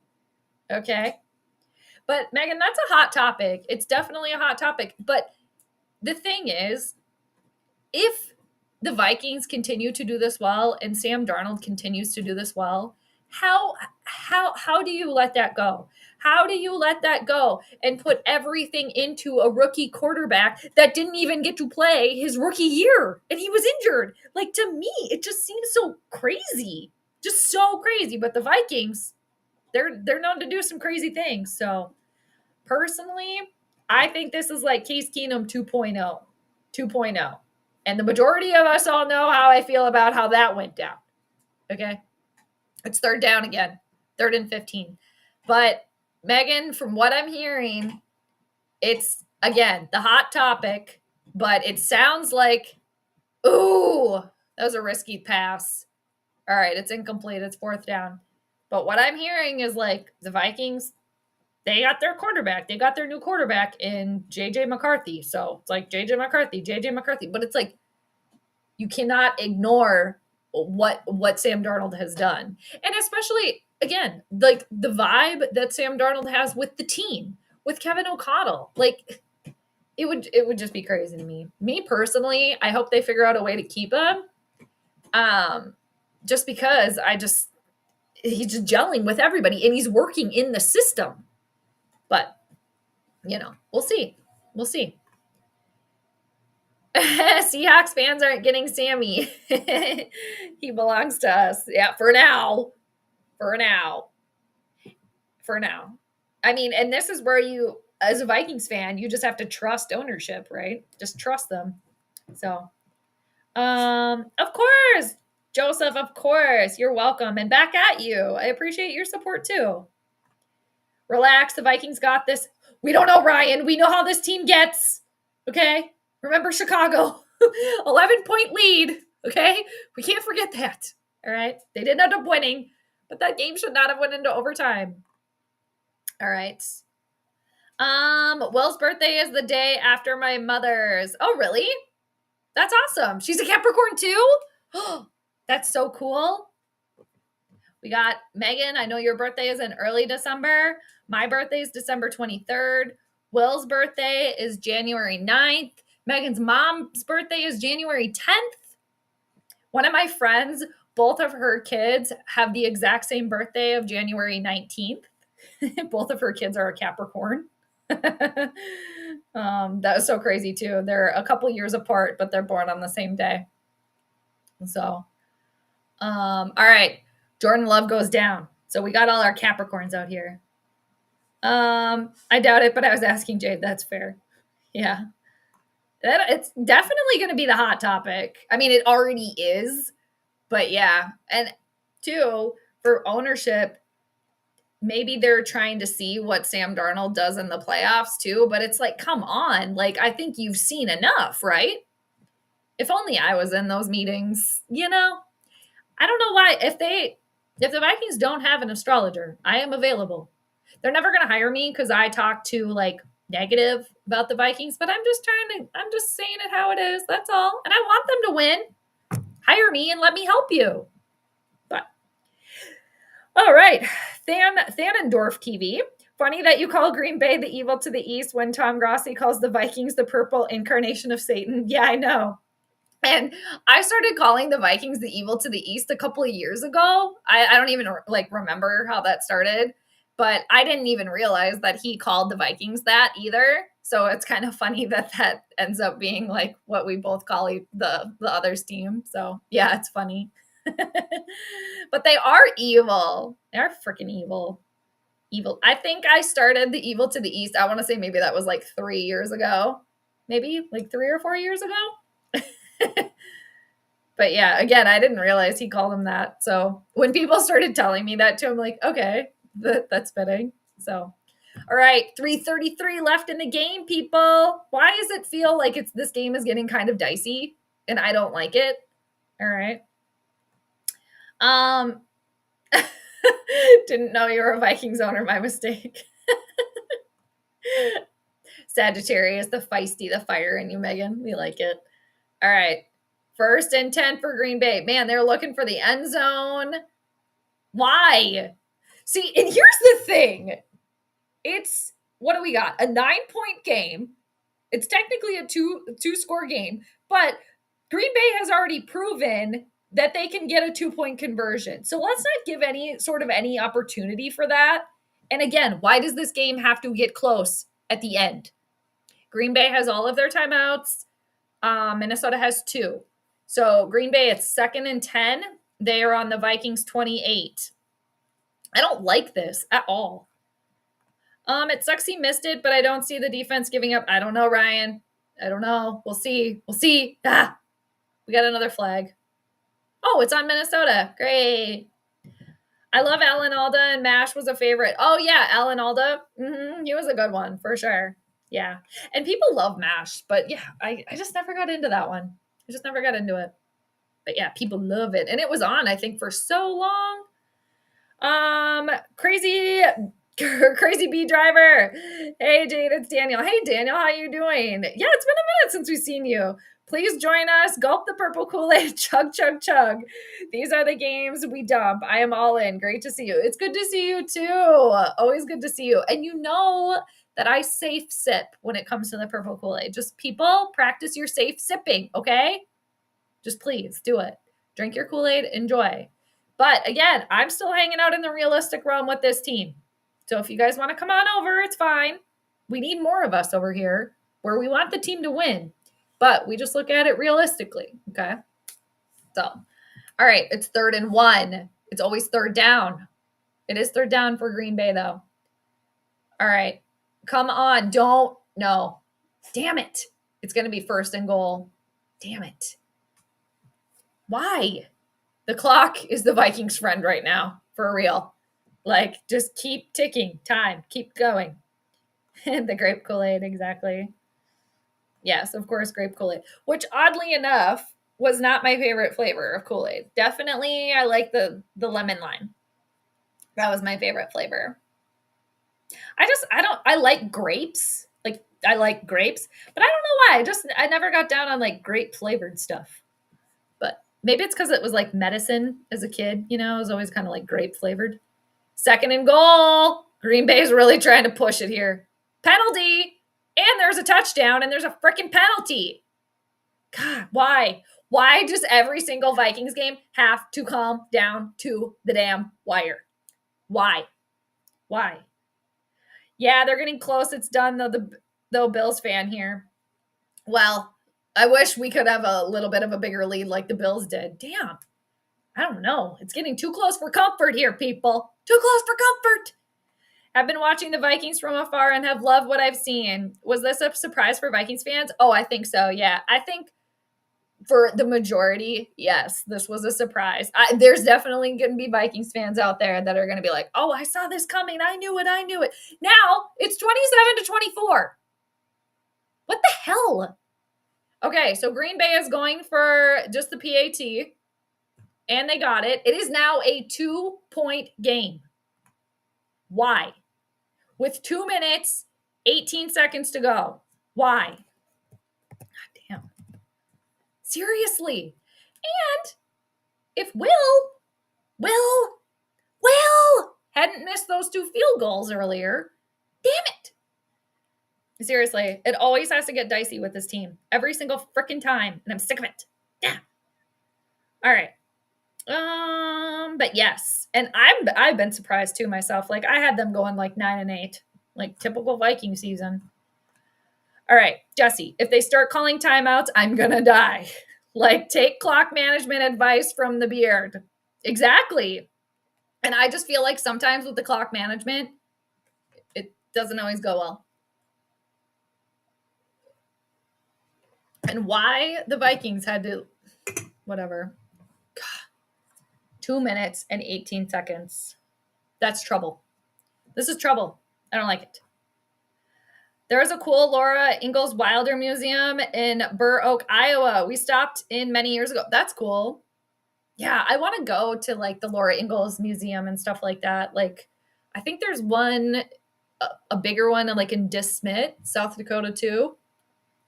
Okay. But Megan, that's a hot topic. It's definitely a hot topic. But the thing is, if the Vikings continue to do this well and Sam Darnold continues to do this well, how do you let that go? How do you let that go and put everything into a rookie quarterback that didn't even get to play his rookie year and he was injured? To me, it just seems so crazy. Just so crazy. But the Vikings, they're known to do some crazy things. So personally, I think this is like Case Keenum 2.0. 2.0. And the majority of us all know how I feel about how that went down. Okay? It's third down again, 3rd and 15. But Megan, from what I'm hearing, it's, again, the hot topic, but it sounds like, ooh, that was a risky pass. All right, it's incomplete. It's 4th down. But what I'm hearing is like the Vikings, they got their quarterback. They got their new quarterback in JJ McCarthy. So it's like JJ McCarthy. But it's like you cannot ignore what Sam Darnold has done. And especially, again, like the vibe that Sam Darnold has with the team, with Kevin O'Connell. Like it would just be crazy to me. Me personally, I hope they figure out a way to keep him. Just because he's just gelling with everybody and he's working in the system. But, we'll see. We'll see. Seahawks fans aren't getting Sammy. He belongs to us. Yeah, for now. I mean, and this is where you, as a Vikings fan, you just have to trust ownership, right? Just trust them. So, of course, Joseph, of course, you're welcome. And back at you. I appreciate your support too. Relax, the Vikings got this. We don't know, Ryan. We know how this team gets. Okay? Remember Chicago. 11-point lead. Okay? We can't forget that. All right? They did end up winning, but that game should not have went into overtime. All right. Will's birthday is the day after my mother's. Oh, really? That's awesome. She's a Capricorn too? Oh, that's so cool. We got Megan. I know your birthday is in early December. My birthday is December 23rd. Will's birthday is January 9th. Megan's mom's birthday is January 10th. One of my friends, both of her kids have the exact same birthday of January 19th. Both of her kids are a Capricorn. That was so crazy too. They're a couple years apart, but they're born on the same day. So, all right. Jordan Love goes down. So we got all our Capricorns out here. I doubt it, but I was asking Jade. That's fair. Yeah. It's definitely going to be the hot topic. I mean, it already is, but yeah. And two, for ownership, maybe they're trying to see what Sam Darnold does in the playoffs too, but it's like, come on. Like, I think you've seen enough, right? If only I was in those meetings, I don't know why. If the Vikings don't have an astrologer, I am available. They're never going to hire me because I talk to like negative about the Vikings, but I'm just saying it how it is. That's all. And I want them to win. Hire me and let me help you. But all right. Thanendorf Kiwi. Funny that you call Green Bay the evil to the east when Tom Grossi calls the Vikings the purple incarnation of Satan. Yeah, I know. And I started calling the Vikings the evil to the east a couple of years ago. I don't even remember how that started, but I didn't even realize that he called the Vikings that either. So it's kind of funny that ends up being like what we both call the other's team. So yeah, it's funny. But they are evil. They are freaking evil. Evil. I think I started the evil to the east. I want to say maybe that was like 3 years ago. Maybe like 3 or 4 years ago. But yeah, again, I didn't realize he called him that. So when people started telling me that too, I'm like, okay, that's fitting. So, all right, 3:33 left in the game, people. Why does it feel like this game is getting kind of dicey and I don't like it? All right. Didn't know you were a Vikings owner, my mistake. Sagittarius, the feisty, the fire in you, Megan. We like it. All right. 1st and 10 for Green Bay. Man, they're looking for the end zone. Why? See, and here's the thing. It's, what do we got? A 9-point game. It's technically a two-score game, but Green Bay has already proven that they can get a 2-point conversion. So let's not give any opportunity for that. And again, why does this game have to get close at the end? Green Bay has all of their timeouts. Minnesota has 2. So Green Bay, it's 2nd and 10. They are on the Vikings 28. I don't like this at all. It sucks he missed it, but I don't see the defense giving up. I don't know, Ryan. I don't know. We'll see. We got another flag. Oh, it's on Minnesota. Great. I love Alan Alda, and MASH was a favorite. Oh yeah, Alan Alda. He was a good one for sure. Yeah. And people love MASH, but yeah, I just never got into that one. I just never got into it. But yeah, people love it. And it was on, I think, for so long. Crazy bee driver. Hey Jade, it's Daniel. Hey Daniel, how you doing? Yeah, it's been a minute since we've seen you. Please join us. Gulp the purple Kool-Aid. Chug, chug, chug. These are the games we dump. I am all in. Great to see you. It's good to see you too. Always good to see you. And you know that I safe sip when it comes to the purple Kool-Aid. Just people, practice your safe sipping, okay? Just please do it. Drink your Kool-Aid. Enjoy. But again, I'm still hanging out in the realistic realm with this team. So if you guys want to come on over, it's fine. We need more of us over here where we want the team to win. But we just look at it realistically, okay? So, all right, it's 3rd and 1. It's always 3rd down. It is 3rd down for Green Bay, though. All right, come on. Don't. No. Damn it. It's going to be 1st and goal. Damn it. Why? The clock is the Vikings' friend right now, for real. Like, just keep ticking. Time. Keep going. The grape Kool-Aid, exactly. Yes, of course, grape Kool-Aid, which oddly enough was not my favorite flavor of Kool-Aid. Definitely, I like the lemon lime. That was my favorite flavor. I like grapes. Like, I like grapes, but I don't know why. I never got down on like grape flavored stuff. But maybe it's because it was like medicine as a kid, you know, it was always kind of like grape flavored. 2nd and goal. Green Bay's really trying to push it here. Penalty. And there's a touchdown and there's a freaking penalty. God, why? Why does every single Vikings game have to come down to the damn wire? Why? Yeah, they're getting close. It's done, though, Bills fan here. Well, I wish we could have a little bit of a bigger lead like the Bills did. Damn. I don't know. It's getting too close for comfort here, people. Too close for comfort. I've been watching the Vikings from afar and have loved what I've seen. Was this a surprise for Vikings fans? Oh, I think so, yeah. I think for the majority, yes, this was a surprise. There's definitely going to be Vikings fans out there that are going to be like, oh, I saw this coming. I knew it. Now it's 27-24. What the hell? Okay, so Green Bay is going for just the PAT, and they got it. It is now a 2-point game. Why? With 2 minutes, 18 seconds to go. Why? God damn. Seriously. And if Will hadn't missed those 2 field goals earlier, damn it. Seriously, it always has to get dicey with this team. Every single freaking time. And I'm sick of it. Yeah. All right. But yes. And I've been surprised too myself. Like I had them going like 9-8. Like typical Viking season. All right, Jesse, if they start calling timeouts, I'm going to die. Like take clock management advice from the beard. Exactly. And I just feel like sometimes with the clock management, it doesn't always go well. And why the Vikings had to, whatever. God, 2 minutes and 18 seconds. That's trouble. This is trouble. I don't like it. There is a cool Laura Ingalls Wilder Museum in Burr Oak, Iowa. We stopped in many years ago. That's cool. Yeah, I want to go to like the Laura Ingalls Museum and stuff like that. Like, I think there's one, a bigger one, like in DeSmet, South Dakota too.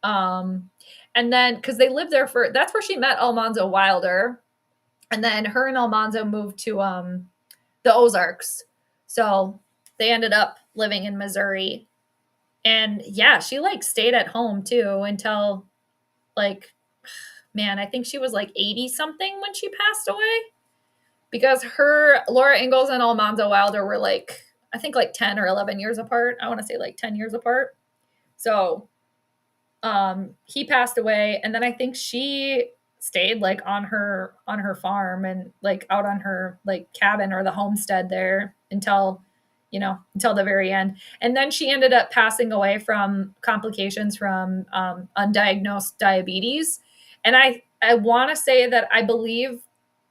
And then because they lived there that's where she met Almanzo Wilder, and then her and Almanzo moved to the Ozarks, so they ended up living in Missouri. And yeah, she like stayed at home too until like, man, I think she was like 80 something when she passed away, because Laura Ingalls and Almanzo Wilder were like, I think like 10 or 11 years apart. I want to say like 10 years apart. So he passed away, and then I think she stayed like on her farm and like out on her like cabin or the homestead there until the very end. And then she ended up passing away from complications from undiagnosed diabetes. And I want to say that I believe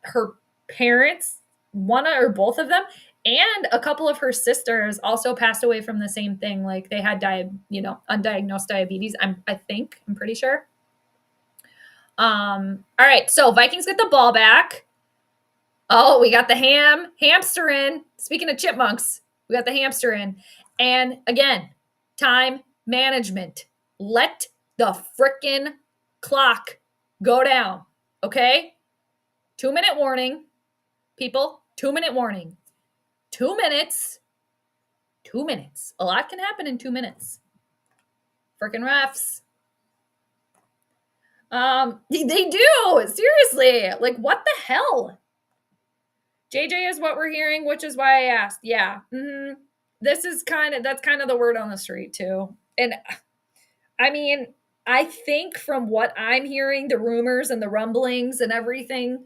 her parents one or both of them, and a couple of her sisters also passed away from the same thing. Like they had undiagnosed diabetes. I'm pretty sure. All right, so Vikings get the ball back. Oh, we got the hamster in. Speaking of chipmunks, we got the hamster in. And again, time management. Let the frickin' clock go down, okay? 2-minute warning, people. 2-minute warning. 2 minutes. 2 minutes. A lot can happen in 2 minutes. Frickin' refs. They do. Seriously. Like, what the hell? JJ is what we're hearing, which is why I asked. Yeah. Mm-hmm. That's kind of the word on the street too. And I mean, I think from what I'm hearing, the rumors and the rumblings and everything,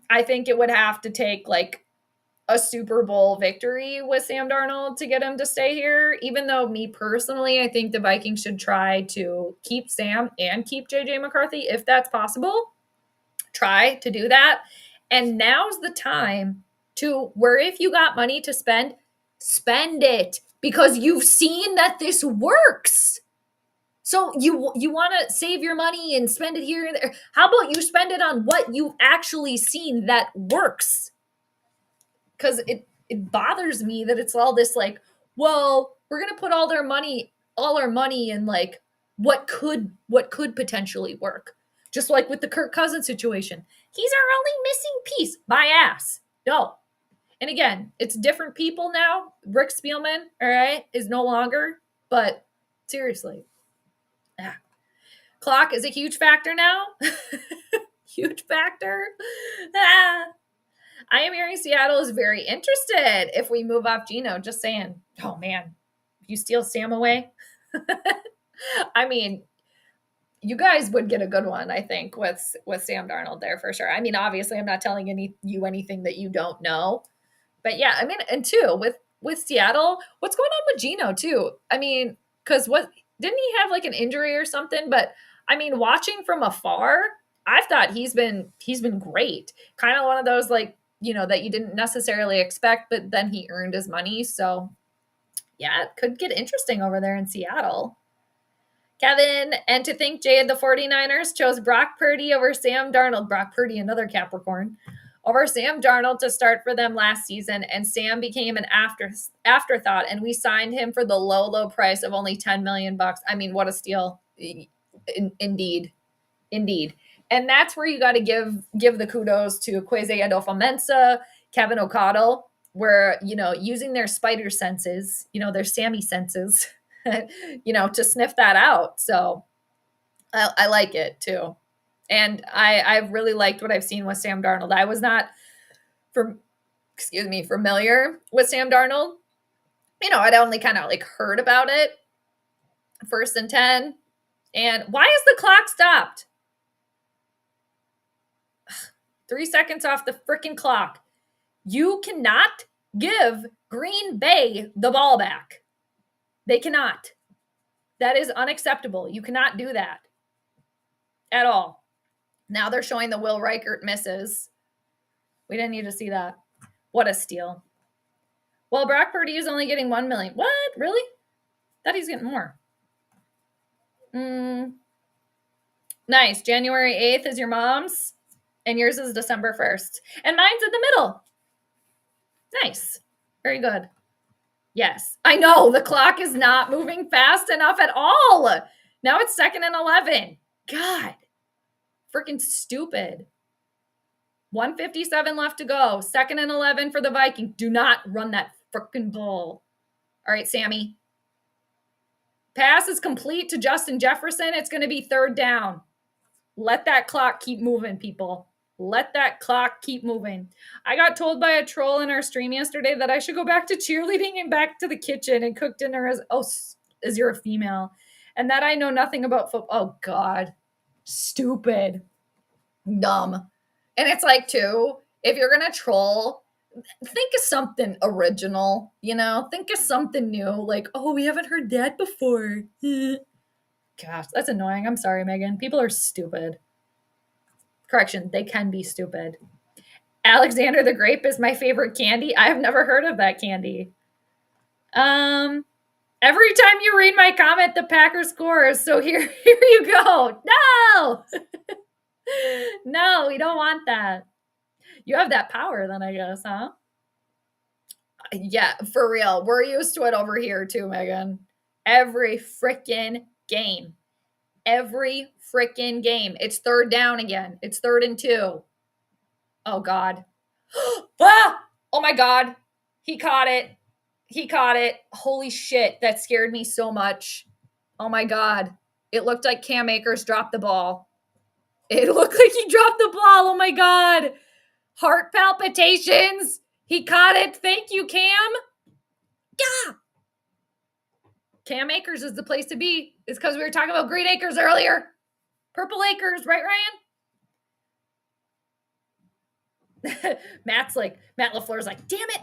I think it would have to take like a Super Bowl victory with Sam Darnold to get him to stay here. Even though me personally, I think the Vikings should try to keep Sam and keep JJ McCarthy if that's possible. Try to do that. And now's the time to where if you got money to spend, spend it because you've seen that this works. So you want to save your money and spend it here and there. How about you spend it on what you've actually seen that works? Because it bothers me that it's all this like, well, we're going to put all our money in like what could potentially work. Just like with the Kirk Cousins situation. He's our only missing piece. My ass. No. And again, it's different people now. Rick Spielman, all right, is no longer. But seriously. Yeah. Clock is a huge factor now. Huge factor. I am hearing Seattle is very interested if we move off Geno. Just saying. Oh, man. If you steal Sam away. I mean, you guys would get a good one, I think, with Sam Darnold there for sure. I mean, obviously, I'm not telling you anything that you don't know. But yeah, I mean, and too, with Seattle, what's going on with Geno too? I mean, because didn't he have like an injury or something? But I mean, watching from afar, I've thought he's been great. Kind of one of those like, that you didn't necessarily expect, but then he earned his money. So yeah, it could get interesting over there in Seattle. Kevin, and to think Jay and the 49ers chose Brock Purdy over Sam Darnold. Brock Purdy, another Capricorn, over Sam Darnold to start for them last season, and Sam became an afterthought, and we signed him for the low price of only $10 million. I mean, what a steal. Indeed. And that's where you got to give the kudos to Kwesi Adolfo-Mensah, Kevin O'Connell, where, using their spider senses, their Sammy senses, to sniff that out. So I like it too. And I've really liked what I've seen with Sam Darnold. I was not familiar with Sam Darnold. I'd only kind of like heard about it. 1st and 10. And why is the clock stopped? 3 seconds off the freaking clock. You cannot give Green Bay the ball back. They cannot. That is unacceptable. You cannot do that at all. Now they're showing the Will Reichert misses. We didn't need to see that. What a steal. Well, Brock Purdy is only getting $1 million. What? Really? Thought he's getting more. Nice. January 8th is your mom's, and yours is December 1st. And mine's in the middle. Nice. Very good. Yes. I know. The clock is not moving fast enough at all. Now it's 2nd and 11. God. Freaking stupid. 1:57 left to go. 2nd and 11 for the Vikings. Do not run that freaking ball. All right, Sammy. Pass is complete to Justin Jefferson. It's going to be 3rd down. Let that clock keep moving, people. Let that clock keep moving. I got told by a troll in our stream yesterday that I should go back to cheerleading and back to the kitchen and cook dinner as you're a female. And that I know nothing about football. Oh, God. Stupid. Dumb. And it's like, too, if you're going to troll, think of something original, Think of something new. Like, oh, we haven't heard that before. Gosh, that's annoying. I'm sorry, Megan. People are stupid. Correction, they can be stupid. Alexander the Grape is my favorite candy. I have never heard of that candy. Every time you read my comment, the Packers scores. So here you go. No, no, we don't want that. You have that power, then I guess, huh? Yeah, for real. We're used to it over here too, Megan. Every freaking game. Every freaking game. It's third down again. It's 3rd and 2. Oh, God. Ah! Oh, my God. He caught it. He caught it. Holy shit. That scared me so much. Oh, my God. It looked like Cam Akers dropped the ball. It looked like he dropped the ball. Oh, my God. Heart palpitations. He caught it. Thank you, Cam. Yeah. Cam Akers is the place to be. It's because we were talking about Green Acres earlier. Purple Acres, right, Ryan? Matt LaFleur's like, damn it.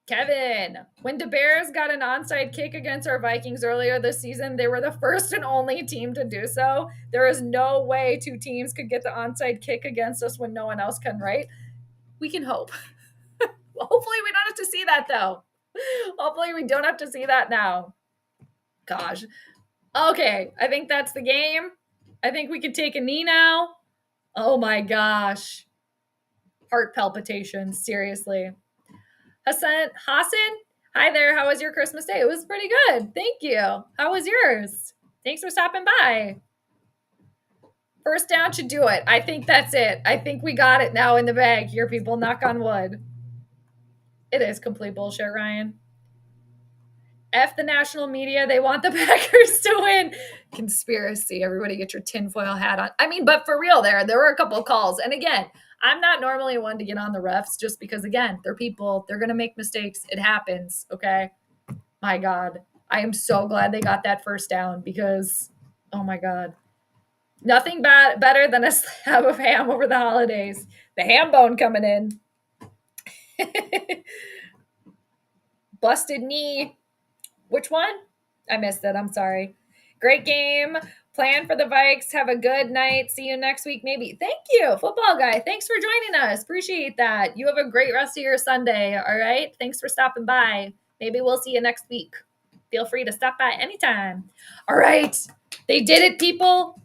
Kevin, when the Bears got an onside kick against our Vikings earlier this season, they were the first and only team to do so. There is no way 2 teams could get the onside kick against us when no one else can, right? We can hope. Hopefully we don't have to see that, though. Hopefully we don't have to see that now. Gosh. Okay, I think that's the game. I think we can take a knee now. Oh my gosh. Heart palpitations, seriously. Hassan, hi there. How was your Christmas day? It was pretty good. Thank you. How was yours? Thanks for stopping by. First down should do it. I think that's it. I think we got it now in the bag here, people. Knock on wood. It is complete bullshit, Ryan. F the national media. They want the Packers to win. Conspiracy. Everybody get your tinfoil hat on. I mean, but for real there were a couple of calls. And again, I'm not normally one to get on the refs just because, again, they're people. They're going to make mistakes. It happens, okay? My God. I am so glad they got that first down because, oh, my God. Nothing better than a slab of ham over the holidays. The ham bone coming in. Busted knee. Which one? I missed it. I'm sorry. Great game. Plan for the Vikes. Have a good night. See you next week, maybe. Thank you, football guy. Thanks for joining us. Appreciate that. You have a great rest of your Sunday. All right. Thanks for stopping by. Maybe we'll see you next week. Feel free to stop by anytime. All right. They did it, people.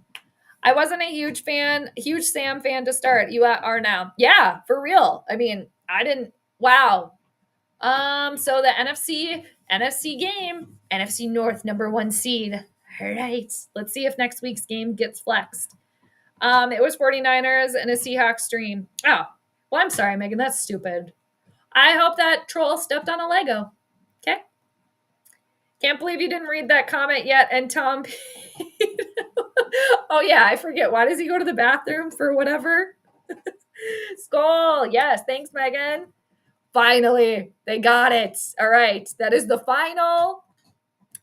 I wasn't a huge Sam fan to start. You are now. Yeah, for real. I mean, I didn't. Wow. So the NFC game, NFC North, number 1 seed. All right. Let's see if next week's game gets flexed. It was 49ers and a Seahawks stream. Oh, well, I'm sorry, Megan. That's stupid. I hope that troll stepped on a Lego. Okay. Can't believe you didn't read that comment yet. And Tom, oh yeah, I forget. Why does he go to the bathroom for whatever? Skol. Yes. Thanks, Megan. Finally, they got it. All right. That is the final.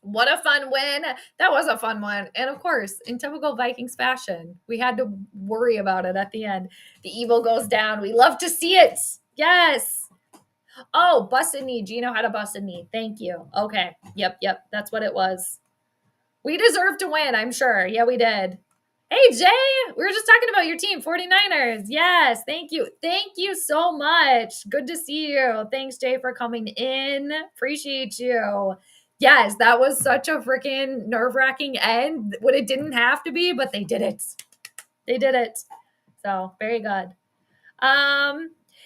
What a fun win. That was a fun one. And of course, in typical Vikings fashion, we had to worry about it at the end. The evil goes down. We love to see it. Yes. Oh, busted knee. Gino had a busted knee. Thank you. Okay. Yep. That's what it was. We deserve to win, I'm sure. Yeah, we did. Hey, Jay, we were just talking about your team, 49ers. Yes, thank you. Thank you so much. Good to see you. Thanks, Jay, for coming in. Appreciate you. Yes, that was such a freaking nerve-wracking end when it didn't have to be, but they did it. They did it. So, very good.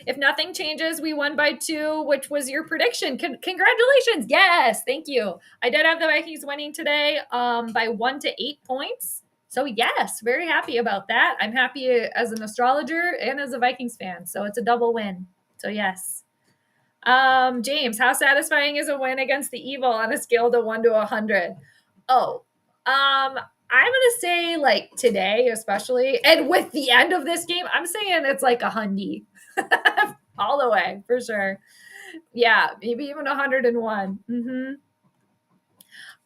If nothing changes, we won by 2, which was your prediction. Congratulations. Yes, thank you. I did have the Vikings winning today by 1 to 8 points. So, yes, very happy about that. I'm happy as an astrologer and as a Vikings fan. So, it's a double win. So, yes. James, how satisfying is a win against the evil on a scale to 1 to 100? Oh, I'm going to say, like, today especially, and with the end of this game, I'm saying it's like 100. All the way, for sure. Yeah, maybe even 101. Mm-hmm.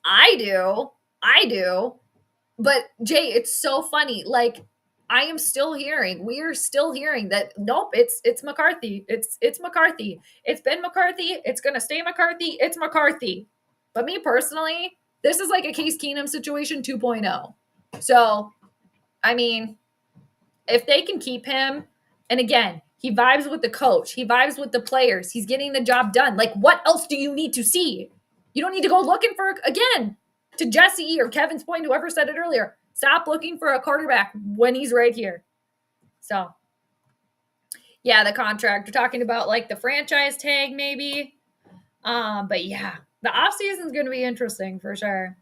I do. But Jay, it's so funny. Like, we are still hearing that nope, it's McCarthy. It's McCarthy. It's been McCarthy. It's gonna stay McCarthy. It's McCarthy. But me personally, this is like a Case Keenum situation 2.0. So, I mean, if they can keep him, and again, He vibes with the coach. He vibes with the players. He's getting the job done. Like, what else do you need to see? You don't need to go looking for, again, to Jesse or Kevin's point, whoever said it earlier, stop looking for a quarterback when he's right here. So, yeah, the contract. We're talking about like the franchise tag maybe. But yeah, the offseason is going to be interesting for sure.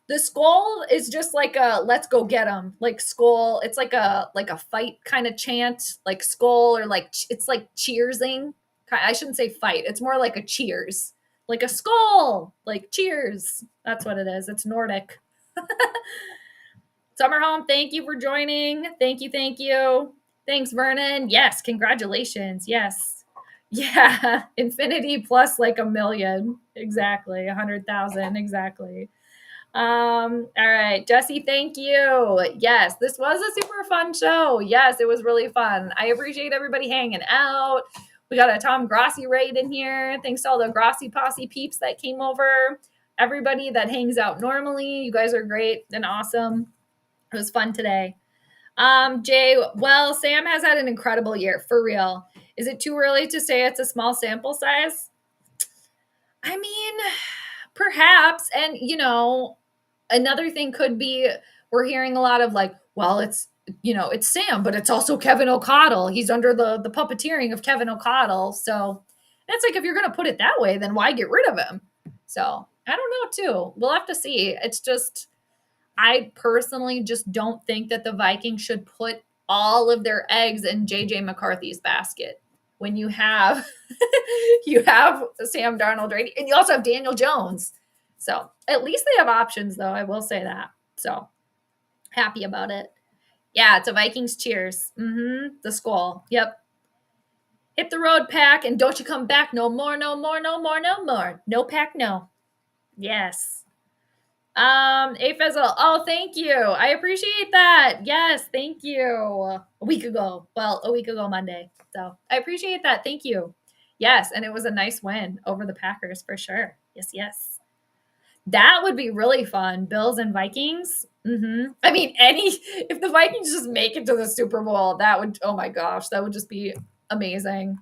The Skol is just like a let's go get them. Like Skol, it's like a fight kind of chant, like Skol, or like it's like cheersing. I shouldn't say fight. It's more like a cheers. Like a Skol, like cheers. That's what it is. It's Nordic. Summer Home, thank you for joining. Thank you, thank you. Thanks, Vernon. Yes, congratulations. Yes. Yeah, infinity plus like a million. Exactly. 100,000. Exactly. All right, Jesse, thank you. Yes, this was a super fun show. Yes, it was really fun. I appreciate everybody hanging out. We got a Tom Grossi raid in here. Thanks to all the Grossi posse peeps that came over. Everybody that hangs out normally, you guys are great and awesome. It was fun today. Jay, well, Sam has had an incredible year, for real. Is it too early to say it's a small sample size? I mean, perhaps. And, you know, another thing could be we're hearing a lot of like, well, it's, you know, it's Sam, but it's also Kevin O'Connell. He's under the puppeteering of Kevin O'Connell. So it's like, if you're going to put it that way, then why get rid of him? So I don't know, too. We'll have to see. It's just, I personally just don't think that the Vikings should put all of their eggs in JJ McCarthy's basket. When you have you have Sam Darnold, right? And you also have Daniel Jones. So at least they have options, though. I will say that. So happy about it. Yeah, it's a Vikings cheers. The Skol. Yep. Hit the road, Pack, and don't you come back no more, no more, no more, no more. No Pack, no. Yes. A Fizzle. Oh, thank you. I appreciate that. Yes, thank you. A week ago. Well, a week ago Monday. So I appreciate that. Thank you. Yes, and it was a nice win over the Packers for sure. Yes, yes. That would be really fun. Bills and Vikings. I mean, if the Vikings just make it to the Super Bowl, that would, oh my gosh, that would just be amazing.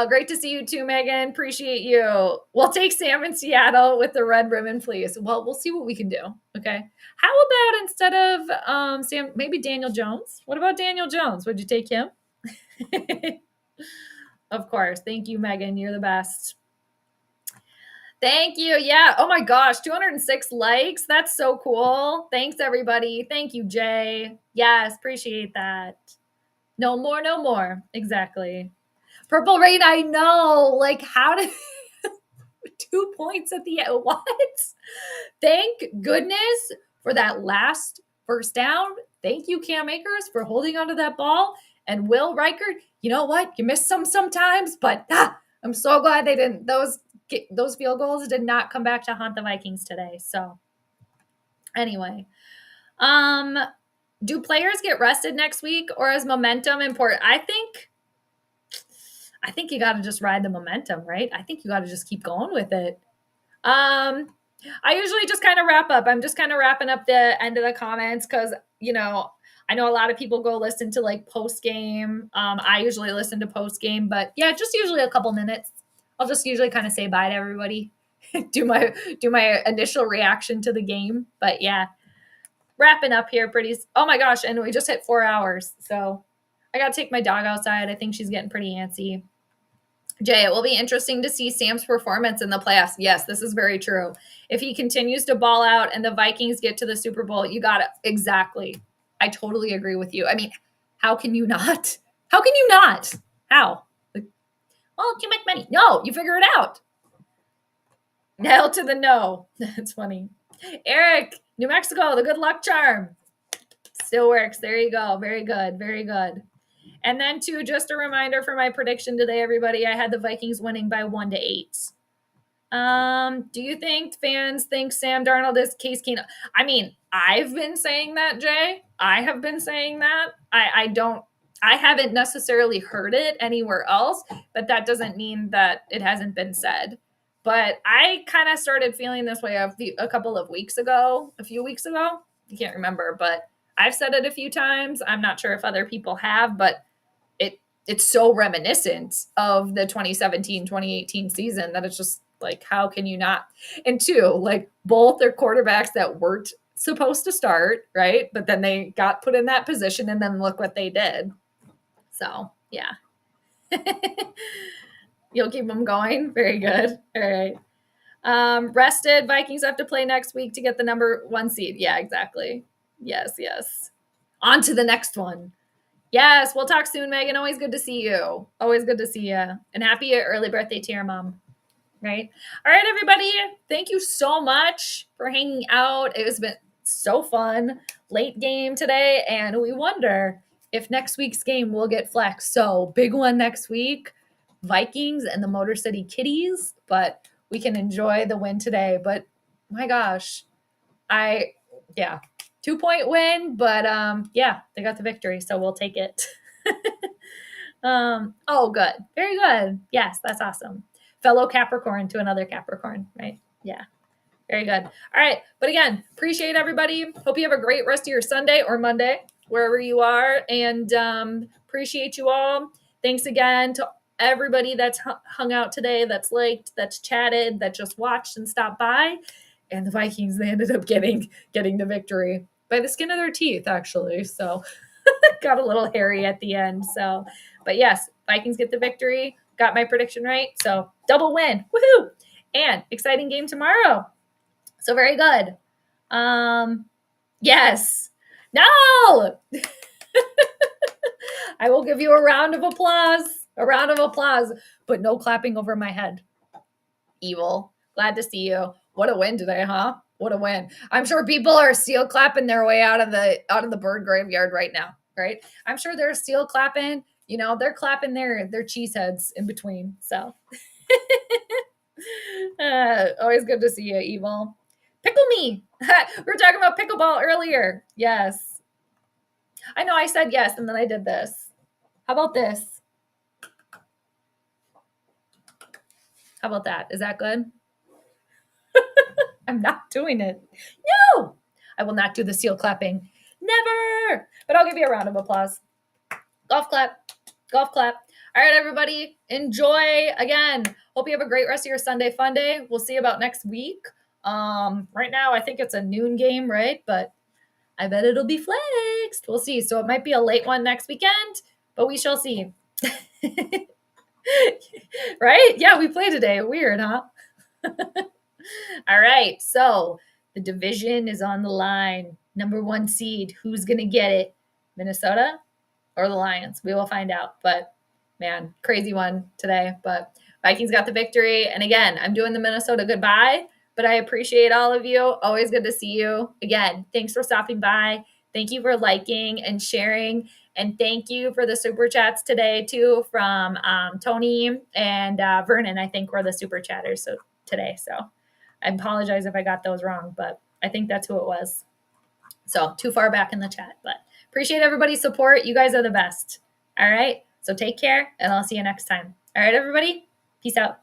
Great to see you too, Megan. Appreciate you. We'll take Sam in Seattle with the red ribbon, please. Well, we'll see what we can do. Okay. How about instead of Sam, maybe Daniel Jones? What about Daniel Jones? Would you take him? Of course. Thank you, Megan. You're the best. Thank you. Yeah. Oh my gosh. 206 likes. That's so cool. Thanks, everybody. Thank you, Jay. Yes. Appreciate that. No more, no more. Exactly. Purple Rain, I know. Like, how did 2 points at the end? What? Thank goodness for that last first down. Thank you, Cam Akers, for holding onto that ball. And Will Reichert, you know what? You miss sometimes, but I'm so glad they didn't. Those field goals did not come back to haunt the Vikings today. So, anyway, do players get rested next week, or is momentum important? I think you got to just ride the momentum, right? I think you got to just keep going with it. I usually just kind of wrap up. I'm just kind of wrapping up the end of the comments because, you know, I know a lot of people go listen to like post game. I usually listen to post game, but yeah, just usually a couple minutes. I'll just usually kind of say bye to everybody, do my initial reaction to the game. But yeah, wrapping up here oh my gosh. And we just hit 4 hours. So I got to take my dog outside. I think she's getting pretty antsy. Jay, it will be interesting to see Sam's performance in the playoffs. Yes, this is very true. If he continues to ball out and the Vikings get to the Super Bowl, you got it. Exactly. I totally agree with you. I mean, how can you not? How can you not? How? Like, well, too much money. No, you figure it out. Hell to the no. That's funny. Eric, New Mexico, the good luck charm. Still works. There you go. Very good. Very good. And then, too, just a reminder for my prediction today, everybody, I had the Vikings winning by 1-8. Do you think fans think Sam Darnold is Case Keenum? I mean, I've been saying that, Jay. I have been saying that. I haven't necessarily heard it anywhere else, but that doesn't mean that it hasn't been said. But I kind of started feeling this way a few weeks ago. I can't remember, but I've said it a few times. I'm not sure if other people have, but it's so reminiscent of the 2017-2018 season that it's just like, how can you not? And two, like both their quarterbacks that weren't supposed to start, right? But then they got put in that position and then look what they did. So, yeah. You'll keep them going. Very good. All right. Rested Vikings have to play next week to get the number 1 seed. Yeah, exactly. Yes, yes. On to the next one. Yes, we'll talk soon, Megan. Always good to see you. Always good to see you. And happy early birthday to your mom. Right? All right, everybody. Thank you so much for hanging out. It has been so fun. Late game today, and we wonder if next week's game will get flexed. So big one next week, Vikings and the Motor City Kitties, but we can enjoy the win today. But my gosh, 2-point win, but they got the victory, so we'll take it. Good. Very good. Yes, that's awesome. Fellow Capricorn to another Capricorn, right? Yeah. Very good. All right. But again, appreciate everybody. Hope you have a great rest of your Sunday or Monday, wherever you are. And appreciate you all. Thanks again to everybody that's hung out today, that's liked, that's chatted, that just watched and stopped by. And the Vikings, they ended up getting the victory by the skin of their teeth, actually. So got a little hairy at the end. So, but yes, Vikings get the victory. Got my prediction right. So double win. Woohoo! And exciting game tomorrow. So very good. Yes. No! I will give you a round of applause. A round of applause, but no clapping over my head. Evil. Glad to see you. What a win today, huh? What a win. I'm sure people are still clapping their way out of the bird graveyard right now, right? I'm sure they're still clapping. You know, they're clapping their cheese heads in between. So always good to see you, Evil. Pickle me. We were talking about pickleball earlier. Yes. I know I said yes, and then I did this. How about this? How about that? Is that good? I'm not doing it. No! I will not do the seal clapping. Never! But I'll give you a round of applause. Golf clap. Golf clap. All right, everybody. Enjoy. Again, hope you have a great rest of your Sunday fun day. We'll see you about next week. Right now, I think it's a noon game, right? But I bet it'll be flexed. We'll see. So it might be a late one next weekend, but we shall see. Right? Yeah, we play today. Weird, huh? All right. So the division is on the line. Number 1 seed. Who's going to get it? Minnesota or the Lions? We will find out. But man, crazy one today. But Vikings got the victory. And again, I'm doing the Minnesota goodbye, but I appreciate all of you. Always good to see you. Again, thanks for stopping by. Thank you for liking and sharing. And thank you for the super chats today, too, from Tony and Vernon, I think, were the super chatters today. So I apologize if I got those wrong, but I think that's who it was. So too far back in the chat, but appreciate everybody's support. You guys are the best. All right. So take care, and I'll see you next time. All right, everybody. Peace out.